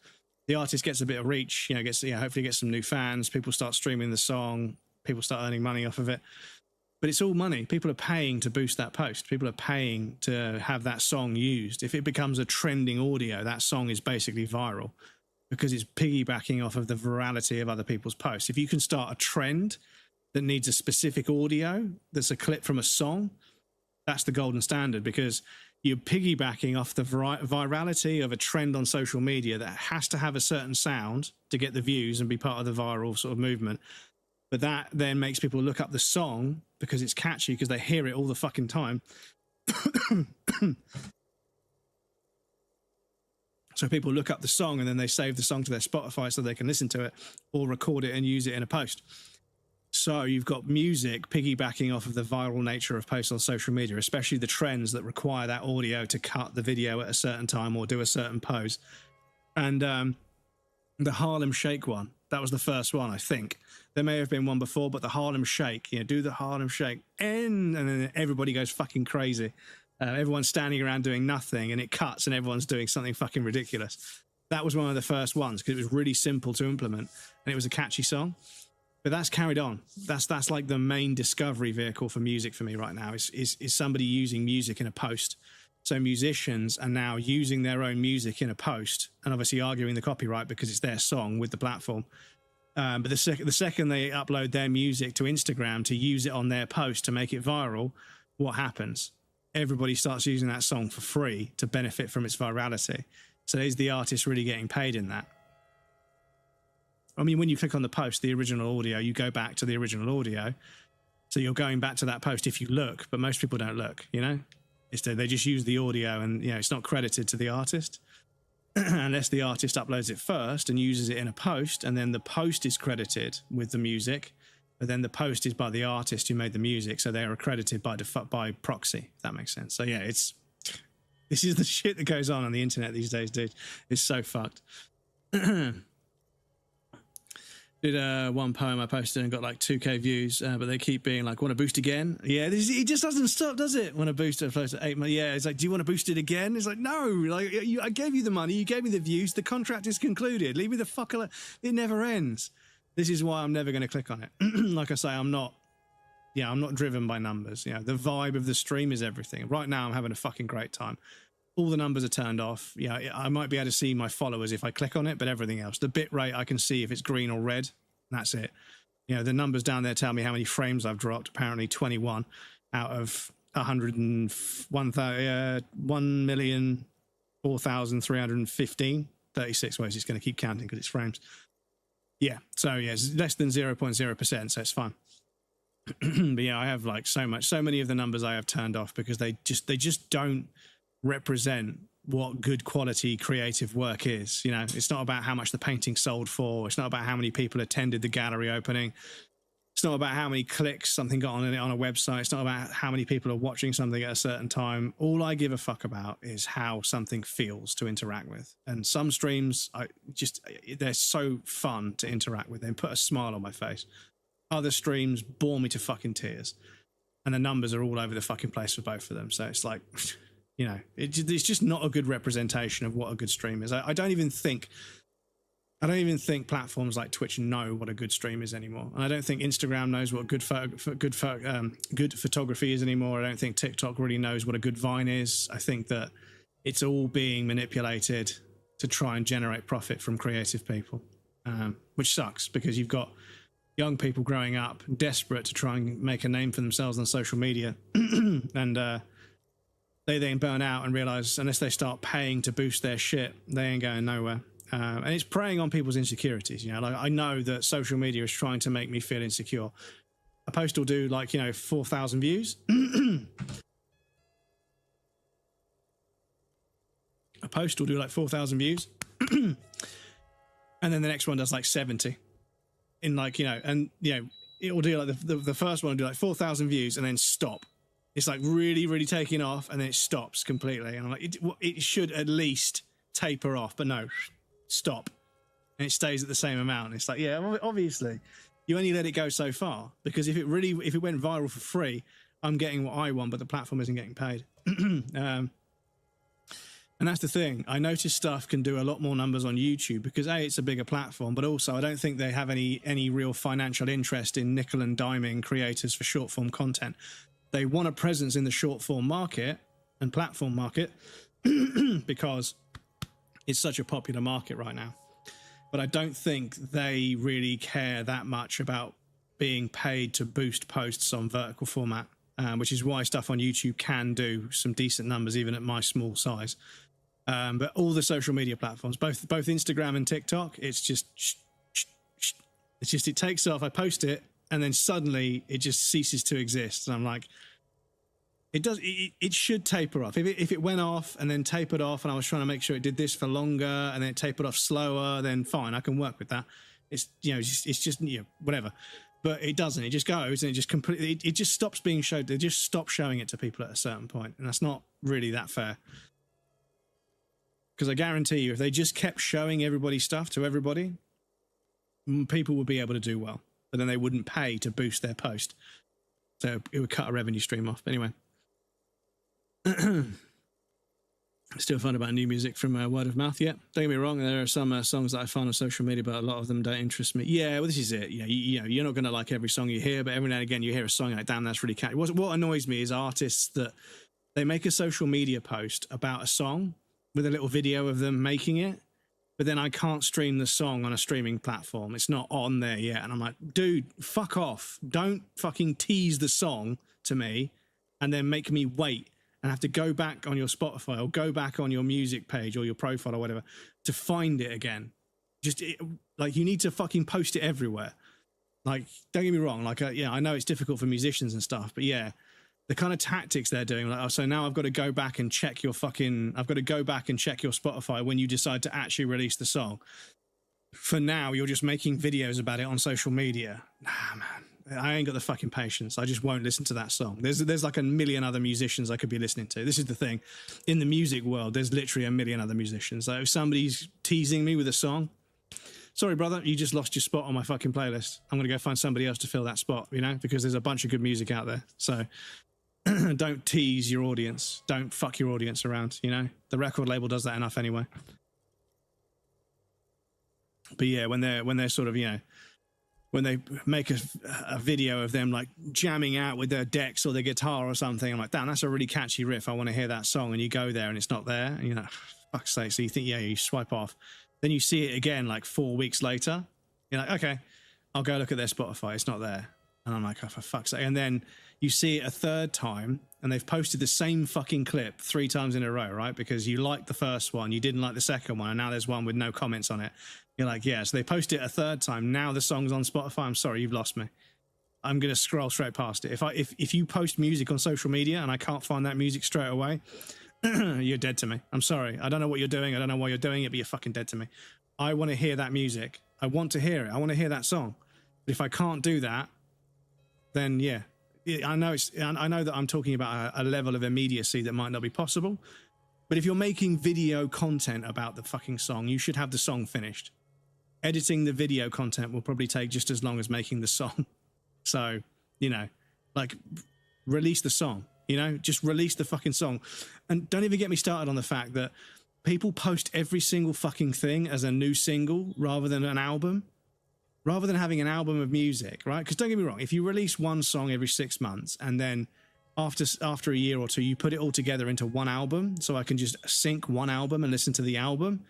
The artist gets a bit of reach, hopefully gets some new fans. People start streaming the song. People start earning money off of it. But it's all money. People are paying to boost that post. People are paying to have that song used. If it becomes a trending audio, that song is basically viral because it's piggybacking off of the virality of other people's posts. If you can start a trend that needs a specific audio that's a clip from a song, that's the golden standard, because you're piggybacking off the virality of a trend on social media that has to have a certain sound to get the views and be part of the viral sort of movement. But that then makes people look up the song because it's catchy, because they hear it all the fucking time. So people look up the song and then they save the song to their Spotify so they can listen to it or record it and use it in a post. So you've got music piggybacking off of the viral nature of posts on social media, especially the trends that require that audio to cut the video at a certain time or do a certain pose. And the Harlem Shake one, that was the first one, I think. There may have been one before, but the Harlem Shake, do the Harlem Shake, and then everybody goes fucking crazy. Everyone's standing around doing nothing, and it cuts, and everyone's doing something fucking ridiculous. That was one of the first ones because it was really simple to implement, and it was a catchy song. But that's carried on. That's like the main discovery vehicle for music for me right now is somebody using music in a post. So musicians are now using their own music in a post and obviously arguing the copyright because it's their song with the platform. But the second they upload their music to Instagram to use it on their post to make it viral, what happens? Everybody starts using that song for free to benefit from its virality. So is the artist really getting paid in that? I mean, when you click on the post, the original audio, you go back to the original audio. So you're going back to that post if you look, but most people don't look, They just use the audio and, it's not credited to the artist unless the artist uploads it first and uses it in a post, and then the post is credited with the music, but then the post is by the artist who made the music, so they are accredited by proxy, if that makes sense. So, yeah, this is the shit that goes on the internet these days, dude. It's so fucked. Did one poem I posted and got like 2K views, but they keep being like, want to boost again? Yeah, it just doesn't stop, does it? Want to boost it close to 8 months? Yeah, it's like, do you want to boost it again? It's like, no, like I gave you the money, you gave me the views, the contract is concluded. Leave me the fuck alone. It never ends. This is why I'm never going to click on it. Like I say, I'm not driven by numbers. The vibe of the stream is everything. Right now, I'm having a fucking great time. All the numbers are turned off. I might be able to see my followers if I click on it, but everything else, the bit rate, I can see if it's green or red. That's it. The numbers down there tell me how many frames I've dropped. Apparently 21 out of 1,004,315. 36 ways it's going to keep counting because it's frames. Yeah. So yeah, it's less than 0.0%. So it's fine. But yeah, I have like so many of the numbers I have turned off because they just don't represent what good quality creative work is. It's not about how much the painting sold for. It's not about how many people attended the gallery opening. It's not about how many clicks something got on a website. It's not about how many people are watching something at a certain time. All I give a fuck about is how something feels to interact with. And some streams, they're so fun to interact with. They put a smile on my face. Other streams bore me to fucking tears. And the numbers are all over the fucking place for both of them. So it's like... it's just not a good representation of what a good stream is. I don't even think platforms like Twitch know what a good stream is anymore, and I don't think Instagram knows what good photography is anymore. I don't think TikTok really knows what a good Vine is. I think that it's all being manipulated to try and generate profit from creative people, which sucks because you've got young people growing up desperate to try and make a name for themselves on social media, and they then burn out and realize unless they start paying to boost their shit, they ain't going nowhere. And it's preying on people's insecurities. Like I know that social media is trying to make me feel insecure. A post will do 4,000 views. A post will do 4,000 views. And then the next one does 70. It will do the first one will do 4,000 views and then stop. It's really, really taking off and then it stops completely. And I'm like, it should at least taper off, but no, stop. And it stays at the same amount. It's like, yeah, obviously you only let it go so far because if it went viral for free, I'm getting what I want, but the platform isn't getting paid. And that's the thing. I notice stuff can do a lot more numbers on YouTube because A, it's a bigger platform, but also I don't think they have any real financial interest in nickel and diming creators for short form content. They want a presence in the short form market and platform market because it's such a popular market right now. But I don't think they really care that much about being paid to boost posts on vertical format, which is why stuff on YouTube can do some decent numbers even at my small size. But all the social media platforms, both Instagram and TikTok, it's just it takes off. I post it, and then suddenly it just ceases to exist. And I'm like, it should taper off. If it went off and then tapered off, and I was trying to make sure it did this for longer, and then it tapered off slower, then fine, I can work with that. It's just whatever. But it doesn't. It just goes, and it just completely. It just stops being showed. They just stop showing it to people at a certain point, and that's not really that fair. Because I guarantee you, if they just kept showing everybody stuff to everybody, people would be able to do well. But then they wouldn't pay to boost their post. So it would cut a revenue stream off. But anyway. Still fun about new music from word of mouth. Yeah, don't get me wrong. There are some songs that I find on social media, but a lot of them don't interest me. Yeah, well, this is it. You're not going to like every song you hear, but every now and again you hear a song like, damn, that's really catchy. What annoys me is artists that they make a social media post about a song with a little video of them making it, but then I can't stream the song on a streaming platform. It's not on there yet. And I'm like, dude, fuck off. Don't fucking tease the song to me and then make me wait and have to go back on your Spotify or go back on your music page or your profile or whatever to find it again. Like, you need to fucking post it everywhere. Like, don't get me wrong. Like, I know it's difficult for musicians and stuff, but yeah, the kind of tactics they're doing, like, oh, so now I've got to go back and check I've got to go back and check your Spotify when you decide to actually release the song. For now, you're just making videos about it on social media. Nah, man, I ain't got the fucking patience. I just won't listen to that song. There's like a million other musicians I could be listening to. This is the thing. In the music world, there's literally a million other musicians. Like, if somebody's teasing me with a song, sorry, brother, you just lost your spot on my fucking playlist. I'm going to go find somebody else to fill that spot, because there's a bunch of good music out there. So don't tease your audience. Don't fuck your audience around, The record label does that enough anyway. But yeah, when they're sort of, when they make a video of them like jamming out with their decks or their guitar or something, I'm like, damn, that's a really catchy riff. I want to hear that song. And you go there and it's not there. And you're like, fuck's sake. So you think, you swipe off. Then you see it again like 4 weeks later. You're like, okay, I'll go look at their Spotify. It's not there. And I'm like, oh, for fuck's sake. And then you see it a third time and they've posted the same fucking clip 3 times in a row, right? Because you liked the first one, you didn't like the second one, and now there's one with no comments on it. You're like, yeah, so they post it a third time. Now the song's on Spotify. I'm sorry, you've lost me. I'm going to scroll straight past it. If you post music on social media and I can't find that music straight away, you're dead to me. I'm sorry. I don't know what you're doing. I don't know why you're doing it, but you're fucking dead to me. I want to hear that music. I want to hear it. I want to hear that song. But if I can't do that, then yeah. I know that I'm talking about a level of immediacy that might not be possible. But if you're making video content about the fucking song, you should have the song finished. Editing the video content will probably take just as long as making the song. So, like, release the song, just release the fucking song. And don't even get me started on the fact that people post every single fucking thing as a new single rather than an album, rather than having an album of music, right? Because don't get me wrong, if you release one song every 6 months and then after a year or two, you put it all together into one album, so I can just sync one album and listen to the album.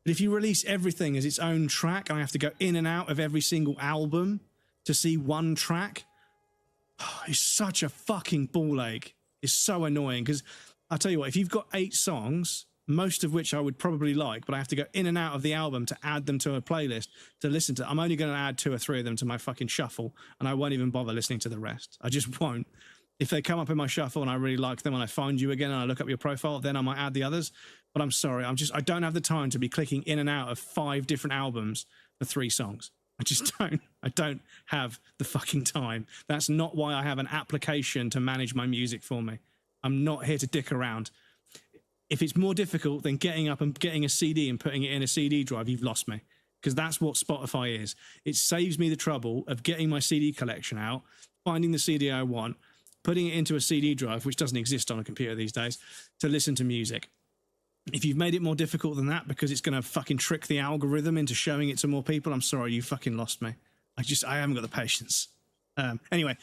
But if you release everything as its own track, and I have to go in and out of every single album to see one track, it's such a fucking ball ache. It's so annoying, because I'll tell you what, if you've got 8 songs, most of which I would probably like, but I have to go in and out of the album to add them to a playlist to listen to, I'm only going to add 2 or 3 of them to my fucking shuffle, and I won't even bother listening to the rest. I just won't. If they come up in my shuffle and I really like them and I find you again and I look up your profile, then I might add the others. But I'm sorry, I don't have the time to be clicking in and out of 5 different albums for 3 songs. I just don't. I don't have the fucking time. That's not why I have an application to manage my music for me. I'm not here to dick around. If it's more difficult than getting up and getting a CD and putting it in a CD drive, you've lost me. Because that's what Spotify is. It saves me the trouble of getting my CD collection out, finding the CD I want, putting it into a CD drive, which doesn't exist on a computer these days, to listen to music. If you've made it more difficult than that because it's going to fucking trick the algorithm into showing it to more people, I'm sorry, you fucking lost me. I haven't got the patience. Anyway,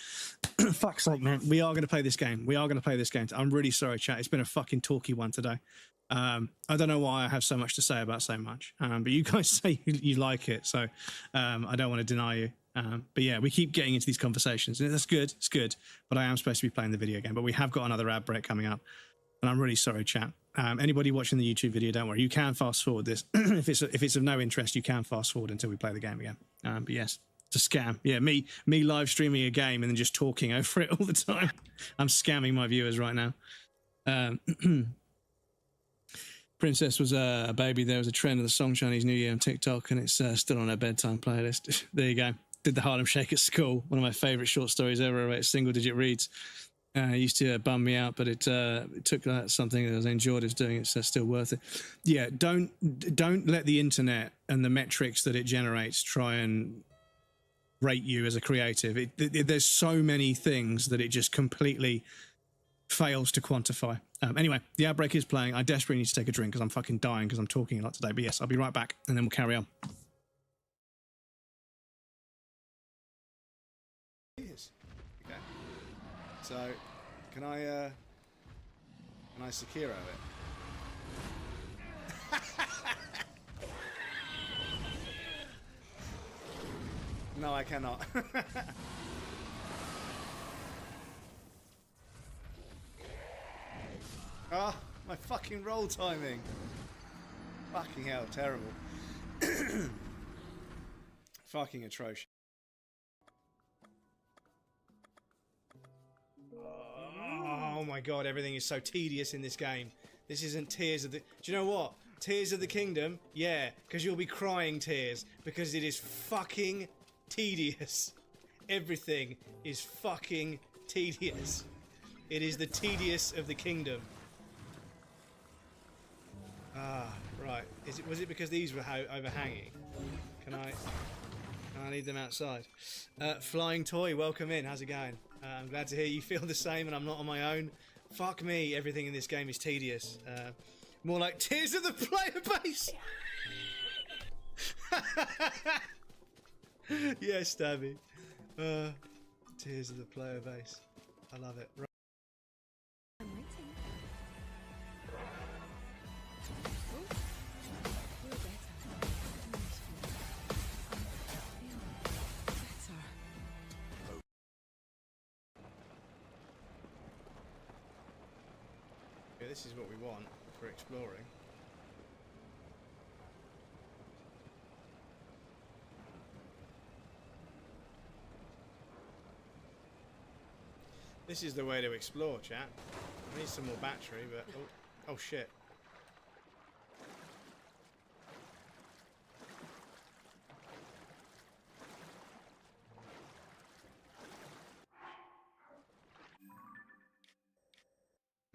fuck's sake, man. We are going to play this game. We are going to play this game. I'm really sorry, chat. It's been a fucking talky one today. I don't know why I have so much to say about so much. But you guys say you like it, so I don't want to deny you. But yeah, we keep getting into these conversations. And that's good. It's good. But I am supposed to be playing the video game. But we have got another ad break coming up. And I'm really sorry, chat. Anybody watching the YouTube video, don't worry. You can fast forward this. If it's of no interest, you can fast forward until we play the game again. But yes. It's a scam. Yeah, me live streaming a game and then just talking over it all the time. I'm scamming my viewers right now. Princess was a baby. There was a trend of the song Chinese New Year on TikTok, and it's still on her bedtime playlist. There you go. Did the Harlem Shake at school. One of my favourite short stories ever. I wrote single-digit reads. It used to bum me out, but it took something that I enjoyed as doing. It's still worth it. Yeah, don't let the internet and the metrics that it generates try and rate you as a creative. There's so many things that it just completely fails to quantify. Anyway, the outbreak is playing. I desperately need to take a drink because I'm fucking dying because I'm talking a lot today. But yes, I'll be right back and then we'll carry on. Okay. So, can I Sekiro it? No, I cannot. Oh, my fucking roll timing. Fucking hell, terrible. Fucking atrocious. Oh my god, everything is so tedious in this game. This isn't Tears of the... Do you know what? Tears of the Kingdom? Yeah, because you'll be crying tears. Because it is fucking tedious. Everything is fucking tedious. It is the tedious of the kingdom. Ah, right. Was it because these were overhanging? Can I need them outside? Flying Toy, welcome in. How's it going? I'm glad to hear you feel the same and I'm not on my own. Fuck me, everything in this game is tedious. More like Tears of the Player Base! Yes, Stabby. Tears of the Player Base. I love it. Right. I'm waiting. Yeah, this is what we want for exploring. This is the way to explore, chat. I need some more battery, but... Oh shit.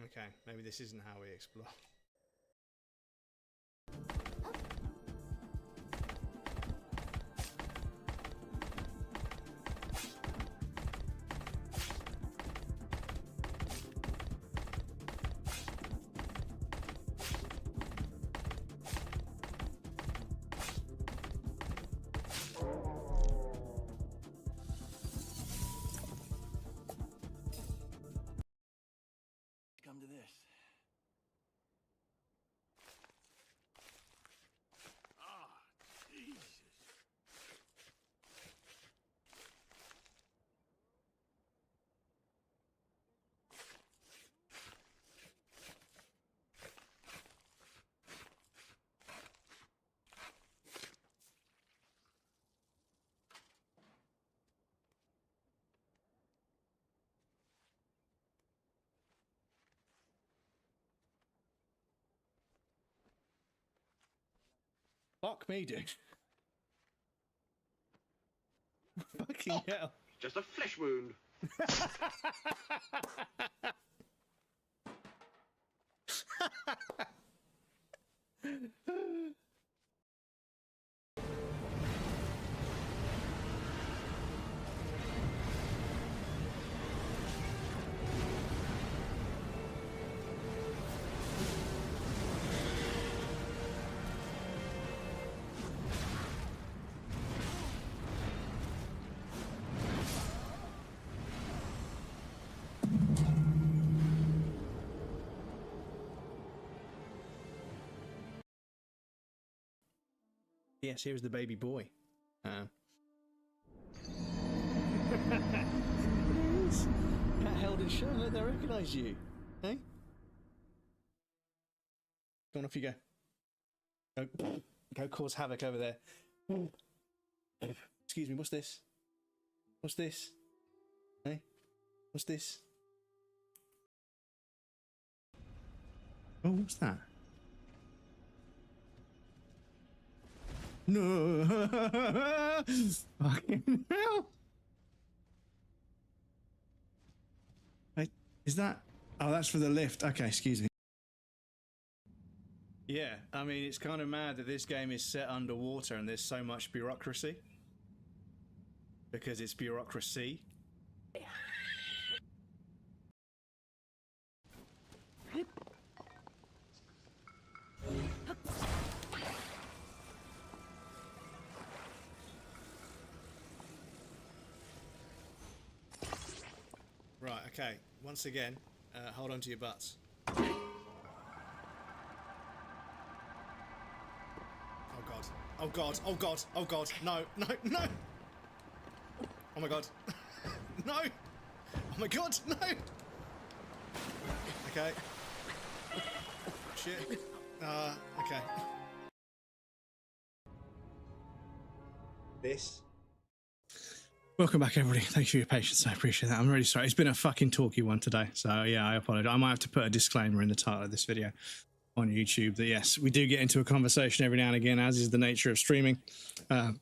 Okay, maybe this isn't how we explore. Come to this. Ah, Jesus. Fuck me, dude. Fucking hell. Just a flesh wound. Yes, here's the baby boy. Cat held and shown. Look, they recognise you. Hey? Go on, off you go. Go cause havoc over there. Excuse me, what's this? What's this? Hey? What's this? Oh, what's that? No! Fucking hell! Wait, is that? Oh, that's for the lift. Okay, excuse me. Yeah, I mean, it's kind of mad that this game is set underwater and there's so much bureaucracy. Because it's bureaucracy. Right, okay. Once again, hold on to your butts. Oh god. Oh god. Oh god. Oh god. No. No. No. Oh my god. No. Oh my god. No. Okay. Shit. Okay. This. Welcome back, everybody. Thanks for your patience. I appreciate that. I'm really sorry. It's been a fucking talky one today. So, yeah, I apologize. I might have to put a disclaimer in the title of this video on YouTube that, yes, we do get into a conversation every now and again, as is the nature of streaming. But,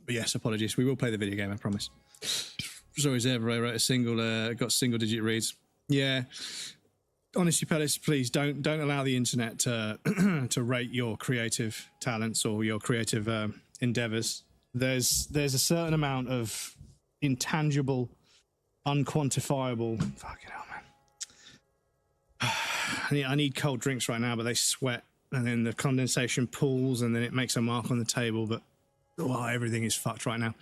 yes, apologies. We will play the video game, I promise. Sorry, ever I wrote a single, got single-digit reads. Yeah. Honestly, Palace, please don't allow the internet to to rate your creative talents or your creative endeavors. There's a certain amount of intangible, unquantifiable. Fucking hell, man. I need cold drinks right now, but they sweat, and then the condensation pools, and then it makes a mark on the table. But everything is fucked right now.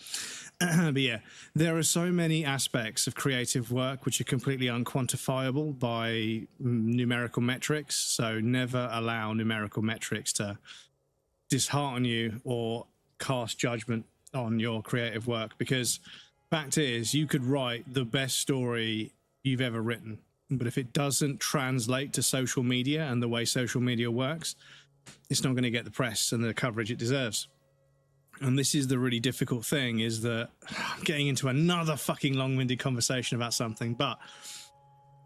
But yeah, there are so many aspects of creative work which are completely unquantifiable by numerical metrics. So never allow numerical metrics to dishearten you or cast judgment on your creative work, because fact is, you could write the best story you've ever written, but if it doesn't translate to social media and the way social media works, it's not going to get the press and the coverage it deserves. And this is the really difficult thing, is that I'm getting into another fucking long-winded conversation about something, but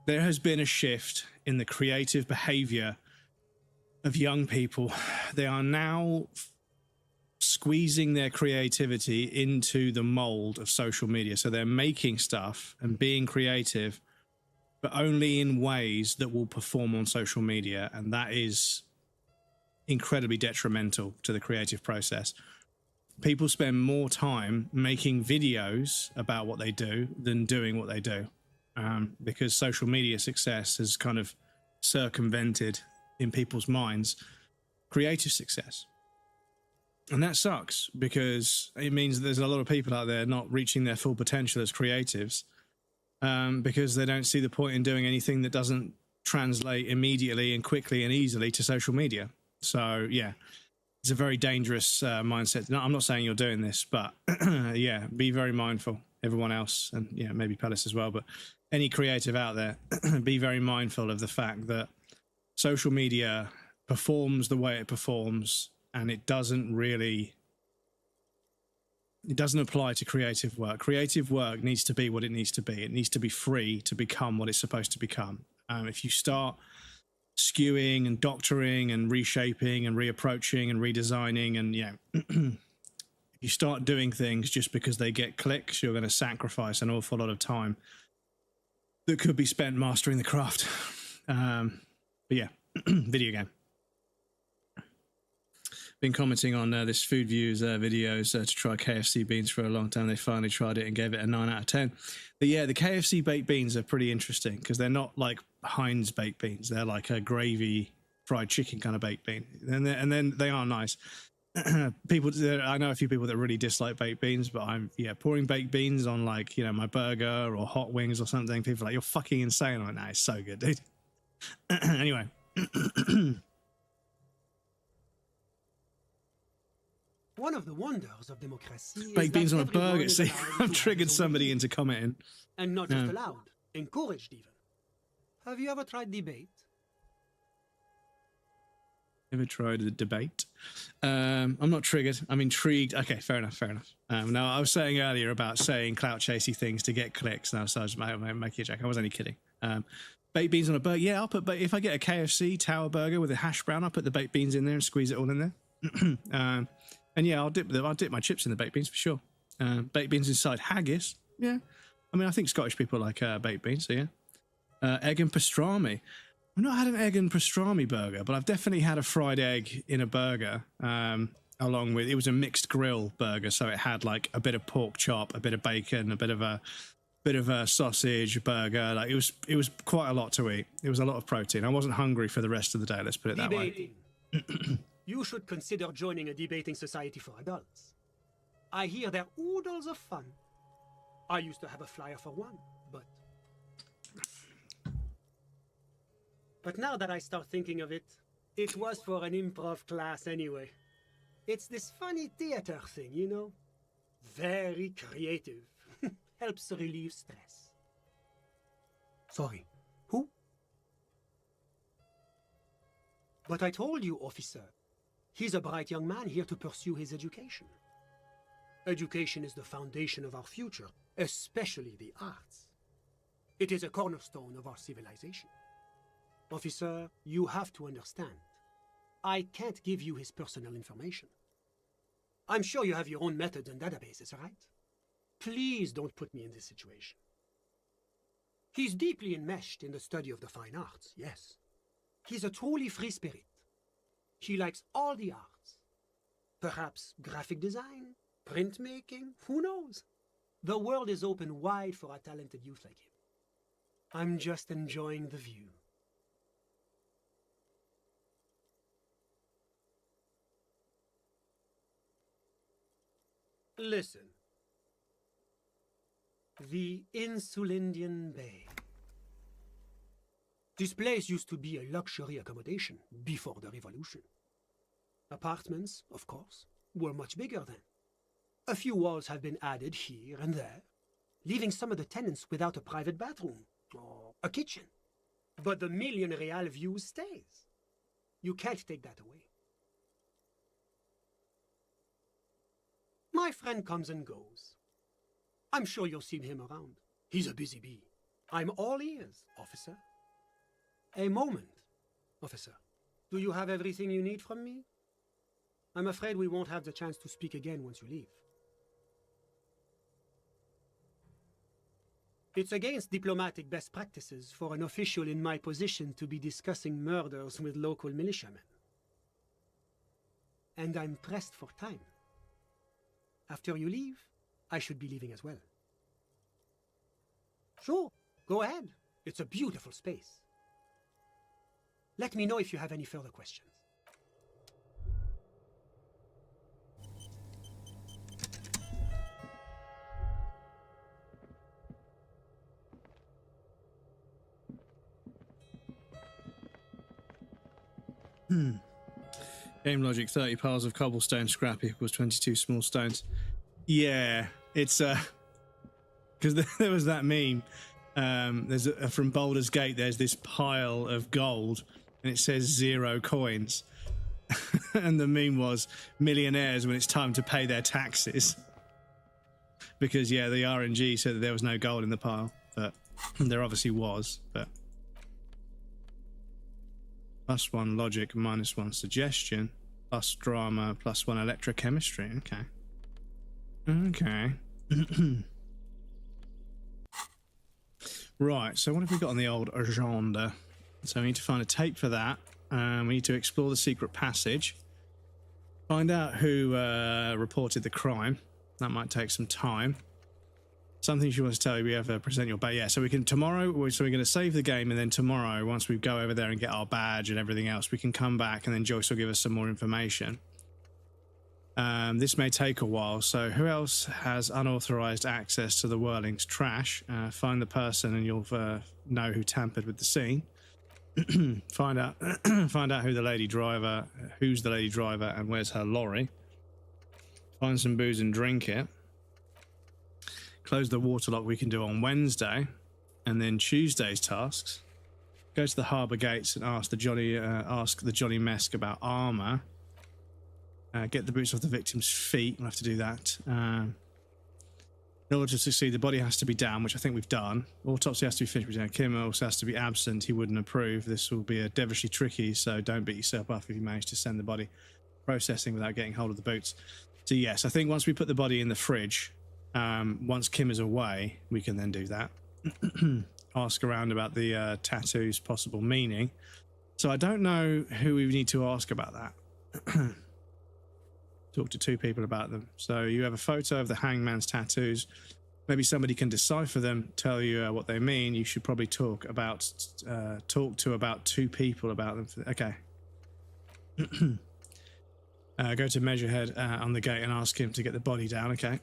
there has been a shift in the creative behavior of young people. They are now squeezing their creativity into the mold of social media. So they're making stuff and being creative, but only in ways that will perform on social media. And that is incredibly detrimental to the creative process. People spend more time making videos about what they do than doing what they do, because social media success has kind of circumvented in people's minds creative success. And that sucks, because it means there's a lot of people out there not reaching their full potential as creatives, because they don't see the point in doing anything that doesn't translate immediately and quickly and easily to social media. So, yeah, it's a very dangerous mindset. No, I'm not saying you're doing this, but yeah, be very mindful, everyone else, and yeah, maybe Palace as well, but any creative out there, be very mindful of the fact that social media performs the way it performs, and it doesn't apply to creative work. Creative work needs to be what it needs to be. It needs to be free to become what it's supposed to become. If you start skewing and doctoring and reshaping and reapproaching and redesigning, and if you start doing things just because they get clicks, you're going to sacrifice an awful lot of time that could be spent mastering the craft. But yeah, video game. Been commenting on this Food Views videos to try KFC beans for a long time. They finally tried it and gave it a 9 out of 10. But yeah, the KFC baked beans are pretty interesting, because they're not like Heinz baked beans. They're like a gravy fried chicken kind of baked bean. And then they are nice. People, I know a few people that really dislike baked beans, but pouring baked beans on, like, my burger or hot wings or something. People are like, you're fucking insane. I'm like, nah, it's so good, dude. Anyway. One of the wonders of democracy is Baked beans that on a everyone burger. is See, allowed to I've have triggered his own somebody opinion. into commenting. And not just Yeah. allowed, encouraged even. Have you ever tried debate? Ever tried a debate? I'm not triggered. I'm intrigued. Okay, fair enough, fair enough. No, I was saying earlier about saying clout chasey things to get clicks. No, so I was making a joke. I was only kidding. Baked beans on a burger. Yeah, I'll put. If I get a KFC tower burger with a hash brown, I'll put the baked beans in there and squeeze it all in there. And yeah, I'll dip my chips in the baked beans for sure. Baked beans inside haggis. Yeah, I mean, I think Scottish people like baked beans. So yeah, egg and pastrami. I've not had an egg and pastrami burger, but I've definitely had a fried egg in a burger. Along with, it was a mixed grill burger, so it had like a bit of pork chop, a bit of bacon, a bit of a sausage burger. Like it was quite a lot to eat. It was a lot of protein. I wasn't hungry for the rest of the day. Let's put it that way. Debating. You should consider joining a debating society for adults. I hear they're oodles of fun. I used to have a flyer for one, but now that I start thinking of it, it was for an improv class anyway. It's this funny theater thing, you know? Very creative. Helps relieve stress. Sorry, who? But I told you, officer. He's a bright young man here to pursue his education. Education is the foundation of our future, especially the arts. It is a cornerstone of our civilization. Officer, you have to understand. I can't give you his personal information. I'm sure you have your own methods and databases, right? Please don't put me in this situation. He's deeply enmeshed in the study of the fine arts, yes. He's a truly free spirit. He likes all the arts. Perhaps graphic design, printmaking, who knows? The world is open wide for a talented youth like him. I'm just enjoying the view. Listen. The Insulindian Bay. This place used to be a luxury accommodation before the revolution. Apartments, of course, were much bigger then. A few walls have been added here and there, leaving some of the tenants without a private bathroom or a kitchen. But the million real view stays. You can't take that away. My friend comes and goes. I'm sure you'll see him around. He's a busy bee. I'm all ears, officer. A moment, officer. Do you have everything you need from me? I'm afraid we won't have the chance to speak again once you leave. It's against diplomatic best practices for an official in my position to be discussing murders with local militiamen. And I'm pressed for time. After you leave, I should be leaving as well. Sure, go ahead. It's a beautiful space. Let me know if you have any further questions. Game logic: 30 piles of cobblestone scrap equals 22 small stones. Yeah, it's because there was that meme. There's from Baldur's Gate. There's this pile of gold, and it says 0 coins. And the meme was millionaires when it's time to pay their taxes. Because yeah, the RNG said that there was no gold in the pile, but there obviously was. But +1 logic, -1 suggestion, plus drama, +1 electrochemistry. Okay. Okay. Right, so what have we got on the old agenda? So we need to find a tape for that. We need to explore the secret passage. Find out who reported the crime. That might take some time. Something she wants to tell you, we have to present your badge. Yeah, so we can tomorrow, so we're going to save the game, and then tomorrow, once we go over there and get our badge and everything else, we can come back, and then Joyce will give us some more information. This may take a while, so who else has unauthorized access to the Whirling's trash? Find the person and you'll know who tampered with the scene. Find out who's the lady driver and where's her lorry. find some booze and drink it. Close the waterlock we can do on Wednesday, and then Tuesday's tasks. Go to the harbour gates and ask the Johnny Mesk about armour. Get the boots off the victim's feet. We'll have to do that. In order to succeed, the body has to be down, which I think we've done. Autopsy has to be finished. Kim also has to be absent. He wouldn't approve. This will be devilishly tricky, so don't beat yourself up if you manage to send the body processing without getting hold of the boots. So yes, I think once we put the body in the fridge, once Kim is away, we can then do that. Ask around about the tattoo's possible meaning. So I don't know who we need to ask about that. Talk to two people about them. So you have a photo of the hangman's tattoos. Maybe somebody can decipher them, tell you what they mean. You should probably talk to about two people about them. Okay. Go to Measurehead on the gate and ask him to get the body down. Okay.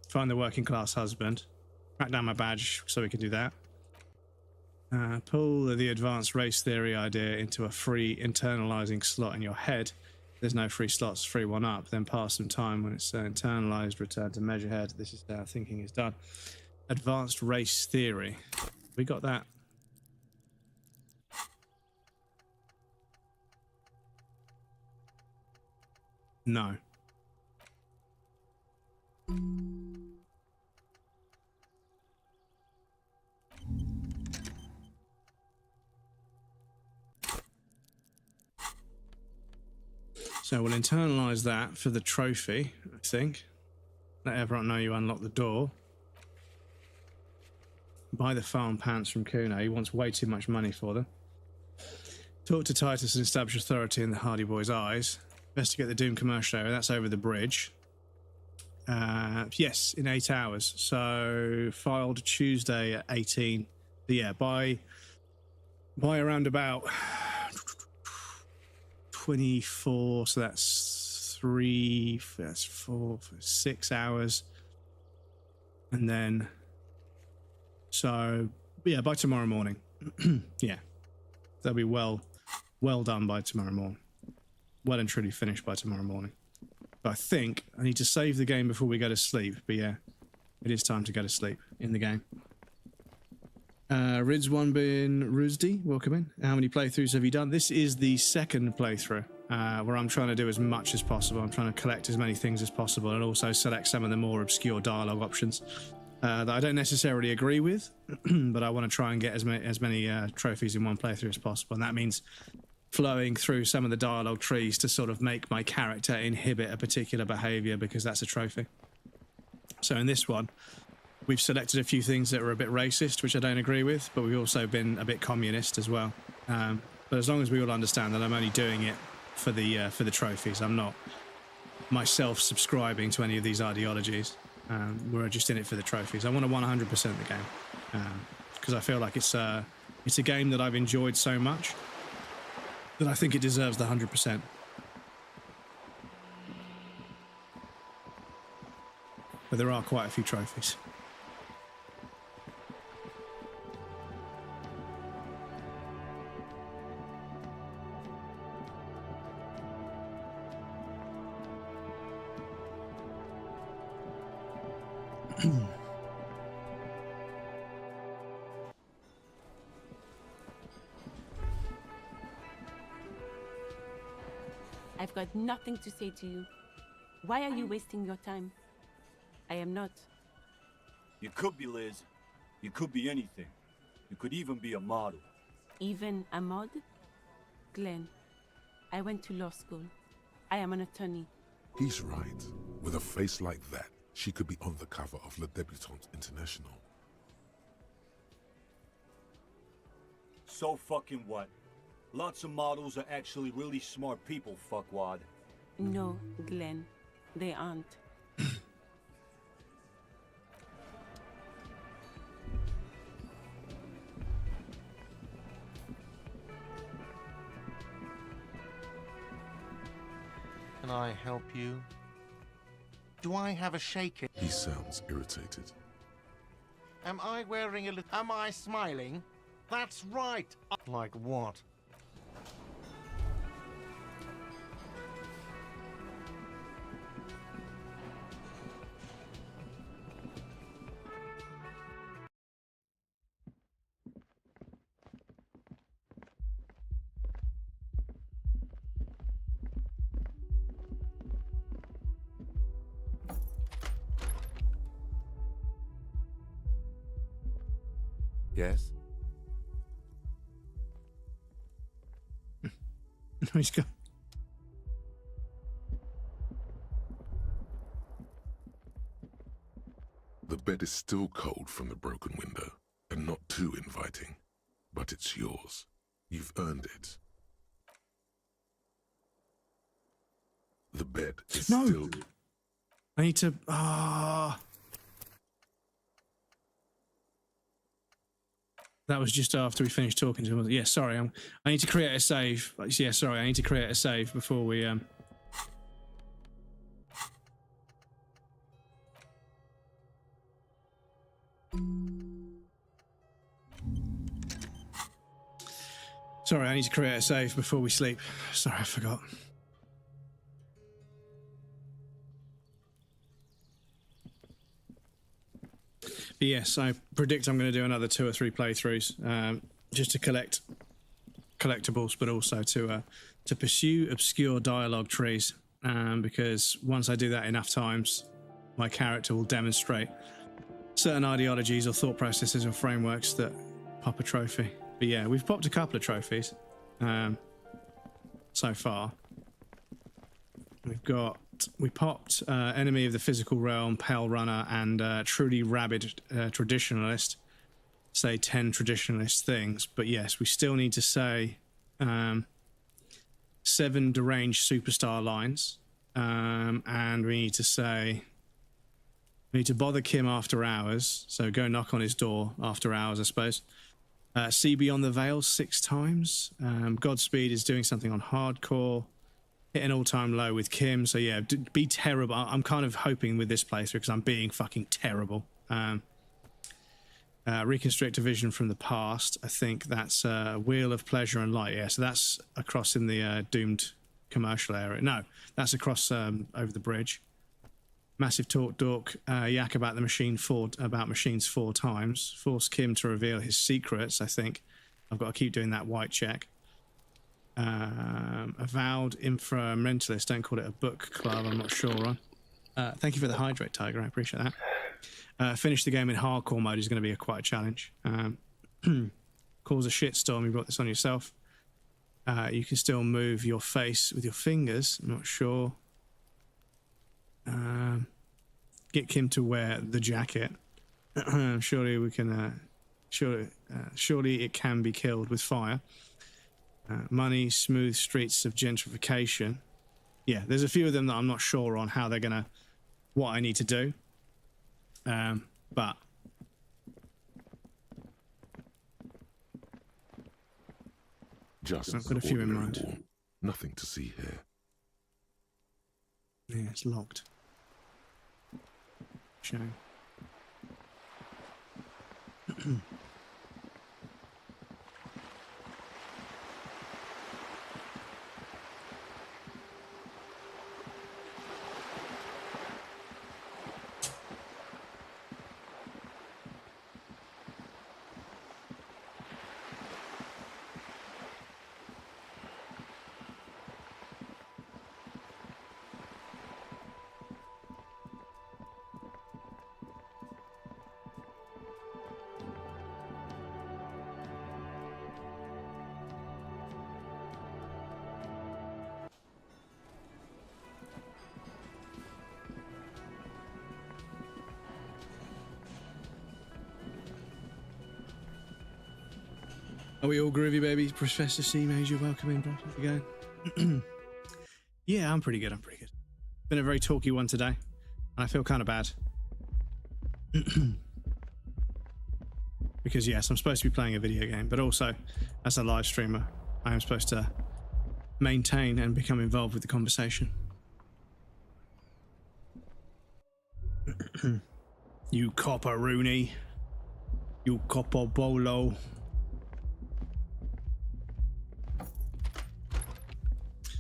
Find the working class husband. Track down my badge so we can do that. Pull the advanced race theory idea into a free internalizing slot in your head. There's no free slots, free one up. Then pass some time when it's internalized, return to Measurehead. This is how thinking is done. Advanced race theory. We got that. No. So we'll internalize that for the trophy, I think. Let everyone know you unlock the door. Buy the farm pants from Kuno. He wants way too much money for them. Talk to Titus and establish authority in the Hardy Boys' eyes. Investigate the Doom commercial area. That's over the bridge. Yes, in 8 hours. So filed Tuesday at 18. But yeah, by around about 24, so that's 6 hours. And then, so yeah, by tomorrow morning. Yeah, they'll be well done by tomorrow morning. Well and truly finished by tomorrow morning. But I think I need to save the game before we go to sleep. But yeah, it is time to go to sleep in the game. Rizwan bin Ruzdi, welcome in. How many playthroughs have you done? This is the second playthrough, where I'm trying to do as much as possible. I'm trying to collect as many things as possible and also select some of the more obscure dialogue options that I don't necessarily agree with, but I want to try and get as many trophies in one playthrough as possible. And that means flowing through some of the dialogue trees to sort of make my character inhibit a particular behavior because that's a trophy. So in this one, we've selected a few things that are a bit racist, which I don't agree with, but we've also been a bit communist as well. But as long as we all understand that I'm only doing it for the trophies, I'm not myself subscribing to any of these ideologies. We're just in it for the trophies. I want to 100% the game because I feel like it's a game that I've enjoyed so much that I think it deserves the 100%. But there are quite a few trophies. I've got nothing to say to you. Why are you wasting your time? I am not. You could be, Liz. You could be anything. You could even be a model. Even a mod? Glenn, I went to law school. I am an attorney. He's right. With a face like that, she could be on the cover of Le Debutante International. So fucking what? Lots of models are actually really smart people, fuckwad. No, Glenn. They aren't. Can I help you? Do I have a shaker? He sounds irritated. Am I wearing a Am I smiling? That's right. Like what? Yes? He's gone. The bed is still cold from the broken window, and not too inviting. But it's yours. You've earned it. The bed is still... I need to... That was just after we finished talking to him. Yeah, sorry. I need to create a save. Yeah, sorry. I need to create a save before we... Sorry, I need to create a save before we sleep. Sorry, I forgot. But yes, I predict I'm going to do another 2 or 3 playthroughs, just to collect collectibles, but also to pursue obscure dialogue trees, because once I do that enough times, my character will demonstrate certain ideologies or thought processes or frameworks that pop a trophy. But yeah, we've popped a couple of trophies so far. We popped Enemy of the Physical Realm, Pale Runner, and Truly Rabid Traditionalist. Say 10 Traditionalist things, but yes, we still need to say 7 Deranged Superstar lines, and we need to bother Kim after hours, so go knock on his door after hours, I suppose. See Beyond the Veil 6 times. Godspeed is doing something on hardcore. Hit an all-time low with Kim, so yeah, be terrible. I'm kind of hoping with this playthrough, because I'm being fucking terrible. Reconstruct a vision from the past. I think that's Wheel of Pleasure and Light. Yeah, so that's across in the doomed commercial area. No, that's across over the bridge. Massive Talk Dork. Yak about machines 4 times. Force Kim to reveal his secrets. I think I've got to keep doing that white check. Avowed Inframentalist. Don't call it a book club. I'm not sure on. Thank you for the hydrate, Tiger. I appreciate that. Finish the game in hardcore mode is going to be quite a challenge. Cause a shitstorm. You brought this on yourself. You can still move your face with your fingers. I'm not sure. Get Kim to wear the jacket. Surely we can. Surely it can be killed with fire. Money, smooth streets of gentrification. Yeah, there's a few of them that I'm not sure on how they're gonna, what I need to do. But just I've got a few in mind. War. Nothing to see here. Yeah, it's locked. Shame. Are we all groovy, baby? Professor C Major, welcome in, bro. How's it going? Yeah, I'm pretty good. Been a very talky one today, and I feel kind of bad. Because yes, I'm supposed to be playing a video game, but also, as a live streamer, I am supposed to maintain and become involved with the conversation. You copper Rooney. You copper Bolo.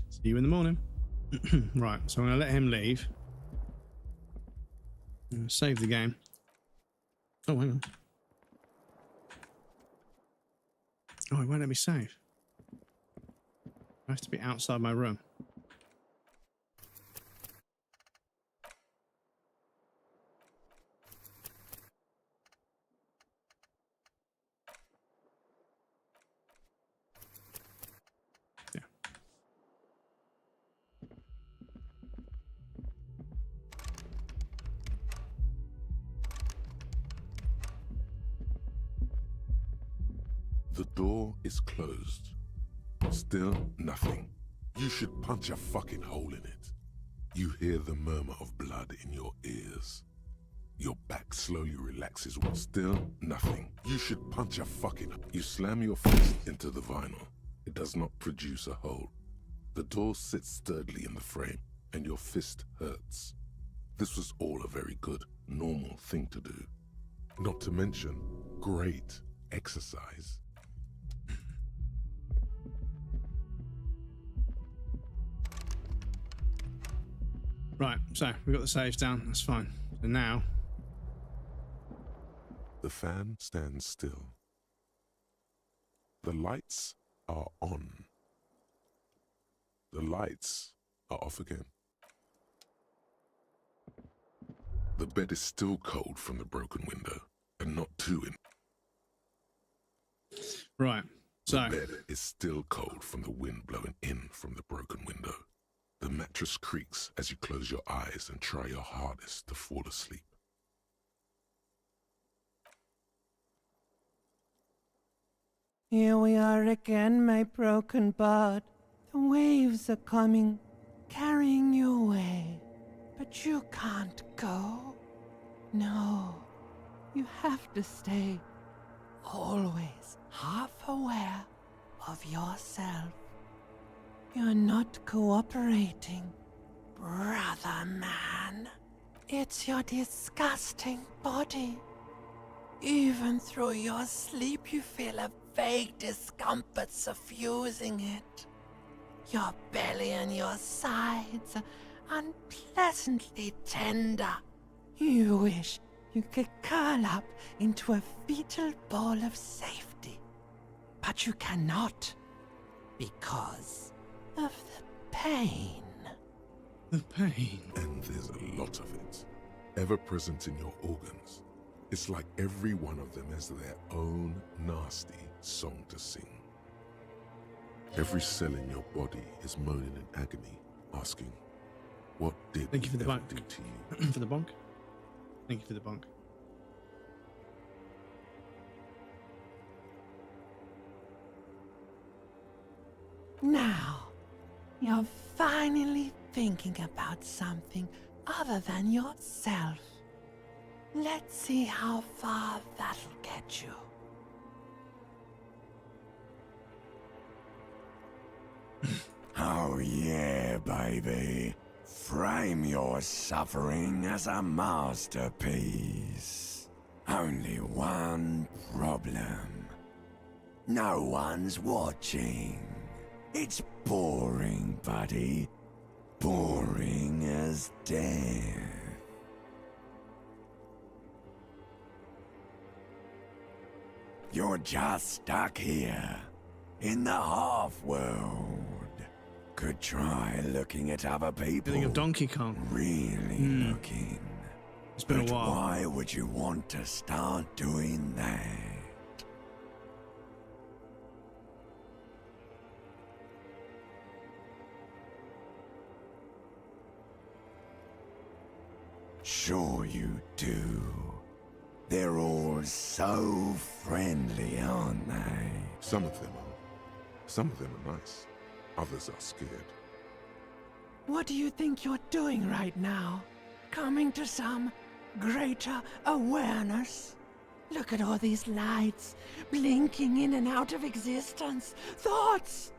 See you in the morning. Right, so I'm going to let him leave. Save the game. Oh, hang on. Oh, it won't let me save. I have to be outside my room. The door is closed. Still nothing. You should punch a fucking hole in it. You hear the murmur of blood in your ears. Your back slowly relaxes. Still nothing. You should punch a fucking... You slam your fist into the vinyl. It does not produce a hole. The door sits sturdily in the frame, and your fist hurts. This was all a very good, normal thing to do. Not to mention, great exercise. Right, so we've got the saves down, that's fine. So now... The fan stands still. The lights are on. The lights are off again. The bed is still cold from the broken window, and not too in. Right, so... The bed is still cold from the wind blowing in from the broken window. The mattress creaks as you close your eyes and try your hardest to fall asleep. Here we are again, my broken bud. The waves are coming, carrying you away. But you can't go. No, you have to stay. Always half aware of yourself. You're not cooperating, brother man. It's your disgusting body. Even through your sleep you feel a vague discomfort suffusing it. Your belly and your sides are unpleasantly tender. You wish you could curl up into a fetal ball of safety. But you cannot, because of the pain. The pain? And there's a lot of it, ever present in your organs. It's like every one of them has their own nasty song to sing. Every cell in your body is moaning in agony, asking, what did Thank you for the bonk. do to you? For the bonk? Thank you for the bonk. Now, you're finally thinking about something other than yourself. Let's see how far that'll get you. Oh yeah, baby. Frame your suffering as a masterpiece. Only one problem. No one's watching. It's boring, buddy. Boring as death. You're just stuck here, in the half-world. Could try looking at other people. Feeling of Donkey Kong. Really looking. It's been But a while. why would you want to start doing that? Sure you do. They're all so friendly, aren't they? Some of them are. Some of them are nice. Others are scared. What do you think you're doing right now? Coming to some greater awareness? Look at all these lights, blinking in and out of existence. Thoughts!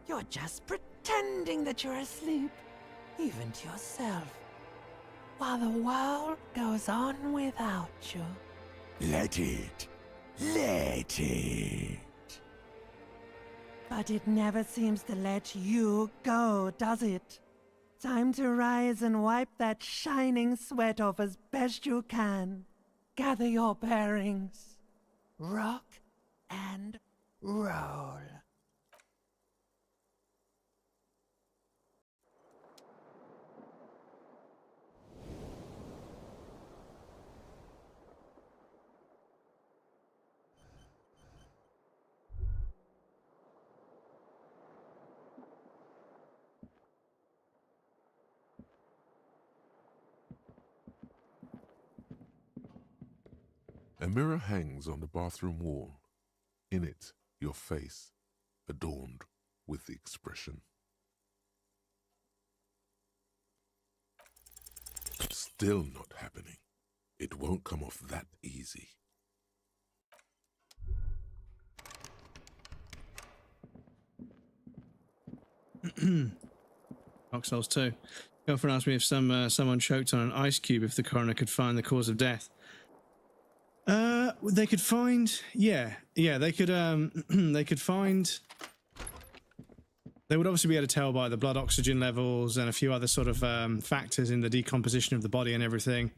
You're just pretending that you're asleep, even to yourself, while the world goes on without you. Let it. Let it. But it never seems to let you go, does it? Time to rise and wipe that shining sweat off as best you can. Gather your bearings. Rock and roll. A mirror hangs on the bathroom wall. In it, your face adorned with the expression. Still not happening. It won't come off that easy. Dark Souls 2. Girlfriend asked me if someone choked on an ice cube if the coroner could find the cause of death. They could find, yeah, they could find. They would obviously be able to tell by the blood oxygen levels and a few other sort of factors in the decomposition of the body and everything,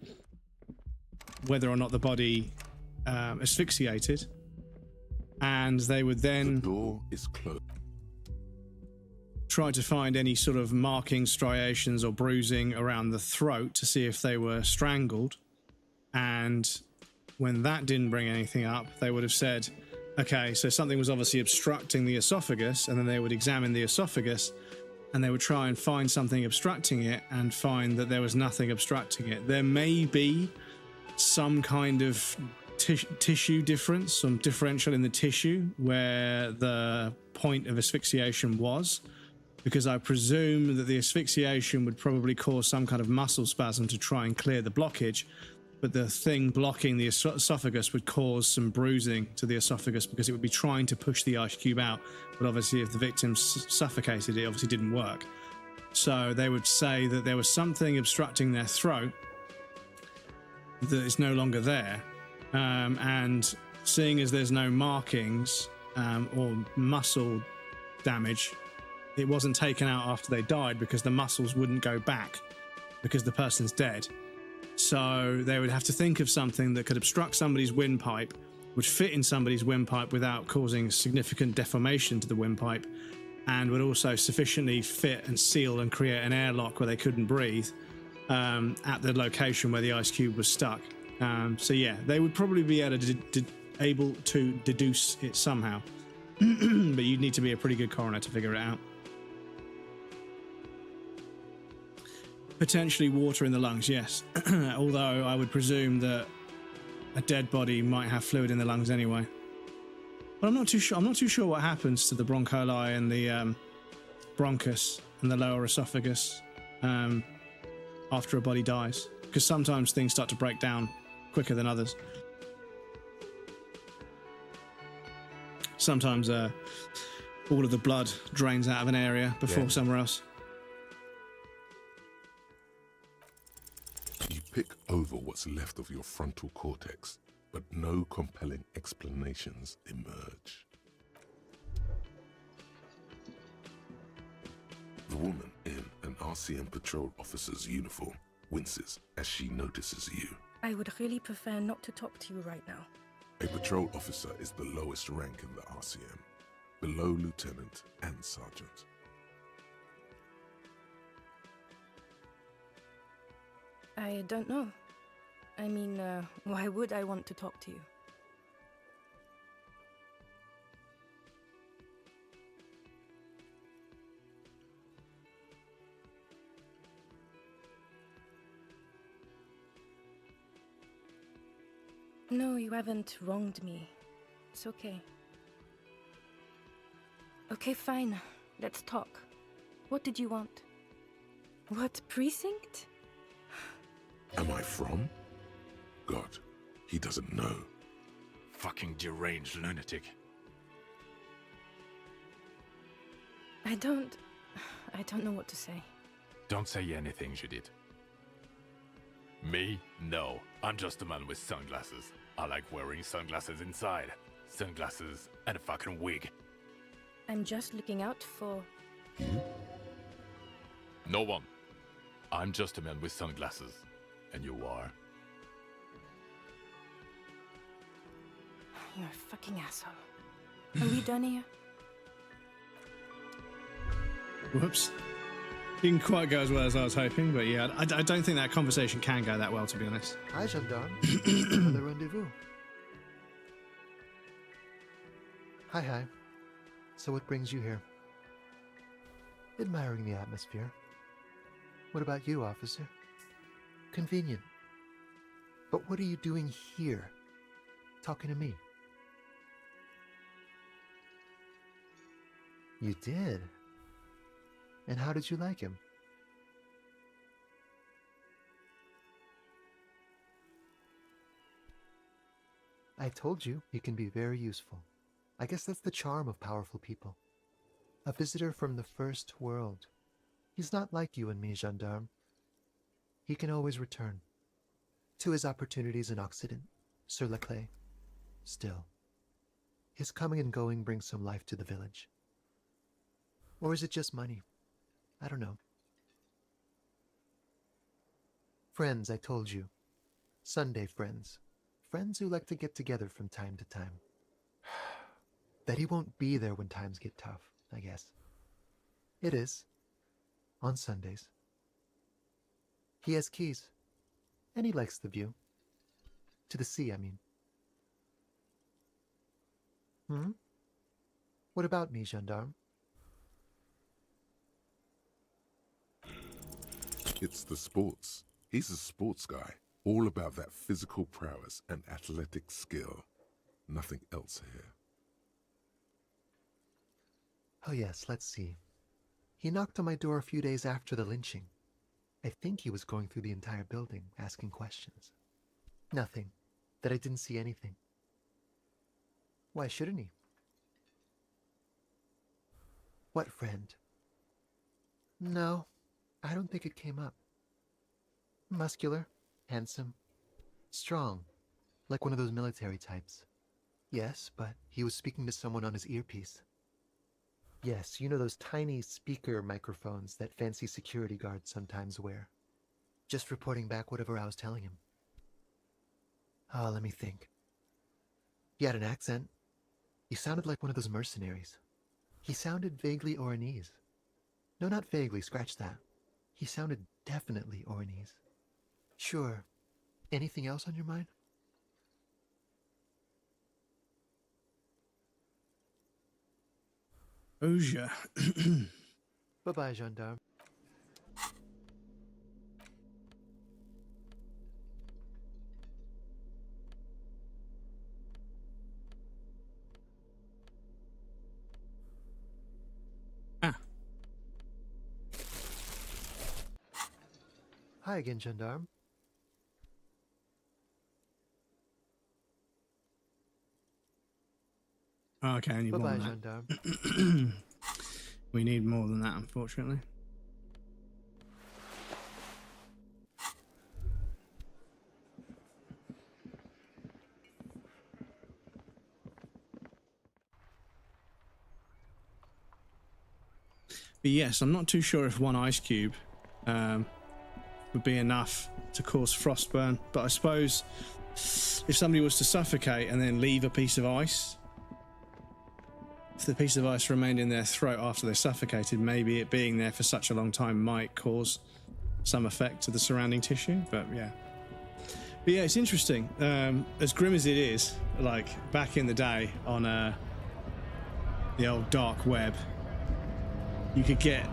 whether or not the body asphyxiated, and they would then. The door is closed. Try to find any sort of markings, striations, or bruising around the throat to see if they were strangled. And when that didn't bring anything up, they would have said, okay, so something was obviously obstructing the esophagus, and then they would examine the esophagus and they would try and find something obstructing it and find that there was nothing obstructing it. There may be some kind of tissue difference, some differential in the tissue where the point of asphyxiation was, because I presume that the asphyxiation would probably cause some kind of muscle spasm to try and clear the blockage, but the thing blocking the esophagus would cause some bruising to the esophagus because it would be trying to push the ice cube out, but obviously if the victim suffocated, it obviously didn't work. So they would say that there was something obstructing their throat that is no longer there, and seeing as there's no markings or muscle damage, it wasn't taken out after they died because the muscles wouldn't go back because the person's dead. So they would have to think of something that could obstruct somebody's windpipe, would fit in somebody's windpipe without causing significant deformation to the windpipe, and would also sufficiently fit and seal and create an airlock where they couldn't breathe at the location where the ice cube was stuck. So yeah, they would probably be able to deduce it somehow, but you'd need to be a pretty good coroner to figure it out. Potentially water in the lungs, yes. Although I would presume that a dead body might have fluid in the lungs anyway. But I'm not too sure. I'm not too sure what happens to the broncholi and the bronchus and the lower esophagus after a body dies, because sometimes things start to break down quicker than others. Sometimes all of the blood drains out of an area before somewhere else. You pick over what's left of your frontal cortex, but no compelling explanations emerge. The woman in an RCM patrol officer's uniform winces as she notices you. I would really prefer not to talk to you right now. A patrol officer is the lowest rank in the RCM, below lieutenant and sergeant. I don't know. I mean, why would I want to talk to you? No, you haven't wronged me. It's okay. Okay, fine. Let's talk. What did you want? What precinct? Am I from? God, he doesn't know. Fucking deranged lunatic. I don't know what to say. Don't say anything, Judith. Me? No. I'm just a man with sunglasses. I like wearing sunglasses inside. Sunglasses and a fucking wig. I'm just looking out for... You? No one. I'm just a man with sunglasses. And you are? You're a fucking asshole. Are we done here? Whoops. Didn't quite go as well as I was hoping, but yeah, I don't think that conversation can go that well, to be honest. Hi, gendarme. Another rendezvous. Hi. So what brings you here? Admiring the atmosphere. What about you, officer? Convenient. But what are you doing here? Talking to me? You did? And how did you like him? I told you, he can be very useful. I guess that's the charm of powerful people. A visitor from the first world. He's not like you and me, gendarme. He can always return. To his opportunities in Occident, sur la clé. Still, his coming and going brings some life to the village. Or is it just money? I don't know. Friends, I told you. Sunday friends. Friends who like to get together from time to time. That he won't be there when times get tough, I guess. It is. On Sundays. He has keys. And he likes the view. To the sea, I mean. What about me, gendarme? It's the sports. He's a sports guy. All about that physical prowess and athletic skill. Nothing else here. Oh yes, let's see. He knocked on my door a few days after the lynching. I think he was going through the entire building, asking questions. Nothing. That I didn't see anything. Why shouldn't he? What friend? No, I don't think it came up. Muscular, handsome, strong, like one of those military types. Yes, but he was speaking to someone on his earpiece. Yes, you know those tiny speaker microphones that fancy security guards sometimes wear. Just reporting back whatever I was telling him. Oh, let me think. He had an accent. He sounded like one of those mercenaries. He sounded vaguely Oranese. No, not vaguely, scratch that. He sounded definitely Oranese. Sure. Anything else on your mind? Oja. Bye-bye, gendarme. Hi again, gendarme. Okay, I need more Bye-bye, than that. gendarme. We need more than that, unfortunately. But yes, I'm not too sure if one ice cube would be enough to cause frostburn, but I suppose if somebody was to suffocate and then leave a piece of ice, if the piece of ice remained in their throat after they suffocated, maybe it being there for such a long time might cause some effect to the surrounding tissue. But yeah, it's interesting. As grim as it is, like back in the day on the old dark web, you could get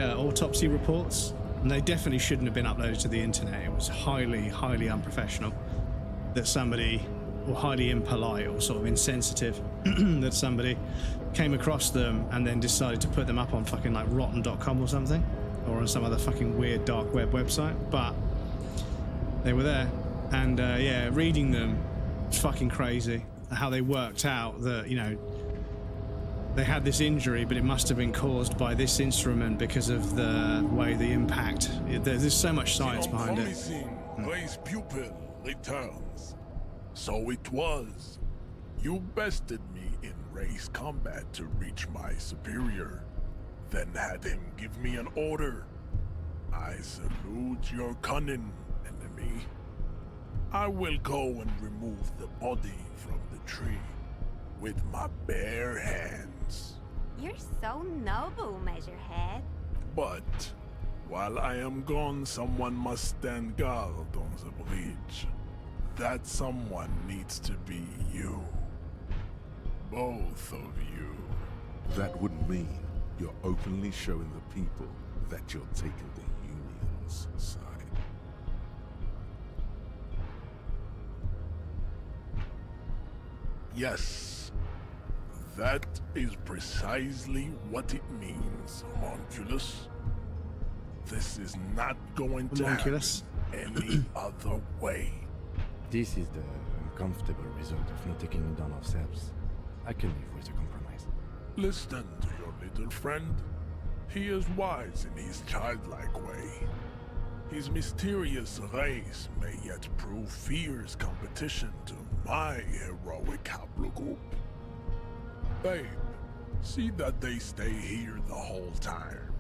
autopsy reports, and they definitely shouldn't have been uploaded to the internet. It was highly, highly unprofessional that somebody, or highly impolite or sort of insensitive that somebody came across them and then decided to put them up on fucking like rotten.com or something, or on some other fucking weird dark web website. But they were there, and yeah, reading them, it's fucking crazy how they worked out that, you know, they had this injury, but it must have been caused by this instrument because of the way the impact. There's so much science behind it. Race pupil returns. So it was. You bested me in race combat to reach my superior, then had him give me an order. I salute your cunning, enemy. I will go and remove the body from the tree with my bare hands. You're so noble, Measurehead. But while I am gone, someone must stand guard on the bridge. That someone needs to be you. Both of you. That would mean you're openly showing the people that you're taking the Union's side. Yes, That is precisely what it means, homunculus. This is not going to happen any other way. This is the uncomfortable result of not taking it on ourselves. I can live with a compromise. Listen to your little friend. He is wise in his childlike way. His mysterious race may yet prove fierce competition to my heroic haplogroup. Babe, see that they stay here the whole time.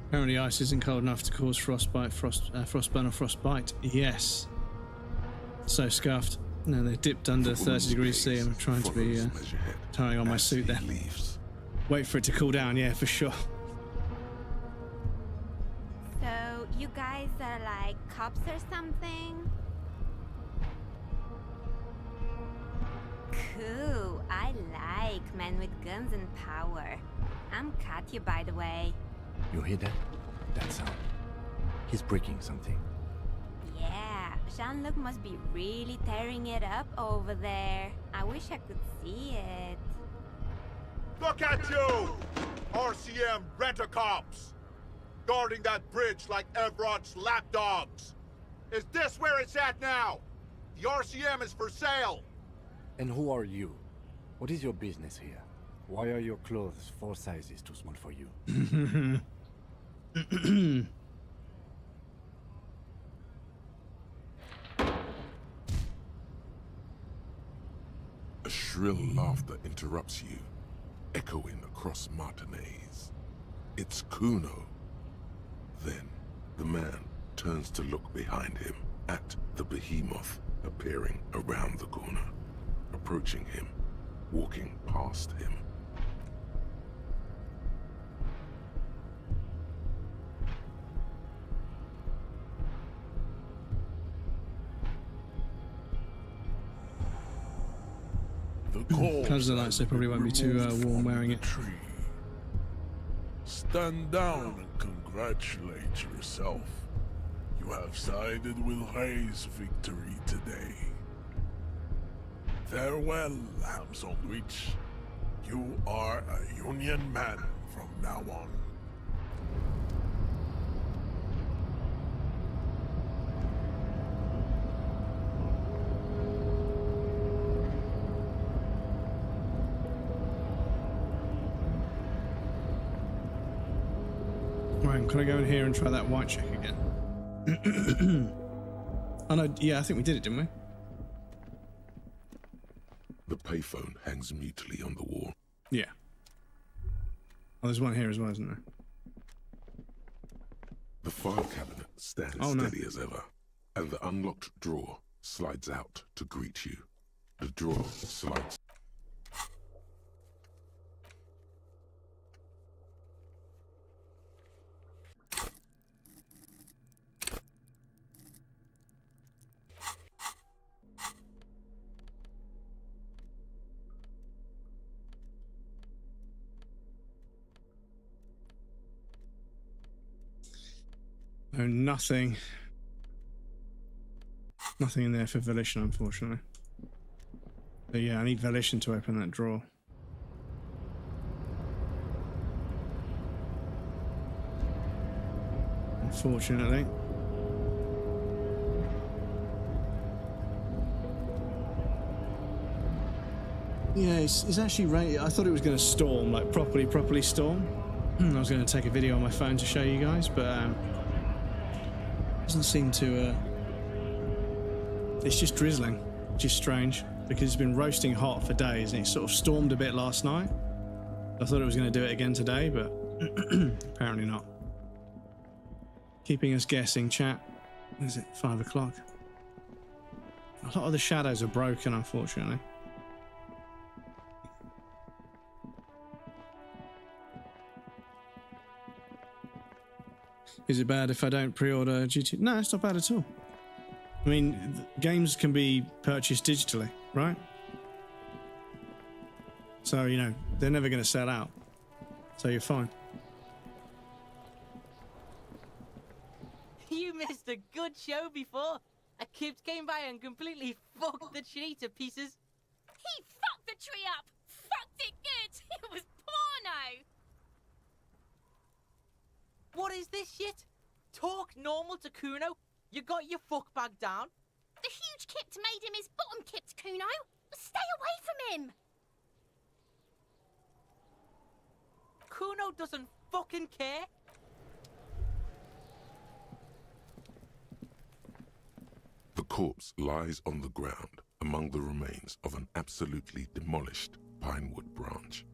Apparently ice isn't cold enough to cause frostbite, frostburn or frostbite. Yes. So scuffed. No, they dipped under 30 degrees C. I'm trying to be tying on my suit there. Wait for it to cool down, yeah, for sure. So, you guys are like cops or something? Cool. I like men with guns and power. I'm Katya, by the way. You hear that? That sound. He's breaking something. Yeah, Jean-Luc must be really tearing it up over there. I wish I could see it. Look at you! RCM rent-a-cops! Guarding that bridge like Everott's lapdogs! Is this where it's at now? The RCM is for sale! And who are you? What is your business here? Why are your clothes 4 sizes too small for you? A shrill laughter interrupts you, echoing across Martinez. It's Kuno. Then, the man turns to look behind him at the behemoth appearing around the corner, approaching him, walking past him. Close the lights, they probably won't be too warm wearing it. Stand down and congratulate yourself. You have sided with Ray's victory today. Farewell, ham sandwich. You are a Union man from now on. Right, can I go in here and try that white check again? Oh no, yeah, I think we did it, didn't we? The payphone hangs mutely on the wall. Yeah. Oh, there's one here as well, isn't there? The file cabinet stands steady as ever, and the unlocked drawer slides out to greet you. The drawer slides. No, nothing. Nothing in there for volition, unfortunately. But yeah, I need volition to open that drawer. Unfortunately. Yeah, it's actually rain. I thought it was going to storm, like properly storm. I was going to take a video on my phone to show you guys, but doesn't seem to. It's just drizzling, which is strange because it's been roasting hot for days, and it sort of stormed a bit last night. I thought it was going to do it again today, but apparently not. Keeping us guessing, chat. Is it 5 o'clock? A lot of the shadows are broken, unfortunately. Is it bad if I don't pre-order GT? No, it's not bad at all. I mean, games can be purchased digitally, right? So, you know, they're never going to sell out. So you're fine. You missed a good show before. A kid came by and completely fucked the tree to pieces. He fucked the tree up! Fucked it good! It was porno! What is this shit? Talk normal to Kuno? You got your fuck bag down? The huge kipt made him his bottom kipt, Kuno! Stay away from him! Kuno doesn't fucking care. The corpse lies on the ground among the remains of an absolutely demolished pinewood branch.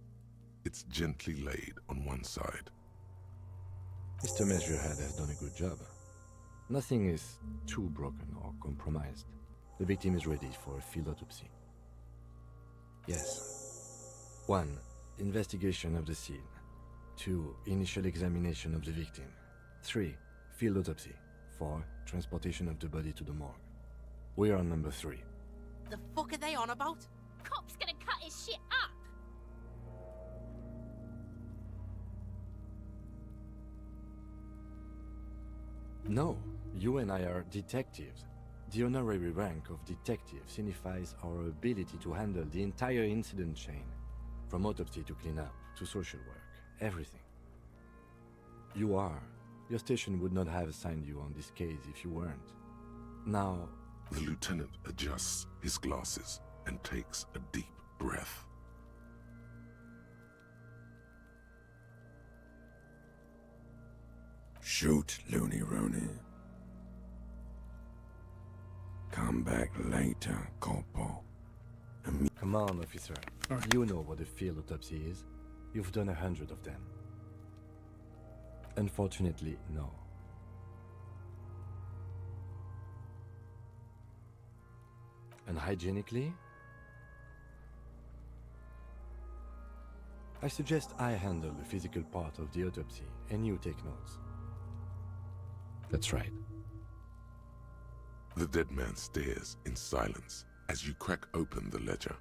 It's gently laid on one side. Mr. Measurehead has done a good job. Nothing is too broken or compromised. The victim is ready for a field autopsy. Yes. 1. Investigation of the scene. 2. Initial examination of the victim. 3. Field autopsy. 4. Transportation of the body to the morgue. We are on number 3. The fuck are they on about? Cop's gonna cut his shit up! No, you and I are detectives. The honorary rank of detective signifies our ability to handle the entire incident chain, from autopsy to cleanup to social work, everything. You are. Your station would not have assigned you on this case if you weren't. Now... The lieutenant adjusts his glasses and takes a deep breath. Shoot, Looney Rooney. Come back later, Corporal. Come on, officer. You know what a field autopsy is. You've done 100 of them. Unfortunately, no. Unhygienically? I suggest I handle the physical part of the autopsy and you take notes. That's right. The dead man stares in silence as you crack open the ledger.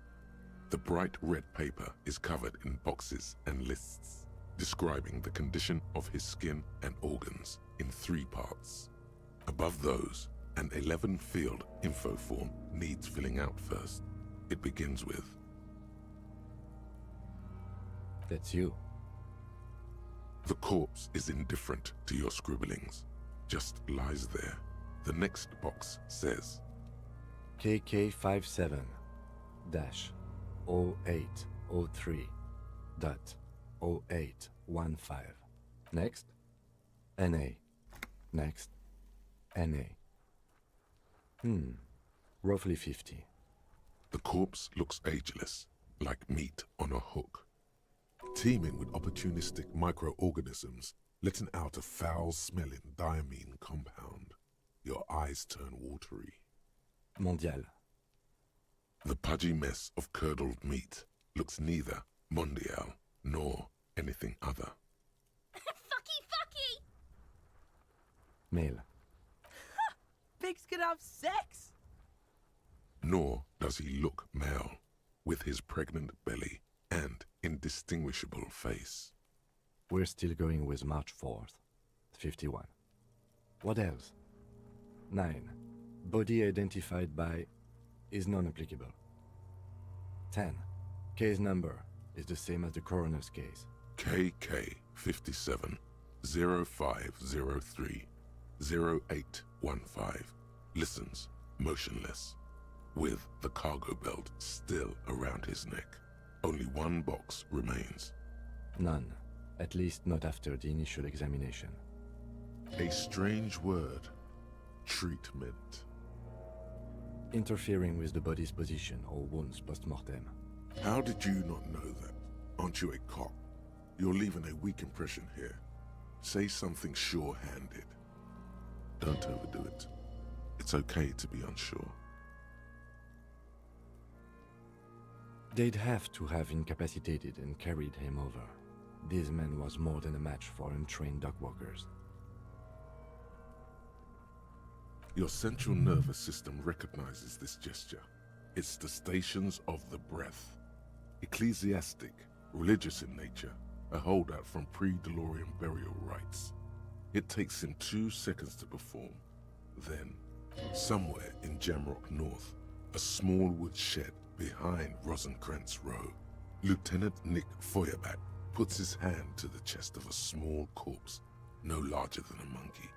The bright red paper is covered in boxes and lists, describing the condition of his skin and organs in 3 parts. Above those, an 11-field info form needs filling out first. It begins with... That's you. The corpse is indifferent to your scribblings, just lies there. The next box says... KK57-0803.0815. Next, NA. Next, NA. Roughly 50. The corpse looks ageless, like meat on a hook. Teeming with opportunistic microorganisms, letting out a foul-smelling diamine compound. Your eyes turn watery. Mondial. The pudgy mess of curdled meat looks neither mondial nor anything other. Fucky! Male. Pigs can have sex! Nor does he look male, with his pregnant belly and indistinguishable face. We're still going with March 4th, 51. What else? 9. Body identified by is non-applicable. 10. Case number is the same as the coroner's case. KK 57 0503 0815 listens motionless, with the cargo belt still around his neck. Only 1 box remains. None, at least not after the initial examination. A strange word. Treatment. Interfering with the body's position or wounds post-mortem. How did you not know that? Aren't you a cop? You're leaving a weak impression here. Say something sure-handed. Don't overdo it. It's okay to be unsure. They'd have to have incapacitated and carried him over. This man was more than a match for untrained dogwalkers. Your central nervous system recognizes this gesture. It's the stations of the breath. Ecclesiastic, religious in nature, a holdout from pre-DeLorean burial rites. It takes him 2 seconds to perform. Then, somewhere in Jamrock North, a small wood shed behind Rosenkrantz Row, Lieutenant Nick Feuerbach puts his hand to the chest of a small corpse, no larger than a monkey.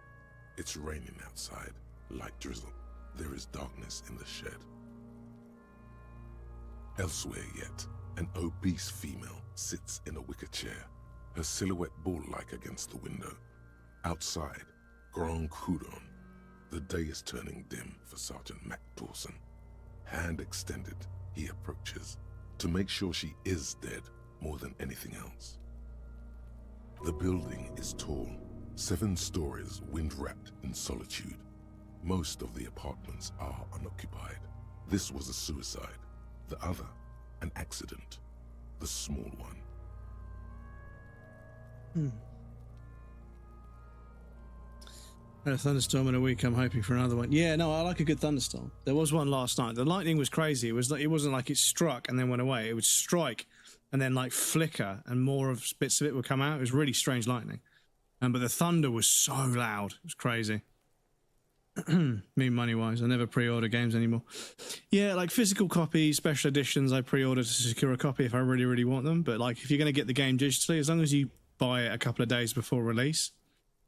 It's raining outside, light drizzle. There is darkness in the shed. Elsewhere yet, an obese female sits in a wicker chair, her silhouette bull-like against the window. Outside, Grand Coudon. The day is turning dim for Sergeant Mac Dawson. Hand extended, he approaches, to make sure she is dead more than anything else. The building is tall, 7 stories, wind-wrapped in solitude. Most of the apartments are unoccupied. This was a suicide. The other, an accident. The small one. Had a thunderstorm in a week. I'm hoping for another one. Yeah, no, I like a good thunderstorm. There was one last night. The lightning was crazy. It wasn't like it struck and then went away. It would strike and then like flicker, and more of bits of it would come out. It was really strange lightning. But the thunder was so loud. It was crazy. Me money-wise, I never pre-order games anymore. Yeah, like physical copies, special editions, I pre-order to secure a copy if I really, really want them. But like, if you're going to get the game digitally, as long as you buy it a couple of days before release,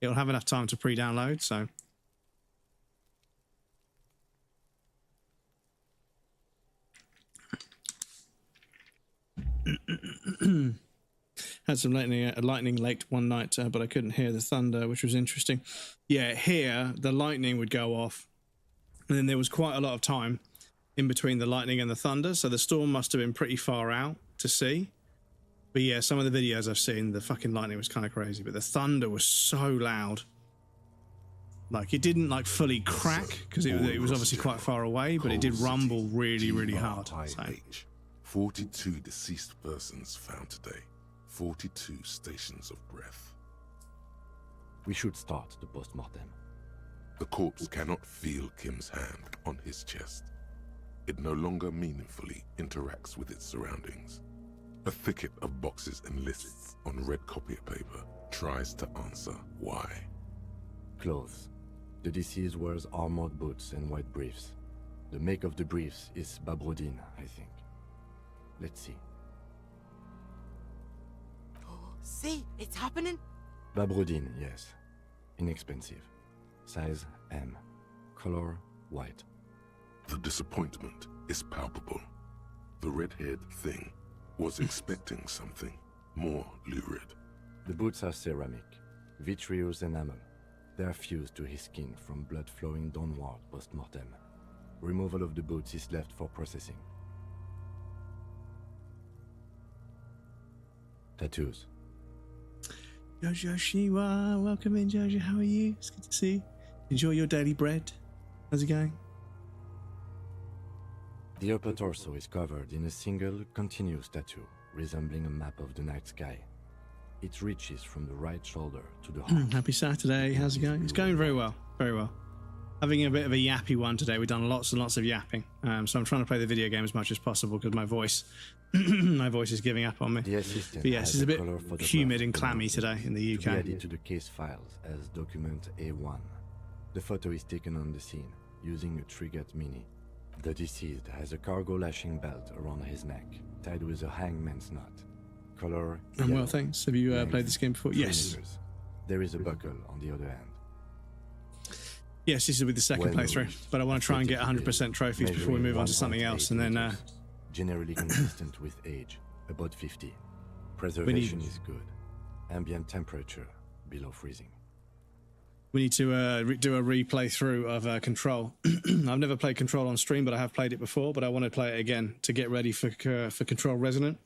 it'll have enough time to pre-download, so... Had some lightning late one night, but I couldn't hear the thunder, which was interesting. Yeah, here, the lightning would go off, and then there was quite a lot of time in between the lightning and the thunder, so the storm must have been pretty far out to see. But yeah, some of the videos I've seen, the fucking lightning was kind of crazy, but the thunder was so loud. Like, it didn't, like, fully crack, because it was obviously quite far away, but it did rumble really, really hard. So. 42 deceased persons found today. 42 stations of breath. We should start the post-mortem. The corpse cannot feel Kim's hand on his chest. It no longer meaningfully interacts with its surroundings. A thicket of boxes and lists on red copier paper tries to answer why. Clothes. The deceased wears armored boots and white briefs. The make of the briefs is Babrodin, I think. Let's see. See, it's happening. Babrodin, yes. Inexpensive. Size M. Color white. The disappointment is palpable. The red-haired thing was expecting something more lurid. The boots are ceramic, vitreous enamel. They are fused to his skin from blood flowing downward post-mortem. Removal of the boots is left for processing. Tattoos. Jojo Shiwa, welcome in, Jojo. How are you? It's good to see you. Enjoy your daily bread. How's it going? The upper torso is covered in a single, continuous tattoo, resembling a map of the night sky. It reaches from the right shoulder to the heart. Happy Saturday. How's it going? It's going very well. Very well. Having a bit of a yappy one today. We've done lots and lots of yapping. So I'm trying to play the video game as much as possible because my voice is giving up on me. The assistant but yes, it's a bit humid and photograph clammy today in the UK. To be added to the case files as document A1. The photo is taken on the scene using a Trigat Mini. The deceased has a cargo lashing belt around his neck, tied with a hangman's knot. Color I'm yellow. well, thanks. Have you played this game before? 3 Yes. meters. There is a buckle on the other end. Yes, this is with the second Well playthrough, but I want to try and get 100% trophies before we move on to something else, and then Generally consistent with age, about 50. Preservation is good. Ambient temperature below freezing. we need to do a replay through of Control. I've never played Control on stream, but I have played it before, but I want to play it again to get ready for Control Resonant,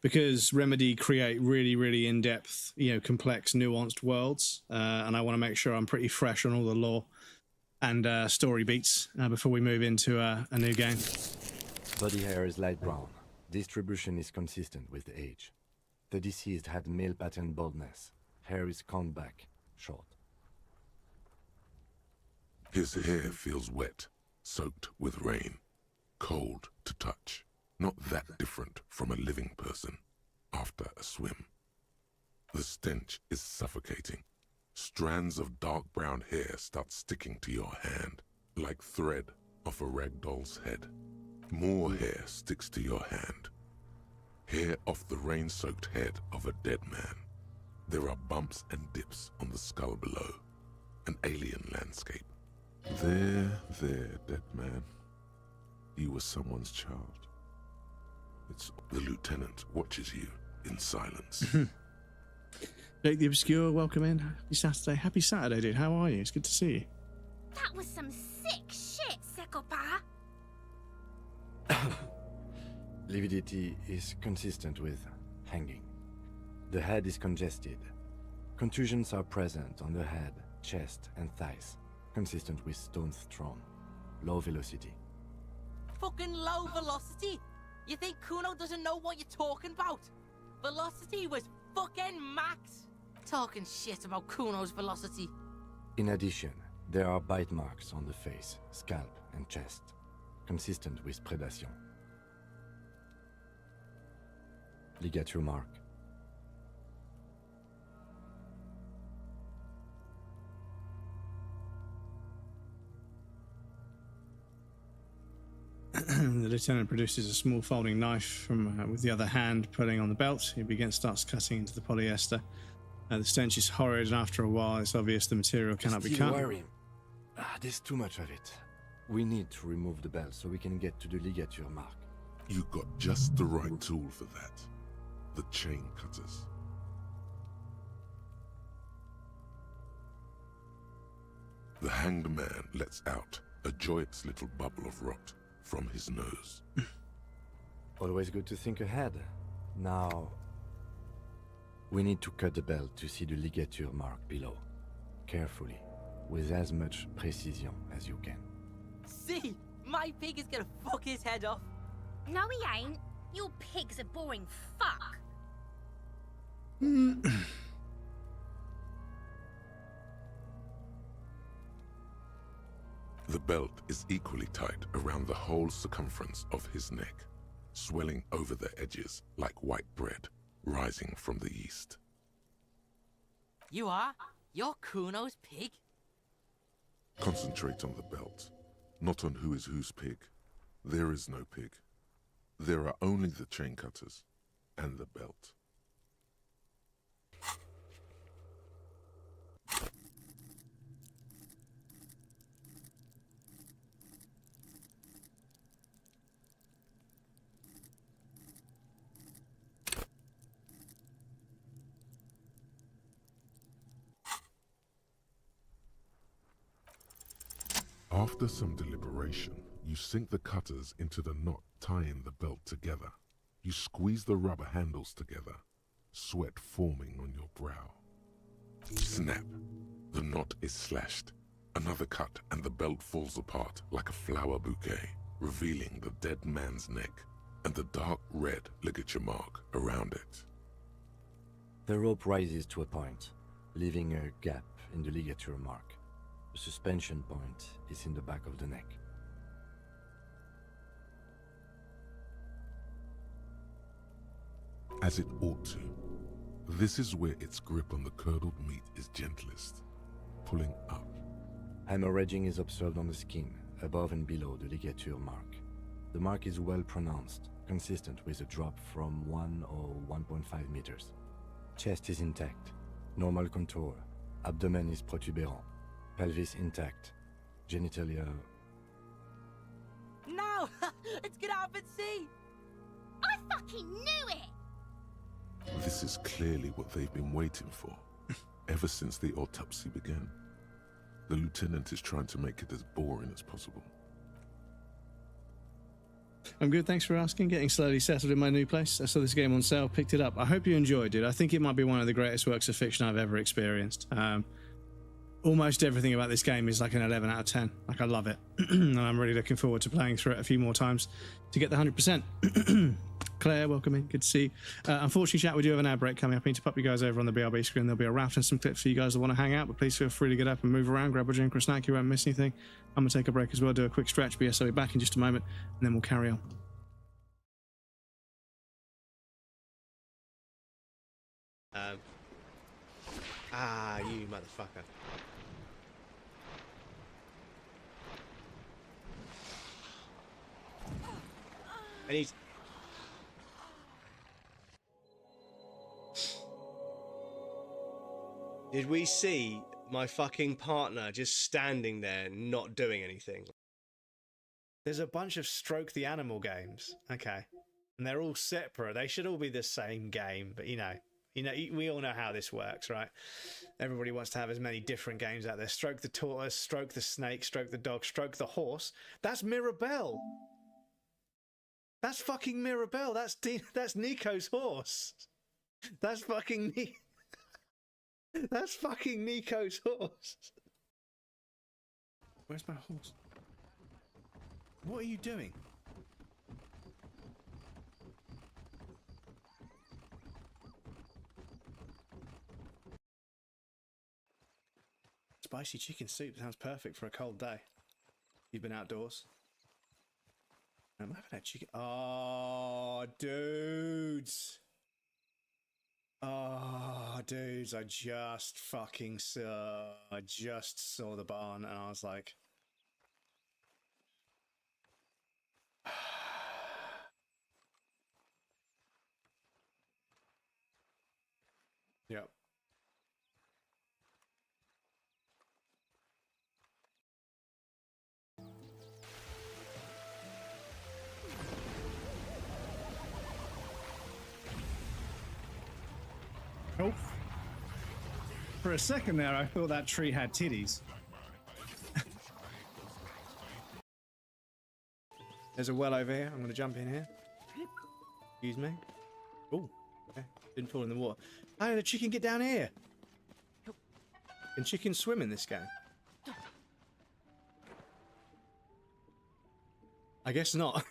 because Remedy create really, really in-depth, complex, nuanced worlds, and I want to make sure I'm pretty fresh on all the lore and story beats before we move into a new game. Body hair is light brown. Distribution is consistent with age. The deceased had male pattern baldness. Hair is combed back, short. His hair feels wet, soaked with rain, cold to touch. Not that different from a living person after a swim. The stench is suffocating. Strands of dark brown hair start sticking to your hand, like thread off a ragdoll's head. More hair sticks to your hand. Hair off the rain-soaked head of a dead man. There are bumps and dips on the skull below. An alien landscape. There, dead man. You were someone's child. The lieutenant watches you in silence. Jake the Obscure, welcome in. Happy Saturday. Happy Saturday, dude. How are you? It's good to see you. That was some sick shit, Sekopa. Lividity is consistent with hanging. The head is congested. Contusions are present on the head, chest, and thighs, consistent with stones thrown. Low velocity. Fucking low velocity? You think Kuno doesn't know what you're talking about? Velocity was fucking max. Talking shit about Kuno's velocity. In addition, there are bite marks on the face, scalp, and chest, consistent with predation. Ligature mark. The lieutenant produces a small folding knife from with the other hand, pulling on the belt. He starts cutting into the polyester. The stench is horrid, and after a while, it's obvious the material cannot be cut. There's too much of it. We need to remove the belt so we can get to the ligature mark. You got just the right tool for that. The chain cutters. The hanged man lets out a joyous little bubble of rot from his nose. Always good to think ahead. Now, we need to cut the belt to see the ligature mark below. Carefully, with as much precision as you can. See, my pig is gonna fuck his head off. No, he ain't. Your pig's a boring fuck. The belt is equally tight around the whole circumference of his neck, swelling over the edges like white bread rising from the yeast. You are? You're Kuno's pig? Concentrate on the belt, not on who is whose pig. There is no pig. There are only the chain cutters and the belt. After some deliberation, you sink the cutters into the knot tying the belt together. You squeeze the rubber handles together, sweat forming on your brow. Snap! The knot is slashed. Another cut and the belt falls apart like a flower bouquet, revealing the dead man's neck and the dark red ligature mark around it. The rope rises to a point, leaving a gap in the ligature mark. The suspension point is in the back of the neck. As it ought to. This is where its grip on the curdled meat is gentlest, pulling up. Hemorrhaging is observed on the skin, above and below the ligature mark. The mark is well pronounced, consistent with a drop from 1 or 1.5 meters. Chest is intact, normal contour, abdomen is protuberant, pelvis intact, genitalia... No! Let's get up and see! I fucking knew it! This is clearly what they've been waiting for, ever since the autopsy began. The lieutenant is trying to make it as boring as possible. I'm good, thanks for asking. Getting slowly settled in my new place. I saw this game on sale, picked it up. I hope you enjoyed it. I think it might be one of the greatest works of fiction I've ever experienced. Almost everything about this game is like an 11 out of 10. Like, I love it. And I'm really looking forward to playing through it a few more times to get the 100%. Claire, welcome in. Good to see you. Unfortunately, chat, we do have an ad break coming up. I need to pop you guys over on the BRB screen. There'll be a raft and some clips for you guys that want to hang out, but please feel free to get up and move around, grab a drink or a snack. You won't miss anything. I'm going to take a break as well, do a quick stretch, but yes, I'll be back in just a moment, and then we'll carry on. Ah, you motherfucker. And he's... Did we see my fucking partner just standing there not doing anything? There's a bunch of Stroke the Animal games. Okay. And they're all separate. They should all be the same game, but you know, we all know how this works, right? Everybody wants to have as many different games out there. Stroke the tortoise, stroke the snake, stroke the dog, stroke the horse. That's Mirabelle. That's fucking Mirabelle. That's Nico's horse. That's fucking That's fucking Nico's horse. Where's my horse? What are you doing? Spicy chicken soup sounds perfect for a cold day. You've been outdoors? I haven't had chicken. Oh, dudes. Oh, dudes, I just fucking saw. I just saw the barn and I was like, yep. Oh. For a second there, I thought that tree had titties. There's a well over here. I'm going to jump in here. Excuse me. Oh, okay. Didn't fall in the water. How did the chicken get down here? Can chickens swim in this game? I guess not.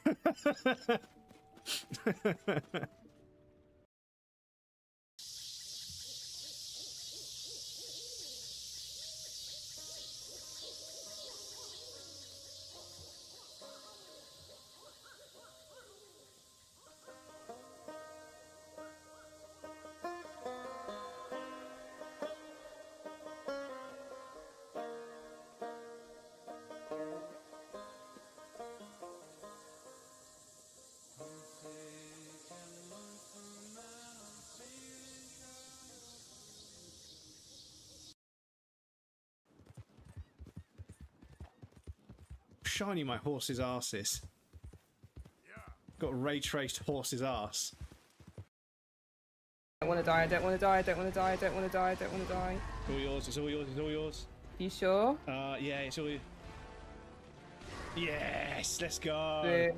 Shiny my horse's arse is. Got a ray traced horse's arse. I don't want to die, I don't want to die, I don't want to die, I don't want to die, I don't want to die. It's all yours, it's all yours, it's all yours. You sure? Yeah, it's all yours. Yes, let's go. Boom.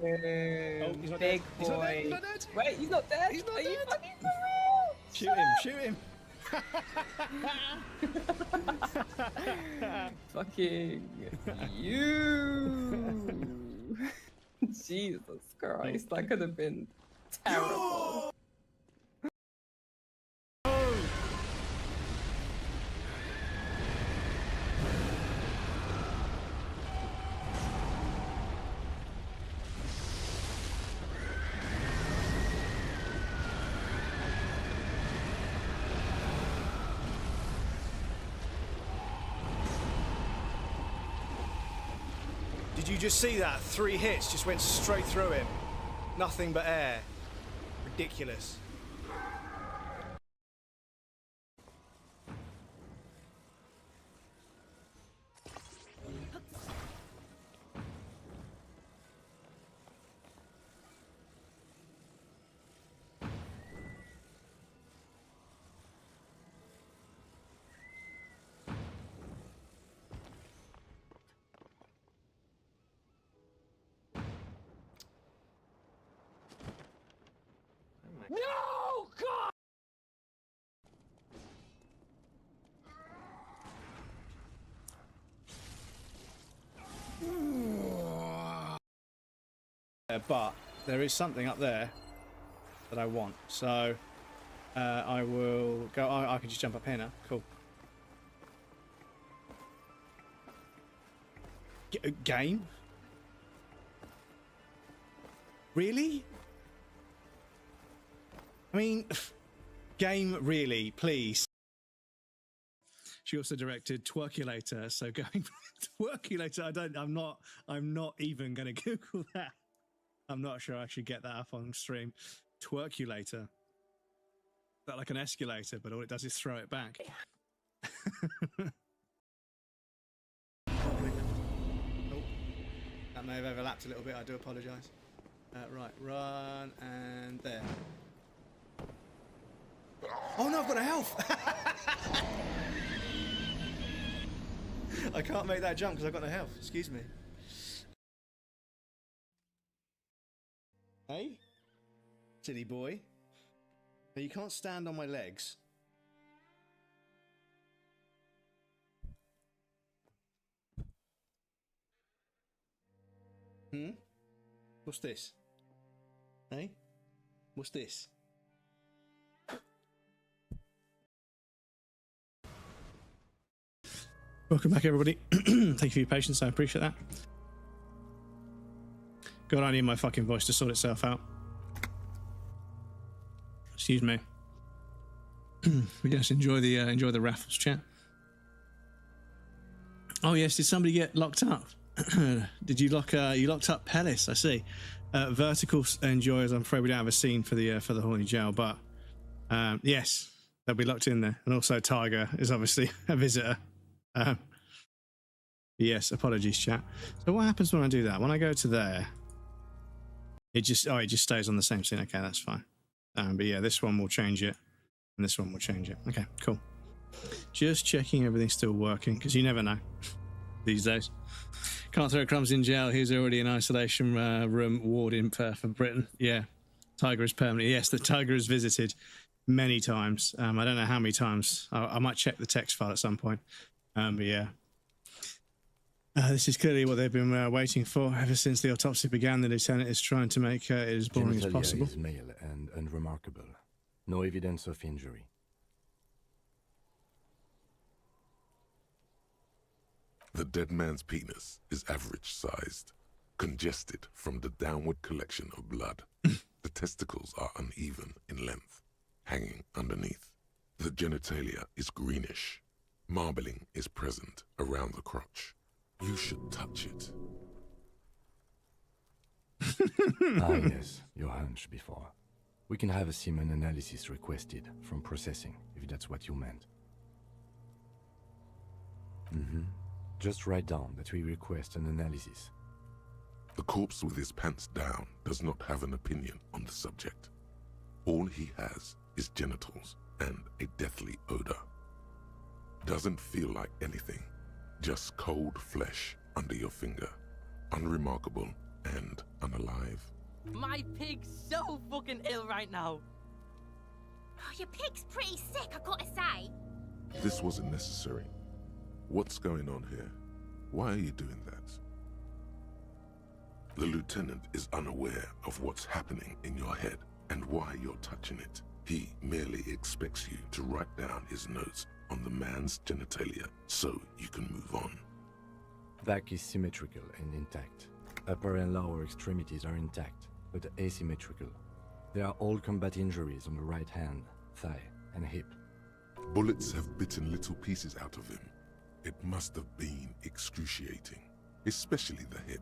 Oh, he's not Big dead. boy. He's not dead. Wait, he's not dead? He's not Are dead. you fucking for real? Shoot him, shoot him. Fucking you. Jesus Christ, that could have been terrible. Did you just see that? 3 hits just went straight through him. Nothing but air. Ridiculous. No, God! But there is something up there that I want, so I will go. I can just jump up here now. Cool. Game? Really? I mean, game, really, please. She also directed Twerkulator. So going Twerkulator, I'm not even going to Google that. I'm not sure I should get that up on stream. Twerkulator. Is that like an escalator, but all it does is throw it back. That may have overlapped a little bit. I do apologise. Right, run and there. Oh no, I've got a health. I can't make that jump because I've got no health. Excuse me. Hey, silly boy. Now you can't stand on my legs. What's this? Hey? What's this? Welcome back, everybody. Thank you for your patience. I appreciate that. God, I need my fucking voice to sort itself out. Excuse me. But yes, enjoy the raffles, chat. Oh yes, did somebody get locked up? Did you locked up Pellis? I see. Vertical enjoyers. I'm afraid we don't have a scene for the horny jail, but yes, they'll be locked in there. And also Tiger is obviously a visitor. Yes, apologies, chat. So what happens when I do that? When I go to there, it just stays on the same scene. Okay, that's fine. But yeah, this one will change it, and this one will change it. Okay, cool. Just checking everything's still working, because you never know these days. Can't throw crumbs in jail. He's already in isolation room ward in Perth for Britain. Yeah, Tiger is permanent. Yes, the Tiger has visited many times. I don't know how many times. I might check the text file at some point. But yeah. This is clearly what they've been waiting for ever since the autopsy began. The lieutenant is trying to make it as boring as possible. Is male and unremarkable. No evidence of injury. The dead man's penis is average-sized, congested from the downward collection of blood. The testicles are uneven in length, hanging underneath. The genitalia is greenish. Marbling is present around the crotch. You should touch it. Ah yes, your hunch before. We can have a semen analysis requested from processing, if that's what you meant. Just write down that we request an analysis. The corpse with his pants down does not have an opinion on the subject. All he has is genitals and a deathly odor. Doesn't feel like anything, just cold flesh under your finger. Unremarkable and unalive. My pig's so fucking ill right now. Oh, your pig's pretty sick, I gotta say. This wasn't necessary. What's going on here? Why are you doing that? The lieutenant is unaware of what's happening in your head and why you're touching it. He merely expects you to write down his notes on the man's genitalia so you can move on. Back is symmetrical and intact. Upper and lower extremities are intact, but asymmetrical. There are all combat injuries on the right hand, thigh, and hip. Bullets have bitten little pieces out of him. It must have been excruciating, especially the hip.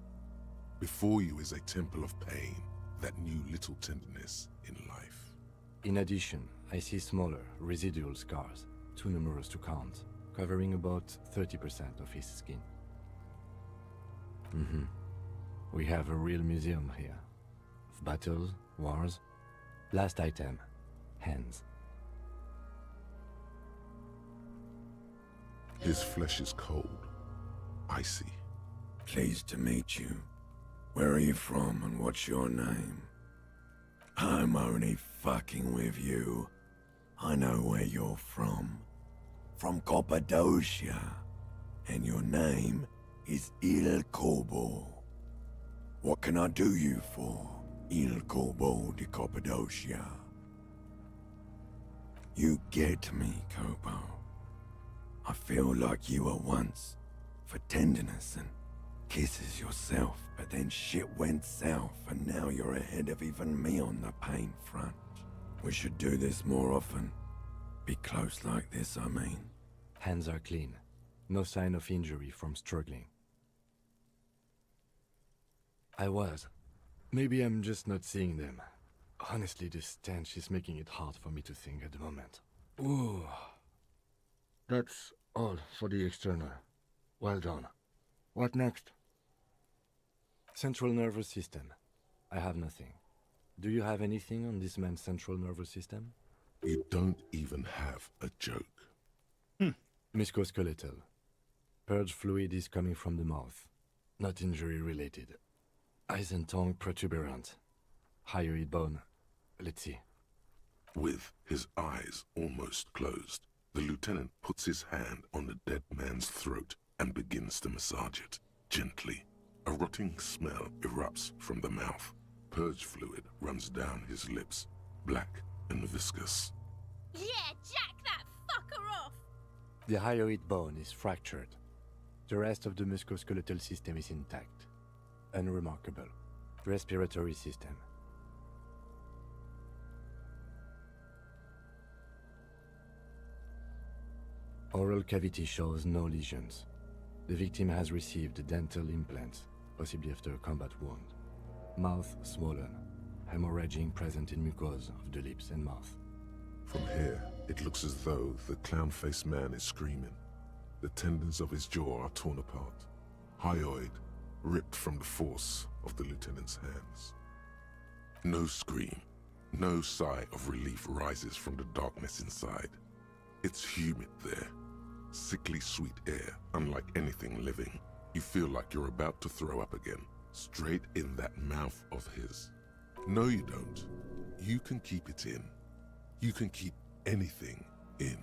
Before you is a temple of pain that knew little tenderness in life. In addition, I see smaller, residual scars, too numerous to count, covering about 30% of his skin. We have a real museum here. Of battles, wars. Last item, hands. His flesh is cold, icy. Pleased to meet you. Where are you from and what's your name? I'm only fucking with you. I know where you're from. From Cappadocia. And your name is Il Corbo. What can I do you for, Il Corbo de Cappadocia? You get me, Corbo. I feel like you were once, for tenderness and kisses yourself, but then shit went south and now you're ahead of even me on the pain front. We should do this more often. Be close like this, I mean. Hands are clean. No sign of injury from struggling. I was. Maybe I'm just not seeing them. Honestly, this stench is making it hard for me to think at the moment. Ooh. That's all for the external. Well done. What next? Central nervous system. I have nothing. Do you have anything on this man's central nervous system? You don't even have a joke. Musculoskeletal. Purge fluid is coming from the mouth. Not injury related. Eyes and tongue protuberant. Hyoid bone. Let's see. With his eyes almost closed, the lieutenant puts his hand on the dead man's throat and begins to massage it, gently. A rotting smell erupts from the mouth. Purge fluid runs down his lips, black and viscous. Yeah, jack that fucker off! The hyoid bone is fractured. The rest of the musculoskeletal system is intact. Unremarkable. Respiratory system. Oral cavity shows no lesions. The victim has received dental implants, possibly after a combat wound. Mouth swollen. Hemorrhaging present in mucosa of the lips and mouth. From here, it looks as though the clown-faced man is screaming. The tendons of his jaw are torn apart. Hyoid ripped from the force of the lieutenant's hands. No scream, no sigh of relief rises from the darkness inside. It's humid there. Sickly sweet air, unlike anything living. You feel like you're about to throw up again, straight in that mouth of his. No, you don't. You can keep it in. You can keep anything in.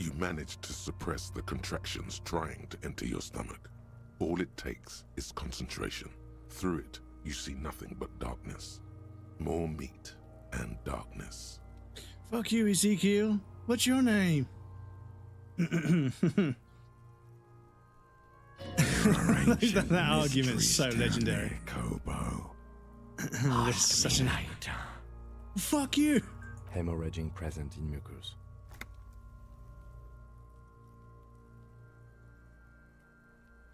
You manage to suppress the contractions trying to enter your stomach. All it takes is concentration. Through it, you see nothing but darkness. More meat and darkness. Fuck you, Ezekiel. What's your name? that argument's so legendary. Kobo. There's such an... Fuck you! Hemorrhaging present in mucus.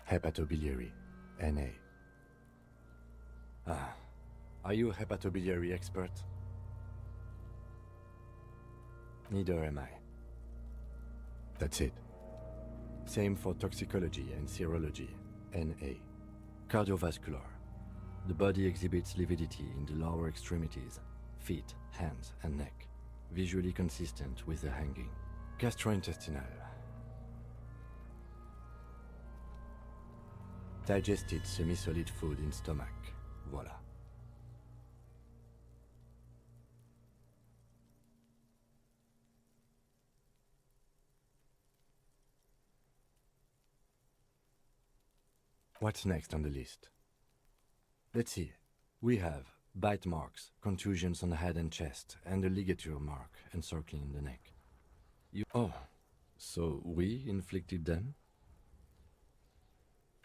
Hepatobiliary, NA. Are you a hepatobiliary expert? Neither am I. That's it. Same for toxicology and serology, NA. Cardiovascular. The body exhibits lividity in the lower extremities, feet, hands, and neck, visually consistent with the hanging. Gastrointestinal. Digested semi-solid food in stomach. Voila. What's next on the list? Let's see. We have bite marks, contusions on the head and chest, and a ligature mark encircling the neck. Oh, so we inflicted them?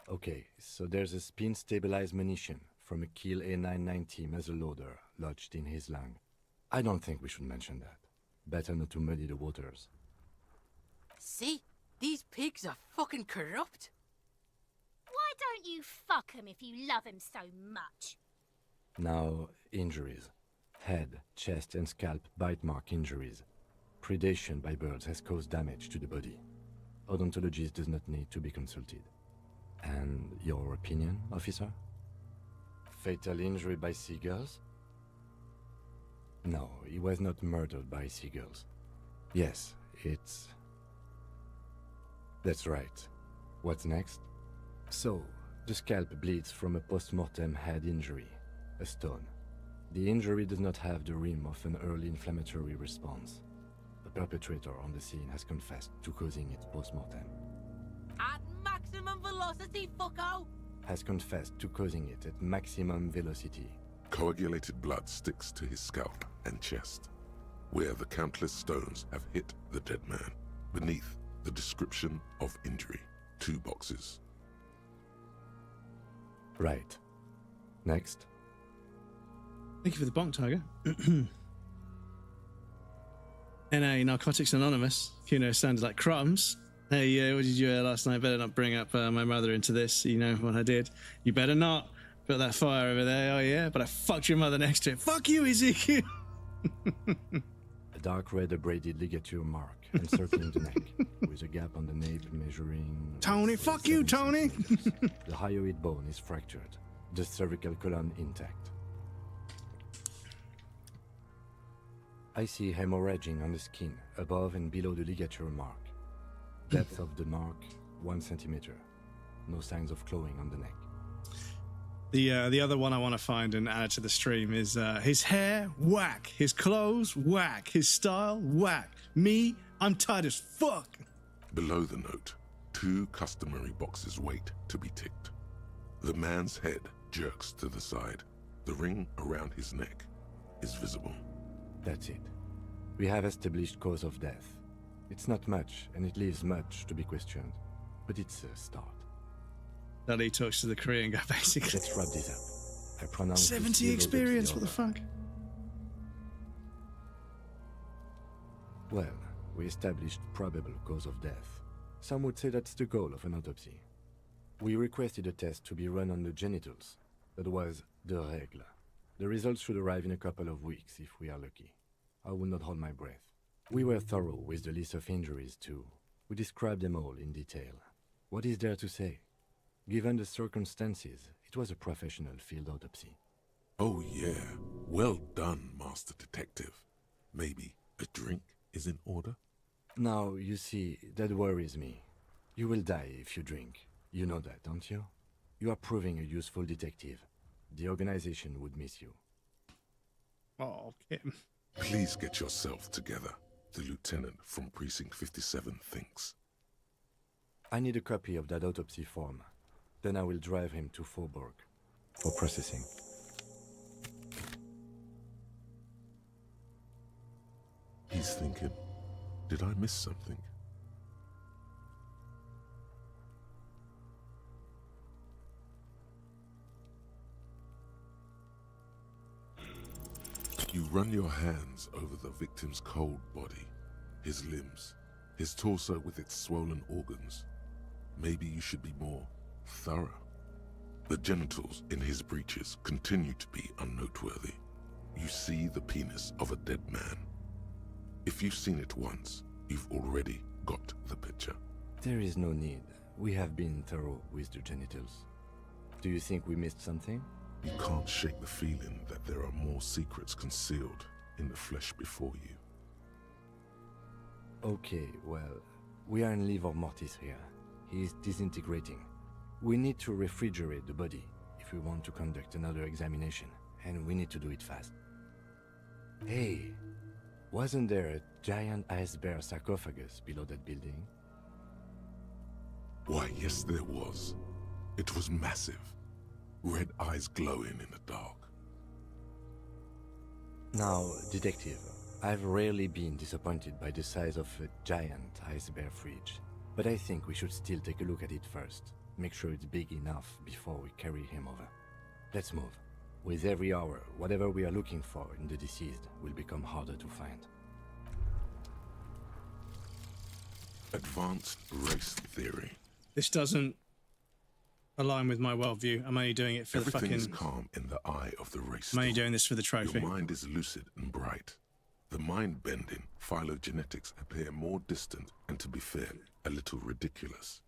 Okay, so there's a spin-stabilized munition from a Kiel A990 muzzleloader lodged in his lung. I don't think we should mention that. Better not to muddy the waters. See? These pigs are fucking corrupt. Why don't you fuck him if you love him so much? Now, injuries. Head, chest and scalp bite mark injuries. Predation by birds has caused damage to the body. Odontologist does not need to be consulted. And your opinion, officer? Fatal injury by seagulls? No, he was not murdered by seagulls. Yes, it's... That's right. What's next? So, the scalp bleeds from a post-mortem head injury, a stone. The injury does not have the rim of an early inflammatory response. The perpetrator on the scene has confessed to causing it post-mortem. At maximum velocity, fucko! Has confessed to causing it at maximum velocity. Coagulated blood sticks to his scalp and chest, where the countless stones have hit the dead man. Beneath, the description of injury. 2 boxes. Right. Next. Thank you for the bonk, Tiger. NA Narcotics Anonymous. Kuno sounded like crumbs. Hey, what did you wear last night? Better not bring up my mother into this. You know what I did. You better not. Put that fire over there. Oh, yeah? But I fucked your mother next to it. Fuck you, Ezekiel. A dark red abraded ligature mark encircling the neck, with a gap on the nape measuring... Tony, fuck you, Tony! The hyoid bone is fractured, the cervical column intact. I see hemorrhaging on the skin, above and below the ligature mark. Depth of the mark, 1 centimeter. No signs of clawing on the neck. The other one I want to find and add to the stream is his hair, whack. His clothes, whack. His style, whack. Me, I'm tight as fuck. Below the note, 2 customary boxes wait to be ticked. The man's head jerks to the side. The ring around his neck is visible. That's it. We have established cause of death. It's not much, and it leaves much to be questioned. But it's a start. That he talks to the Korean guy, basically. Let's wrap this up. I pronounce 70 experience, what the fuck? Well, we established probable cause of death. Some would say that's the goal of an autopsy. We requested a test to be run on the genitals. That was the règle. The results should arrive in a couple of weeks if we are lucky. I will not hold my breath. We were thorough with the list of injuries too. We described them all in detail. What is there to say? Given the circumstances, it was a professional field autopsy. Oh yeah, well done, Master Detective. Maybe a drink is in order? Now, you see, that worries me. You will die if you drink. You know that, don't you? You are proving a useful detective. The organization would miss you. Oh, Kim. Please get yourself together. The lieutenant from Precinct 57 thinks. I need a copy of that autopsy form. Then I will drive him to Faubourg for processing. He's thinking, did I miss something? You run your hands over the victim's cold body, his limbs, his torso with its swollen organs. Maybe you should be more thorough. The genitals in his breeches continue to be unnoteworthy. You see the penis of a dead man. If you've seen it once, you've already got the picture. There is no need. We have been thorough with the genitals. Do you think we missed something? You can't shake the feeling that there are more secrets concealed in the flesh before you. Okay, well, we are in livor mortis here. He is disintegrating. We need to refrigerate the body if we want to conduct another examination, and we need to do it fast. Hey, wasn't there a giant ice bear sarcophagus below that building? Why, yes there was. It was massive. Red eyes glowing in the dark. Now, detective, I've rarely been disappointed by the size of a giant ice bear fridge, but I think we should still take a look at it first. Make sure it's big enough before we carry him over. Let's move. With every hour, whatever we are looking for in the deceased will become harder to find. Advanced race theory. This doesn't align with my worldview. I'm only doing it for the fucking... Everything is calm in the eye of the race. I'm only doing this for the trophy. Your mind is lucid and bright. The mind-bending phylogenetics appear more distant and, to be fair, a little ridiculous.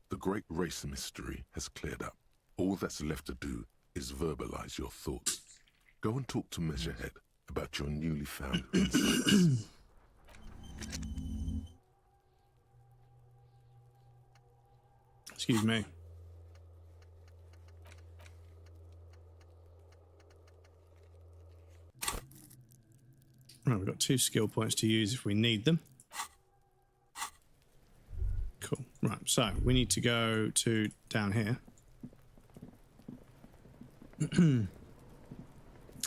The great race mystery has cleared up. All that's left to do is verbalize your thoughts. Go and talk to Measurehead about your newly found insights. Excuse me. Right, we've got 2 skill points to use if we need them. Cool. Right, so we need to go to down here.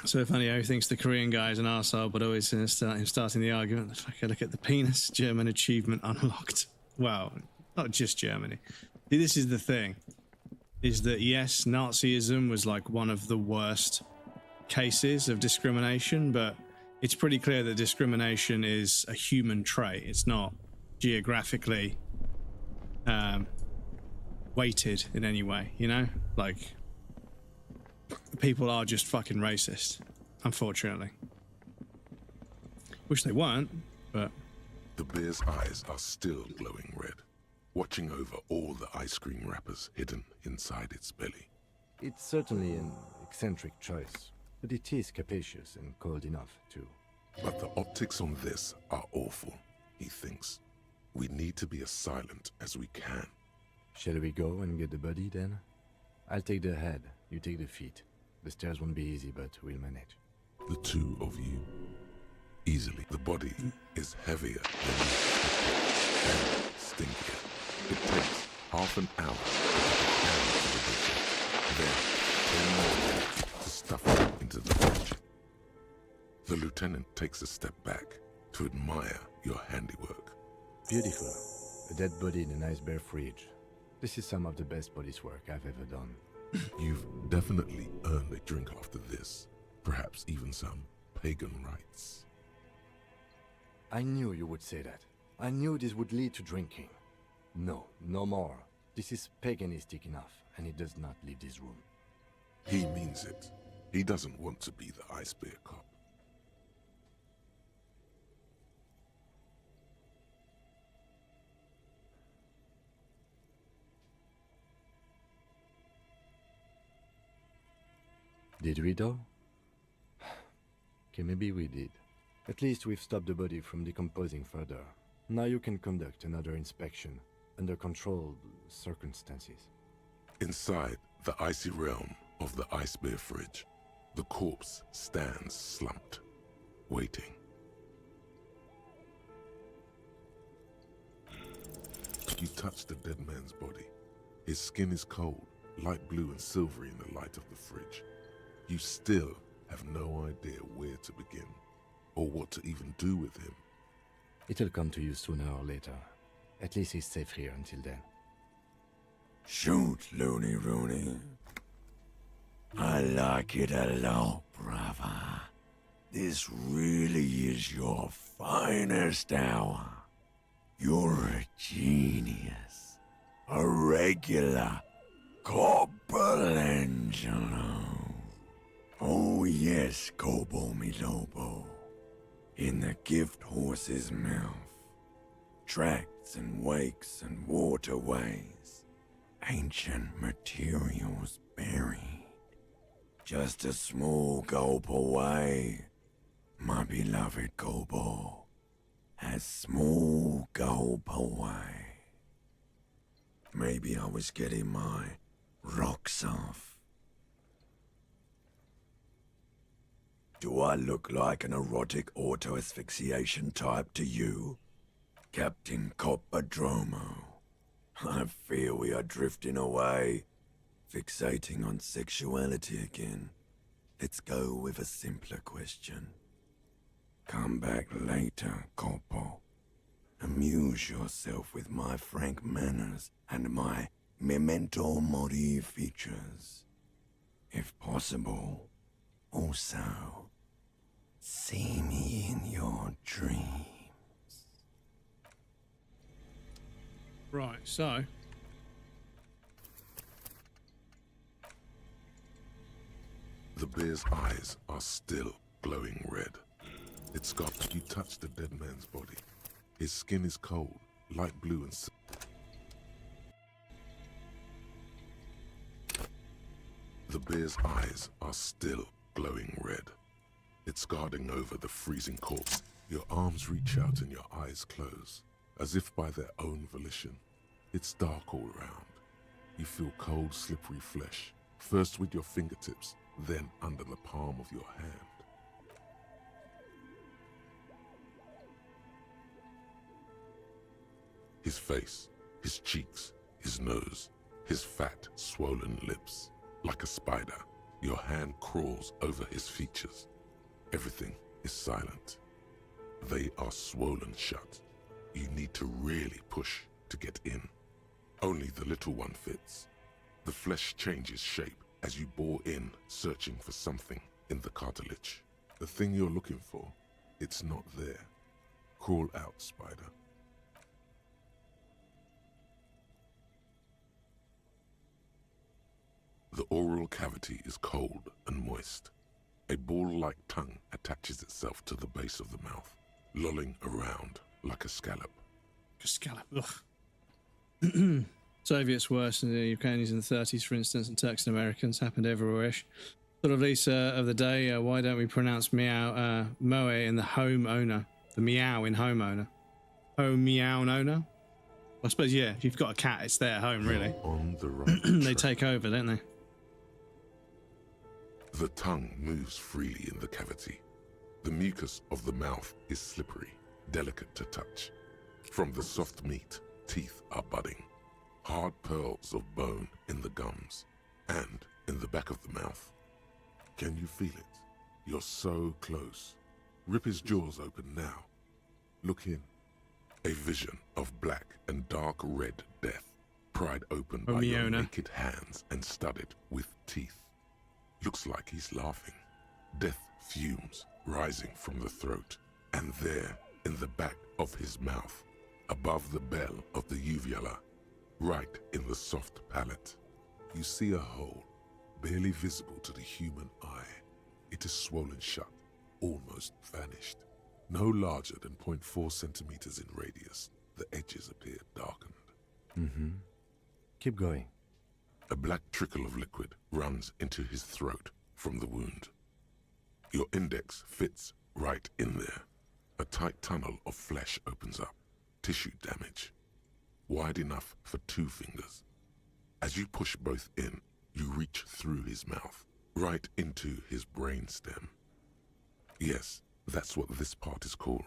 So if only I thinks the Korean guy is an arsehole, but always starting the argument. Fucking look at the penis. German achievement unlocked. Well, not just Germany. See, this is the thing. Is that, yes, Nazism was like one of the worst cases of discrimination, but it's pretty clear that discrimination is a human trait. It's not geographically weighted in any way, you know? Like, people are just fucking racist, unfortunately. Wish they weren't, but... The bear's eyes are still glowing red, watching over all the ice cream wrappers hidden inside its belly. It's certainly an eccentric choice, but it is capacious and cold enough, too. But the optics on this are awful, he thinks. We need to be as silent as we can. Shall we go and get the body, then? I'll take the head, you take the feet. The stairs won't be easy, but we'll manage. The two of you, easily. The body is heavier than you expected, and stinkier. It takes half an hour to get the butcher, then 10 more minutes to stuff it into the fridge. The lieutenant takes a step back to admire your handiwork. Beautiful. A dead body in a nice bare fridge. This is some of the best police work I've ever done. You've definitely earned a drink after this. Perhaps even some pagan rites. I knew you would say that. I knew this would lead to drinking. No, no more. This is paganistic enough, and he does not leave this room. He means it. He doesn't want to be the Ice Bear cop. Did we though? Okay, maybe we did. At least we've stopped the body from decomposing further. Now you can conduct another inspection under controlled circumstances. Inside the icy realm of the Ice Bear fridge, the corpse stands slumped, waiting. You touch the dead man's body. His skin is cold, light blue and silvery in the light of the fridge. You still have no idea where to begin, or what to even do with him. It'll come to you sooner or later. At least he's safe here until then. Shoot, Looney Rooney. I like it a lot, brother. This really is your finest hour. You're a genius. A regular Copperangelo. Oh yes, Cobo mi Lobo. In the gift horse's mouth. Tracts and wakes and waterways. Ancient materials buried. Just a small gulp away, my beloved Cobo. A small gulp away. Maybe I was getting my rocks off. Do I look like an erotic auto-asphyxiation type to you? Captain Copperdromo? I fear we are drifting away, fixating on sexuality again. Let's go with a simpler question. Come back later, Coppo. Amuse yourself with my frank manners and my memento mori features. If possible, also, see me in your dreams. Right, so... The bear's eyes are still glowing red. It's got... You touch the dead man's body. His skin is cold, light blue and... The bear's eyes are still glowing red. It's guarding over the freezing corpse. Your arms reach out and your eyes close, as if by their own volition. It's dark all around. You feel cold, slippery flesh, first with your fingertips, then under the palm of your hand. His face, his cheeks, his nose, his fat, swollen lips. Like a spider, your hand crawls over his features. Everything is silent. They are swollen shut. You need to really push to get in. Only the little one fits. The flesh changes shape as you bore in, searching for something in the cartilage. The thing you're looking for It's not there. Crawl out, spider. The oral cavity is cold and moist. A ball-like tongue attaches itself to the base of the mouth, lolling around like a scallop. A scallop, ugh. Soviets worse than the Ukrainians in the 30s, for instance, and Turks and Americans. Happened everywhere-ish. Sort of Lisa of the day, why don't we pronounce meow, moe in the homeowner? The meow in homeowner. Home meow owner? I suppose, yeah, if you've got a cat, it's their home, really. On the right They take over, don't they? The tongue moves freely in the cavity. The mucus of the mouth is slippery, delicate to touch. From the soft meat, teeth are budding. Hard pearls of bone in the gums and in the back of the mouth. Can you feel it? You're so close. Rip his jaws open now. Look in. A vision of black and dark red death, pried open by your naked hands and studded with teeth. Looks like he's laughing. Death fumes rising from the throat, and there, in the back of his mouth, above the bell of the uvula, right in the soft palate, you see a hole, barely visible to the human eye. It is swollen shut, almost vanished. No larger than 0.4 centimeters in radius, the edges appear darkened. Mm-hmm. Keep going. A black trickle of liquid runs into his throat from the wound. Your index fits right in there. A tight tunnel of flesh opens up. Tissue damage. Wide enough for 2 fingers. As you push both in, you reach through his mouth, right into his brainstem. Yes, that's what this part is called.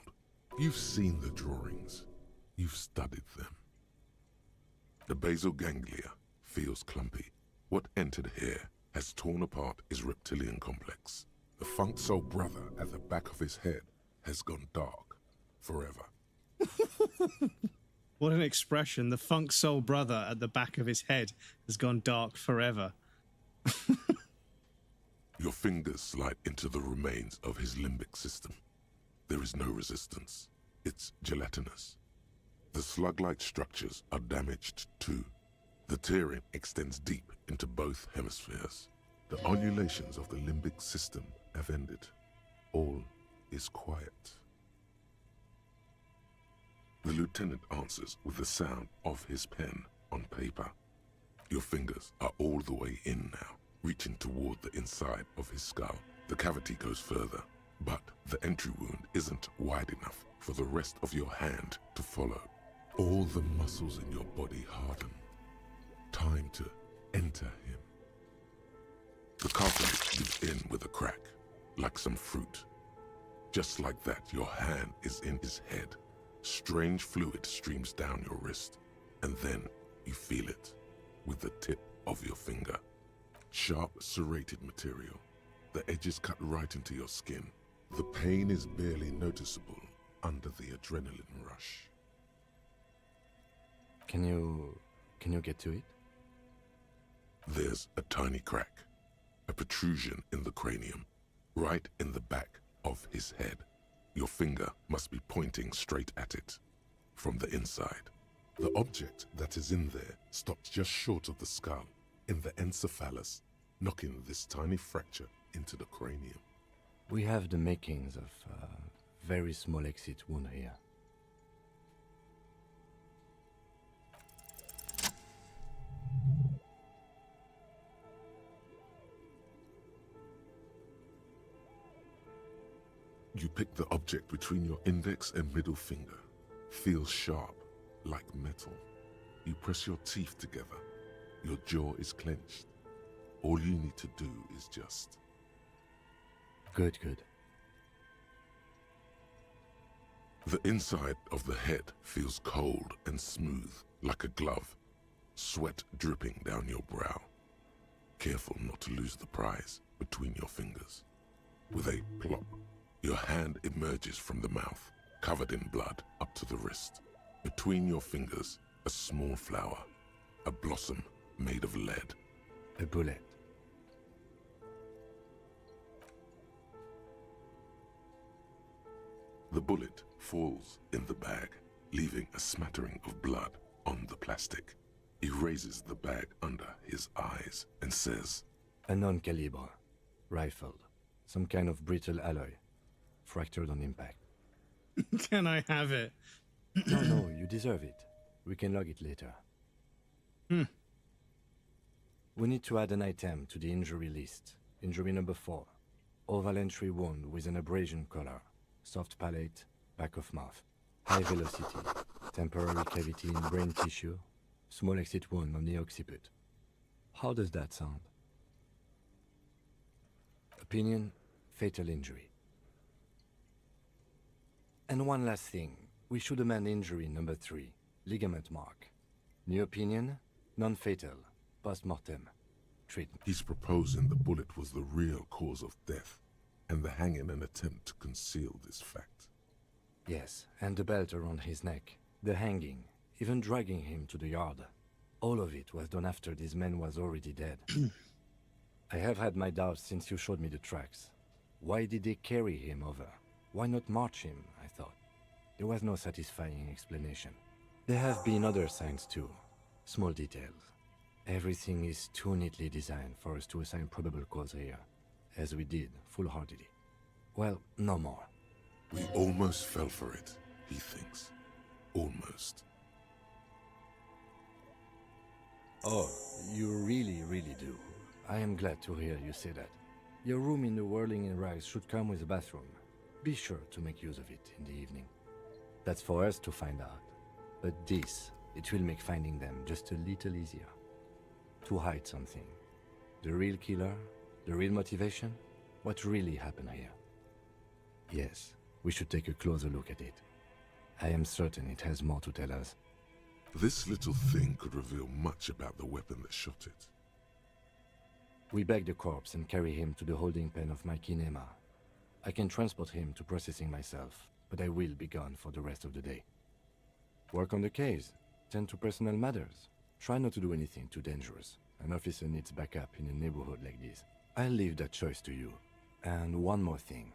You've seen the drawings. You've studied them. The basal ganglia feels clumpy. What entered here has torn apart his reptilian complex. The funk soul brother at the back of his head has gone dark forever. What an expression. The funk soul brother at the back of his head has gone dark forever. Your fingers slide into the remains of his limbic system. There is no resistance. It's gelatinous. The slug-like structures are damaged too. The tearing extends deep into both hemispheres. The undulations of the limbic system have ended. All is quiet. The lieutenant answers with the sound of his pen on paper. Your fingers are all the way in now, reaching toward the inside of his skull. The cavity goes further, but the entry wound isn't wide enough for the rest of your hand to follow. All the muscles in your body harden. Time to enter him. The cartilage gives in with a crack, like some fruit. Just like that, your hand is in his head. Strange fluid streams down your wrist, and then you feel it with the tip of your finger. Sharp, serrated material. The edges cut right into your skin. The pain is barely noticeable under the adrenaline rush. Can you get to it? There's a tiny crack, a protrusion in the cranium, right in the back of his head. Your finger must be pointing straight at it, from the inside. The object that is in there stops just short of the skull, in the encephalus, knocking this tiny fracture into the cranium. We have the makings of a very small exit wound here. You pick the object between your index and middle finger. Feels sharp, like metal. You press your teeth together. Your jaw is clenched. All you need to do is just... Good. The inside of the head feels cold and smooth, like a glove. Sweat dripping down your brow. Careful not to lose the prize between your fingers. With a plop, your hand emerges from the mouth, covered in blood up to the wrist. Between your fingers, a small flower, a blossom made of lead. A bullet. The bullet falls in the bag, leaving a smattering of blood on the plastic. He raises the bag under his eyes and says, A non-caliber. Rifled. Some kind of brittle alloy. Fractured on impact. Can I have it? No, you deserve it. We can log it later. We need to add an item to the injury list. Injury number 4. Oval entry wound with an abrasion collar. Soft palate, back of mouth. High velocity. Temporary cavity in brain tissue. Small exit wound on the occiput. How does that sound? Opinion, fatal injury. And one last thing. We should amend injury number 3. Ligament mark. New opinion, non-fatal. Post-mortem. Treatment. He's proposing the bullet was the real cause of death, and the hanging an attempt to conceal this fact. Yes, and the belt around his neck. The hanging. Even dragging him to the yard. All of it was done after this man was already dead. I have had my doubts since you showed me the tracks. Why did they carry him over? Why not march him, I thought. There was no satisfying explanation. There have been other signs too. Small details. Everything is too neatly designed for us to assign probable cause here, as we did, full-heartedly. Well, no more. We almost fell for it, he thinks. Almost. Oh, you really, really do. I am glad to hear you say that. Your room in the Whirling in Rags should come with a bathroom. Be sure to make use of it in the evening. That's for us to find out. But this, it will make finding them just a little easier. To hide something. The real killer, the real motivation, what really happened here. Yes, we should take a closer look at it. I am certain it has more to tell us. This little thing could reveal much about the weapon that shot it. We bag the corpse and carry him to the holding pen of my kinema. I can transport him to processing myself, but I will be gone for the rest of the day. Work on the case, tend to personal matters. Try not to do anything too dangerous. An officer needs backup in a neighborhood like this. I'll leave that choice to you. And one more thing.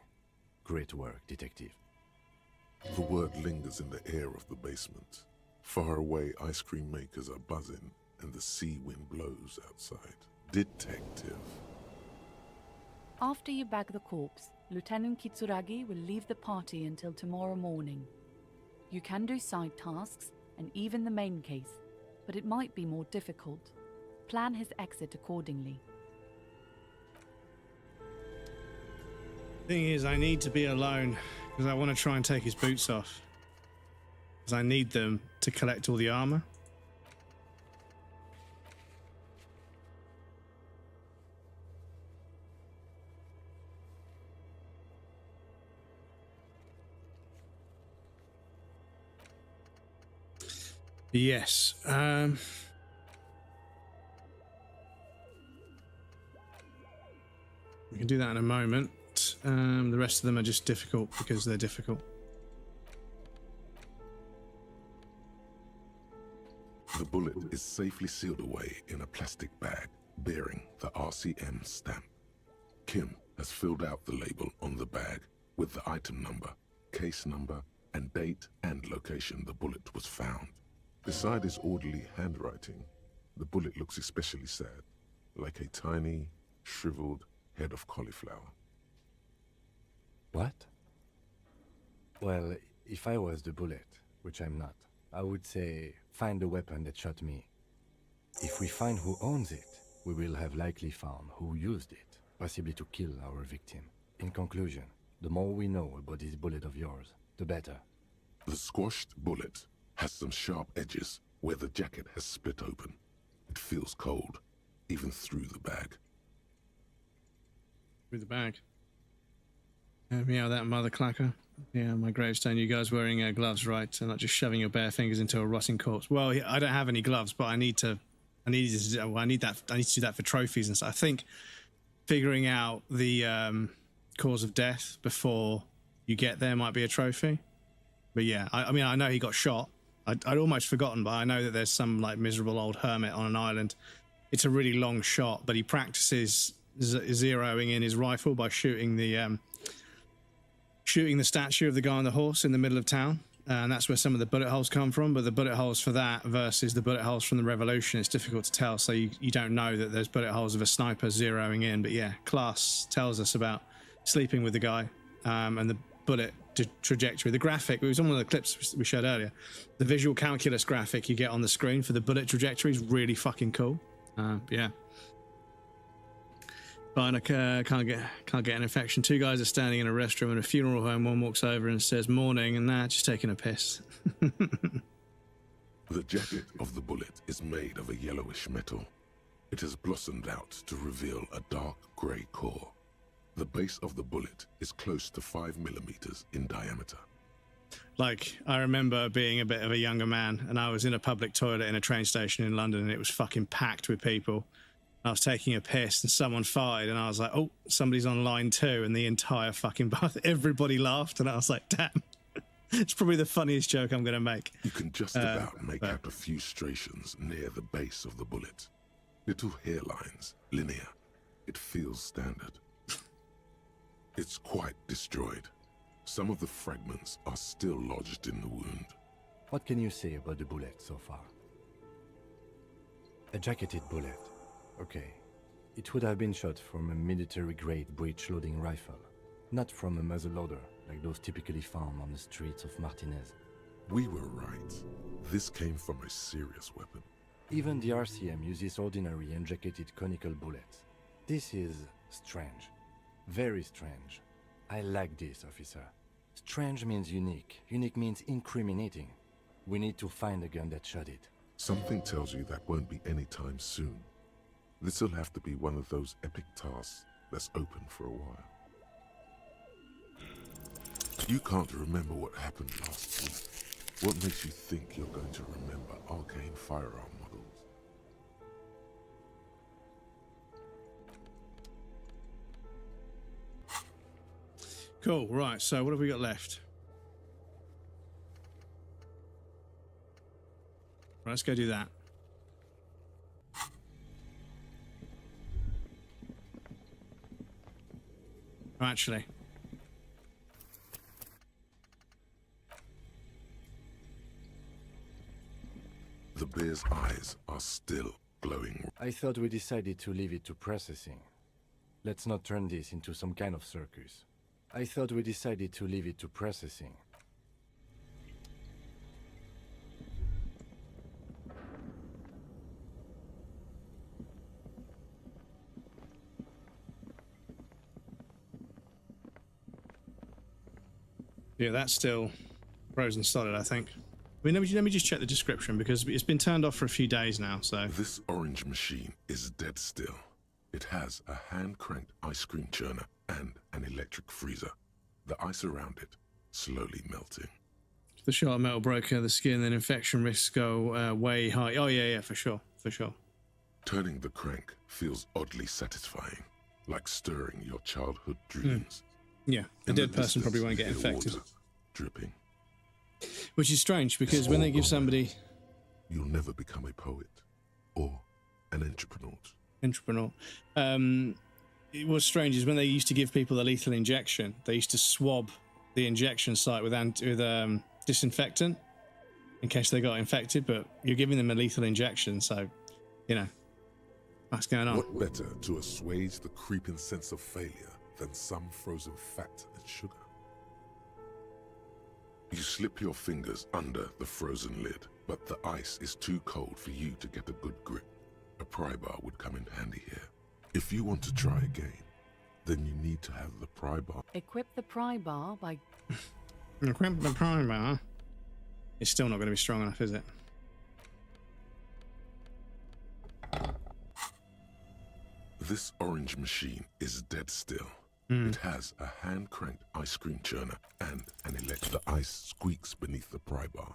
Great work, detective. The word lingers in the air of the basement. Far away ice cream makers are buzzing and the sea wind blows outside. Detective. After you bag the corpse, Lieutenant Kitsuragi will leave the party until tomorrow morning. You can do side tasks and even the main case, but it might be more difficult. Plan his exit accordingly. Thing is, I need to be alone because I want to try and take his boots off. Because I need them to collect all the armor. Yes. We can do that in a moment. The rest of them are just difficult because they're difficult. The bullet is safely sealed away in a plastic bag bearing the RCM stamp. Kim has filled out the label on the bag with the item number, case number, and date and location the bullet was found. Beside his orderly handwriting, the bullet looks especially sad, like a tiny, shriveled head of cauliflower. What? Well, if I was the bullet, which I'm not, I would say, find the weapon that shot me. If we find who owns it, we will have likely found who used it, possibly to kill our victim. In conclusion, the more we know about this bullet of yours, the better. The squashed bullet has some sharp edges where the jacket has split open. It feels cold, even through the bag. Through the bag. Meow, that mother clacker. Yeah, my gravestone. You guys wearing gloves, right? And not just shoving your bare fingers into a rotting corpse. Well, I don't have any gloves, but I need to do that for trophies and stuff. I think figuring out the cause of death before you get there might be a trophy. But yeah, I mean, I know he got shot. I'd almost forgotten, but I know that there's some like miserable old hermit on an island. It's a really long shot, but he practices zeroing in his rifle by shooting the shooting the statue of the guy on the horse in the middle of town. And that's where some of the bullet holes come from. But the bullet holes for that versus the bullet holes from the Revolution, it's difficult to tell. So you don't know that there's bullet holes of a sniper zeroing in. But yeah, Class tells us about sleeping with the guy and the bullet trajectory. The graphic, it was on one of the clips we showed earlier. The visual calculus graphic you get on the screen for the bullet trajectory is really fucking cool. Yeah. But I can't get an infection. 2 guys are standing in a restroom in a funeral home. One walks over and says, "Morning," and just taking a piss. The jacket of the bullet is made of a yellowish metal. It has blossomed out to reveal a dark grey core. The base of the bullet is close to 5 millimeters in diameter. Like, I remember being a bit of a younger man, and I was in a public toilet in a train station in London, and it was fucking packed with people. I was taking a piss and someone farted and I was like, oh, somebody's on line 2, and the entire fucking bath, everybody laughed, and I was like, damn, it's probably the funniest joke I'm going to make. You can just about make out a few striations near the base of the bullet. Little hairlines, linear. It feels standard. It's quite destroyed. Some of the fragments are still lodged in the wound. What can you say about the bullet so far? A jacketed bullet. Okay. It would have been shot from a military-grade breech-loading rifle, not from a muzzleloader like those typically found on the streets of Martinez. We were right. This came from a serious weapon. Even the RCM uses ordinary unjacketed conical bullets. This is strange. Very strange. I like this, officer. Strange means unique. Unique means incriminating. We need to find the gun that shot it. Something tells you that won't be anytime soon. This'll have to be one of those epic tasks that's open for a while. You can't remember what happened last week. What makes you think you're going to remember arcane firearm models? Cool, right, so what have we got left? Right, let's go do that. Actually, the bear's eyes are still glowing. I thought we decided to leave it to processing. Let's not turn this into some kind of circus. I thought we decided to leave it to processing. Yeah, that's still frozen solid, I think. I mean, let me just check the description, because it's been turned off for a few days now, so... This orange machine is dead still. It has a hand-cranked ice cream churner and an electric freezer. The ice around it slowly melting. If the sharp metal broker, the skin, then infection risks go way high. Oh, yeah, for sure, for sure. Turning the crank feels oddly satisfying, like stirring your childhood dreams. Yeah, a dead person probably won't get infected. Water dripping. Which is strange, because when they give somebody... You'll never become a poet or an entrepreneur. What's strange is when they used to give people a lethal injection, they used to swab the injection site with disinfectant in case they got infected, but you're giving them a lethal injection, so, you know, what's going on? What better to assuage the creeping sense of failure than some frozen fat and sugar? You slip your fingers under the frozen lid, but the ice is too cold for you to get a good grip. A pry bar would come in handy here. If you want to try again, then you need to have the pry bar. Equip the pry bar by... Equip the pry bar? It's still not going to be strong enough, is it? This orange machine is dead still. It has a hand-cranked ice cream churner and an electric. The ice squeaks beneath the pry bar.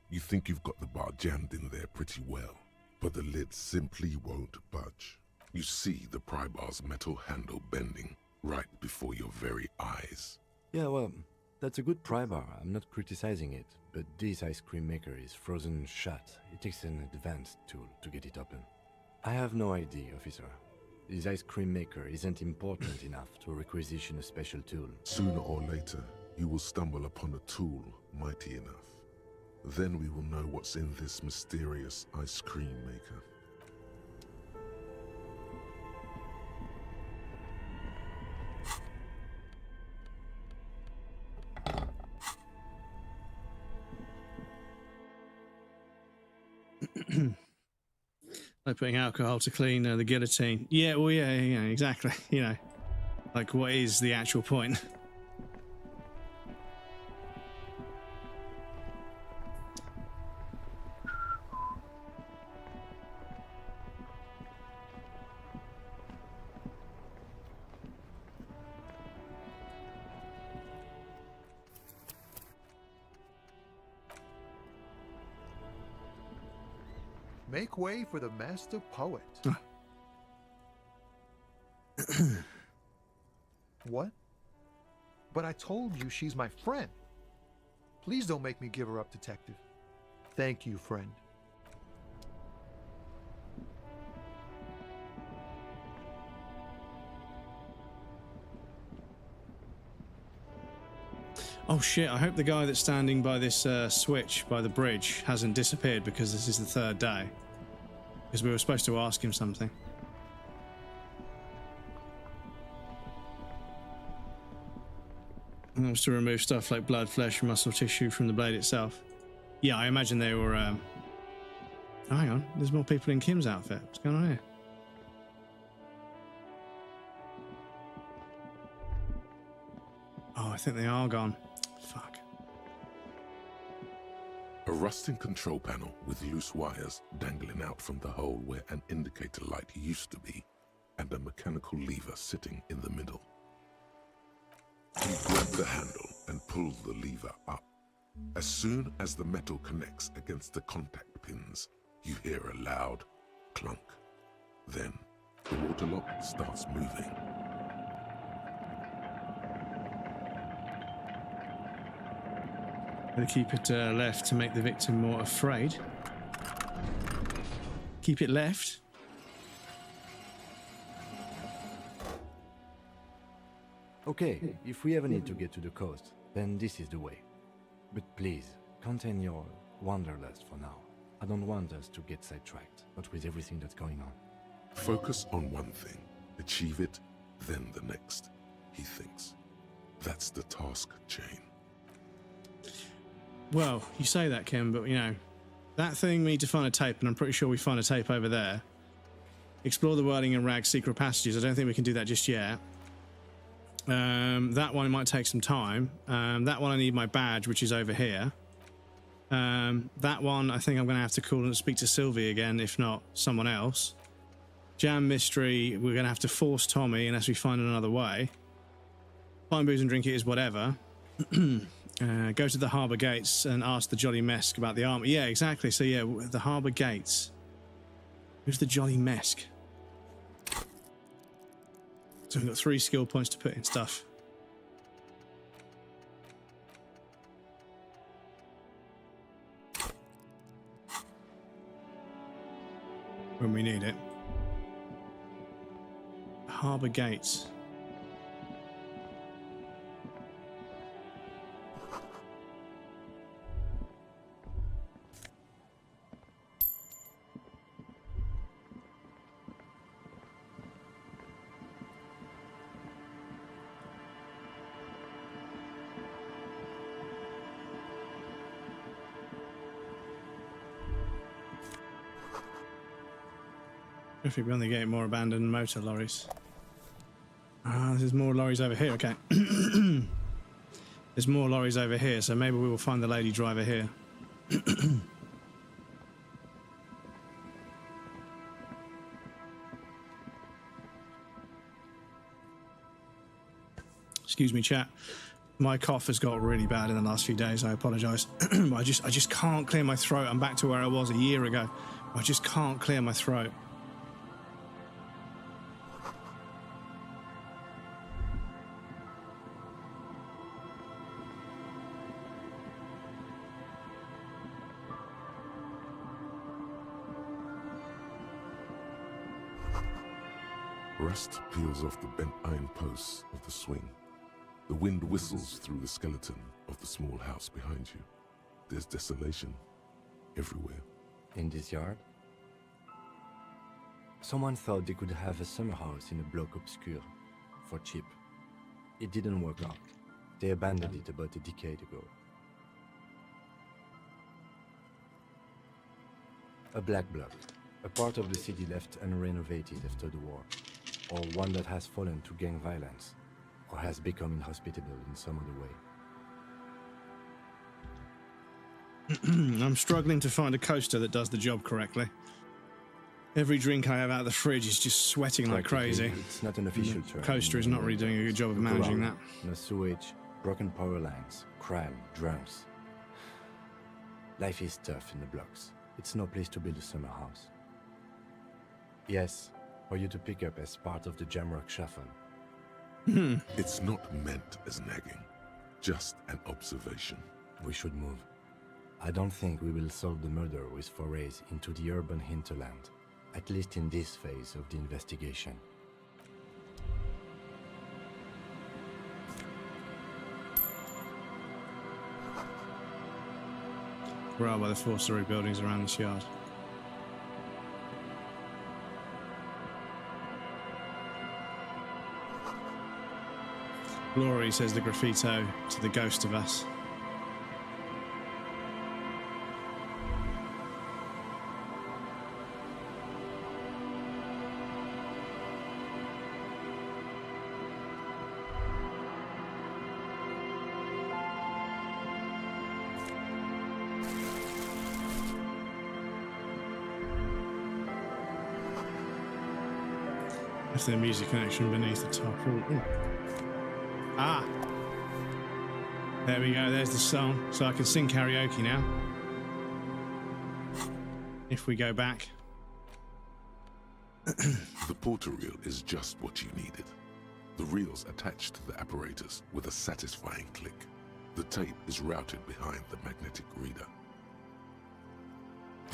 You think you've got the bar jammed in there pretty well, but the lid simply won't budge. You see the pry bar's metal handle bending right before your very eyes. Yeah, well, that's a good pry bar. I'm not criticizing it, but this ice cream maker is frozen shut. It takes an advanced tool to get it open. I have no idea, officer. This ice cream maker isn't important enough to requisition a special tool. Sooner or later, you will stumble upon a tool mighty enough. Then we will know what's in this mysterious ice cream maker. Like putting alcohol to clean the guillotine. Yeah, well, yeah, exactly. You know, like what is the actual point? Make way for the master poet. What? But I told you she's my friend. Please don't make me give her up, detective. Thank you, friend. Oh shit, I hope the guy that's standing by this switch by the bridge hasn't disappeared because this is the third day. Because we were supposed to ask him something. And that was to remove stuff like blood, flesh, and muscle tissue from the blade itself. Yeah, I imagine they were... Oh, hang on, there's more people in Kim's outfit. What's going on here? Oh, I think they are gone. Fuck. A rusting control panel with loose wires dangling out from the hole where an indicator light used to be, and a mechanical lever sitting in the middle. You grab the handle and pull the lever up. As soon as the metal connects against the contact pins, you hear a loud clunk. Then, the water lock starts moving. Gotta keep it left to make the victim more afraid. Keep it left. Okay, if we ever need to get to the coast, then this is the way. But please, contain your wanderlust for now. I don't want us to get sidetracked, but with everything that's going on. Focus on one thing, achieve it, then the next, he thinks. That's the task chain. Well, you say that, Kim, but you know, that thing we need to find a tape, and I'm pretty sure we find a tape over there. Explore the Whirling and Rag's secret passages. I don't think we can do that just yet. That one might take some time. That one I need my badge, which is over here. That one I think I'm going to have to call and speak to Sylvie again, if not someone else. Jam Mystery, we're going to have to force Tommy unless we find another way. Find booze and drink it is whatever. Go to the harbour gates and ask the Jolly Mesk about the armor. Yeah, exactly. So yeah, the harbour gates. Who's the Jolly Mesk? So we've got 3 skill points to put in stuff. When we need it. Harbour gates. If we only get more abandoned motor lorries. Ah, there's more lorries over here. Okay. There's more lorries over here, so maybe we will find the lady driver here. Excuse me, chat. My cough has got really bad in the last few days. I apologise. I just can't clear my throat. I'm back to where I was a year ago. I just can't clear my throat. Rust peels off the bent iron posts of the swing. The wind whistles through the skeleton of the small house behind you. There's desolation everywhere. In this yard? Someone thought they could have a summer house in a bloc obscur, for cheap. It didn't work out. They abandoned it about a decade ago. A black bloc, a part of the city left unrenovated after the war, or one that has fallen to gang violence, or has become inhospitable in some other way. I'm struggling to find a coaster that does the job correctly. Every drink I have out of the fridge is just sweating like crazy. It's not an official term. Coaster is not really doing a good job of managing that. No sewage, broken power lines, crime, drums. Life is tough in the blocks. It's no place to build a summer house. Yes, for you to pick up as part of the Jamrock Shuffle. It's not meant as nagging, just an observation. We should move. I don't think we will solve the murder with forays into the urban hinterland, at least in this phase of the investigation. We're out by the 4-story buildings around this yard. Glory says the graffito to the ghost of us. If their music connection beneath the top. Ooh. Ah! There we go, there's the song. So I can sing karaoke now. If we go back. The porter reel is just what you needed. The reel's attached to the apparatus with a satisfying click. The tape is routed behind the magnetic reader.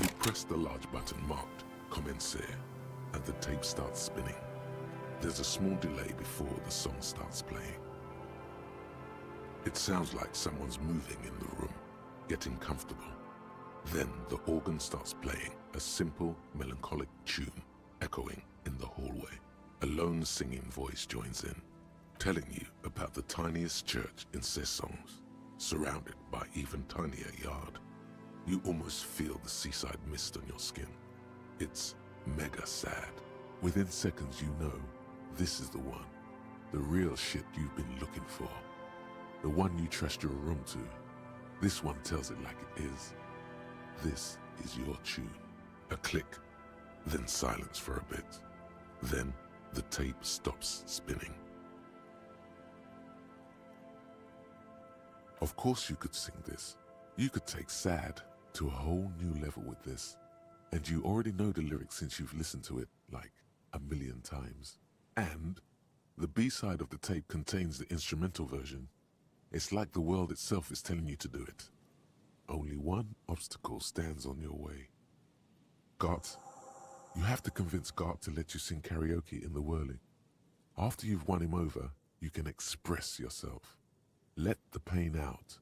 You press the large button marked Commencer, and the tape starts spinning. There's a small delay before the song starts playing. It sounds like someone's moving in the room, getting comfortable. Then the organ starts playing, a simple, melancholic tune echoing in the hallway. A lone singing voice joins in, telling you about the tiniest church in Cessons, surrounded by even tinier yard. You almost feel the seaside mist on your skin. It's mega sad. Within seconds you know this is the one. The real shit you've been looking for. The one you trust your room to. This one tells it like it is. This is your tune. A click, then silence for a bit. Then the tape stops spinning. Of course you could sing this. You could take sad to a whole new level with this. And you already know the lyrics since you've listened to it like 1,000,000 times. And the B-side of the tape contains the instrumental version. It's like the world itself is telling you to do it. Only one obstacle stands on your way. Gart. You have to convince Gart to let you sing karaoke in the whirling. After you've won him over, you can express yourself. Let the pain out.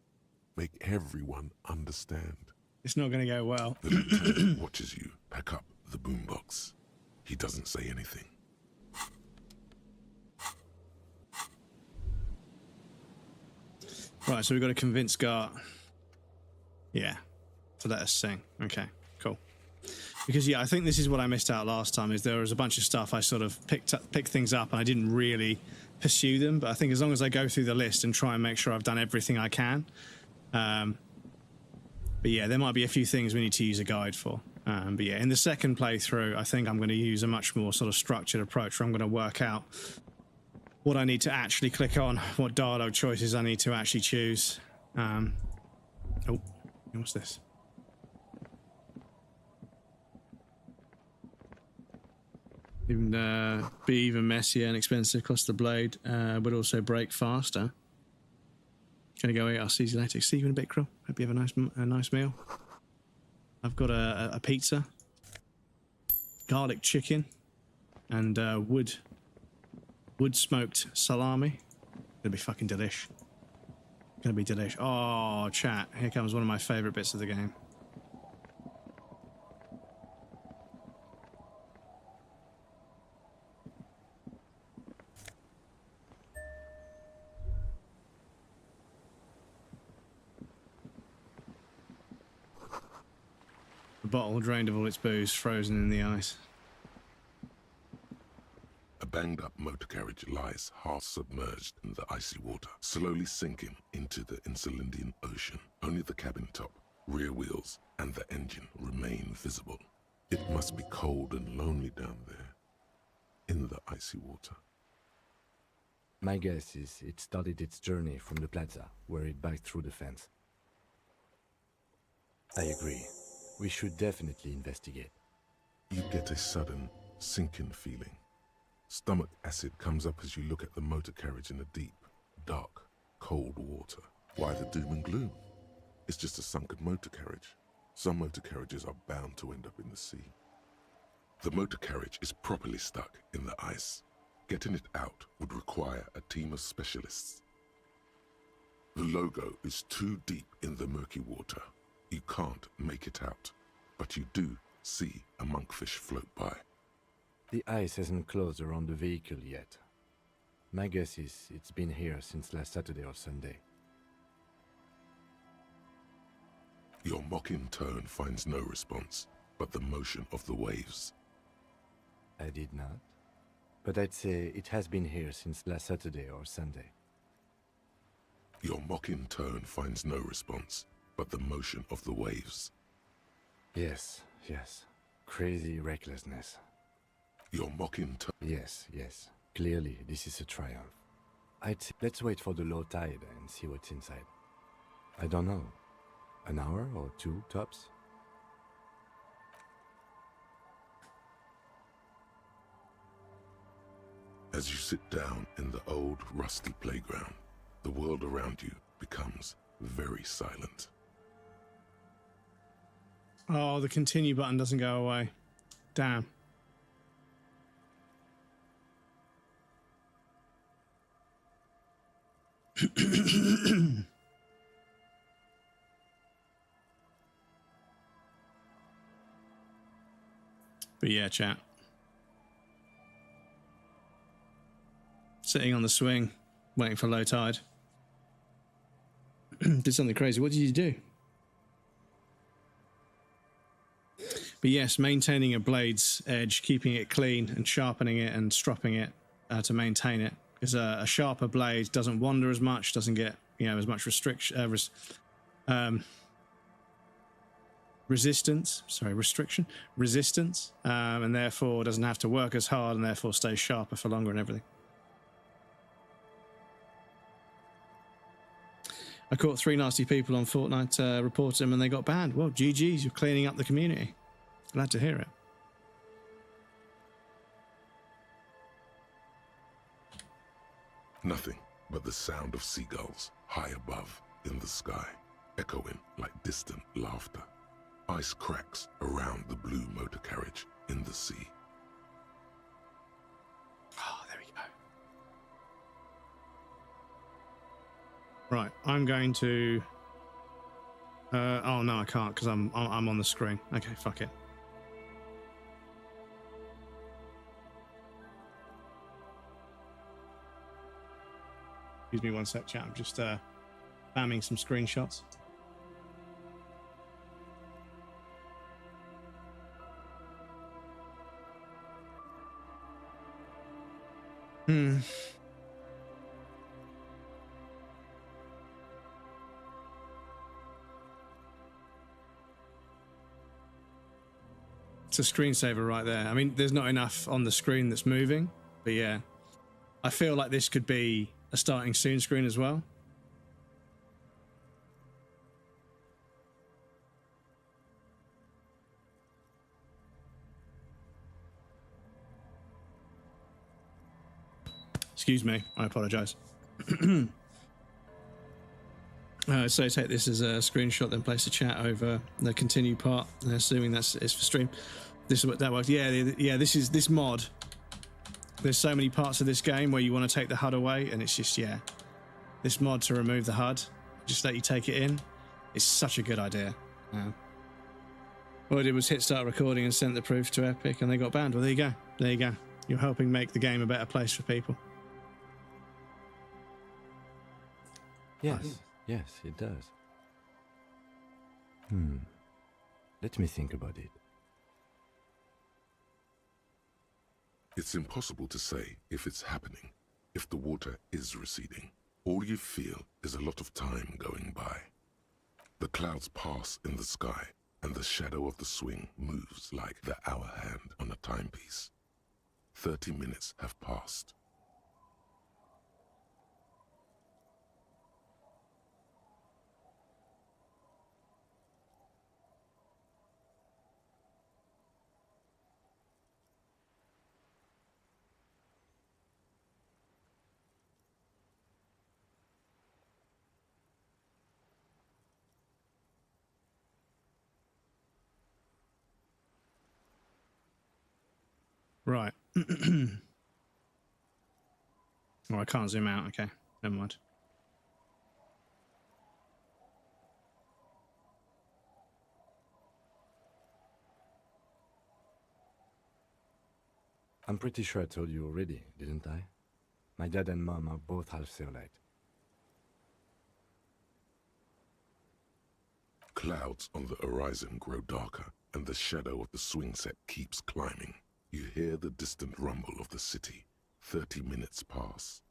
Make everyone understand. It's not going to go well. The lieutenant watches you pack up the boombox. He doesn't say anything. Right, so we've got to convince Gart. Yeah, to let us sing. Okay, cool. Because yeah, I think this is what I missed out last time. Is there was a bunch of stuff I sort of picked things up and I didn't really pursue them. But I think as long as I go through the list and try and make sure I've done everything I can. But yeah, there might be a few things we need to use a guide for. But yeah, in the second playthrough, I think I'm going to use a much more sort of structured approach where I'm going to work out what I need to actually click on, what dialogue choices I need to actually choose. Oh, what's this? Even be even messier and expensive, cost the blade, but also break faster. Gonna go eat. I'll see you later. See you in a bit, Krill. Hope you have a nice meal. I've got a pizza, garlic chicken, and wood smoked salami. Gonna be fucking delish. Gonna be delish. Oh, chat. Here comes one of my favourite bits of the game. The bottle drained of all its booze, frozen in the ice. A banged-up motor carriage lies half submerged in the icy water, slowly sinking into the Insulindian Ocean. Only the cabin top, rear wheels, and the engine remain visible. It must be cold and lonely down there, in the icy water. My guess is it started its journey from the plaza, where it backed through the fence. I agree. We should definitely investigate. You get a sudden, sinking feeling. Stomach acid comes up as you look at the motor carriage in the deep, dark, cold water. Why the doom and gloom? It's just a sunken motor carriage. Some motor carriages are bound to end up in the sea. The motor carriage is properly stuck in the ice. Getting it out would require a team of specialists. The logo is too deep in the murky water. You can't make it out, but you do see a monkfish float by. The ice hasn't closed around the vehicle yet. My guess is it's been here since last Saturday or Sunday. Your mocking tone finds no response, but the motion of the waves. I did not. But I'd say it has been here since last Saturday or Sunday. Your mocking tone finds no response, but the motion of the waves. Yes, yes. Crazy recklessness. Your mocking tone. Yes, yes. Clearly, this is a triumph. I'd say let's wait for the low tide and see what's inside. I don't know. An hour or two, tops? As you sit down in the old, rusty playground, the world around you becomes very silent. Oh, the continue button doesn't go away. Damn. But yeah, chat. Sitting on the swing, waiting for low tide. Did something crazy. What did you do? But yes, maintaining a blade's edge, keeping it clean and sharpening it and stropping it to maintain it. Because a sharper blade doesn't wander as much, doesn't get as much resistance, and therefore doesn't have to work as hard and therefore stays sharper for longer and everything. I caught 3 nasty people on Fortnite, reported them and they got banned. Well, GG's, you're cleaning up the community. Glad to hear it. Nothing but the sound of seagulls high above in the sky, echoing like distant laughter. Ice cracks around the blue motor carriage in the sea. Oh, there we go. Right, I'm going to... oh no, I can't because I'm on the screen. Okay, fuck it. Excuse me one sec, chat. I'm just spamming some screenshots. It's a screensaver right there. I mean, there's not enough on the screen that's moving, but yeah. I feel like this could be a starting soon screen as well. Excuse me, I apologize. So take this as a screenshot, then place the chat over the continue part, assuming that's it's for stream. This is what that works. Yeah, this mod. There's so many parts of this game where you want to take the HUD away, and it's just this mod to remove the HUD, just let you take it in. It's such a good idea. All I did was hit start recording and sent the proof to Epic, and they got banned. Well, there you go. There you go. You're helping make the game a better place for people. Yes, yes, it does. Let me think about it. It's impossible to say if it's happening, if the water is receding. All you feel is a lot of time going by. The clouds pass in the sky, and the shadow of the swing moves like the hour hand on a timepiece. 30 minutes have passed. Right. Oh, I can't zoom out. Okay, never mind. I'm pretty sure I told you already, didn't I? My dad and mom are both half-Serlite. Clouds on the horizon grow darker, and the shadow of the swing set keeps climbing. You hear the distant rumble of the city. 30 minutes pass.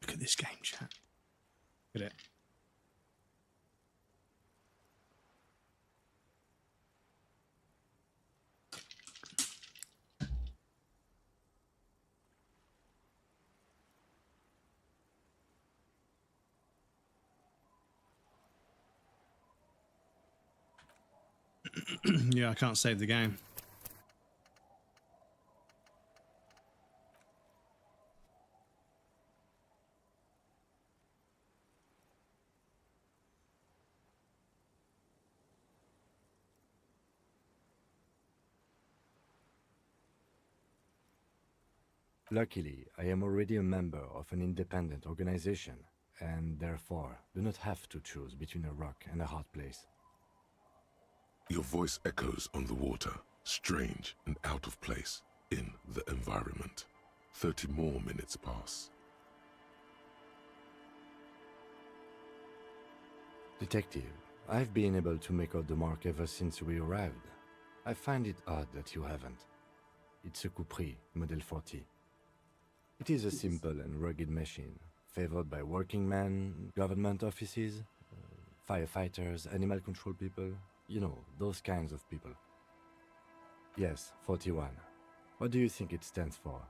Look at this game, chat. Look at it. Yeah, I can't save the game. Luckily, I am already a member of an independent organization, and therefore do not have to choose between a rock and a hard place. Your voice echoes on the water, strange and out of place in the environment. 30 more minutes pass. Detective, I've been able to make out the mark ever since we arrived. I find it odd that you haven't. It's a Coupris, Model 40. It is a simple and rugged machine, favored by working men, government offices, firefighters, animal control people, you know, those kinds of people. Yes, 41. What do you think it stands for?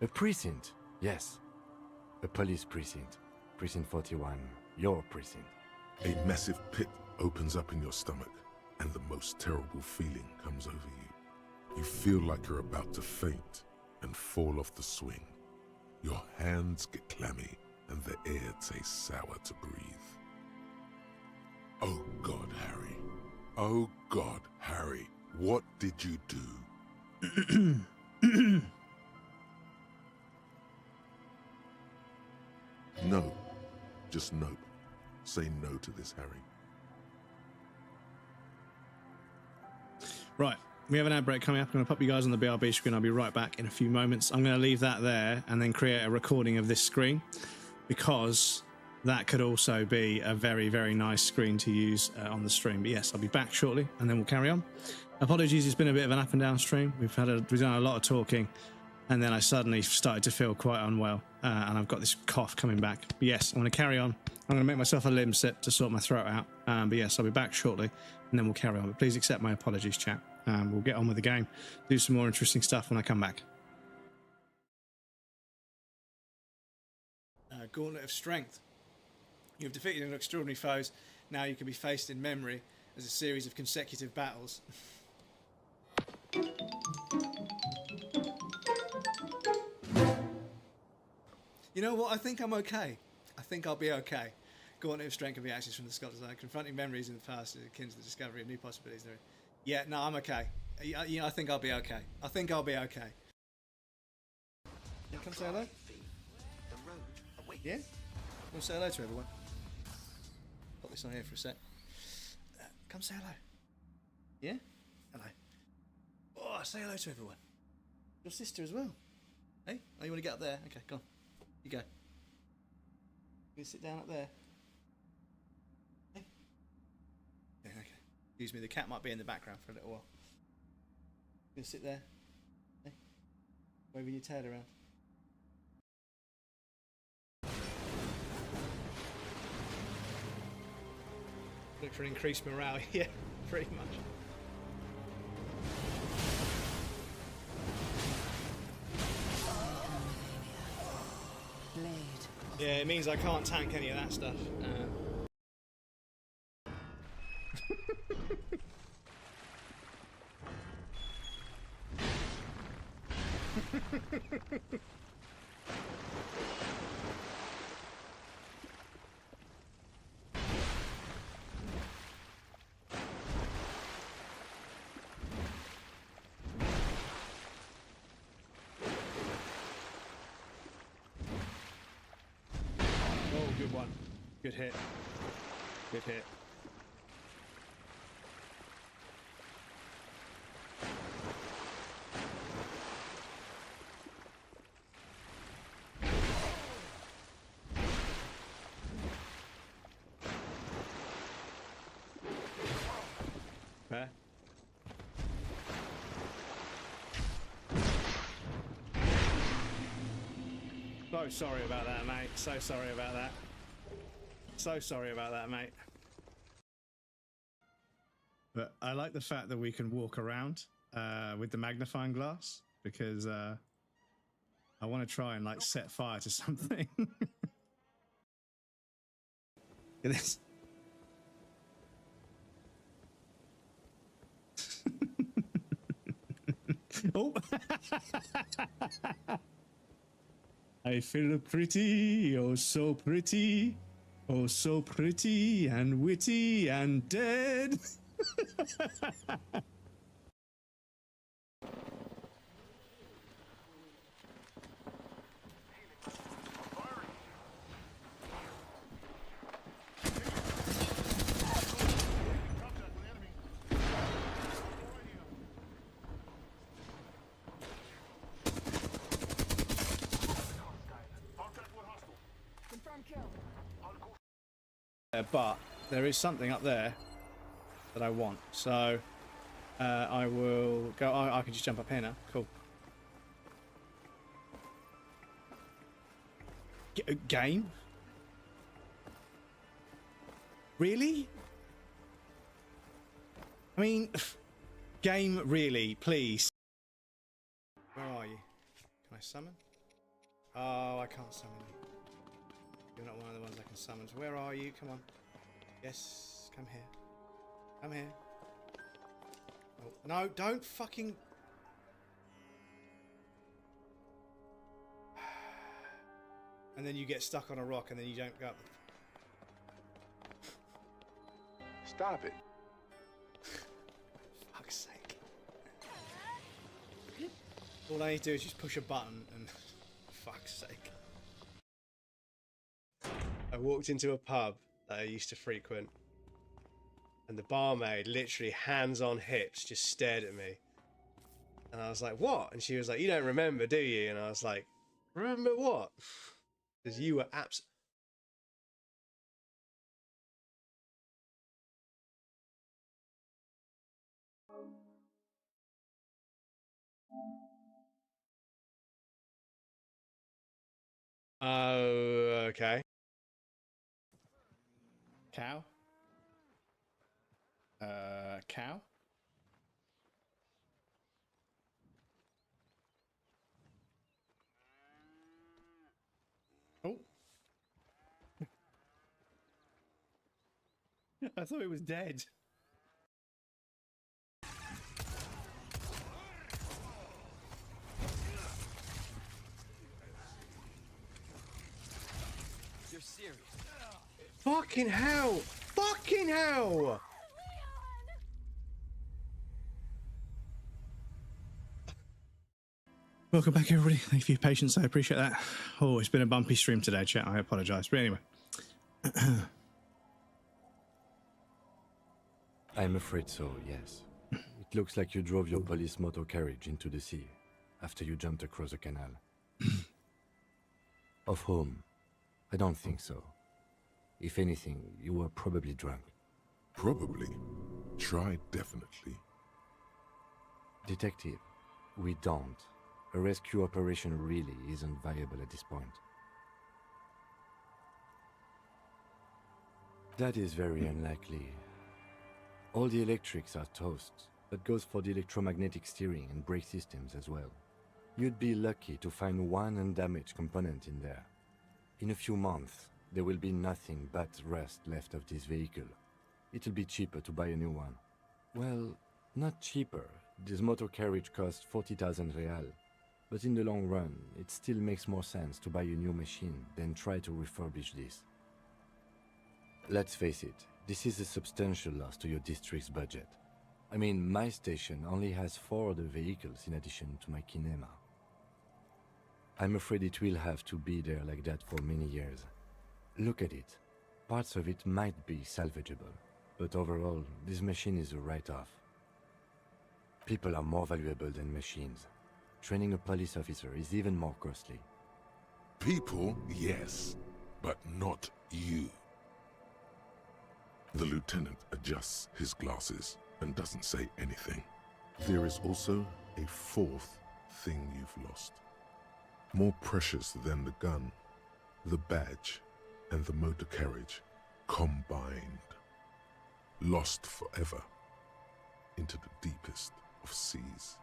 A precinct, yes. A police precinct. Precinct 41, your precinct. A massive pit opens up in your stomach, and the most terrible feeling comes over you. You feel like you're about to faint and fall off the swing. Your hands get clammy, and the air tastes sour to breathe. Oh God, Harry. Oh God, Harry. What did you do? No. Just nope. Say no to this, Harry. Right, we have an ad break coming up. I'm going to pop you guys on the BRB screen. I'll be right back in a few moments. I'm going to leave that there and then create a recording of this screen, because that could also be a very, very nice screen to use on the stream. But yes, I'll be back shortly and then we'll carry on. Apologies, it's been a bit of an up and down stream. We've done a lot of talking, and then I suddenly started to feel quite unwell, and I've got this cough coming back. But yes, I'm going to carry on. I'm going to make myself a limb sit to sort my throat out. But yes, I'll be back shortly, and then we'll carry on. But please accept my apologies, chat. and we'll get on with the game. Do some more interesting stuff when I come back. Gauntlet of Strength. You've defeated an extraordinary foes. Now you can be faced in memory as a series of consecutive battles. You know what? I think I'm okay. I think I'll be okay. Gauntlet of Strength can be accessed from the Scottish Line. Confronting memories in the past is akin to the discovery of new possibilities. Yeah, no, I'm okay. You know, I think I'll be okay. I think I'll be okay. You come say hello? Yeah? Want to say hello to everyone? Put this on here for a sec. Come say hello. Yeah? Hello. Oh, say hello to everyone. Your sister as well. Hey? Oh, you want to get up there? Okay, go on. You go. You gonna sit down up there? Hey? Yeah, okay. Excuse me, the cat might be in the background for a little while. You gonna sit there? Hey? Waving your tail around. Look for increased morale. Yeah, pretty much. Yeah, it means I can't tank any of that stuff. Good one. Good hit. Good hit. Fair. So sorry about that, mate. So sorry about that. So sorry about that, mate. But I like the fact that we can walk around with the magnifying glass, because I want to try and like set fire to something. Look at this. Oh. I feel pretty, oh so pretty. Oh, so pretty and witty and dead. But there is something up there that I want, so I will go. Oh, I can just jump up here now. Cool. Game? Really? I mean, game, really? Please. Where are you? Can I summon? Oh, I can't summon you. You're not one of the ones I can summon. So where are you? Come on. Yes, come here. Come here. Oh, no, don't fucking... And then you get stuck on a rock and then you don't go up. Stop it. Fuck's sake. All I need to do is just push a button and... Fuck's sake. I walked into a pub that I used to frequent, and the barmaid, literally hands on hips, just stared at me. And I was like, what? And she was like, you don't remember, do you? And I was like, remember what? Because you were Oh, okay. Cow? Cow? I thought he was dead. You're serious. Fucking hell! Fucking hell! Welcome back, everybody. Thank you for your patience. I appreciate that. Oh, it's been a bumpy stream today, chat. I apologise. But anyway. I'm afraid so, yes. It looks like you drove your police motor carriage into the sea after you jumped across a canal. Of whom? I don't think so. If anything, you were probably drunk. Probably. Try definitely. Detective, we don't. A rescue operation really isn't viable at this point. That is very unlikely. All the electrics are toast. That goes for the electromagnetic steering and brake systems as well. You'd be lucky to find one undamaged component in there. In a few months, there will be nothing but rust left of this vehicle. It'll be cheaper to buy a new one. Well, not cheaper. This motor carriage costs 40,000 real. But in the long run, it still makes more sense to buy a new machine than try to refurbish this. Let's face it, this is a substantial loss to your district's budget. I mean, my station only has 4 other vehicles in addition to my kinema. I'm afraid it will have to be there like that for many years. Look at it. Parts of it might be salvageable, but overall, this machine is a write-off. People are more valuable than machines. Training a police officer is even more costly. People, yes, but not you. The lieutenant adjusts his glasses and doesn't say anything. There is also a fourth thing you've lost. More precious than the gun, the badge, and the motor carriage combined. Lost forever into the deepest of seas.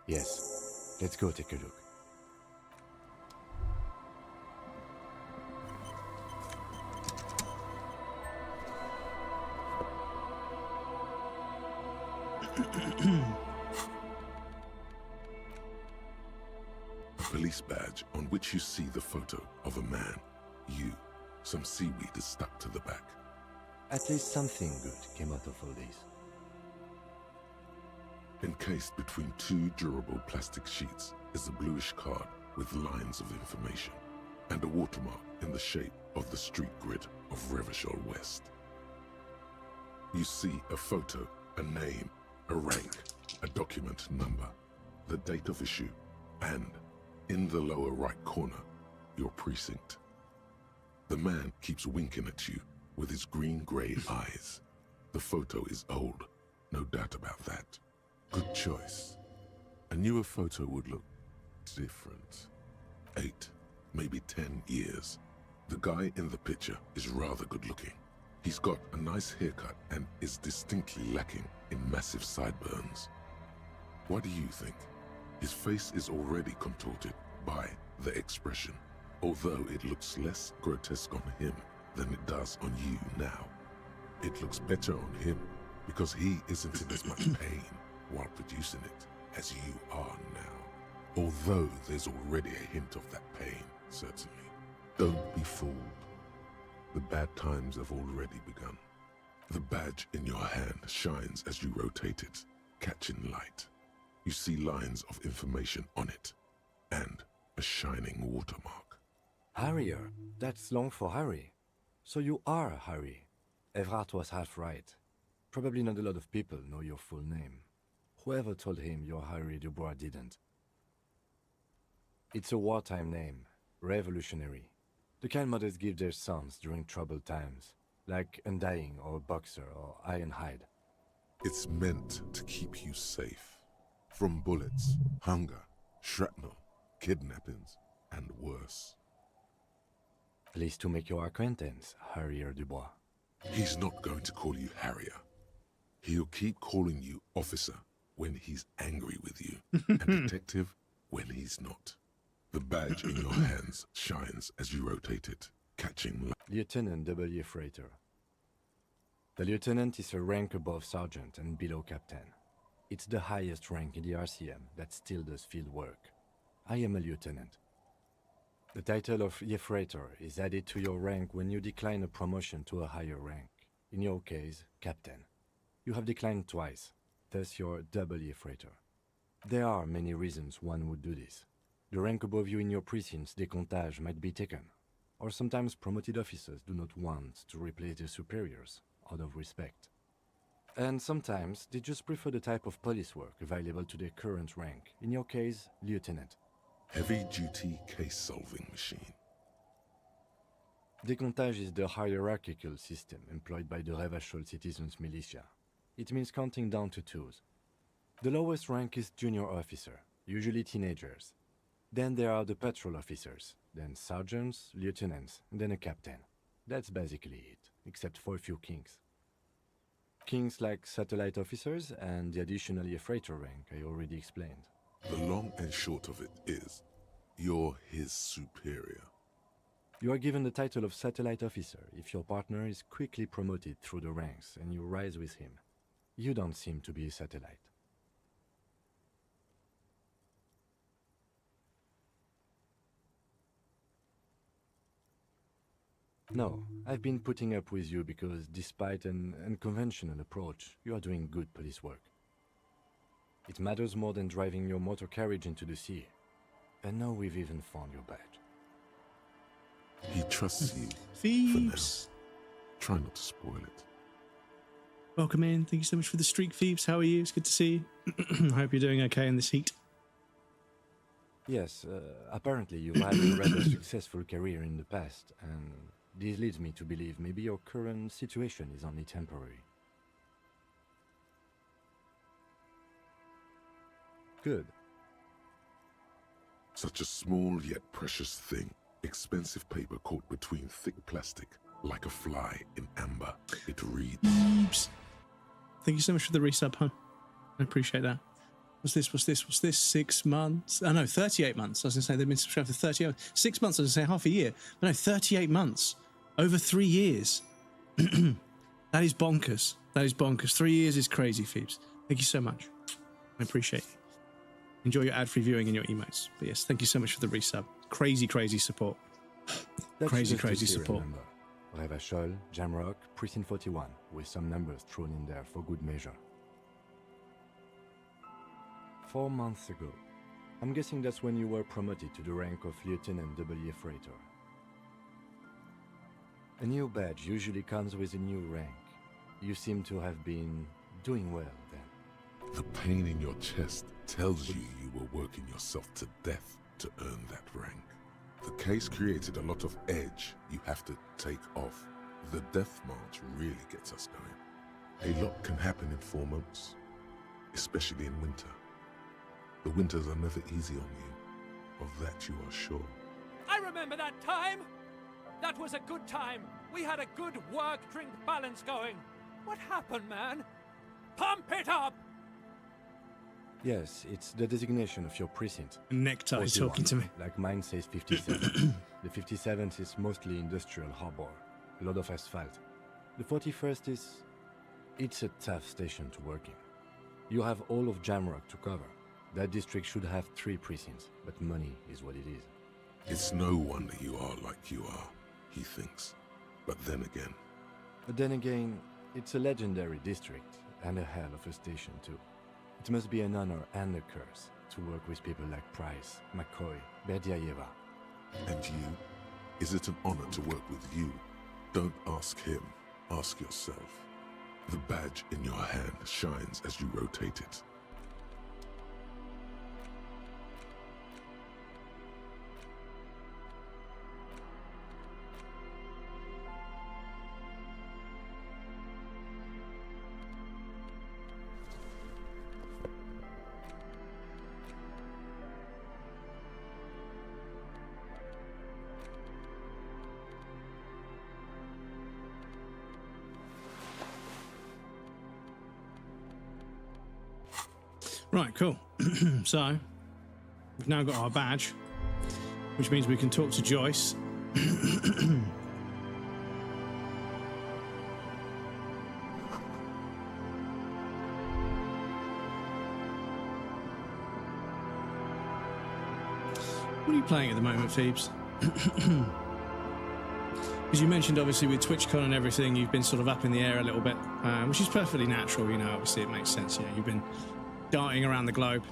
Yes, let's go take a look. A police badge on which you see the photo of a man. You. Some seaweed is stuck to the back. At least something good came out of all this. Encased between 2 durable plastic sheets is a bluish card with lines of information and a watermark in the shape of the street grid of Revachol West. You see a photo, a name, a rank, a document number, the date of issue, and, in the lower right corner, your precinct. The man keeps winking at you with his green-grey eyes. The photo is old, no doubt about that. Good choice. A newer photo would look different. 8, maybe 10 years. The guy in the picture is rather good looking. He's got a nice haircut and is distinctly lacking in massive sideburns. What do you think? His face is already contorted by the expression, although it looks less grotesque on him than it does on you now. It looks better on him because he isn't in as much pain while producing it as you are now. Although there's already a hint of that pain, certainly. Don't be fooled. The bad times have already begun. The badge in your hand shines as you rotate it, catching light. You see lines of information on it, and a shining watermark. Harrier, that's long for Harry. So you are Harry. Evrard was half right. Probably not a lot of people know your full name. Whoever told him you're Harry Dubois didn't. It's a wartime name, revolutionary. The kind mothers give their sons during troubled times, like Undying or Boxer or Ironhide. It's meant to keep you safe. From bullets, hunger, shrapnel, kidnappings, and worse. At least to make your acquaintance, Harrier Dubois. He's not going to call you Harrier. He'll keep calling you Officer when he's angry with you, and Detective when he's not. The badge in your hands shines as you rotate it, catching light. Lieutenant W. Freighter. The lieutenant is a rank above sergeant and below captain. It's the highest rank in the RCM that still does field work. I am a lieutenant. The title of Freighter is added to your rank when you decline a promotion to a higher rank. In your case, captain. You have declined twice, thus you're W. Freighter. There are many reasons one would do this. The rank above you in your precinct's decontage might be taken, or sometimes promoted officers do not want to replace their superiors out of respect. And sometimes they just prefer the type of police work available to their current rank, in your case, lieutenant. Heavy-duty case-solving machine. Decontage is the hierarchical system employed by the Revachol Citizens Militia. It means counting down to twos. The lowest rank is junior officer, usually teenagers. Then there are the patrol officers, then sergeants, lieutenants, then a captain. That's basically it, except for a few kings. Kings like satellite officers and the additional freighter rank I already explained. The long and short of it is, you're his superior. You are given the title of satellite officer if your partner is quickly promoted through the ranks and you rise with him. You don't seem to be a satellite. No, I've been putting up with you because despite an unconventional approach, you are doing good police work. It matters more than driving your motor carriage into the sea. And now we've even found your badge. He trusts you Phoebes. for now. Try not to spoil it. Welcome in. Thank you so much for the streak, Phoebes. How are you? It's good to see you. I hope you're doing okay in this heat. Yes, apparently you've had a rather successful career in the past, and this leads me to believe maybe your current situation is only temporary. Good. Such a small yet precious thing. Expensive paper caught between thick plastic, like a fly in amber. It reads. Phoebes. Thank you so much for the resub, huh? I appreciate that. What's this? 6 months? Oh no, 38 months. I was going to say they've been subscribed for 38 months. 6 months, I was going to say half a year. But no, 38 months. Over 3 years. That is bonkers. That is bonkers. 3 years is crazy, Phoebes. Thank you so much. I appreciate it. Enjoy your ad-free viewing and your emotes. But yes, thank you so much for the resub. Crazy, crazy support. Crazy support. Revachol, Jamrock, Precinct 41, with some numbers thrown in there for good measure. 4 months ago. I'm guessing that's when you were promoted to the rank of Lieutenant W. Freighter. A new badge usually comes with a new rank. You seem to have been doing well then. The pain in your chest tells you you were working yourself to death to earn that rank. The case created a lot of edge you have to take off. The death march really gets us going. A lot can happen in 4 months, especially in winter. The winters are never easy on you. Of that you are sure. I remember that time! That was a good time. We had a good work-drink balance going. What happened, man? Pump it up! Yes, it's the designation of your precinct. Necktie 41. Talking to me. Like mine says 57. The 57th is mostly industrial harbor. A lot of asphalt. The 41st is... It's a tough station to work in. You have all of Jamrock to cover. That district should have 3 precincts, but money is what it is. It's no wonder you are like you are, he thinks. But then again, it's a legendary district, and a hell of a station too. It must be an honor and a curse to work with people like Price, McCoy, Berdiaeva. And you? Is it an honor to work with you? Don't ask him, ask yourself. The badge in your hand shines as you rotate it. Right, cool. So, we've now got our badge. which means we can talk to Joyce. What are you playing at the moment, Phoebes? Because you mentioned, obviously, with TwitchCon and everything, you've been sort of up in the air a little bit, which is perfectly natural, you know, obviously it makes sense. You know, you've been darting around the globe,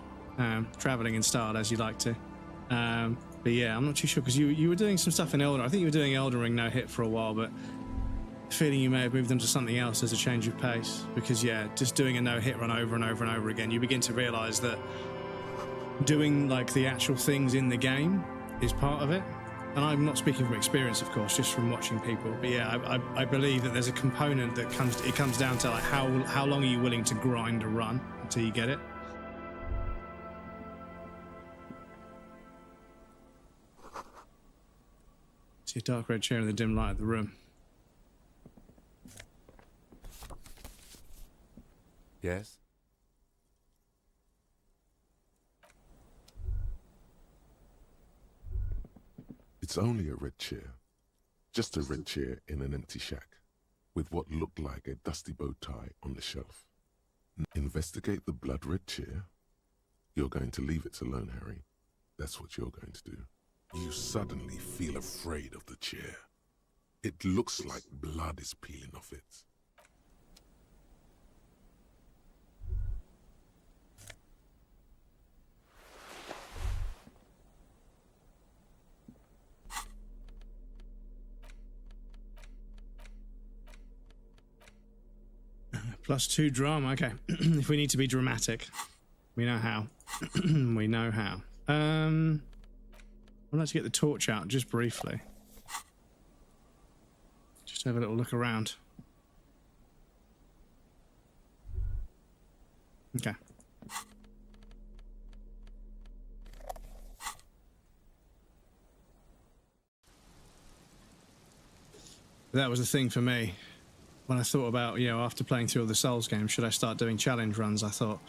traveling in style as you like to. But yeah, I'm not too sure, because you were doing some stuff in Elden. I think you were doing Elden Ring no hit for a while, but feeling you may have moved into something else as a change of pace. Because yeah, just doing a no hit run over and over and over again, you begin to realise that doing like the actual things in the game is part of it. And I'm not speaking from experience, of course, just from watching people. But yeah, I believe that there's a component that comes down to like how long are you willing to grind a run until you get it. See a dark red chair in the dim light of the room. Yes? It's only a red chair. Just a red chair in an empty shack, with what looked like a dusty bow tie on the shelf. Investigate the blood red chair? You're going to leave it alone, Harry. That's what you're going to do. You suddenly feel afraid of the chair. It looks like blood is peeling off it. +2 drama, okay. If we need to be dramatic, we know how. We know how. I'd like to get the torch out just briefly. Just have a little look around. Okay. That was the thing for me. When I thought about, you know, after playing through all the Souls games, should I start doing challenge runs? I thought,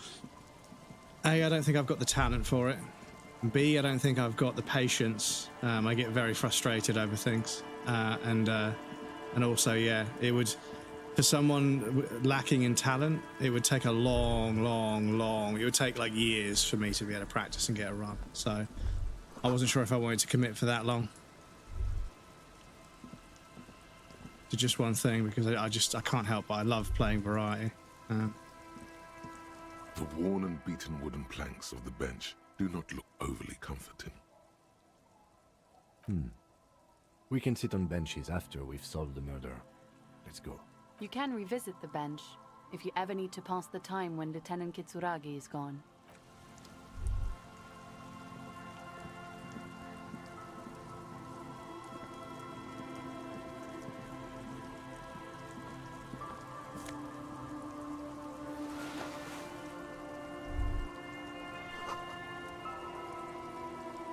A, I don't think I've got the talent for it. B, I don't think I've got the patience. I get very frustrated over things. And also, yeah, it would, for someone lacking in talent, it would take a long, it would take like years for me to be able to practice and get a run. So I wasn't sure if I wanted to commit for that long to just one thing, because I can't help but I love playing variety. The worn and beaten wooden planks of the bench do not look overly comforting. We can sit on benches after we've solved the murder. Let's go. You can revisit the bench if you ever need to pass the time when Lieutenant Kitsuragi is gone.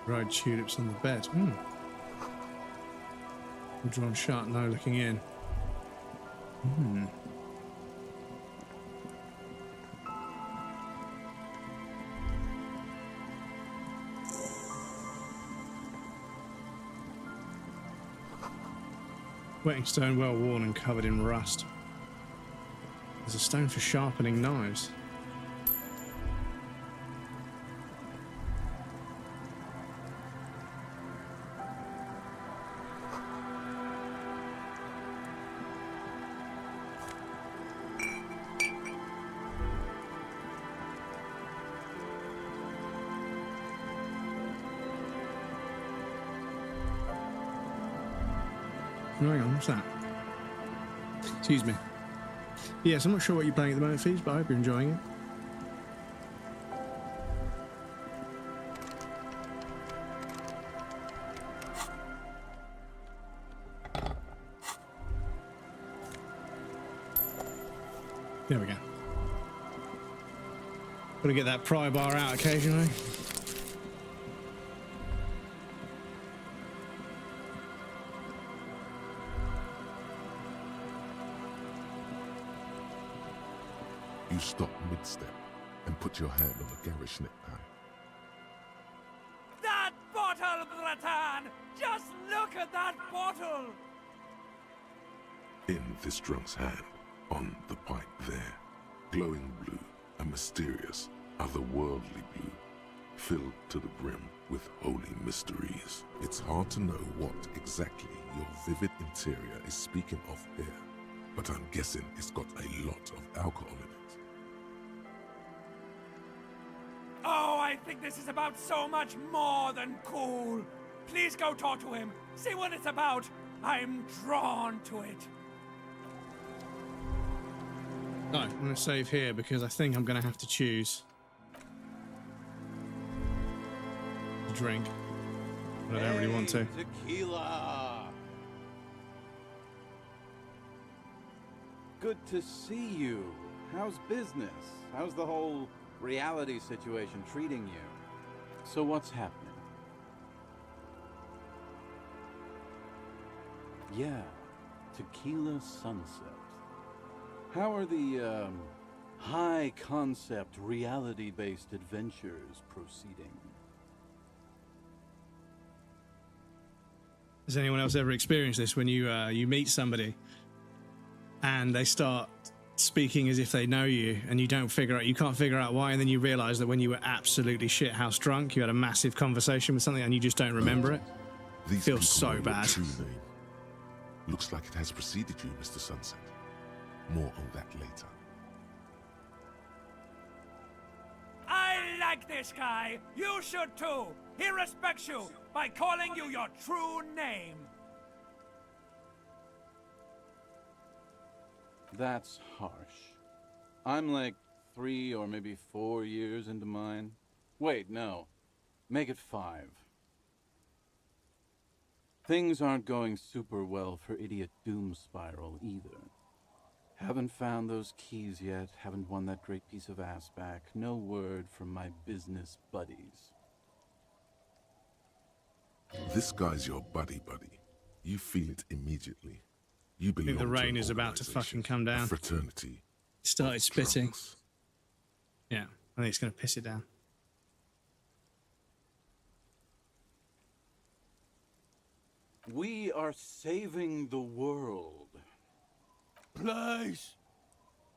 Dried tulips on the bed. Drawn shut, no looking in. Wetting stone well worn and covered in rust. There's a stone for sharpening knives. No, hang on, what's that? Excuse me. Yes, I'm not sure what you're playing at the moment, Fees, but I hope you're enjoying it. There we go. Gotta get that pry bar out occasionally. You stop mid-step and put your hand on the garish necktie. That bottle Zaratan! Just look at that bottle! In this drunk's hand, on the pipe there, glowing blue, a mysterious, otherworldly blue, filled to the brim with holy mysteries. It's hard to know what exactly your vivid interior is speaking of here, but I'm guessing it's got a lot of alcohol in it. Oh, I think this is about so much more than cool. Please go talk to him. See what it's about. I'm drawn to it. No, I'm going to save here because I think I'm going to have to choose a drink. But I don't really want to. Tequila! Good to see you. How's business? How's the whole reality situation treating you? So what's happening? Yeah, Tequila Sunset. How are the, high-concept, reality-based adventures proceeding? Has anyone else ever experienced this when you meet somebody and they start speaking as if they know you and you can't figure out why, and then you realize that when you were absolutely shithouse drunk, you had a massive conversation with something and you just don't remember it? These Feels so know bad. your true name. Looks like it has preceded you, Mr. Sunset. More on that later. I like this guy. You should too. He respects you by calling you your true name. That's harsh. I'm like 3 or maybe 4 years into mine. Wait, no. Make it 5. Things aren't going super well for Idiot Doom Spiral either. Haven't found those keys yet, haven't won that great piece of ass back. No word from my business buddies. This guy's your buddy. You feel it immediately. You I belong think the to rain an is about to organization, fucking come a down. fraternity. It started spitting. drunks. Yeah, I think it's going to piss it down. We are saving the world. Please.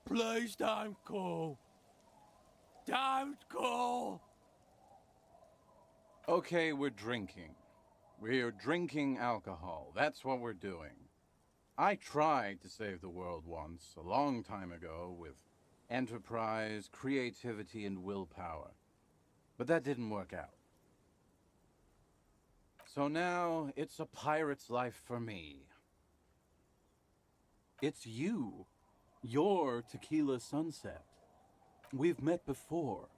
Please don't go. Don't go. Okay, we're drinking. We're drinking alcohol. That's what we're doing. I tried to save the world once, a long time ago, with enterprise, creativity, and willpower. But that didn't work out. So now, it's a pirate's life for me. It's you. You're Tequila Sunset. We've met before.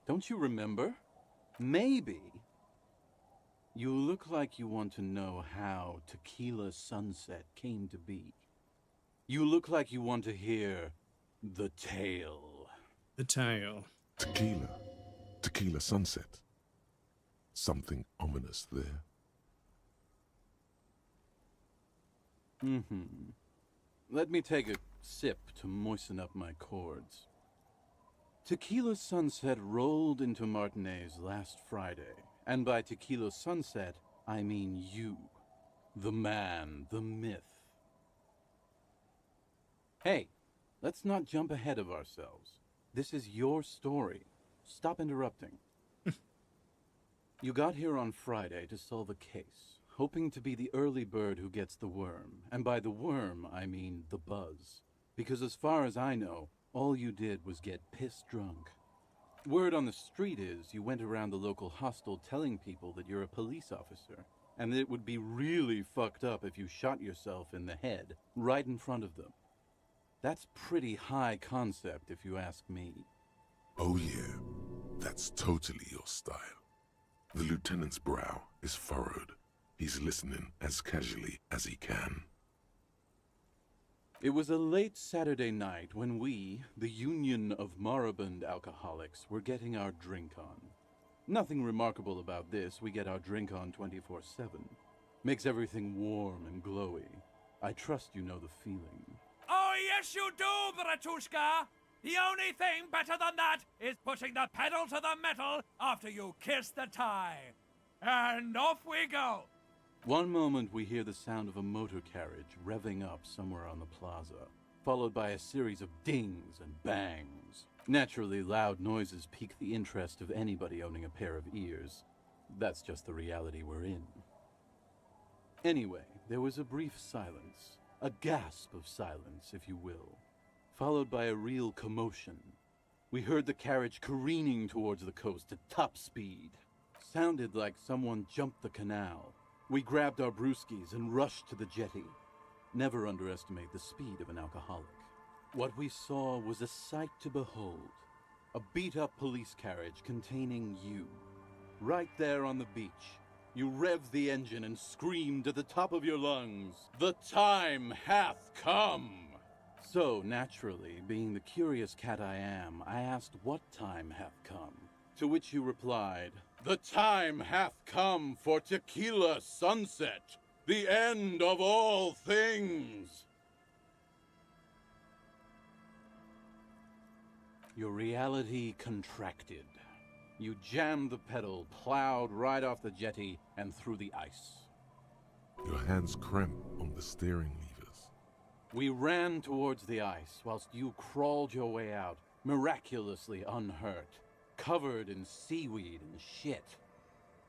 Don't you remember? Maybe. You look like you want to know how Tequila Sunset came to be. You look like you want to hear the tale. The tale. Tequila Sunset. Something ominous there. Let me take a sip to moisten up my cords. Tequila Sunset rolled into Martinez last Friday, and by Tequila Sunset, I mean you. The man, the myth. Hey, let's not jump ahead of ourselves. This is your story. Stop interrupting. You got here on Friday to solve a case, hoping to be the early bird who gets the worm. And by the worm, I mean the buzz. Because as far as I know, all you did was get piss drunk. Word on the street is you went around the local hostel telling people that you're a police officer, and that it would be really fucked up if you shot yourself in the head right in front of them. That's pretty high concept, if you ask me. Oh yeah, that's totally your style. The lieutenant's brow is furrowed. He's listening as casually as he can. It was a late Saturday night when we, the Union of Moribund Alcoholics, were getting our drink on. Nothing remarkable about this. We get our drink on 24/7. Makes everything warm and glowy. I trust you know the feeling. Oh, yes, you do, Bratushka. The only thing better than that is putting the pedal to the metal after you kiss the tie. And off we go! One moment we hear the sound of a motor carriage revving up somewhere on the plaza, followed by a series of dings and bangs. Naturally, loud noises pique the interest of anybody owning a pair of ears. That's just the reality we're in. Anyway, there was a brief silence, a gasp of silence, if you will, followed by a real commotion. We heard the carriage careening towards the coast at top speed. Sounded like someone jumped the canal. We grabbed our brewskis and rushed to the jetty. Never underestimate the speed of an alcoholic. What we saw was a sight to behold. A beat-up police carriage containing you. Right there on the beach, you revved the engine and screamed at the top of your lungs, "The time hath come!" So, naturally, being the curious cat I am, I asked what time hath come. To which you replied, "The time hath come for tequila sunset, the end of all things." Your reality contracted. You jammed the pedal, plowed right off the jetty, and through the ice. Your hands cramp on the steering levers. We ran towards the ice, whilst you crawled your way out, miraculously unhurt, covered in seaweed and shit,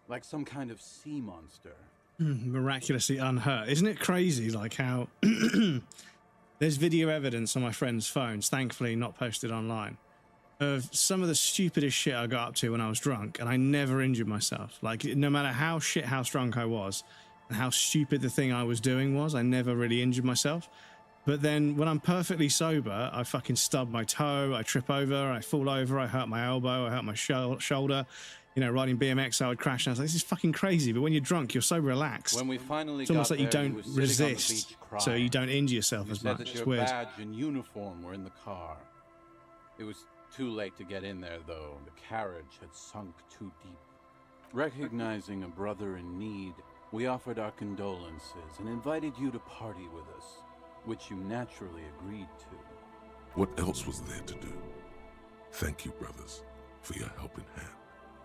like some kind of sea monster. Miraculously unhurt. Isn't it crazy, like how there's video evidence on my friends' phones, thankfully not posted online, of some of the stupidest shit I got up to when I was drunk, and I never injured myself. Like, no matter how shithouse drunk I was and how stupid the thing I was doing was, I never really injured myself. But then when I'm perfectly sober, I fucking stub my toe, I trip over, I fall over, I hurt my elbow, I hurt my shoulder. You know, riding BMX, I would crash, and I was like, this is fucking crazy. But when you're drunk, you're so relaxed. When we finally it's almost got like you there, don't he was sitting resist, on the beach crying. so you don't injure yourself You as said much. that It's your weird. badge and uniform were in the car. It was too late to get in there, though. The carriage had sunk too deep. Recognizing a brother in need, we offered our condolences and invited you to party with us, which you naturally agreed to. What else was there to do? Thank you, brothers, for your helping hand.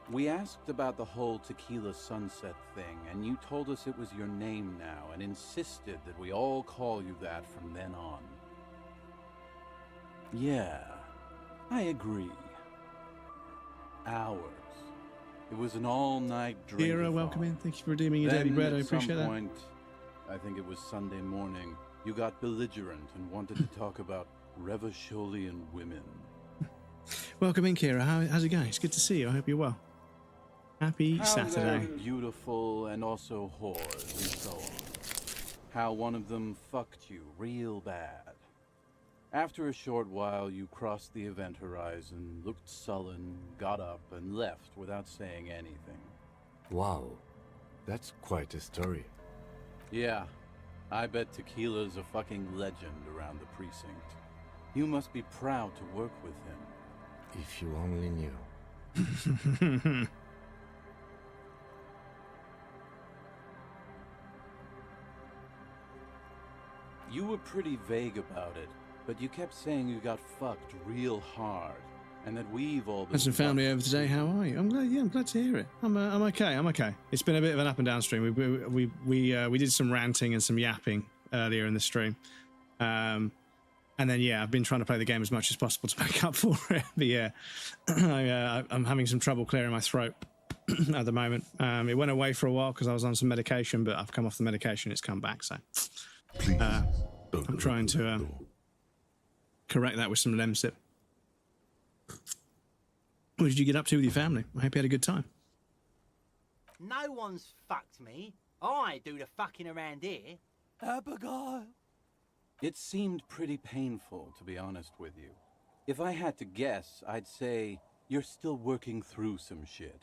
We asked about the whole tequila sunset thing, and you told us it was your name now, and insisted that we all call you that from then on. Yeah, I agree. Hours. It was an all-night drink. Hero, welcome in. Thank you for redeeming your daily bread. I appreciate at that. some point, I think it was Sunday morning, you got belligerent and wanted to talk about Revacholian women. Welcome in, Kira. How's it going? It's good to see you. I hope you're well. Happy How Saturday. they're beautiful and also whores and so on. How one of them fucked you real bad. After a short while, you crossed the event horizon, looked sullen, got up, and left without saying anything. Wow, that's quite a story. Yeah, I bet Tequila's a fucking legend around the precinct. You must be proud to work with him. If you only knew. You were pretty vague about it, but you kept saying you got fucked real hard, and that we've all been. Had some family over today. How are you? I'm glad. Yeah, I'm glad to hear it. I'm okay. I'm okay. It's been a bit of an up and down stream. We did some ranting and some yapping earlier in the stream, and then yeah, I've been trying to play the game as much as possible to make up for it. But yeah, I'm having some trouble clearing my throat at the moment. It went away for a while because I was on some medication, but I've come off the medication. It's come back. So I'm trying to correct that with some Lemsip. What did you get up to with your family? I hope you had a good time. No one's fucked me. I do the fucking around here. Abigail. It seemed pretty painful, to be honest with you. If I had to guess, I'd say you're still working through some shit.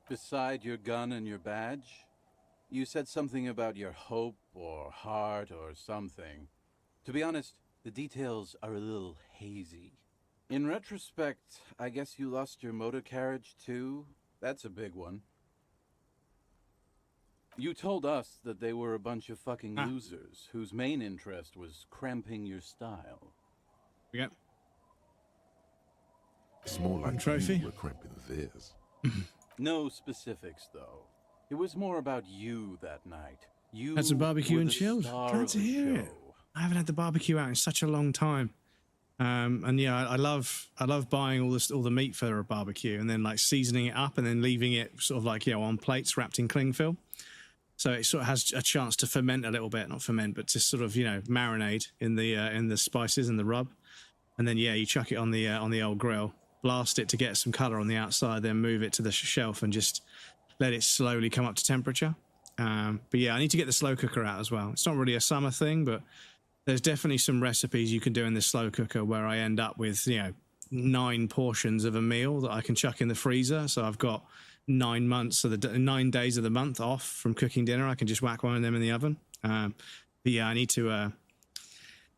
Beside your gun and your badge, you said something about your hope or heart or something. To be honest, the details are a little hazy. In retrospect, I guess you lost your motor carriage too? That's a big one. You told us that they were a bunch of fucking losers whose main interest was cramping your style. Yep. It's more like trophy. you were cramping theirs. No specifics, though. It was more about you that night. You Had some barbecue were and the chilled. star Glad of to the hear show. it. I haven't had the barbecue out in such a long time. And yeah, I love buying all the meat for a barbecue and then like seasoning it up and then leaving it sort of like, you know, on plates wrapped in cling film. So it sort of has a chance to ferment a little bit, not ferment, but to sort of, you know, marinate in the spices and the rub. And then yeah, you chuck it on the old grill, blast it to get some color on the outside, then move it to the shelf and just let it slowly come up to temperature. But yeah, I need to get the slow cooker out as well. It's not really a summer thing, but there's definitely some recipes you can do in the slow cooker where I end up with, you know, 9 portions of a meal that I can chuck in the freezer. So I've got 9 days of the month off from cooking dinner. I can just whack one of them in the oven. But yeah, I need to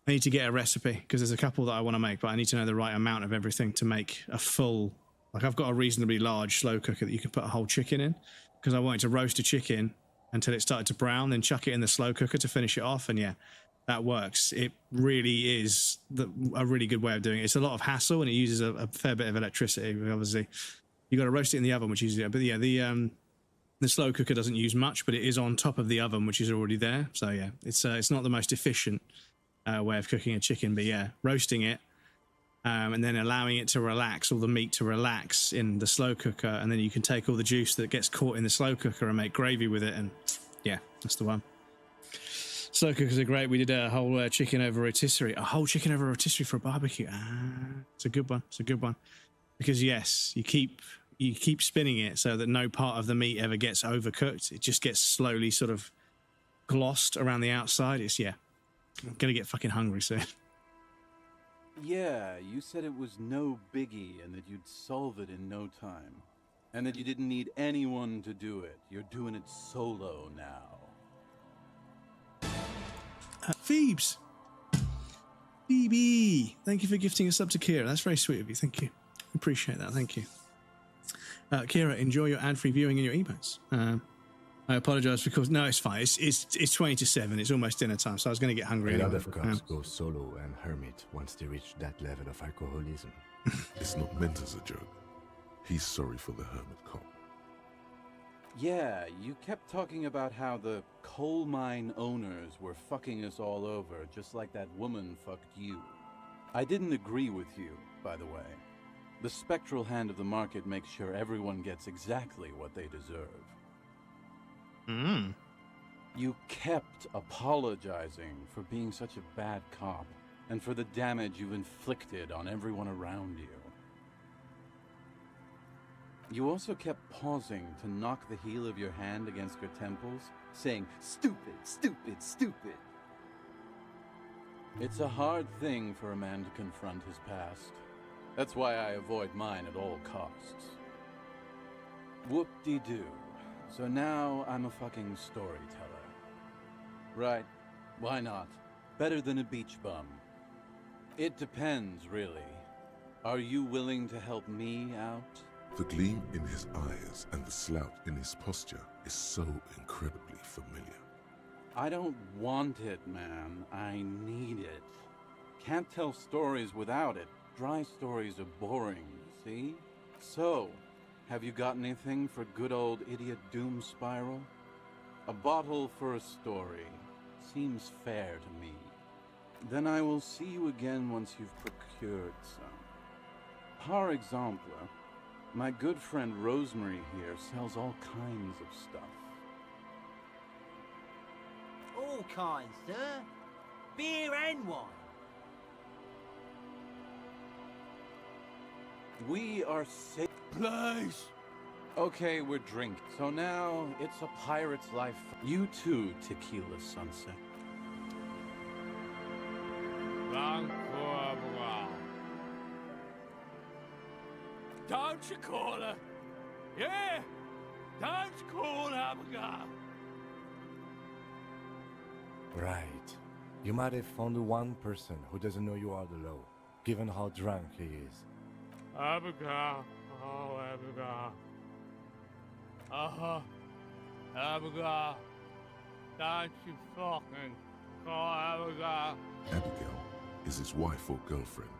get a recipe because there's a couple that I want to make, but I need to know the right amount of everything to make a full. Like I've got a reasonably large slow cooker that you can put a whole chicken in because I wanted to roast a chicken until it started to brown, then chuck it in the slow cooker to finish it off. And yeah, that works. It really is a really good way of doing it. It's a lot of hassle and it uses a fair bit of electricity. Obviously, you got to roast it in the oven, which uses it. But yeah, the slow cooker doesn't use much, but it is on top of the oven, which is already there. So yeah, it's not the most efficient way of cooking a chicken, but yeah, roasting it and then allowing it to relax, all the meat to relax in the slow cooker, and then you can take all the juice that gets caught in the slow cooker and make gravy with it, and yeah, that's the one. Slow cookers are great. We did a whole chicken over rotisserie for a barbecue. It's a good one. It's a good one because yes, you keep spinning it so that no part of the meat ever gets overcooked. It just gets slowly sort of glossed around the outside. I'm gonna get fucking hungry soon. Yeah, you said it was no biggie and that you'd solve it in no time. And that you didn't need anyone to do it. You're doing it solo now. Phoebes! Phoebe! Thank you for gifting a sub to Kira. That's very sweet of you. Thank you. Appreciate that. Thank you. Kira, enjoy your ad-free viewing in your emotes. I apologise because no, it's fine. It's 20 to 7. It's almost dinner time, so I was going to get hungry. A lot of cops go solo and hermit once they reach that level of alcoholism. It's not meant as a joke. He's sorry for the hermit cop. Yeah, you kept talking about how the coal mine owners were fucking us all over, just like that woman fucked you. I didn't agree with you, by the way. The spectral hand of the market makes sure everyone gets exactly what they deserve. You kept apologizing for being such a bad cop and for the damage you've inflicted on everyone around you. You also kept pausing to knock the heel of your hand against your temples, saying, "Stupid, stupid, stupid." It's a hard thing for a man to confront his past. That's why I avoid mine at all costs. Whoop-de-doo. So now I'm a fucking storyteller. Right, why not? Better than a beach bum. It depends, really. Are you willing to help me out? The gleam in his eyes and the slouch in his posture is so incredibly familiar. I don't want it, man. I need it. Can't tell stories without it. Dry stories are boring, see? So, have you got anything for good old idiot Doom Spiral? A bottle for a story. Seems fair to me. Then I will see you again once you've procured some. Par exemple, my good friend Rosemary here sells all kinds of stuff. All kinds, sir. Beer and wine. We are safe. Please. Okay, we're drinking. So now it's a pirate's life. You too, Tequila Sunset. Don't you call her? Yeah! Don't you call her, Abigail? Right. You might have found one person who doesn't know you are the law, given how drunk he is. Abigail. Oh, Abigail. Abigail. Don't you fucking call Abigail. Abigail is his wife or girlfriend.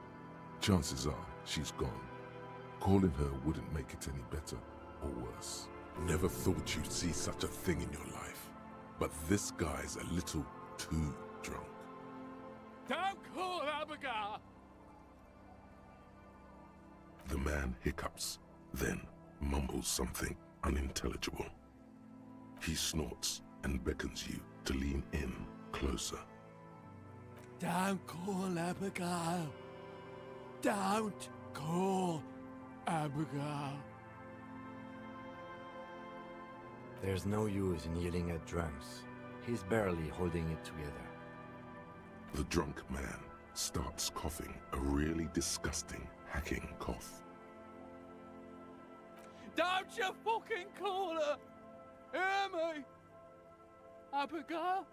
Chances are she's gone. Calling her wouldn't make it any better. or worse. Never thought you'd see such a thing in your life. But this guy's a little too drunk. Don't call Abigail! The man hiccups, then mumbles something unintelligible. He snorts and beckons you to lean in closer. Don't call Abigail. Don't call Abigail. There's no use in yelling at drunks. He's barely holding it together. The drunk man starts coughing a really disgusting, hacking cough. Don't you fucking call her! Hear me? Abigail?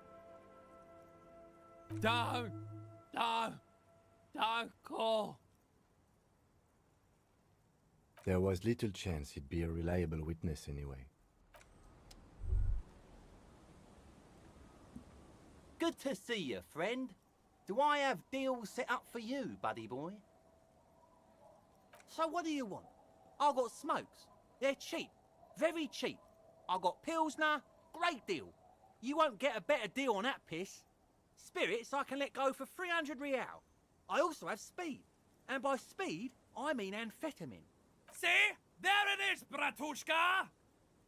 Don't call. There was little chance he'd be a reliable witness anyway. Good to see you, friend. Do I have deals set up for you, buddy boy? So what do you want? I got smokes. They're cheap. Very cheap. I got Pilsner. Great deal. You won't get a better deal on that piss. Spirits I can let go for 300 real. I also have speed. And by speed, I mean amphetamine. See? There it is, Bratushka!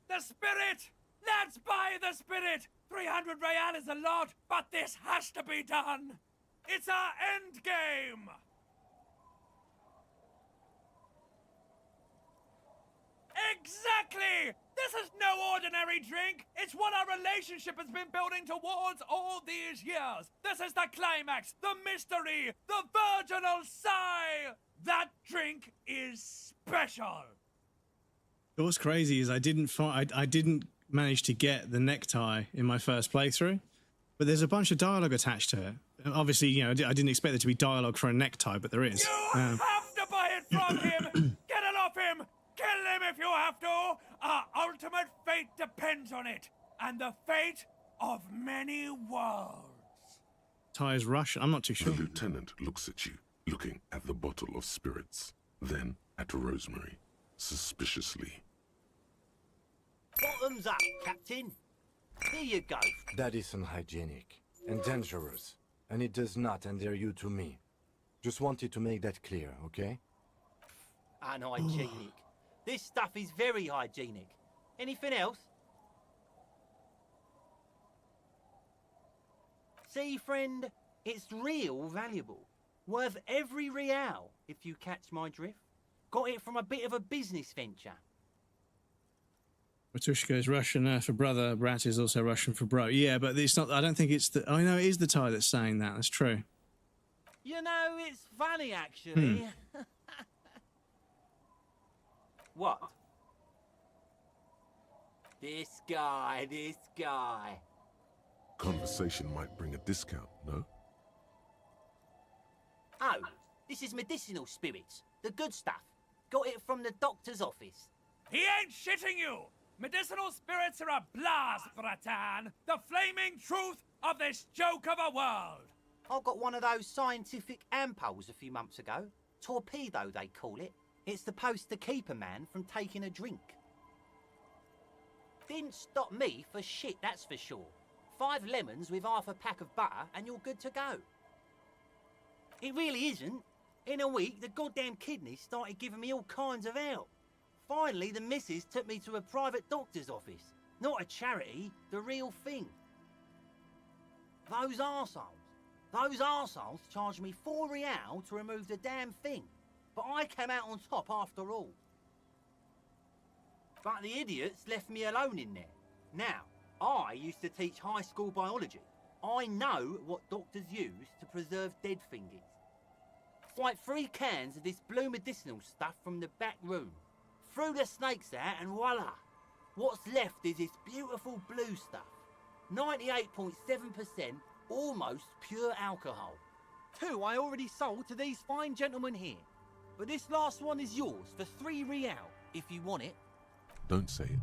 The spirit! Let's buy the spirit! 300 real is a lot, but this has to be done! It's our end game! Exactly! This is no ordinary drink! It's what our relationship has been building towards all these years! This is the climax, the mystery, the virginal sigh! That drink is special! What's crazy is I didn't manage to get the necktie in my first playthrough, but there's a bunch of dialogue attached to it. Obviously, you know, I didn't expect there to be dialogue for a necktie, but there is. You have to buy it from him! Get it off him! Kill him if you have to! Our ultimate fate depends on it, and the fate of many worlds. Tie is Russian. I'm not too sure. The lieutenant looks at you, looking at the bottle of spirits, then at Rosemary, suspiciously. Bottoms up, Captain. Here you go. That is unhygienic and dangerous, and it does not endear you to me. Just wanted to make that clear, okay? Unhygienic. This stuff is very hygienic. Anything else? See, friend, it's real valuable. Worth every real, if you catch my drift. Got it from a bit of a business venture. Matushka is Russian for brother. Brat is also Russian for bro. Yeah, but it's not. I don't think it's the. I know it is the Thai that's saying that. That's true. You know, it's funny actually. What? This guy. Conversation might bring a discount, no? Oh, this is medicinal spirits. The good stuff. Got it from the doctor's office. He ain't shitting you! Medicinal spirits are a blast, Bratan! The flaming truth of this joke of a world! I got one of those scientific ampoules a few months ago. Torpedo, they call it. It's supposed to keep a man from taking a drink. Didn't stop me for shit, that's for sure. 5 lemons with half a pack of butter and you're good to go. It really isn't. In a week, the goddamn kidneys started giving me all kinds of help. Finally, the missus took me to a private doctor's office. Not a charity, the real thing. Those arseholes charged me 4 real to remove the damn thing. But I came out on top after all. But the idiots left me alone in there. Now, I used to teach high school biology. I know what doctors use to preserve dead fingers. Like 3 cans of this blue medicinal stuff from the back room. Threw the snakes out and voila! What's left is this beautiful blue stuff. 98.7% almost pure alcohol. 2 I already sold to these fine gentlemen here. But this last one is yours for 3 real, if you want it. Don't say it.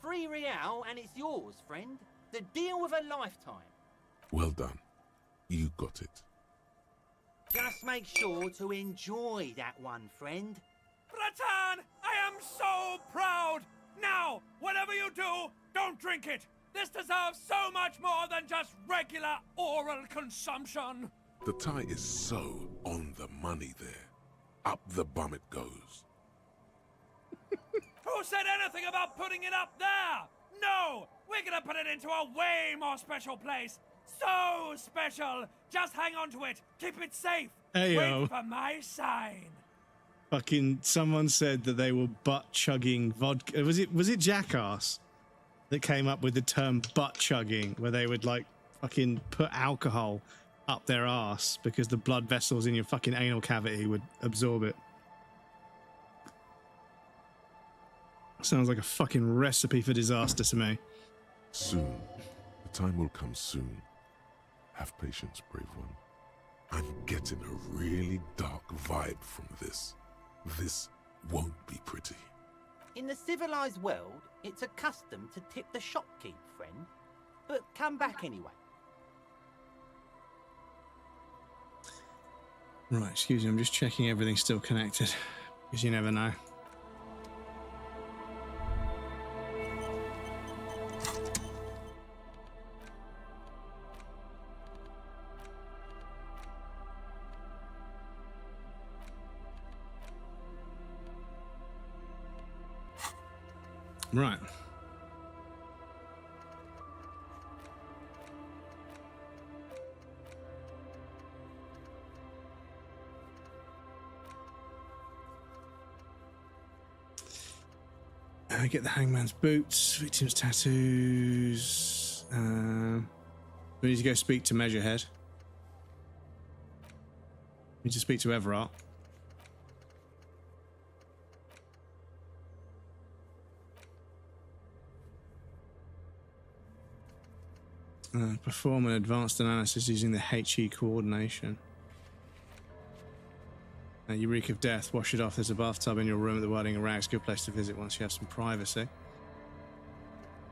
$3 real and it's yours, friend. The deal of a lifetime. Well done. You got it. Just make sure to enjoy that one, friend. Bratan, I am so proud! Now, whatever you do, don't drink it! This deserves so much more than just regular oral consumption! The tie is so on the money there. Up the bum it goes. Who said anything about putting it up there? No! We're gonna put it into a way more special place! So special! Just hang on to it! Keep it safe! Ayo. Wait for my sign! Fucking someone said that they were butt chugging vodka. Was it Jackass that came up with the term butt chugging, where they would like fucking put alcohol up their ass because the blood vessels in your fucking anal cavity would absorb it. Sounds like a fucking recipe for disaster to me. Soon. The time will come soon. Have patience, brave one. I'm getting a really dark vibe from this. This won't be pretty. In the civilized world, it's a custom to tip the shopkeep, friend. But come back anyway. Right, excuse me, I'm just checking everything's still connected, because you never know. Right. Get the hangman's boots, victim's tattoos. We need to go speak to Measurehead. We need to speak to Everart. Perform an advanced analysis using the HE coordination. You reek of death. Wash it off. There's a bathtub in your room at the Whiting and Rags. Good place to visit once you have some privacy.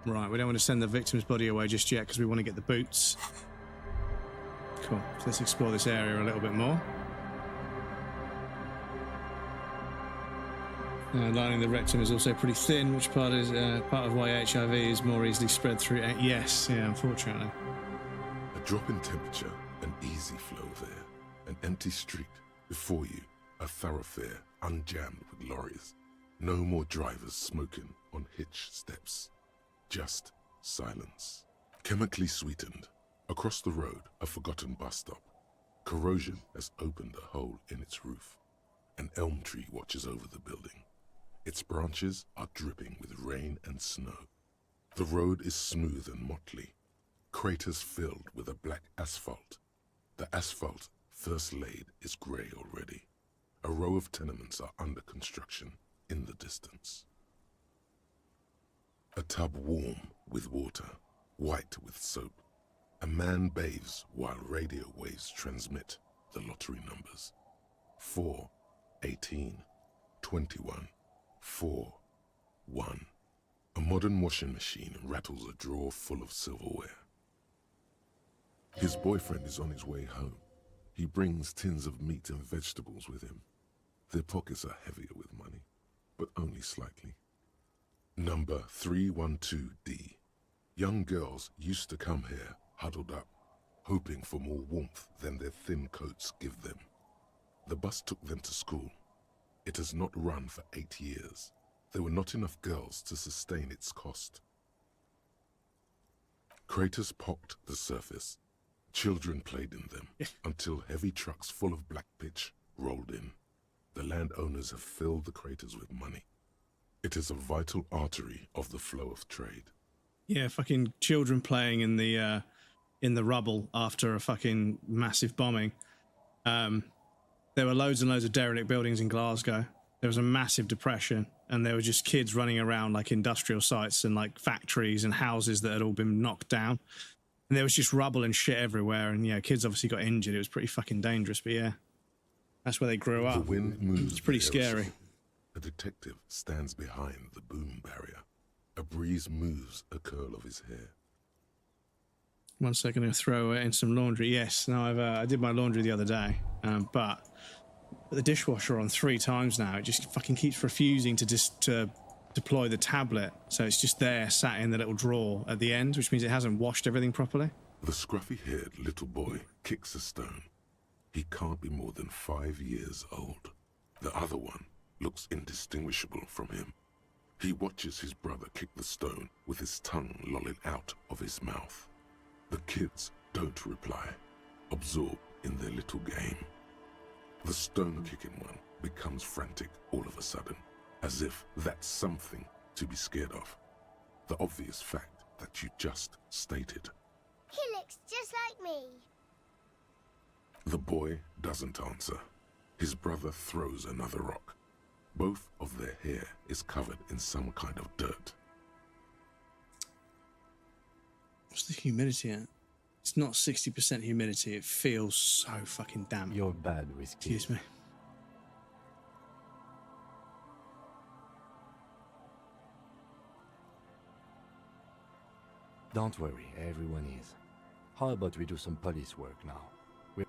Right, we don't want to send the victim's body away just yet because we want to get the boots. Cool. So let's explore this area a little bit more. Lining the rectum is also pretty thin, which part of why HIV is more easily spread through. Yes, yeah, unfortunately. A drop in temperature, an easy flow there. An empty street before you. A thoroughfare unjammed with lorries. No more drivers smoking on hitch steps. Just silence. Chemically sweetened. Across the road, a forgotten bus stop. Corrosion has opened a hole in its roof. An elm tree watches over the building. Its branches are dripping with rain and snow. The road is smooth and motley. Craters filled with a black asphalt. The asphalt, first laid, is grey already. A row of tenements are under construction in the distance. A tub warm with water, white with soap. A man bathes while radio waves transmit the lottery numbers. 4, 18, 21, 4, 1. A modern washing machine rattles a drawer full of silverware. His boyfriend is on his way home. He brings tins of meat and vegetables with him. Their pockets are heavier with money, but only slightly. Number 312D. Young girls used to come here, huddled up, hoping for more warmth than their thin coats give them. The bus took them to school. It has not run for 8 years. There were not enough girls to sustain its cost. Craters pocked the surface. Children played in them until heavy trucks full of black pitch rolled in. The landowners have filled the craters with money. It is a vital artery of the flow of trade. Yeah, fucking children playing in the rubble after a fucking massive bombing. There were loads and loads of derelict buildings in Glasgow. There was a massive depression, and there were just kids running around like industrial sites and like factories and houses that had all been knocked down. And there was just rubble and shit everywhere, and yeah, kids obviously got injured. It was pretty fucking dangerous, but yeah, that's where they grew up. The wind moves. It's pretty scary. A detective stands behind the boom barrier. A breeze moves a curl of his hair. 1 second, I'm going to throw in some laundry. Yes, no, I did my laundry the other day, but the dishwasher on 3 times now. It just fucking keeps refusing to deploy the tablet, so it's just there, sat in the little drawer at the end, which means it hasn't washed everything properly. The scruffy-haired little boy kicks a stone. He can't be more than 5 years old. The other one looks indistinguishable from him. He watches his brother kick the stone with his tongue lolling out of his mouth. The kids don't reply, absorbed in their little game. The stone-kicking one becomes frantic all of a sudden, as if that's something to be scared of. The obvious fact that you just stated. He looks just like me. The boy doesn't answer. His brother throws another rock. Both of their hair is covered in some kind of dirt. What's the humidity at? It's not 60% humidity. It feels so fucking damp. You're bad, Whiskey. Excuse me. Don't worry, everyone is. How about we do some police work now? We're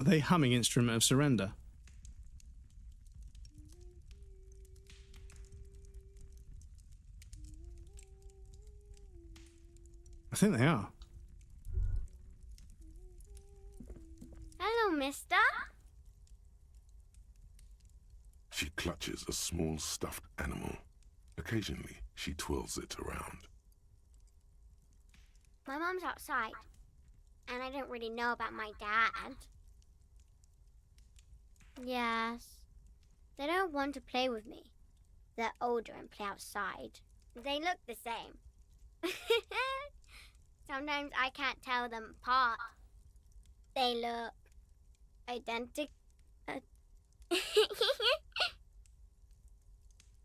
Are they humming Instrument of Surrender? I think they are. Hello, mister. She clutches a small stuffed animal. Occasionally, she twirls it around. My mom's outside, and I don't really know about my dad. Yes. They don't want to play with me. They're older and play outside. They look the same. Sometimes I can't tell them apart. They look identical.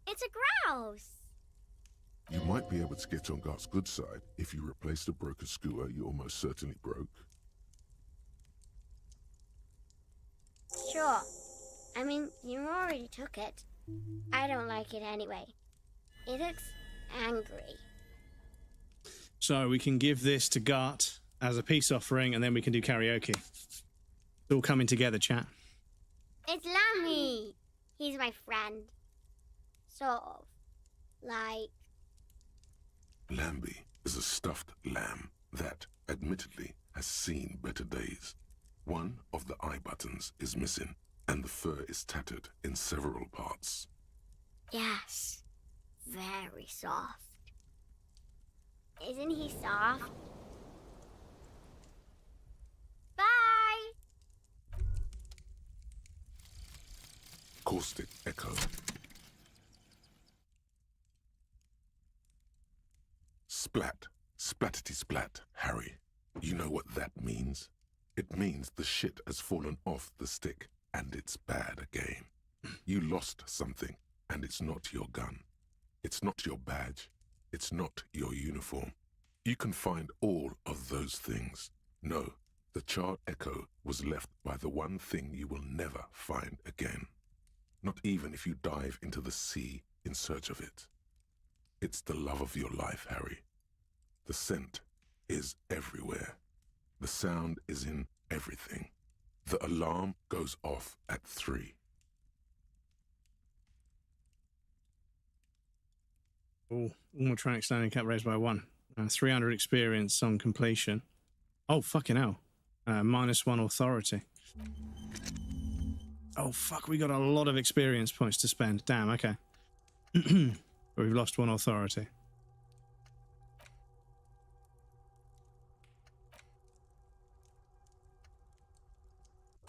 It's a grouse. You might be able to get on Gart's good side if you replace the broken skewer you almost certainly broke. Sure. I mean, you already took it. I don't like it anyway. It looks angry. So we can give this to Gart as a peace offering, and then we can do karaoke. It's all coming together, chat. It's Lammy. He's my friend. Sort of. Like... Lambie is a stuffed lamb that, admittedly, has seen better days. One of the eye buttons is missing, and the fur is tattered in several parts. Yes. Very soft. Isn't he soft? Bye! Caustic echo. Splat. Splatity splat, Harry. You know what that means? It means the shit has fallen off the stick, and it's bad again. You lost something, and it's not your gun. It's not your badge. It's not your uniform. You can find all of those things. No, the charred echo was left by the one thing you will never find again. Not even if you dive into the sea in search of it. It's the love of your life, Harry. The scent is everywhere. The sound is in everything. The alarm goes off at 3. Oh, animatronic standing cap raised by 1. 300 experience on completion. Oh, fucking hell. -1 authority. Oh, fuck, we got a lot of experience points to spend. Damn, okay. But we've lost 1 authority.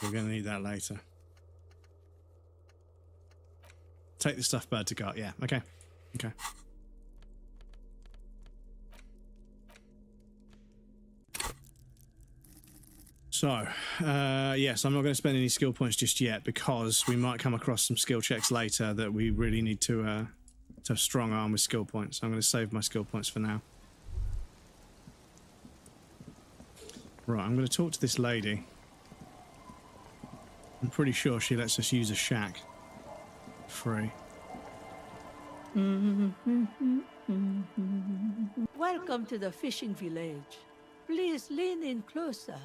We're going to need that later. Take the stuff bird to Gart. Yeah, okay. Okay. So, yes, I'm not going to spend any skill points just yet because we might come across some skill checks later that we really need to strong arm with skill points. I'm going to save my skill points for now. Right, I'm going to talk to this lady. I'm pretty sure she lets us use a shack. Free. Welcome to the fishing village. Please lean in closer.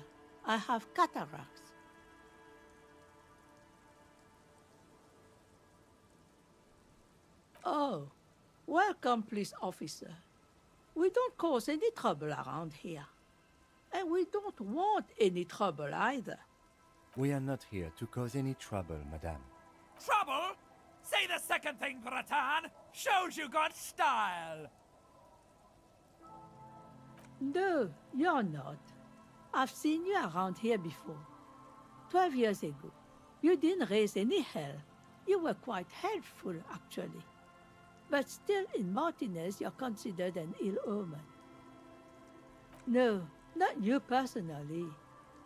I have cataracts. Oh, welcome, police officer. We don't cause any trouble around here. And we don't want any trouble either. We are not here to cause any trouble, madame. Trouble? Say the second thing, Bratan. Shows you got style. No, you're not. I've seen you around here before. 12 years ago. You didn't raise any hell. You were quite helpful, actually. But still, in Martinez, you're considered an ill omen. No, not you personally.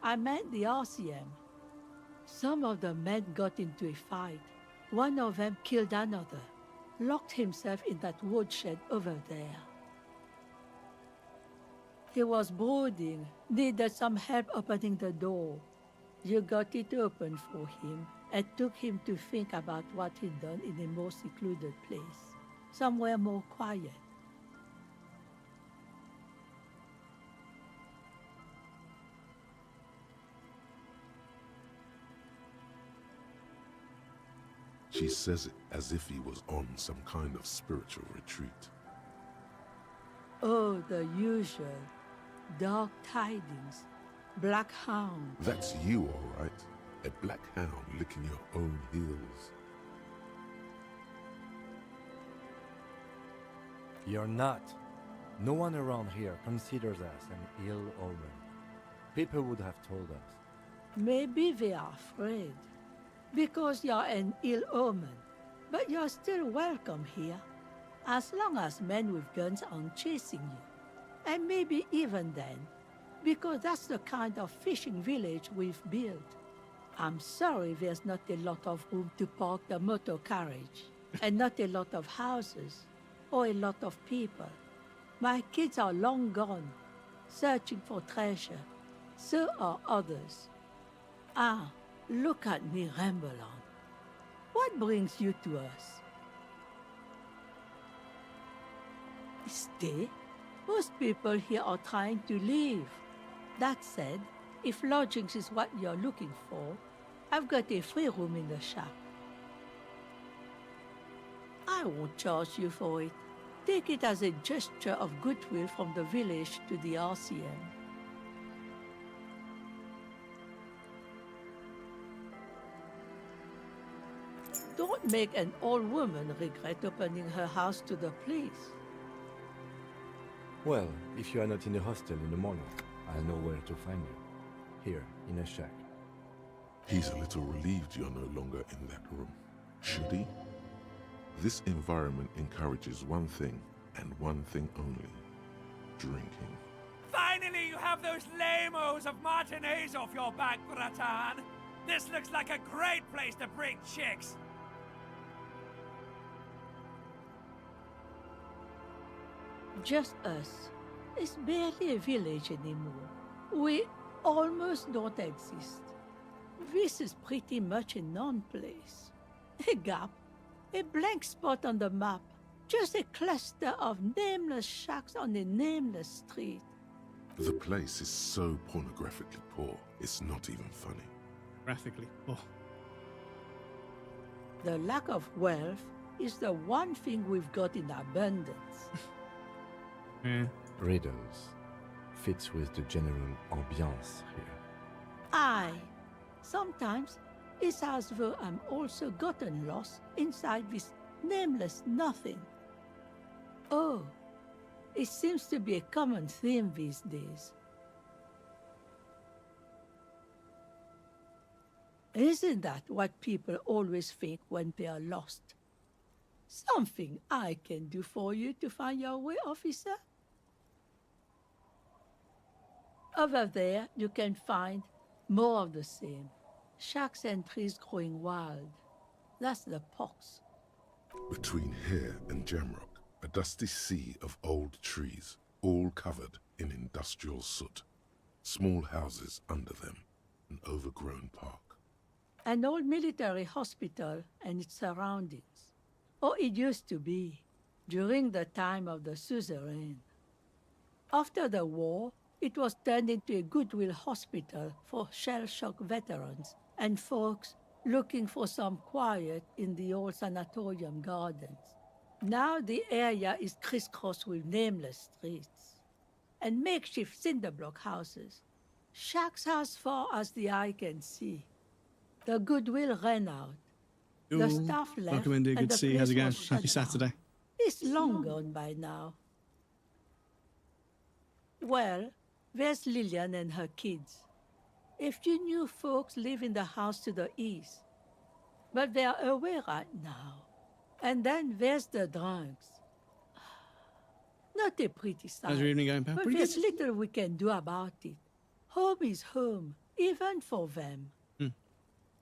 I meant the RCM. Some of the men got into a fight. One of them killed another, locked himself in that woodshed over there. He was brooding, needed some help opening the door. You got it open for him and took him to think about what he'd done in a more secluded place, somewhere more quiet. She says it as if he was on some kind of spiritual retreat. Oh, the usual. Dark tidings. Black hound. That's you, all right. A black hound licking your own heels. You're not. No one around here considers us an ill omen. People would have told us. Maybe they are afraid. Because you're an ill omen. But you're still welcome here. As long as men with guns aren't chasing you. And maybe even then. Because that's the kind of fishing village we've built. I'm sorry there's not a lot of room to park the motor carriage. And not a lot of houses. Or a lot of people. My kids are long gone. Searching for treasure. So are others. Ah. Look at me ramble on. What brings you to us? Stay? Most people here are trying to leave. That said, if lodgings is what you're looking for, I've got a free room in the shack. I won't charge you for it. Take it as a gesture of goodwill from the village to the RCM. Don't make an old woman regret opening her house to the police. Well, if you are not in the hostel in the morning, I'll know where to find you. Here, in a shack. He's a little relieved you're no longer in that room. Should he? This environment encourages one thing, and one thing only. Drinking. Finally, you have those lamos of Martinez off your back, Bratan. This looks like a great place to bring chicks. Just us. It's barely a village anymore. We almost don't exist. This is pretty much a non-place. A gap. A blank spot on the map. Just a cluster of nameless shacks on a nameless street. The place is so pornographically poor, it's not even funny. Graphically poor. The lack of wealth is the one thing we've got in abundance. Riddles. Fits with the general ambiance here. Aye. Sometimes it's as though I'm also gotten lost inside this nameless nothing. Oh, it seems to be a common theme these days. Isn't that what people always think when they are lost? Something I can do for you to find your way, officer? Over there, you can find More of the same. Shacks and trees growing wild. That's the pox. Between here and Jamrock, a dusty sea of old trees, all covered in industrial soot. Small houses under them, an overgrown park. An old military hospital and its surroundings. Or it used to be, during the time of the suzerain. After the war, it was turned into a goodwill hospital for shell-shock veterans and folks looking for some quiet in the old sanatorium gardens. Now the area is crisscrossed with nameless streets and makeshift cinderblock houses, shacks as far as the eye can see. The goodwill ran out. The staff left. Welcome, India. Good to see you. How's it going? Happy Saturday. It's long gone by now. Well, there's Lillian and her kids. A few new folks live in the house to the east, but they're away right now. And then there's the drunks. Not a pretty sight. How's your evening going, pal? But Pretty there's good. little we can do about it. Home is home, even for them.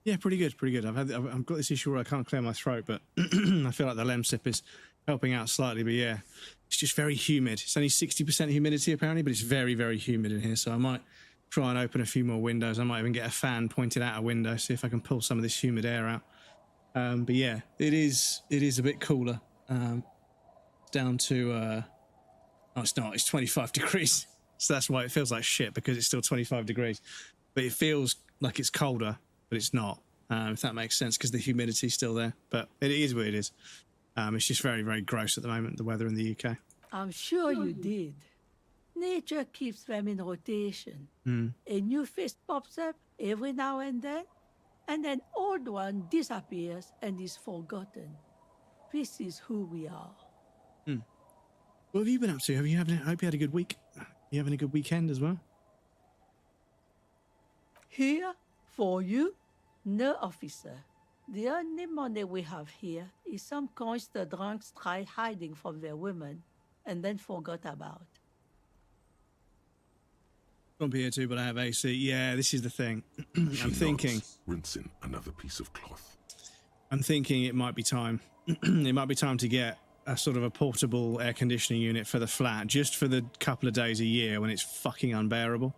Yeah, pretty good, pretty good. I've got this issue where I can't clear my throat, but I feel like the Lemsip is helping out slightly. But yeah, it's just very humid. It's only 60% humidity apparently, but it's very, very humid in here. So I might try and open a few more windows. I might even get a fan pointed out a window, see if I can pull some of this humid air out. But yeah, it is a bit cooler. Down to oh, it's not. It's 25 degrees. So that's why it feels like shit, because it's still 25 degrees. But it feels like it's colder, but it's not. If that makes sense, because the humidity's still there. But it is what it is. It's just very, very gross at the moment, the weather in the UK. I'm sure you did. Nature keeps them in rotation. A new face pops up every now and then an old one disappears and is forgotten. This is who we are. What have you been up to? I hope you had a good week. You having a good weekend as well? Here, for you, no officer. The only money we have here is some coins the drunks tried hiding from their women and then forgot about. Won't be here too, but I have AC. Yeah, this is the thing. I'm thinking. Rinsing another piece of cloth. I'm thinking it might be time. It might be time to get a sort of a portable air conditioning unit for the flat, just for the couple of days a year when it's fucking unbearable.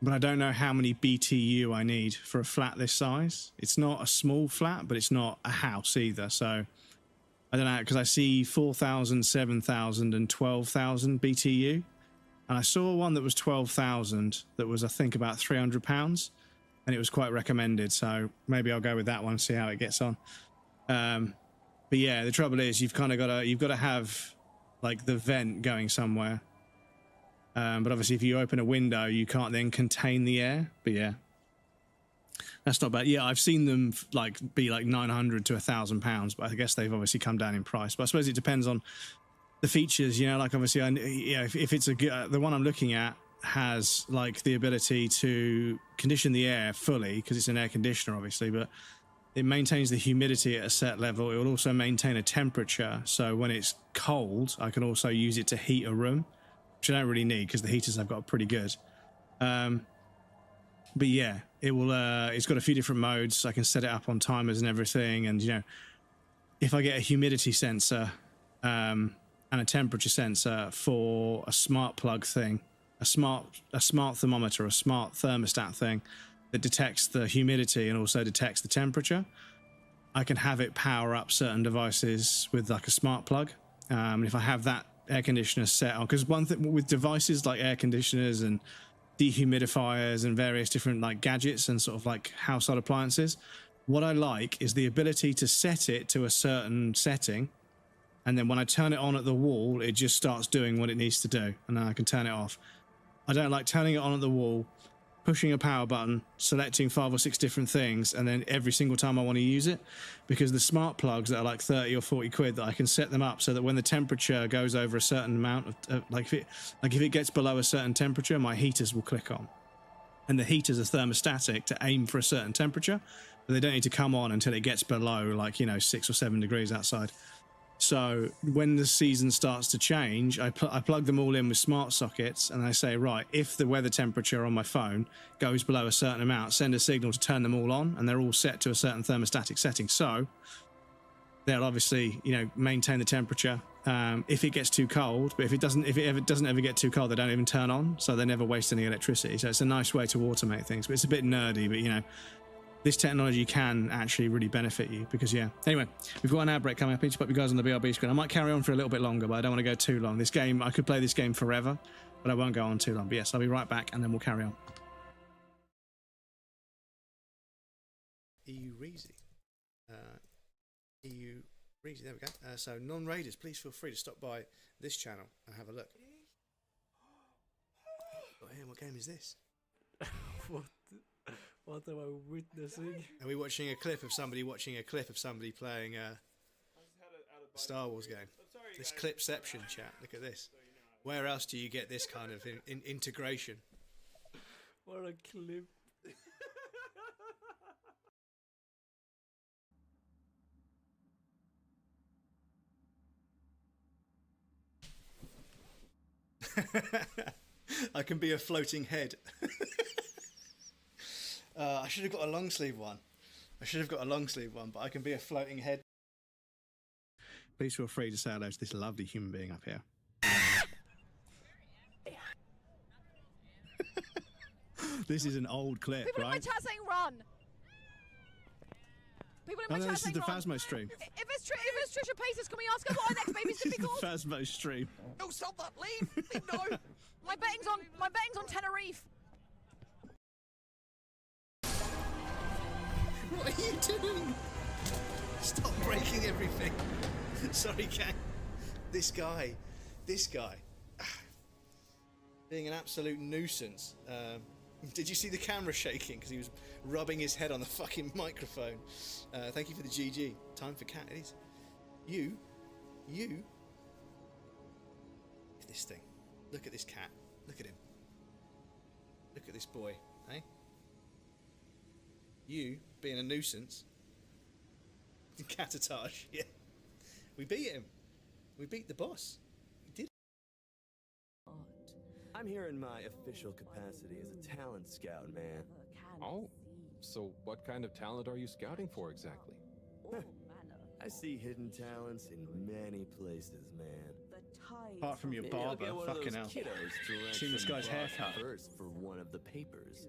But I don't know how many BTU I need for a flat this size. It's not a small flat, but it's not a house either. So I don't know, because I see 4,000, 7,000 and 12,000 BTU. And I saw one that was 12,000 that was, I think, about £300. And it was quite recommended. So maybe I'll go with that one and see how it gets on. But yeah, the trouble is you've got to have like the vent going somewhere. But obviously if you open a window, you can't then contain the air. But yeah, that's not bad. Yeah, I've seen them be like 900 to £1,000, but I guess they've obviously come down in price. But I suppose it depends on the features, you know, like obviously, if it's the one I'm looking at has like the ability to condition the air fully because it's an air conditioner, obviously, but it maintains the humidity at a set level. It will also maintain a temperature. So when it's cold, I can also use it to heat a room, which I don't really need because the heaters I've got are pretty good. But yeah, it will. It's got a few different modes. I can set it up on timers and everything. And you know, if I get a humidity sensor and a temperature sensor for a smart plug thing, a smart thermometer, a smart thermostat thing that detects the humidity and also detects the temperature, I can have it power up certain devices with like a smart plug. And if I have that air conditioner set on, because one thing with devices like air conditioners and dehumidifiers and various different like gadgets and sort of like household appliances, what I like is the ability to set it to a certain setting, and then when I turn it on at the wall, it just starts doing what it needs to do, and then I can turn it off. I don't like turning it on at the wall, pushing a power button, selecting 5 or 6 different things, and then every single time I want to use it, because the smart plugs that are like 30 or 40 quid, that I can set them up so that when the temperature goes over a certain amount of if it gets below a certain temperature, my heaters will click on, and the heaters are thermostatic to aim for a certain temperature, but they don't need to come on until it gets below, like, you know, 6 or 7 degrees outside. So when the season starts to change, I plug them all in with smart sockets, and I say, right, if the weather temperature on my phone goes below a certain amount, send a signal to turn them all on, and they're all set to a certain thermostatic setting. So they'll obviously, you know, maintain the temperature. If it gets too cold, but if it doesn't ever get too cold, they don't even turn on, so they never waste any electricity. So it's a nice way to automate things. But it's a bit nerdy, but you know, this technology can actually really benefit you because, yeah. Anyway, we've got an ad break coming up. I need to put you guys on the BRB screen. I might carry on for a little bit longer, but I don't want to go too long. This game, I could play this game forever, but I won't go on too long. But yes, I'll be right back, and then we'll carry on. EU Reezy. EU Reezy, there we go. So, non-raiders, please feel free to stop by this channel and have a look. Oh, yeah, what game is this? What am I witnessing? Are we watching a clip of somebody playing a Star Wars game? This clipception chat. Look at this. Where else do you get this kind of integration? What a clip. I can be a floating head. I should have got a long sleeve one. But I can be a floating head. Please feel free to say hello to this lovely human being up here. This is an old clip, People right? in my chat saying run. People in my chat This is saying the run. Phasmo stream. If it's Trisha Paytas, can we ask her what her next baby's gonna be called? Phasmo stream. No, stop that! Leave! No! My betting's on Tenerife. What are you doing? Stop breaking everything. Sorry, gang. This guy. Being an absolute nuisance. Did you see the camera shaking? Because he was rubbing his head on the fucking microphone. Thank you for the GG. Time for cat. It is. You. Look at this thing. Look at this cat. Look at him. Look at this boy. Hey? You being a nuisance. Catatage, yeah. We beat him. We beat the boss. We did. I'm here in my official capacity as a talent scout, man. Oh, so what kind of talent are you scouting for exactly? I see hidden talents in many places, man. Apart from your Maybe I'll barber, get one of fucking those hell. kiddos to write Seen this some guy's blog haircut. first for one of the papers.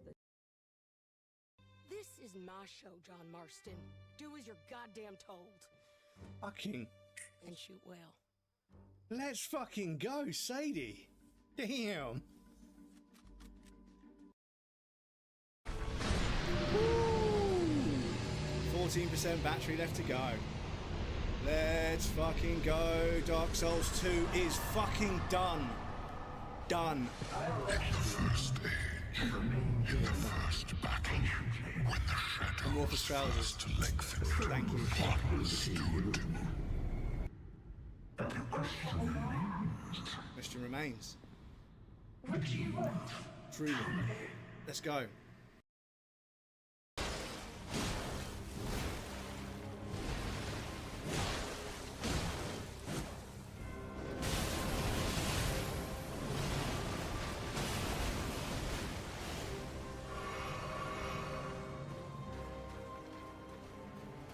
This is my show, John Marston. Do as you're goddamn told. Fucking. And shoot well. Let's fucking go, Sadie. Damn. 14% battery left to go. Let's fucking go. Dark Souls 2 is fucking done. Done. In the first age, in the first battle, when the shadow Amorphous trousers. to lengthen, Thank you. one stood. But the Question remains. what do you want? Truly. Let's go.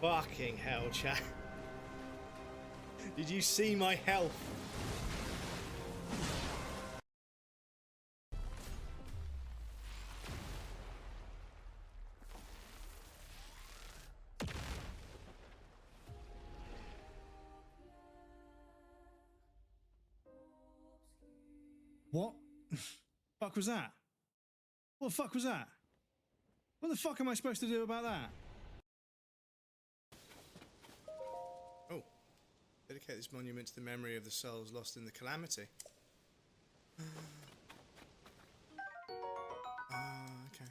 Fucking hell, chat. Did you see my health? What? Fuck was that? What the fuck was that? What the fuck am I supposed to do about that? Oh. Dedicate this monument to the memory of the souls lost in the calamity. Okay.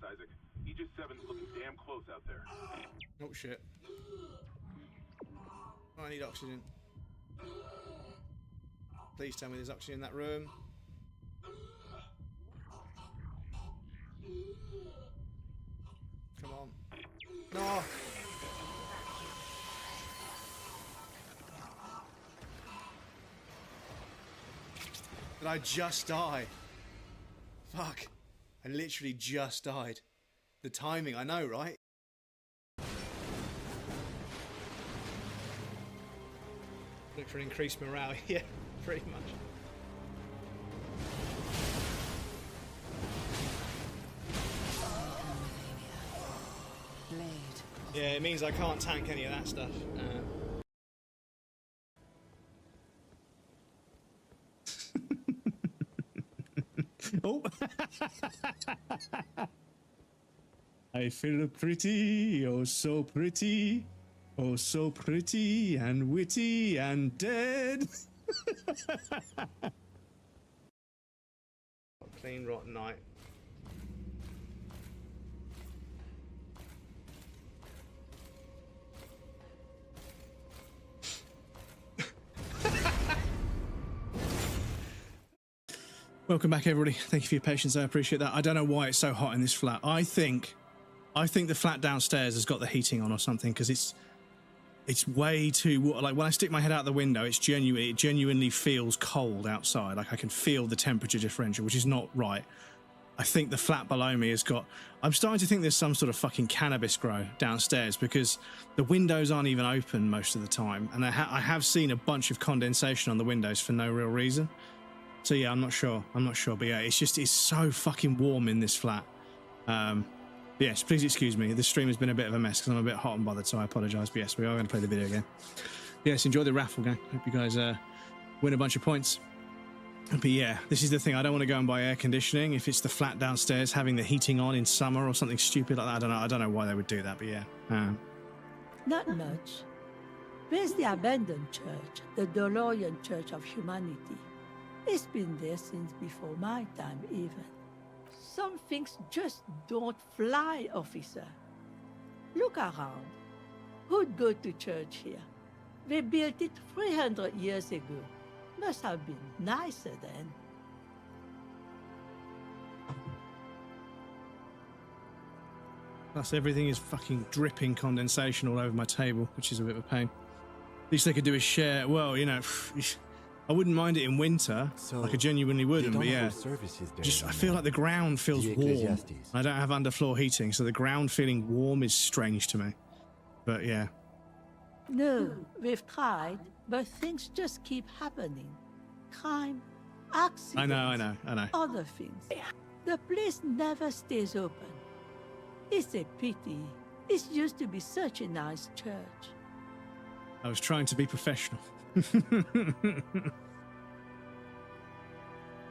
Isaac. Aegis 7's looking damn close out there. Oh shit. Oh, I need oxygen. Please tell me there's oxygen in that room. Come on. No! Did I just die? Fuck. I literally just died. The timing, I know, right? Look for increased morale. Yeah, pretty much. Yeah, it means I can't tank any of that stuff. Oh! I feel pretty, oh so pretty, oh so pretty and witty and dead. Clean rotten night. Welcome back, everybody. Thank you for your patience. I appreciate that. I don't know why it's so hot in this flat. I think the flat downstairs has got the heating on or something, because it's way too, like when I stick my head out the window, it genuinely feels cold outside. Like I can feel the temperature differential, which is not right. I think the flat below me has got, I'm starting to think there's some sort of fucking cannabis grow downstairs, because the windows aren't even open most of the time, and I have seen a bunch of condensation on the windows for no real reason. So yeah, I'm not sure, but yeah, it's so fucking warm in this flat. Yes, please excuse me. This stream has been a bit of a mess because I'm a bit hot and bothered, so I apologise. But yes, we are going to play the video game. Yes, enjoy the raffle, gang. Hope you guys win a bunch of points. But yeah, this is the thing. I don't want to go and buy air conditioning if it's the flat downstairs having the heating on in summer or something stupid like that. I don't know why they would do that, but yeah. Not much. There's the abandoned church, the DeLorean Church of Humanity. It's been there since before my time, even. Some things just don't fly, officer. Look around. Who'd go to church here? They built it 300 years ago. Must have been nicer then. Plus, everything is fucking dripping condensation all over my table, which is a bit of a pain. Least they could do is share. Well, you know, I wouldn't mind it in winter, like I genuinely wouldn't, but yeah. Just, I feel like the ground feels warm. I don't have underfloor heating, so the ground feeling warm is strange to me. But yeah. No, we've tried, but things just keep happening. Crime, accidents, I know. other things. The place never stays open. It's a pity. It used to be such a nice church. I was trying to be professional.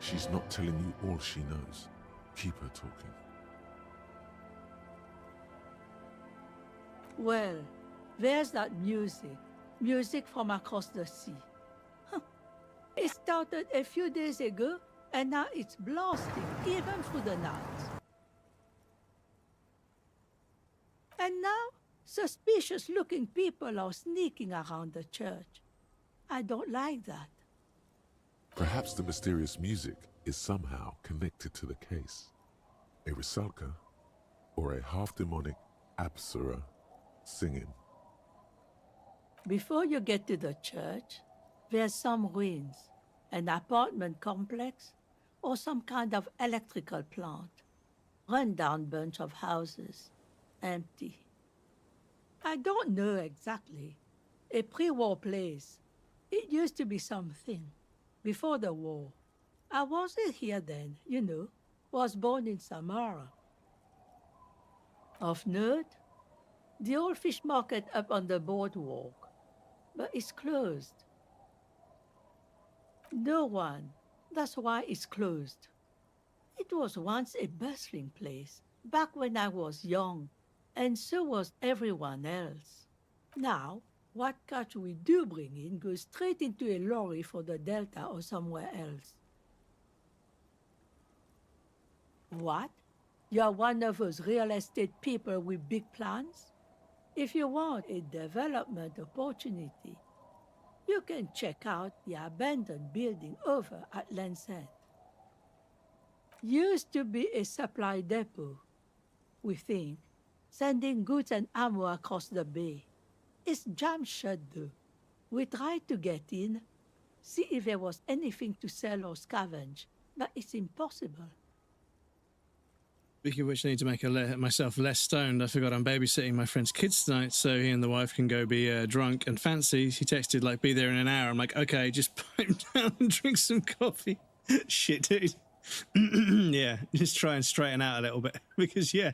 She's not telling you all she knows. Keep her talking. Well, there's that music. Music from across the sea. Huh. It started a few days ago, and now it's blasting, even through the night. And now, suspicious-looking people are sneaking around the church. I don't like that. Perhaps the mysterious music is somehow connected to the case. A Rusalka or a half-demonic Apsara singing. Before you get to the church, there's some ruins, an apartment complex, or some kind of electrical plant. Run-down bunch of houses, empty. I don't know exactly. A pre-war place. It used to be something. Before the war. I wasn't here then, you know. Was born in Samara. Of note, the old fish market up on the boardwalk. But it's closed. No one. That's why it's closed. It was once a bustling place, back when I was young, and so was everyone else. Now, what catch we do bring in goes straight into a lorry for the Delta or somewhere else. What? You're one of those real estate people with big plans? If you want a development opportunity, you can check out the abandoned building over at Land's End. Used to be a supply depot, we think, sending goods and ammo across the bay. It's jammed shut though. We tried to get in, see if there was anything to sell or scavenge, but it's impossible. Speaking of which, I need to make myself less stoned. I forgot I'm babysitting my friend's kids tonight, so he and the wife can go be drunk and fancy. He texted, like, be there in an hour. I'm like, okay, just pipe down and drink some coffee. Shit, dude. Yeah, just try and straighten out a little bit. Because, yeah,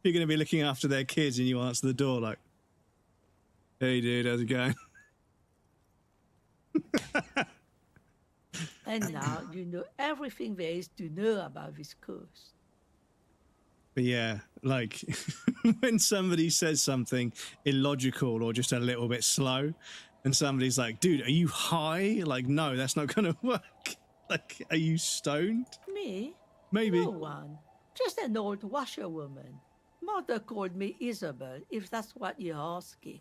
you're going to be looking after their kids and you answer the door like, hey, dude, how's it going? And now you know everything there is to know about this coast. But yeah, like when somebody says something illogical or just a little bit slow and somebody's like, dude, are you high? Like, no, that's not going to work. Like, are you stoned? Me? Maybe. No one. Just an old washerwoman. Mother called me Isabel, if that's what you're asking.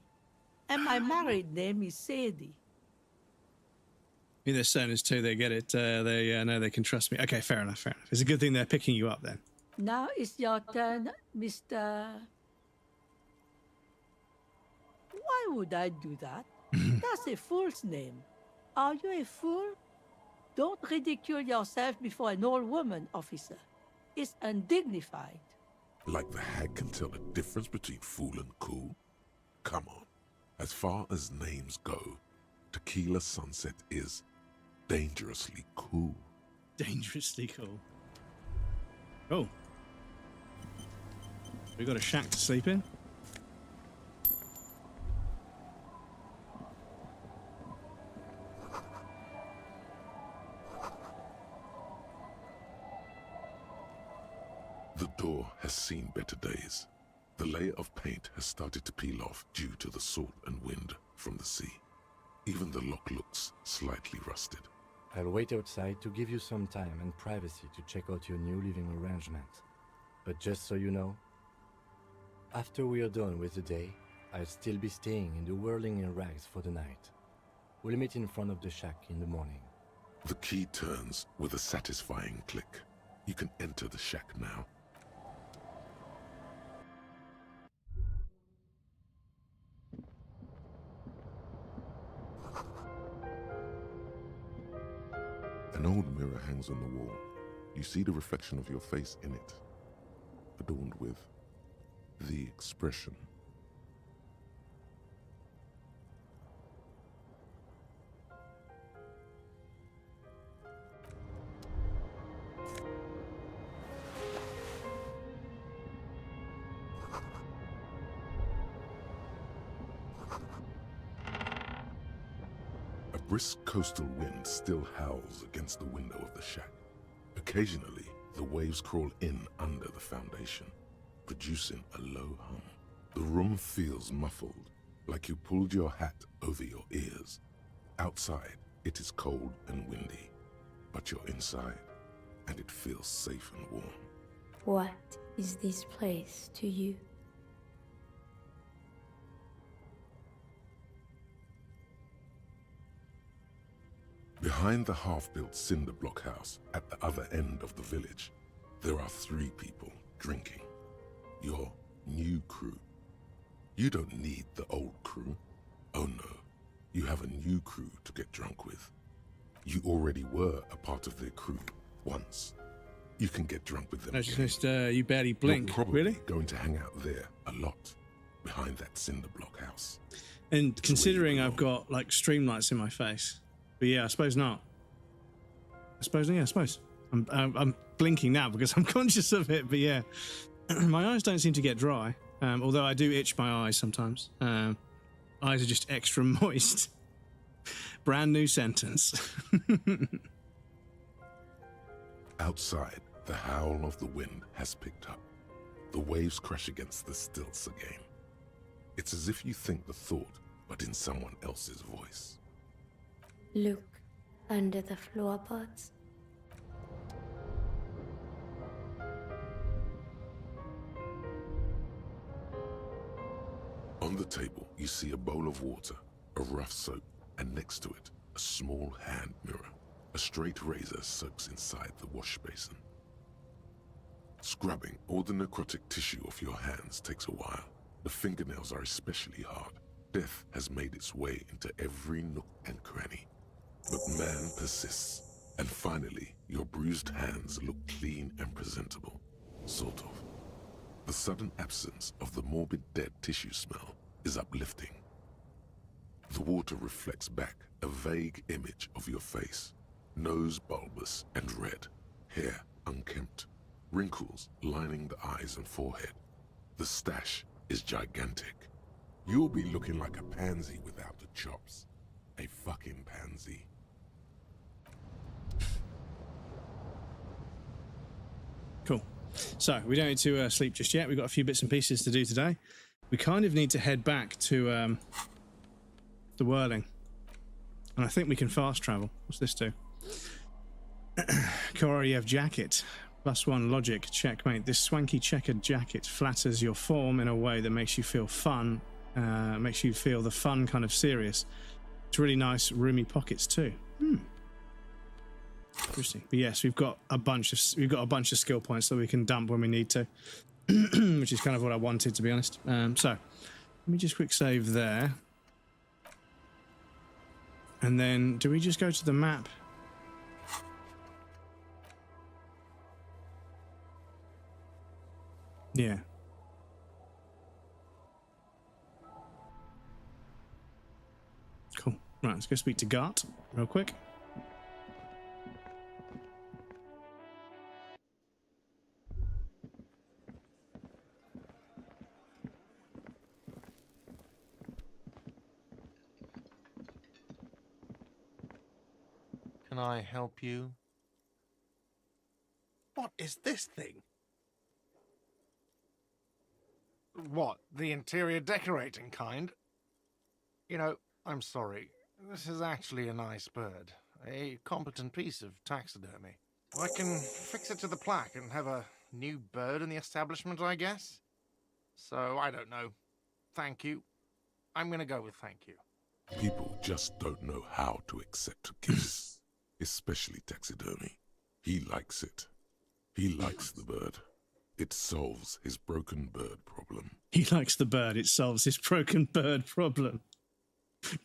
And my married name is Sadie. Yeah, they're stoners too. They get it. They know they can trust me. Okay, fair enough, fair enough. It's a good thing they're picking you up then. Now it's your turn, Mr. Why would I do that? That's a fool's name. Are you a fool? Don't ridicule yourself before an old woman, officer. It's undignified. Like the hag can tell the difference between fool and cool? Come on. As far as names go, Tequila Sunset is dangerously cool. Dangerously cool. Oh. We got a shack to sleep in. The door has seen better days. The layer of paint has started to peel off due to the salt and wind from the sea. Even the lock looks slightly rusted. I'll wait outside to give you some time and privacy to check out your new living arrangement. But just so you know, after we are done with the day, I'll still be staying in the Whirling in Rags for the night. We'll meet in front of the shack in the morning. The key turns with a satisfying click. You can enter the shack now. An old mirror hangs on the wall. You see the reflection of your face in it, adorned with the expression. A brisk coastal wind still howls against the window of the shack. Occasionally, the waves crawl in under the foundation, producing a low hum. The room feels muffled, like you pulled your hat over your ears. Outside, it is cold and windy, but you're inside, and it feels safe and warm. What is this place to you? Behind the half-built cinder block house at the other end of the village, there are 3 people drinking. Your new crew. You don't need the old crew. Oh no, you have a new crew to get drunk with. You already were a part of their crew once. You can get drunk with them I again. just you barely blink. You're probably Really? going to hang out there a lot, behind that cinder block house. And considering I've got like streamlights in my face, but yeah, I suppose not. I suppose. I'm blinking now because I'm conscious of it. But yeah, my eyes don't seem to get dry. Although I do itch my eyes sometimes. Eyes are just extra moist. Brand new sentence. Outside, the howl of the wind has picked up. The waves crash against the stilts again. It's as if you think the thought, but in someone else's voice. Look under the floorboards. On the table, you see a bowl of water, a rough soap, and next to it, a small hand mirror. A straight razor soaks inside the wash basin. Scrubbing all the necrotic tissue off your hands takes a while. The fingernails are especially hard. Death has made its way into every nook and cranny. But man persists, and finally, your bruised hands look clean and presentable. Sort of. The sudden absence of the morbid dead tissue smell is uplifting. The water reflects back a vague image of your face. Nose bulbous and red, hair unkempt, wrinkles lining the eyes and forehead. The stash is gigantic. You'll be looking like a pansy without the chops. A fucking pansy. Cool. So, we don't need to sleep just yet. We've got a few bits and pieces to do today. We kind of need to head back to the Whirling. And I think we can fast travel. What's this do? Koroyev jacket. +1 logic. Checkmate. This swanky checkered jacket flatters your form in a way that makes you feel fun. Makes you feel the fun kind of serious. It's really nice, roomy pockets too. Interesting. But yes, we've got a bunch of skill points that we can dump when we need to, which is kind of what I wanted, to be honest. So let me just quick save there, and then do we just go to the map? Yeah. Cool. Right, let's go speak to Gart real quick. Can I help you? What is this thing? What, the interior decorating kind? You know, I'm sorry. This is actually a nice bird. A competent piece of taxidermy. I can fix it to the plaque and have a new bird in the establishment, I guess? So, I don't know. Thank you. I'm gonna go with thank you. People just don't know how to accept gifts, especially taxidermy. He likes it. He likes the bird. It solves his broken bird problem. He likes the bird. It solves his broken bird problem.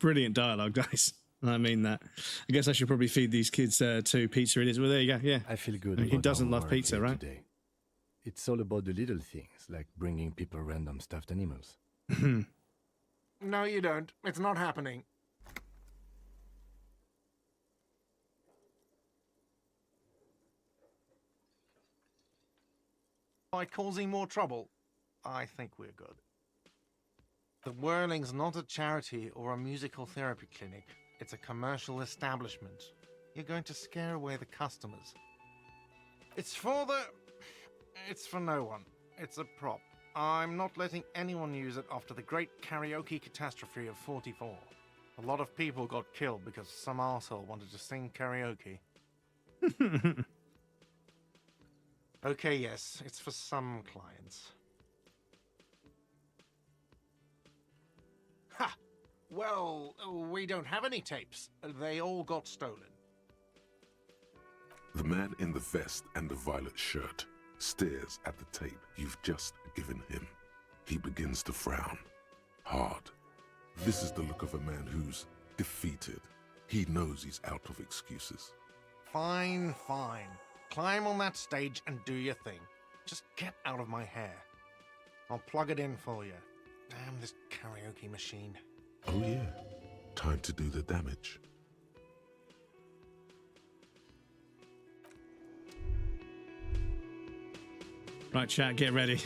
Brilliant dialogue, guys. I mean that. I guess I should probably feed these kids too. Pizza it is. Well, there you go. Yeah. I feel good. Who doesn't love pizza, right? Today. It's all about the little things, like bringing people random stuffed animals. No, you don't. It's not happening. By causing more trouble, I think we're good. The Whirling's not a charity or a musical therapy clinic. It's a commercial establishment. You're going to scare away the customers. It's for no one. It's a prop. I'm not letting anyone use it after the great karaoke catastrophe of '44. A lot of people got killed because some arsehole wanted to sing karaoke. Okay, yes, it's for some clients. Ha! Well, we don't have any tapes. They all got stolen. The man in the vest and the violet shirt stares at the tape you've just given him. He begins to frown. Hard. This is the look of a man who's defeated. He knows he's out of excuses. Fine, fine. Climb on that stage and do your thing. Just get out of my hair. I'll plug it in for you. Damn this karaoke machine. Oh yeah. Time to do the damage. Right, chat, get ready.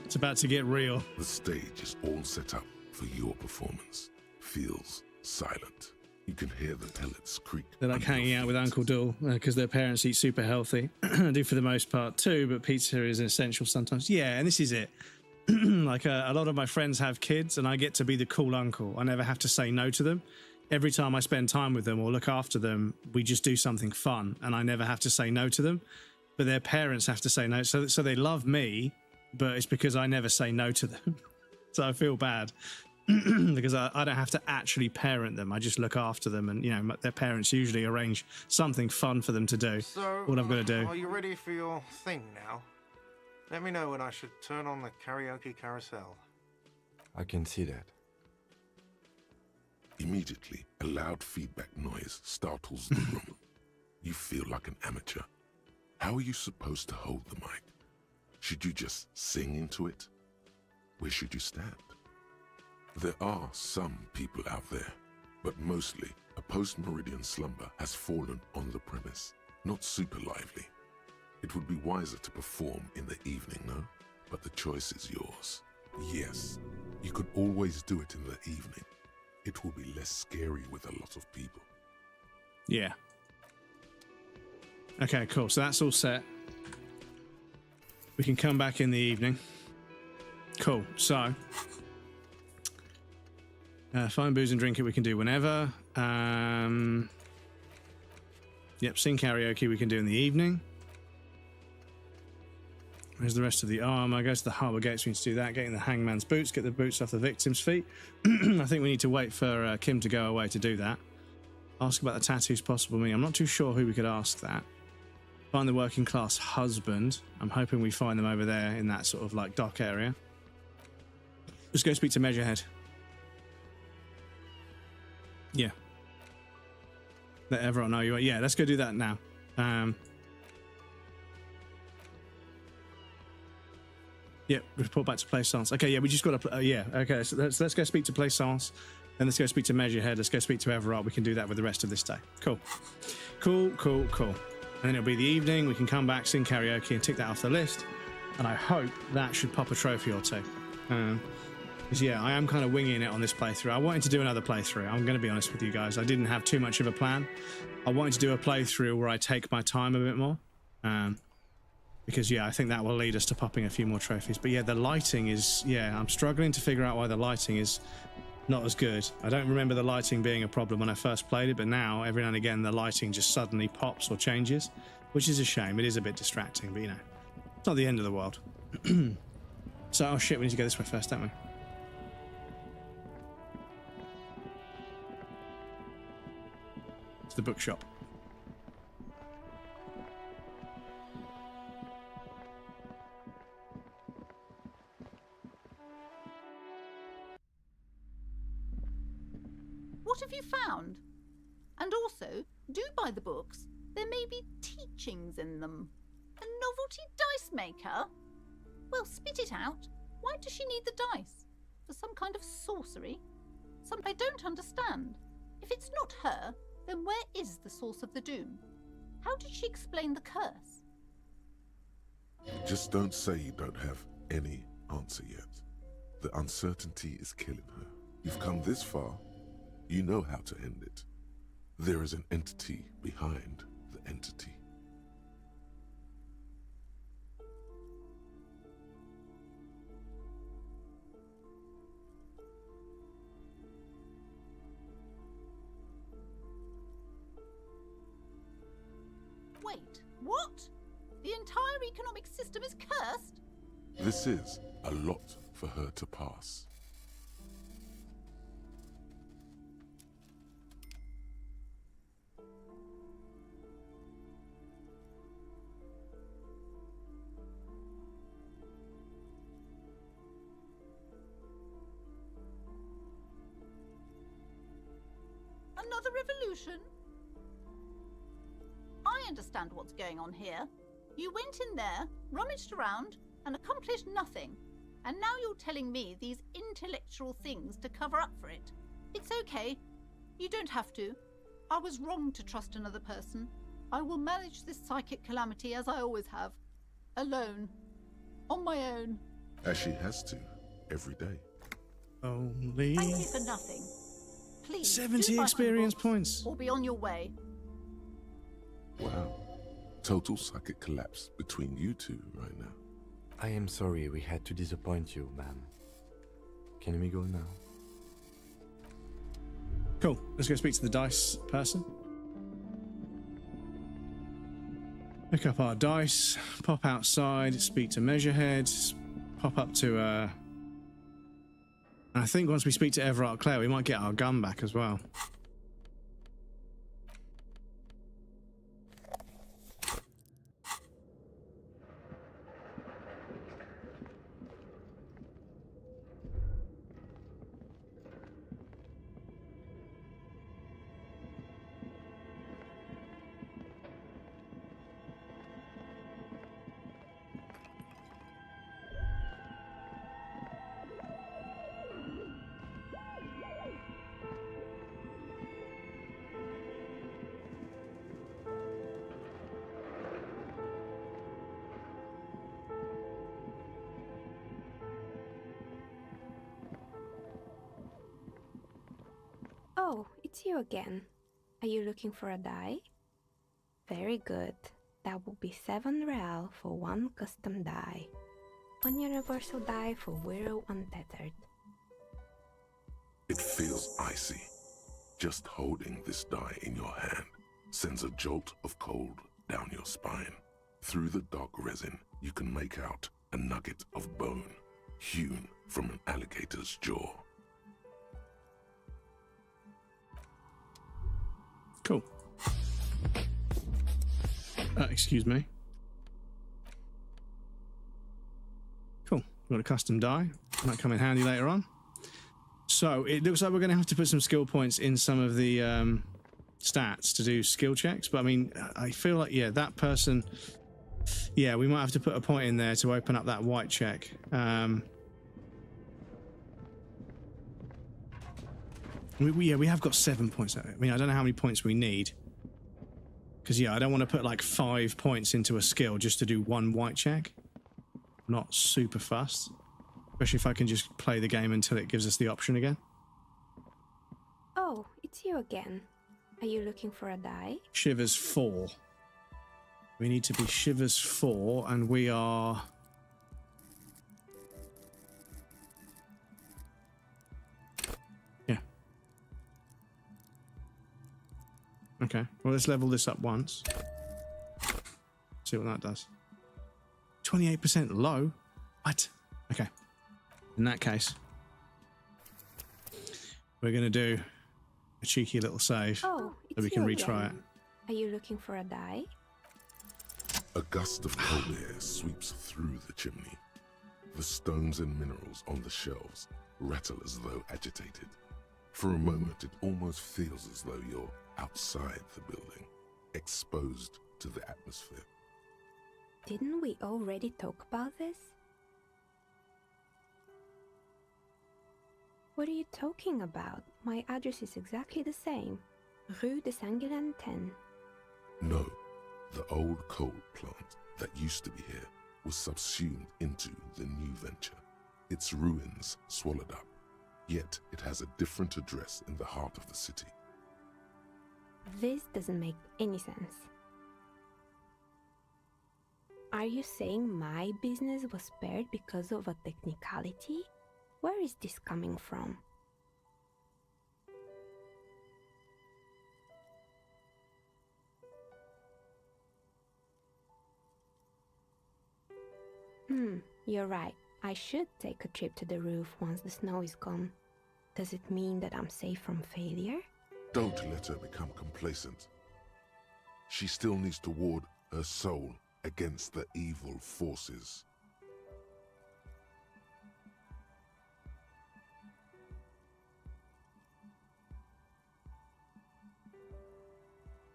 It's about to get real. The stage is all set up for your performance. Feels silent. You can hear the pellets creak. They're like hanging out with Uncle Dull because their parents eat super healthy. I do for the most part too, but pizza is essential sometimes. Yeah, and this is it. Like a lot of my friends have kids and I get to be the cool uncle. I never have to say no to them. Every time I spend time with them or look after them, we just do something fun and I never have to say no to them. But their parents have to say no. So they love me, but it's because I never say no to them. So I feel bad because I don't have to actually parent them. I just look after them, and their parents usually arrange something fun for them to do. So, all I've got to do. Are you ready for your thing now? Let me know when I should turn on the karaoke carousel. I can see that. Immediately, a loud feedback noise startles the room. You feel like an amateur. How are you supposed to hold the mic? Should you just sing into it? Where should you stand? There are some people out there, but mostly a post-meridian slumber has fallen on the premise. Not super lively. It would be wiser to perform in the evening, no? But the choice is yours. Yes, you could always do it in the evening. It will be less scary with a lot of people. Yeah. Okay, cool. So that's all set. We can come back in the evening. Cool. So, find booze and drink it. We can do whenever. Yep, sing karaoke. We can do in the evening. Where's the rest of the armor? Go to the harbour gates. We need to do that. Getting the hangman's boots. Get the boots off the victim's feet. I think we need to wait for Kim to go away to do that. Ask about the tattoos possible me. I'm not too sure who we could ask that. Find the working class husband. I'm hoping we find them over there in that sort of like dock area. Let's go speak to Measurehead. Yeah. Let everyone know you are. Yeah, let's go do that now. Yeah, report back to Plaisance. Okay, yeah, we just got to... yeah, okay, so let's go speak to Plaisance. Then let's go speak to Measurehead. Let's go speak to Everard. We can do that with the rest of this day. Cool. Cool. And then it'll be the evening. We can come back, sing karaoke, and tick that off the list. And I hope that should pop a trophy or two. Because, yeah, I am kind of winging it on this playthrough. I wanted to do another playthrough. I'm going to be honest with you guys. I didn't have too much of a plan. I wanted to do a playthrough where I take my time a bit more. Because, yeah, I think that will lead us to popping a few more trophies. But, yeah, the lighting is... Yeah, I'm struggling to figure out why the lighting is not as good. I don't remember the lighting being a problem when I first played it, but now, every now and again, the lighting just suddenly pops or changes, which is a shame. It is a bit distracting, but, it's not the end of the world. So, oh, shit, we need to go this way first, don't we? It's the bookshop. What have you found? And also, do buy the books. There may be teachings in them. A novelty dice maker? Well, spit it out. Why does she need the dice? For some kind of sorcery? Something I don't understand. If it's not her, then where is the source of the doom? How did she explain the curse? Just don't say you don't have any answer yet. The uncertainty is killing her. You've come this far. You know how to end it. There is an entity behind the entity. Wait, what? The entire economic system is cursed? This is a lot for her to pass. Another revolution? I understand what's going on here. You went in there, rummaged around, and accomplished nothing. And now you're telling me these intellectual things to cover up for it. It's okay. You don't have to. I was wrong to trust another person. I will manage this psychic calamity as I always have. Alone. On my own. As she has to, every day. Only... Thank you for nothing. Please, 70 experience points. Or be on your way. Wow. Total psychic collapse between you two right now. I am sorry we had to disappoint you, ma'am. Can we go now? Cool. Let's go speak to the dice person. Pick up our dice, pop outside, speak to Measurehead, pop up to And I think once we speak to Everard Clare, we might get our gun back as well. Oh, it's you again. Are you looking for a die? Very good. That will be 7 real for 1 custom die. 1 universal die for Wirral Untethered. It feels icy. Just holding this die in your hand sends a jolt of cold down your spine. Through the dark resin, you can make out a nugget of bone, hewn from an alligator's jaw. Cool. Excuse me. Cool. Got a custom die. Might come in handy later on. So it looks like we're going to have to put some skill points in some of the stats to do skill checks. But I mean, I feel like, yeah, that person... Yeah, we might have to put a point in there to open up that white check. We have got 7 points. I mean, I don't know how many points we need. Because, yeah, I don't want to put like 5 points into a skill just to do 1 white check. I'm not super fussed. Especially if I can just play the game until it gives us the option again. Oh, it's you again. Are you looking for a die? Shivers 4. We need to be Shivers 4, and we are... Yeah. Okay, well, let's level this up once. See what that does. 28% low? What? Okay. In that case, we're going to do a cheeky little save so we can retry it. Are you looking for a die? A gust of cold air sweeps through the chimney. The stones and minerals on the shelves rattle as though agitated. For a moment, it almost feels as though you're outside the building, exposed to the atmosphere. Didn't we already talk about this? What are you talking about? My address is exactly the same. Rue de Saint-Guilain 10. No, the old coal plant that used to be here was subsumed into the new venture. Its ruins swallowed up, yet it has a different address in the heart of the city. This doesn't make any sense. Are you saying my business was spared because of a technicality? Where is this coming from? You're right. I should take a trip to the roof once the snow is gone. Does it mean that I'm safe from failure? Don't let her become complacent. She still needs to ward her soul against the evil forces.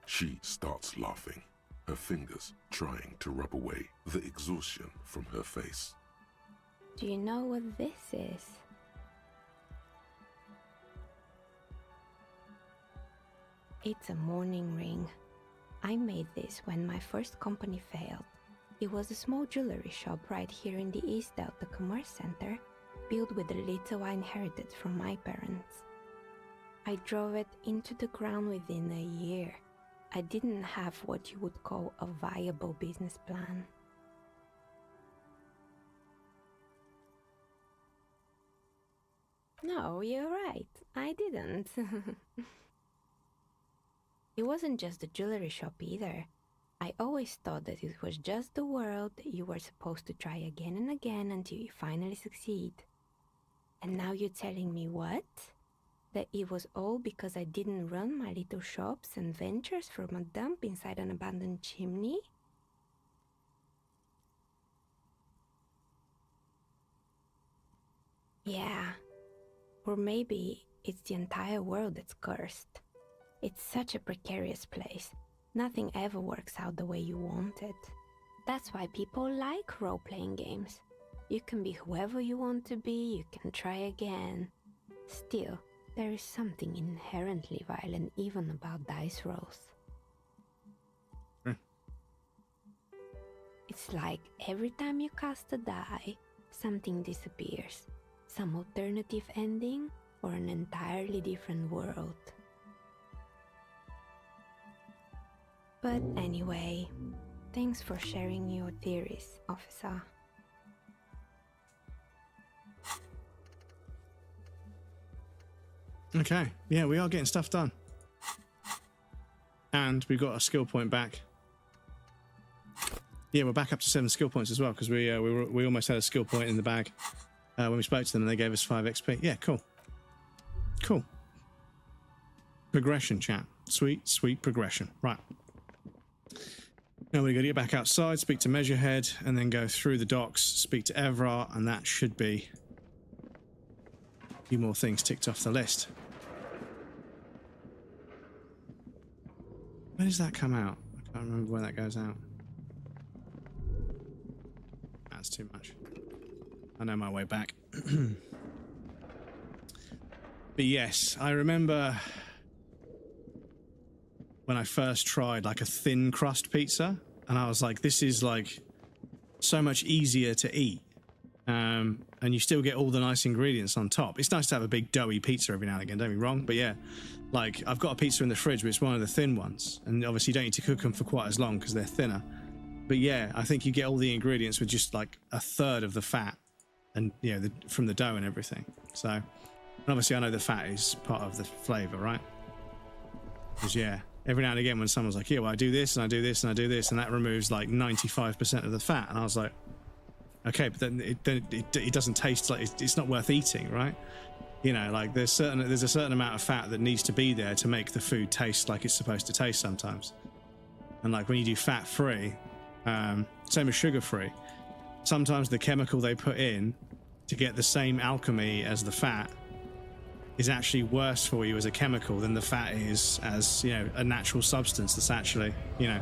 She starts laughing, her fingers trying to rub away the exhaustion from her face. Do you know what this is? It's a mourning ring. I made this when my first company failed. It was a small jewelry shop right here in the East Delta Commerce Center, built with the little I inherited from my parents. I drove it into the ground within a year. I didn't have what you would call a viable business plan. No, you're right. I didn't. It wasn't just the jewelry shop either. I always thought that it was just the world that you were supposed to try again and again until you finally succeed. And now you're telling me what? That it was all because I didn't run my little shops and ventures from a dump inside an abandoned chimney? Yeah. Or maybe it's the entire world that's cursed. It's such a precarious place. Nothing ever works out the way you want it. That's why people like role-playing games. You can be whoever you want to be, you can try again. Still, there is something inherently violent even about dice rolls. It's like every time you cast a die, something disappears. Some alternative ending or an entirely different world. But anyway, thanks for sharing your theories, officer. Okay, yeah, we are getting stuff done. And we've got a skill point back. Yeah, we're back up to 7 skill points as well, because we almost had a skill point in the bag when we spoke to them and they gave us 5 XP. Yeah, cool. Cool. Progression, chat. Sweet, sweet progression. Right. Now we're going to get back outside, speak to Measurehead, and then go through the docks, speak to Everard, and that should be a few more things ticked off the list. When does that come out? I can't remember when that goes out. That's too much. I know my way back. But yes, I remember when I first tried like a thin crust pizza, and I was like, this is like so much easier to eat. And you still get all the nice ingredients on top. It's nice to have a big doughy pizza every now and again, don't be wrong. But yeah, like I've got a pizza in the fridge, but it's one of the thin ones. And obviously you don't need to cook them for quite as long because they're thinner. But yeah, I think you get all the ingredients with just like a third of the fat and, you know, from the dough and everything. So, and obviously I know the fat is part of the flavor, right? Because yeah, every now and again when someone's like, yeah, well, I do this and I do this and I do this, and that removes like 95% of the fat. And I was like, okay, but then it doesn't taste like it's not worth eating, right? You know, like there's a certain amount of fat that needs to be there to make the food taste like it's supposed to taste sometimes. And like when you do fat free, same as sugar free, sometimes the chemical they put in to get the same alchemy as the fat is actually worse for you as a chemical than the fat is as, you know, a natural substance that's actually, you know,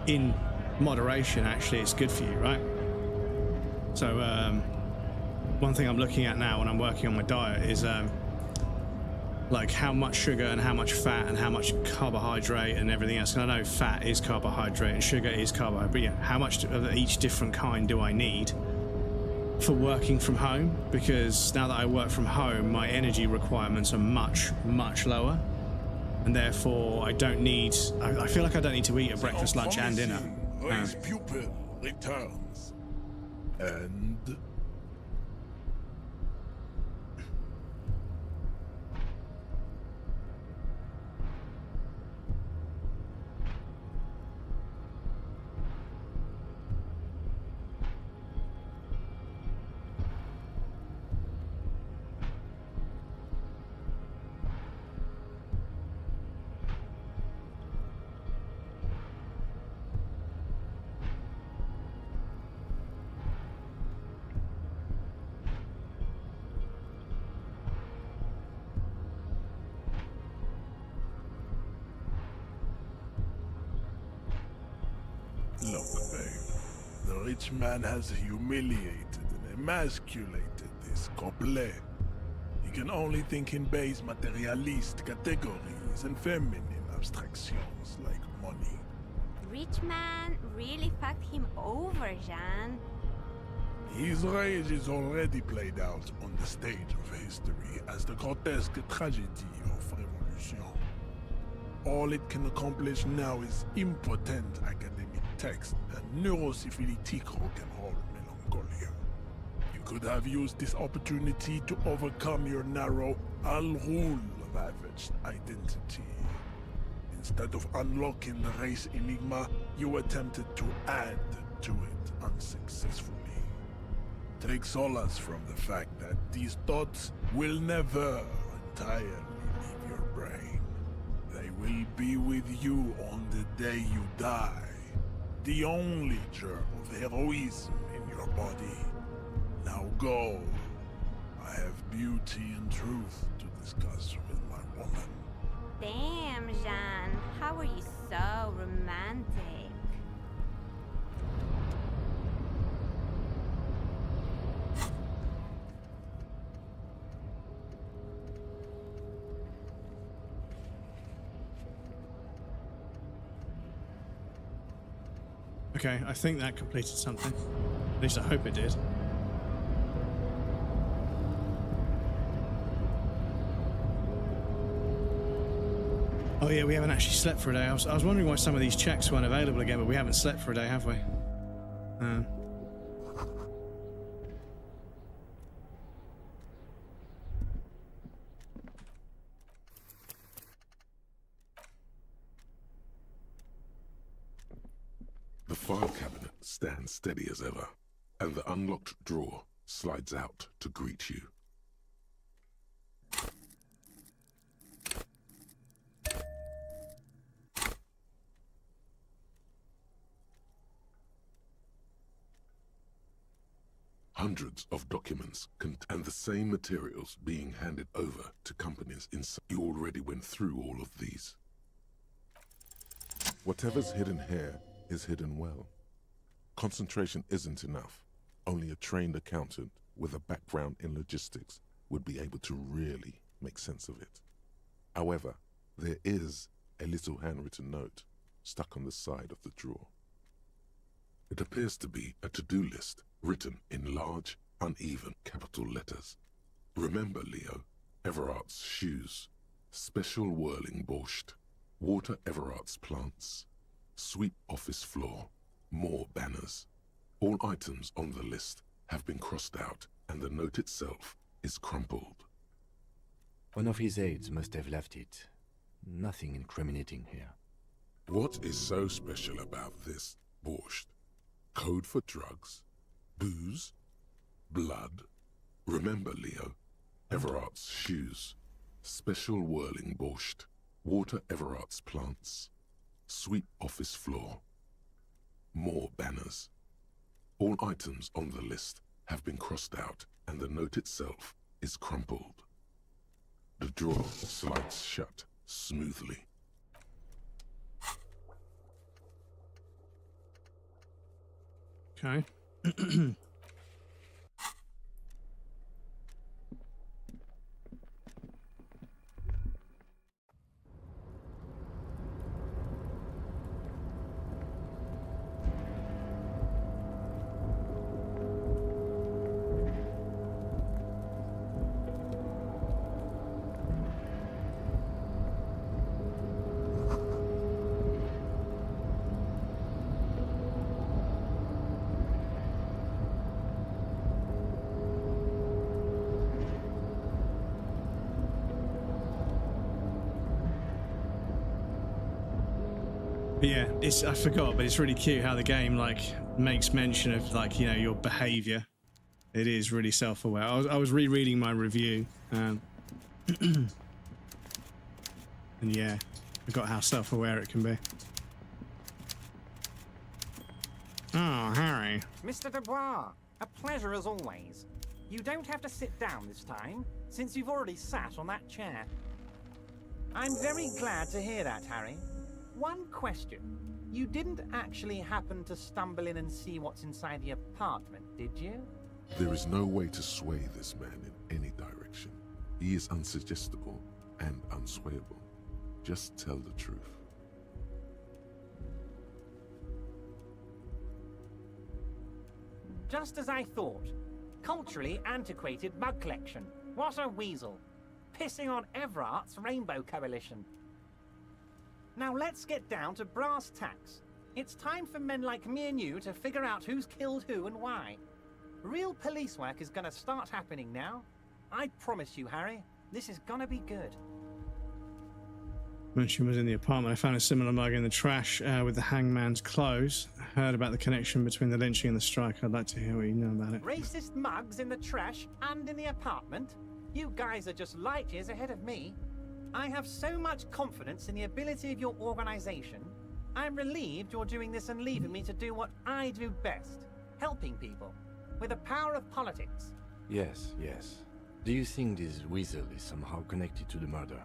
in moderation, actually it's good for you, right? So one thing I'm looking at now when I'm working on my diet is like how much sugar and how much fat and how much carbohydrate and everything else. And I know fat is carbohydrate and sugar is carbohydrate, but yeah, how much of each different kind do I need for working from home? Because now that I work from home, my energy requirements are much, much lower. And therefore I don't need, I feel like I don't need to eat a breakfast, lunch and dinner. Raise pupil returns. And look, babe. The rich man has humiliated and emasculated this couple. He can only think in base materialist categories and feminine abstractions like money. Rich man really fucked him over, Jean. His rage is already played out on the stage of history as the grotesque tragedy of revolution. All it can accomplish now is impotent academic text and neurosyphilitic rock and roll melancholia. You could have used this opportunity to overcome your narrow, Al-Ghul ravaged identity. Instead of unlocking the race enigma, you attempted to add to it unsuccessfully. take solace from the fact that these thoughts will never entirely leave your brain. They will be with you on the day you die. The only germ of heroism in your body. Now go. I have beauty and truth to discuss with my woman. Damn, Jean. How are you so romantic? Okay, I think that completed something. At least I hope it did. Oh yeah, we haven't actually slept for a day. I was wondering why some of these checks weren't available again, but we haven't slept for a day, have we? The file cabinet stands steady as ever, and the unlocked drawer slides out to greet you. Hundreds of documents and the same materials being handed over to companies inside. You already went through all of these. Whatever's hidden here is hidden well. Concentration isn't enough. Only a trained accountant with a background in logistics would be able to really make sense of it. However, there is a little handwritten note stuck on the side of the drawer. It appears to be a to-do list written in large, uneven capital letters. Remember, Leo, Everard's shoes, special whirling borscht, water Everard's plants, sweep office floor, more banners. All items on the list have been crossed out, and the note itself is crumpled. One of his aides must have left it. Nothing incriminating here. What is so special about this borscht? Code for drugs? Booze? Blood? Remember, Leo, Everard's shoes, special whirling borscht, water Everard's plants, sweep office floor, more banners. All items on the list have been crossed out, and the note itself is crumpled. The drawer slides shut smoothly. Okay. Yeah, I forgot, but it's really cute how the game like makes mention of like, you know, your behavior. It is really self-aware. I was rereading my review, and yeah, I forgot how self-aware it can be. Oh, Harry. Mr. Dubois, a pleasure as always. You don't have to sit down this time, since you've already sat on that chair. I'm very glad to hear that, Harry. One question. You didn't actually happen to stumble in and see what's inside the apartment, did you? There is no way to sway this man in any direction. He is unsuggestible and unswayable. Just tell the truth. Just as I thought. Culturally antiquated mug collection. What a weasel. Pissing on Everard's Rainbow Coalition. Now let's get down to brass tacks. It's time for men like me and you to figure out who's killed who and why. Real police work is gonna start happening now. I promise you, Harry, this is gonna be good. When she was in the apartment, I found a similar mug in the trash with the hangman's clothes. I heard about the connection between the lynching and the strike. I'd like to hear what you know about it. Racist mugs in the trash and in the apartment? You guys are just light years ahead of me. I have so much confidence in the ability of your organization. I'm relieved you're doing this and leaving me to do what I do best. Helping people. With the power of politics. Yes, yes. Do you think this weasel is somehow connected to the murder?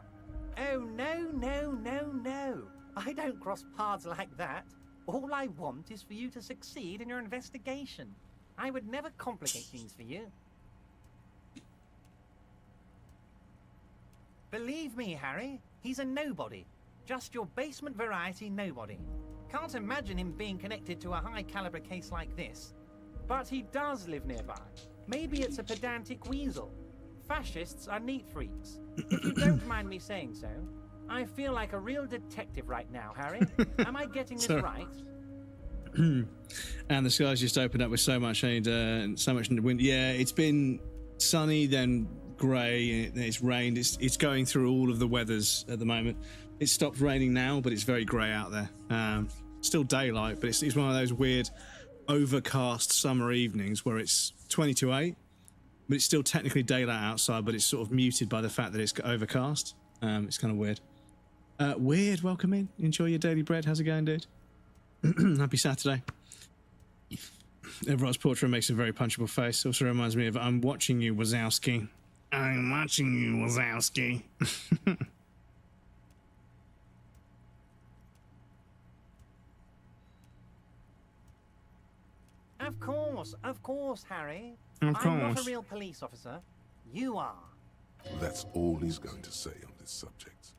Oh, no, no, no, no. I don't cross paths like that. All I want is for you to succeed in your investigation. I would never complicate things for you. Believe me, Harry, he's a nobody. Just your basement variety nobody. Can't imagine him being connected to a high-caliber case like this. But he does live nearby. Maybe it's a pedantic weasel. Fascists are neat freaks. If you don't mind me saying so, I feel like a real detective right now, Harry. Am I getting this right? And the skies just opened up with so much wind. Yeah, it's been sunny, then grey, and it's rained. It's going through all of the weathers at the moment. It stopped raining now, but it's very grey out there. Still daylight, but it's one of those weird overcast summer evenings where it's 20 to 8, but it's still technically daylight outside, but it's sort of muted by the fact that it's overcast. It's kind of weird. Weird, welcome in. Enjoy your daily bread. How's it going, dude? Happy Saturday. Everard's portrait makes a very punchable face. Also reminds me of I'm watching you, Wazowski. I'm watching you, Wazowski. Of course, Harry. Of I'm not course. a real police officer. You are. That's all he's going to say on this subject.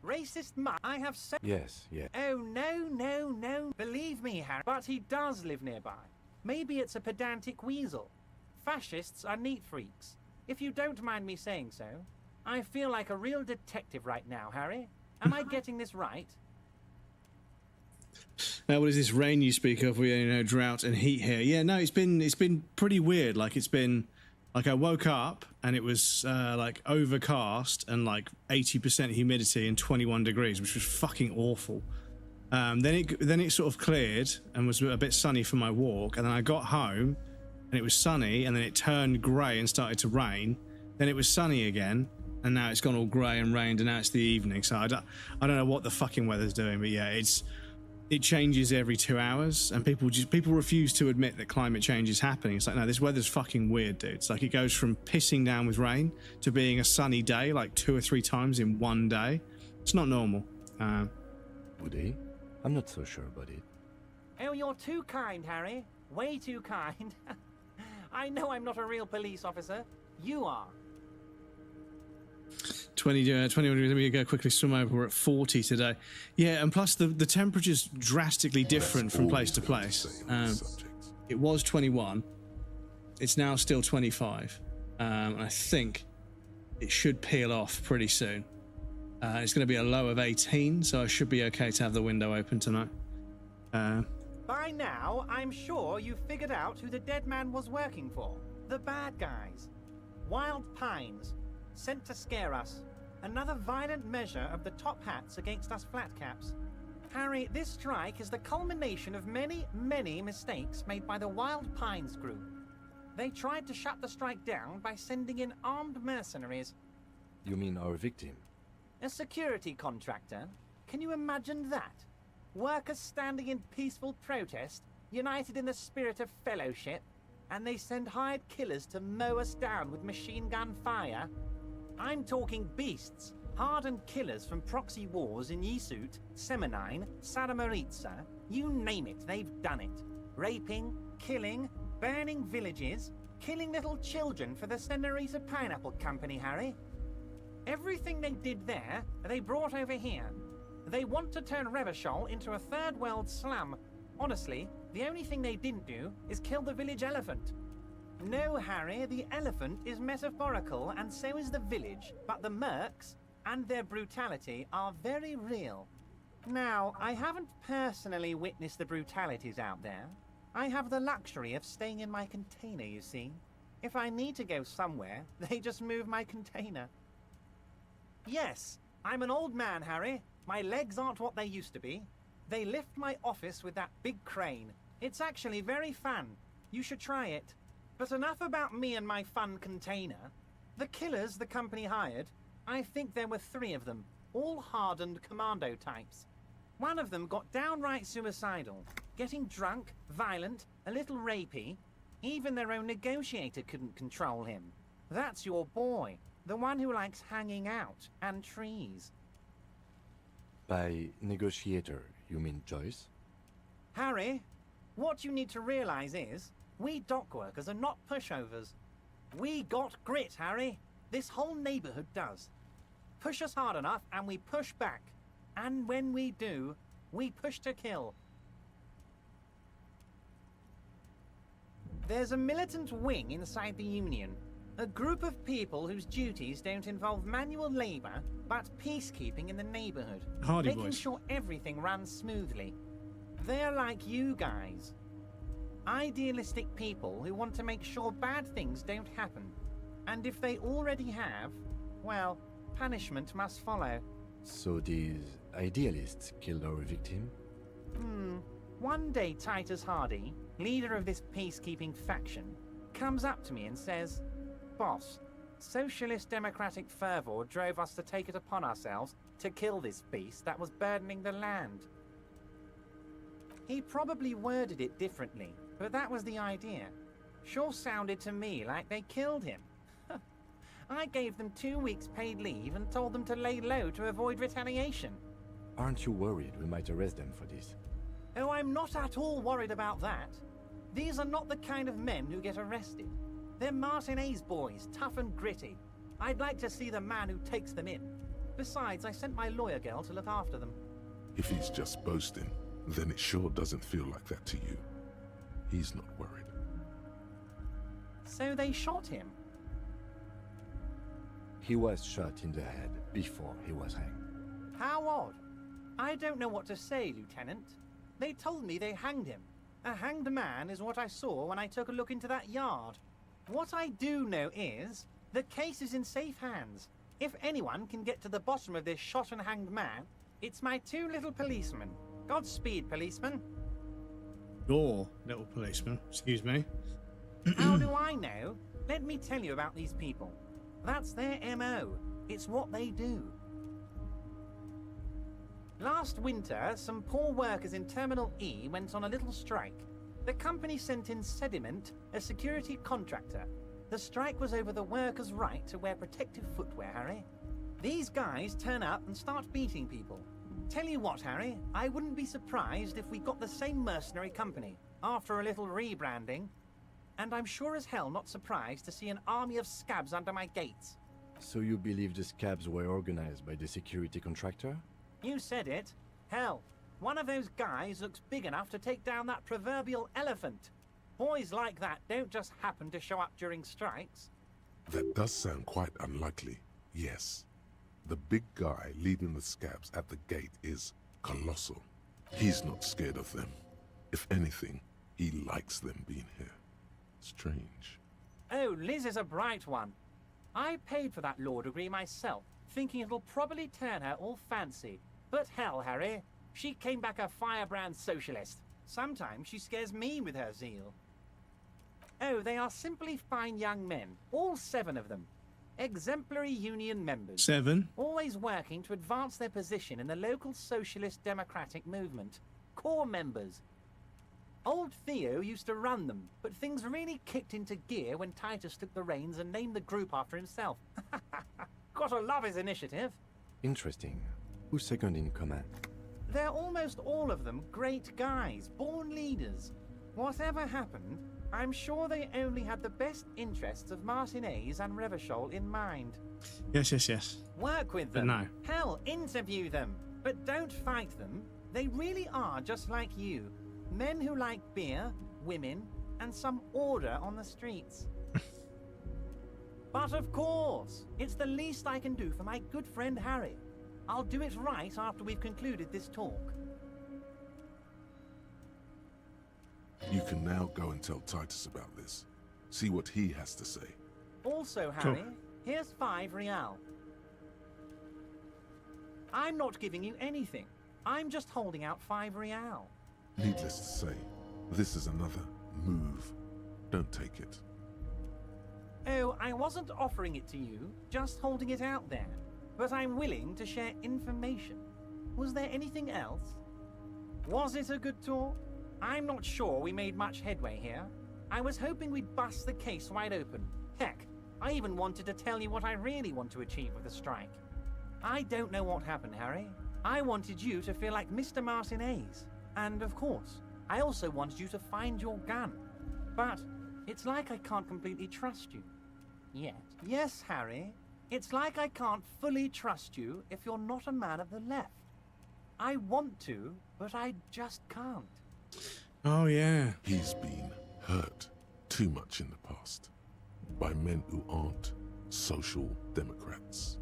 Racist I have said. Yes, yes. Oh, no, no, no. Believe me, Harry. But he does live nearby. Maybe it's a pedantic weasel. Fascists are neat freaks. If you don't mind me saying so, I feel like a real detective right now, Harry. Am I getting this right? Now, what is this rain you speak of? We know drought and heat here. Yeah, no, it's been pretty weird. Like it's been, like I woke up and it was like overcast and like 80% humidity and 21 degrees, which was fucking awful. Then it sort of cleared and was a bit sunny for my walk, and then I got home and it was sunny, and then it turned grey and started to rain. Then it was sunny again, and now it's gone all grey and rained, and now it's the evening. So I don't know what the fucking weather's doing, but yeah, it changes every 2 hours, and people refuse to admit that climate change is happening. It's like, no, this weather's fucking weird, dude. It's like it goes from pissing down with rain to being a sunny day like 2 or 3 times in one day. It's not normal. Would he? I'm not so sure about it. Oh, you're too kind, Harry. Way too kind. I know I'm not a real police officer. You are. 21 degrees. Let me go quickly swim over. We're at 40 today. Yeah, and plus the temperature's drastically different from place to place. It was 21. It's now still 25. I think it should peel off pretty soon. It's going to be a low of 18, so I should be okay to have the window open tonight. By now, I'm sure you've figured out who the dead man was working for. The bad guys. Wild Pines. Sent to scare us. Another violent measure of the top hats against us flatcaps. Harry, this strike is the culmination of many, many mistakes made by the Wild Pines group. They tried to shut the strike down by sending in armed mercenaries. You mean our victim? A security contractor? Can you imagine that? Workers standing in peaceful protest, united in the spirit of fellowship, and they send hired killers to mow us down with machine gun fire? I'm talking beasts, hardened killers from proxy wars in Yisut, Semenine, Saramaritsa, you name it, they've done it. Raping, killing, burning villages, killing little children for the Senorita Pineapple Company, Harry. Everything they did there, they brought over here. They want to turn Revachol into a third world slum. Honestly, the only thing they didn't do is kill the village elephant. No, Harry, the elephant is metaphorical, and so is the village, but the mercs and their brutality are very real. Now, I haven't personally witnessed the brutalities out there. I have the luxury of staying in my container, you see. If I need to go somewhere, they just move my container. Yes, I'm an old man, Harry. My legs aren't what they used to be. They lift my office with that big crane. It's actually very fun. You should try it. But enough about me and my fun container. The killers the company hired, I think there were 3 of them, all hardened commando types. One of them got downright suicidal, getting drunk, violent, a little rapey. Even their own negotiator couldn't control him. That's your boy, the one who likes hanging out and trees. By negotiator, you mean Joyce? Harry, what you need to realize is, we dock workers are not pushovers. We got grit, Harry. This whole neighborhood does. Push us hard enough and we push back. And when we do, we push to kill. There's a militant wing inside the Union. A group of people whose duties don't involve manual labor, but peacekeeping in the neighborhood. Hardy making boys. sure everything runs smoothly. They're like you guys. Idealistic people who want to make sure bad things don't happen. And if they already have, well, punishment must follow. So these idealists killed our victim? One day Titus Hardy, leader of this peacekeeping faction, comes up to me and says, "Boss, socialist democratic fervor drove us to take it upon ourselves to kill this beast that was burdening the land." He probably worded it differently, but that was the idea. Sure sounded to me like they killed him. I gave them 2 weeks paid leave and told them to lay low to avoid retaliation. Aren't you worried we might arrest them for this? Oh, I'm not at all worried about that. These are not the kind of men who get arrested. They're Martinez boys, tough and gritty. I'd like to see the man who takes them in. Besides, I sent my lawyer girl to look after them. If he's just boasting, then it sure doesn't feel like that to you. He's not worried. So they shot him. He was shot in the head before he was hanged. How odd. I don't know what to say, Lieutenant. They told me they hanged him. A hanged man is what I saw when I took a look into that yard. What I do know is, the case is in safe hands. If anyone can get to the bottom of this shot and hanged man, it's my 2 little policemen. Godspeed, policeman. Your little policeman, excuse me. How do I know? Let me tell you about these people. That's their MO. It's what they do. Last winter, some poor workers in Terminal E went on a little strike. The company sent in Sediment, a security contractor. The strike was over the workers' right to wear protective footwear, Harry. These guys turn up and start beating people. Tell you what, Harry, I wouldn't be surprised if we got the same mercenary company, after a little rebranding. And I'm sure as hell not surprised to see an army of scabs under my gates. So you believe the scabs were organized by the security contractor? You said it. Hell, one of those guys looks big enough to take down that proverbial elephant. Boys like that don't just happen to show up during strikes. That does sound quite unlikely, yes. The big guy leading the scabs at the gate is colossal. He's not scared of them. If anything, he likes them being here. Strange. Oh, Liz is a bright one. I paid for that law degree myself, thinking it'll probably turn her all fancy. But hell, Harry, she came back a firebrand socialist. Sometimes she scares me with her zeal. Oh, they are simply fine young men, all 7 of them. Exemplary union members. 7? Always working to advance their position in the local socialist democratic movement. Core members. Old Theo used to run them, but things really kicked into gear when Titus took the reins and named the group after himself. Gotta love his initiative. Interesting. Who's second in command? They're almost all of them great guys, born leaders. Whatever happened, I'm sure they only had the best interests of Martinez and Revachol in mind. Yes. Work with But them. no. Hell, interview them. But don't fight them. They really are just like you. Men who like beer, women, and some order on the streets. But of course, it's the least I can do for my good friend Harry. I'll do it right after we've concluded this talk. You can now go and tell Titus about this. See what he has to say. Also, Harry, here's 5 real. I'm not giving you anything. I'm just holding out 5 real. Needless to say, this is another move. Don't take it. Oh, I wasn't offering it to you, just holding it out there. But I'm willing to share information. Was there anything else? Was it a good tour? I'm not sure we made much headway here. I was hoping we'd bust the case wide open. Heck, I even wanted to tell you what I really want to achieve with the strike. I don't know what happened, Harry. I wanted you to feel like Mr. Martinez. And of course, I also wanted you to find your gun. But it's like I can't completely trust you. Yet. Yes, Harry. It's like I can't fully trust you if you're not a man of the left. I want to, but I just can't. Oh, yeah. He's been hurt too much in the past by men who aren't social democrats.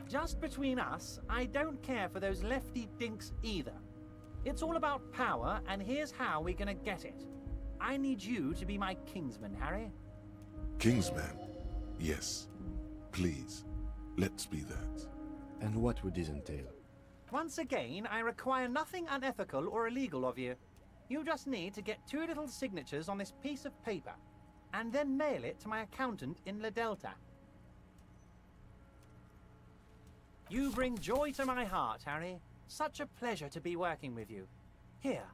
Just between us, I don't care for those lefty dinks either. It's all about power, and here's how we're gonna get it. I need you to be my kingsman, Harry. Kingsman? Yes. Please, let's be that. And what would this entail? Once again, I require nothing unethical or illegal of you. You just need to get 2 little signatures on this piece of paper, and then mail it to my accountant in La Delta. You bring joy to my heart, Harry. Such a pleasure to be working with you. Here.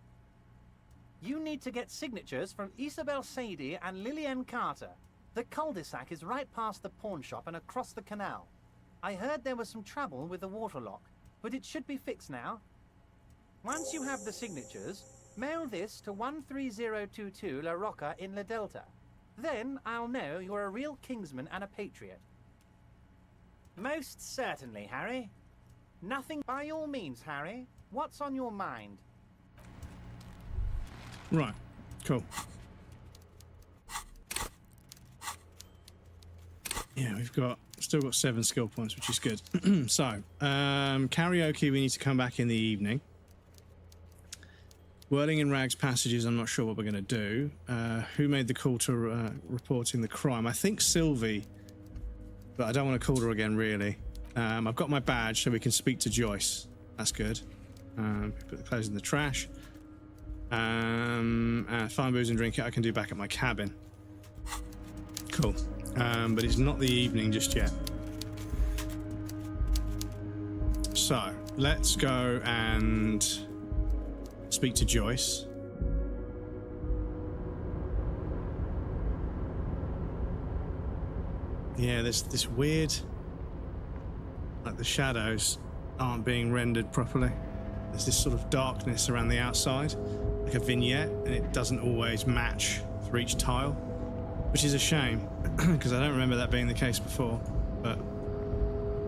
You need to get signatures from Isabel Sadie and Lillian Carter. The cul-de-sac is right past the pawn shop and across the canal. I heard there was some trouble with the water lock, but it should be fixed now. Once you have the signatures, mail this to 13022 La Rocca in La Delta. Then I'll know you're a real kingsman and a patriot. Most certainly, Harry. Nothing by all means, Harry. What's on your mind? Right. Cool. Yeah, we've still got 7 skill points, which is good. So, karaoke, we need to come back in the evening. Whirling in Rags passages, I'm not sure what we're going to do. Who made the call to reporting the crime? I think Sylvie, but I don't want to call her again, really. I've got my badge, so we can speak to Joyce. That's good. Put the clothes in the trash. Find booze and drink it I can do back at my cabin. Cool. But it's not the evening just yet. So, let's go and speak to Joyce. Yeah, there's this weird... like the shadows aren't being rendered properly. There's this sort of darkness around the outside, like a vignette, and it doesn't always match for each tile, which is a shame, because I don't remember that being the case before, but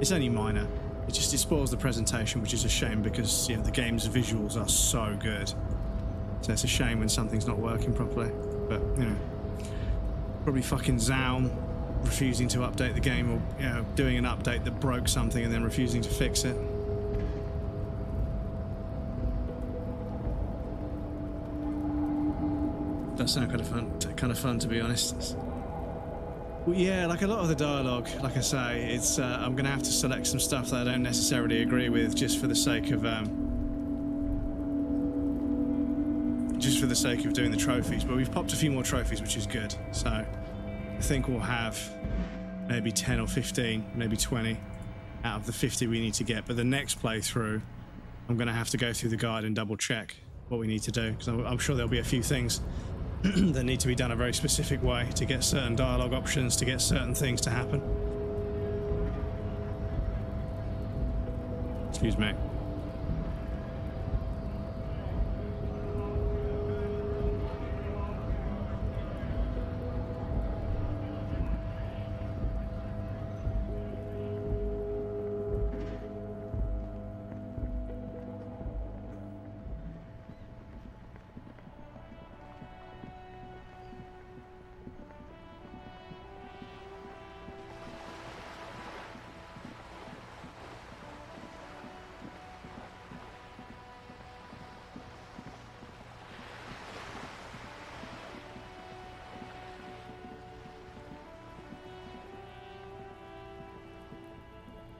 it's only minor. It spoils the presentation, which is a shame, because the game's visuals are so good. So it's a shame when something's not working properly, but, probably fucking Zaun refusing to update the game, or doing an update that broke something and then refusing to fix it. That sounds kind of fun to be honest. Well, yeah, like a lot of the dialogue, like I say, it's I'm gonna have to select some stuff that I don't necessarily agree with, just for the sake of doing the trophies. But we've popped a few more trophies, which is good. So I think we'll have maybe 10 or 15, maybe 20 out of the 50 we need to get. But the next playthrough, I'm going to have to go through the guide and double check what we need to do, because I'm sure there'll be a few things that need to be done a very specific way to get certain dialogue options, to get certain things to happen. Excuse me.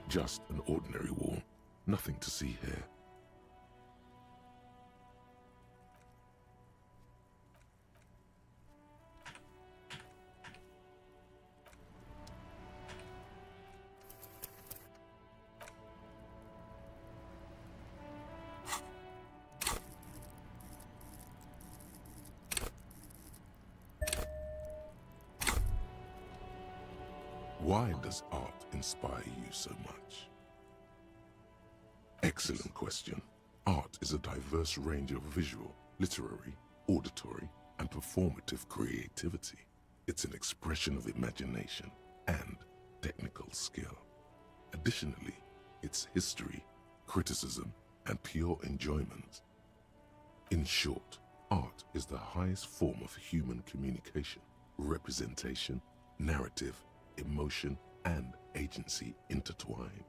Just an ordinary wall. Nothing to see here. Why does art inspire you so much? Excellent question. Art is a diverse range of visual, literary, auditory, and performative creativity. It's an expression of imagination and technical skill. Additionally, it's history, criticism, and pure enjoyment. In short, art is the highest form of human communication, representation, narrative, emotion, and agency intertwined.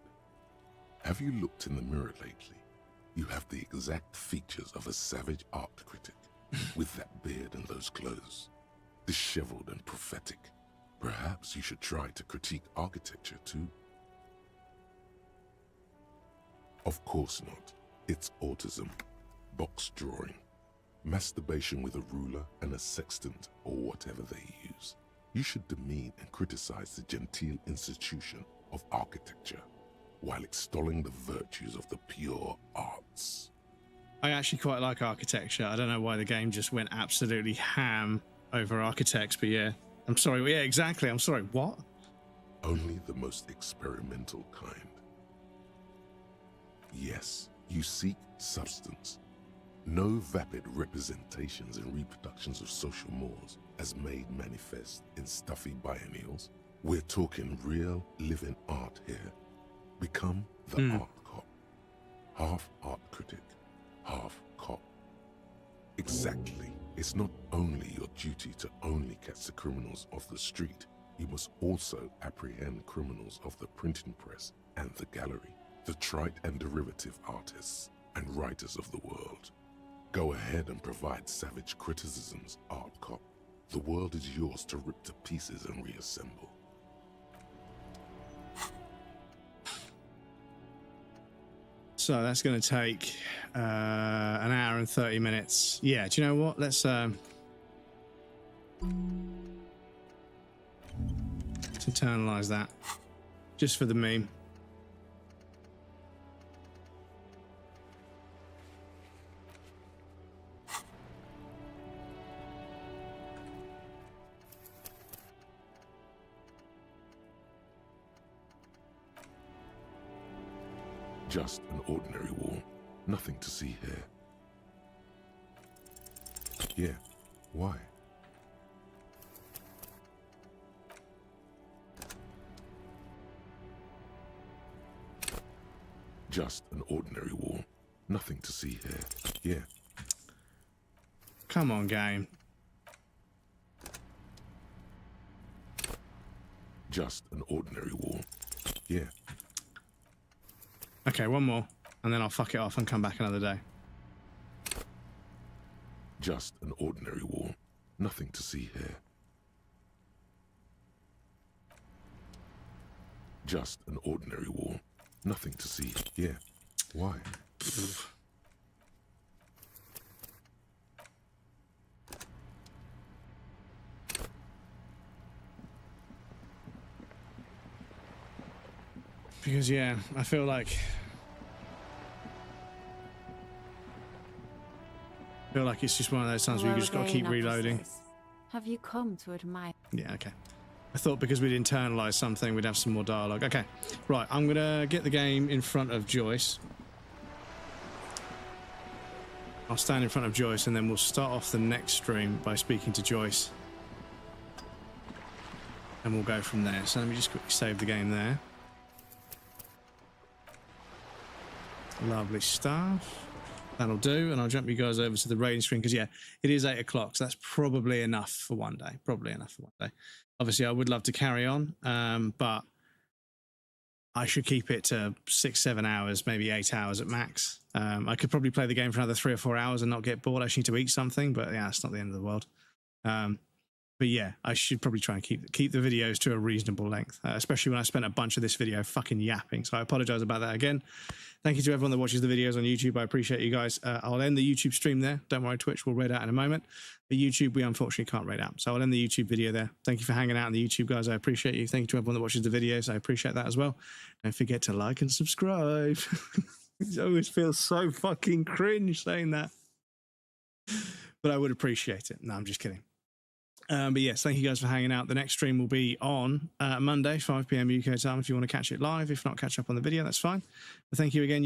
Have you looked in the mirror lately? You have the exact features of a savage art critic, with that beard and those clothes, disheveled and prophetic. Perhaps you should try to critique architecture too. Of course not. It's autism, box drawing, masturbation with a ruler and a sextant or whatever they use. You should demean and criticize the genteel institution of architecture while extolling the virtues of the pure arts. I actually quite like architecture. I don't know why the game just went absolutely ham over architects, but yeah. I'm sorry. Yeah, exactly. I'm sorry. What? Only the most experimental kind. Yes, you seek substance. No vapid representations and reproductions of social mores as made manifest in stuffy biennials. We're talking real living art here. Become the art cop. Half art critic, half cop. Exactly. It's not only your duty to only catch the criminals off the street, you must also apprehend criminals of the printing press and the gallery, the trite and derivative artists and writers of the world. Go ahead and provide savage criticisms, art cop. The world is yours to rip to pieces and reassemble. So that's going to take an hour and 30 minutes. Yeah, do you know what? Let's internalize that. Just for the meme. Just an ordinary wall. Nothing to see here. Yeah, why? Just an ordinary wall. Nothing to see here. Yeah. Come on, game. Just an ordinary wall. Yeah. Okay, one more, and then I'll fuck it off and come back another day. Just an ordinary wall. Nothing to see here. Just an ordinary wall. Nothing to see. Yeah. Why? Because, yeah, I feel like it's just one of those times where you just got to keep reloading. Have you come to admire? Yeah, okay. I thought because we'd internalised something, we'd have some more dialogue. Okay, right, I'm going to get the game in front of Joyce. I'll stand in front of Joyce, and then we'll start off the next stream by speaking to Joyce. And we'll go from there. So let me just quickly save the game there. Lovely stuff. That'll do, and I'll jump you guys over to the raiding screen because, yeah, it is 8 o'clock, so that's probably enough for one day. Probably enough for one day. Obviously, I would love to carry on, but I should keep it to 6-7 hours, maybe 8 hours at max. I could probably play the game for another 3 or 4 hours and not get bored. I just need to eat something, but yeah, it's not the end of the world. But yeah, I should probably try and keep the videos to a reasonable length, especially when I spent a bunch of this video fucking yapping. So I apologize about that again. Thank you to everyone that watches the videos on YouTube. I appreciate you guys. I'll end the YouTube stream there. Don't worry, Twitch will raid out in a moment. But YouTube, we unfortunately can't raid out. So I'll end the YouTube video there. Thank you for hanging out on the YouTube, guys. I appreciate you. Thank you to everyone that watches the videos. I appreciate that as well. Don't forget to like and subscribe. It always feels so fucking cringe saying that. But I would appreciate it. No, I'm just kidding. But yes, thank you guys for hanging out. The next stream will be on Monday, 5 p.m. UK time if you want to catch it live. If not, catch up on the video, that's fine. But thank you again.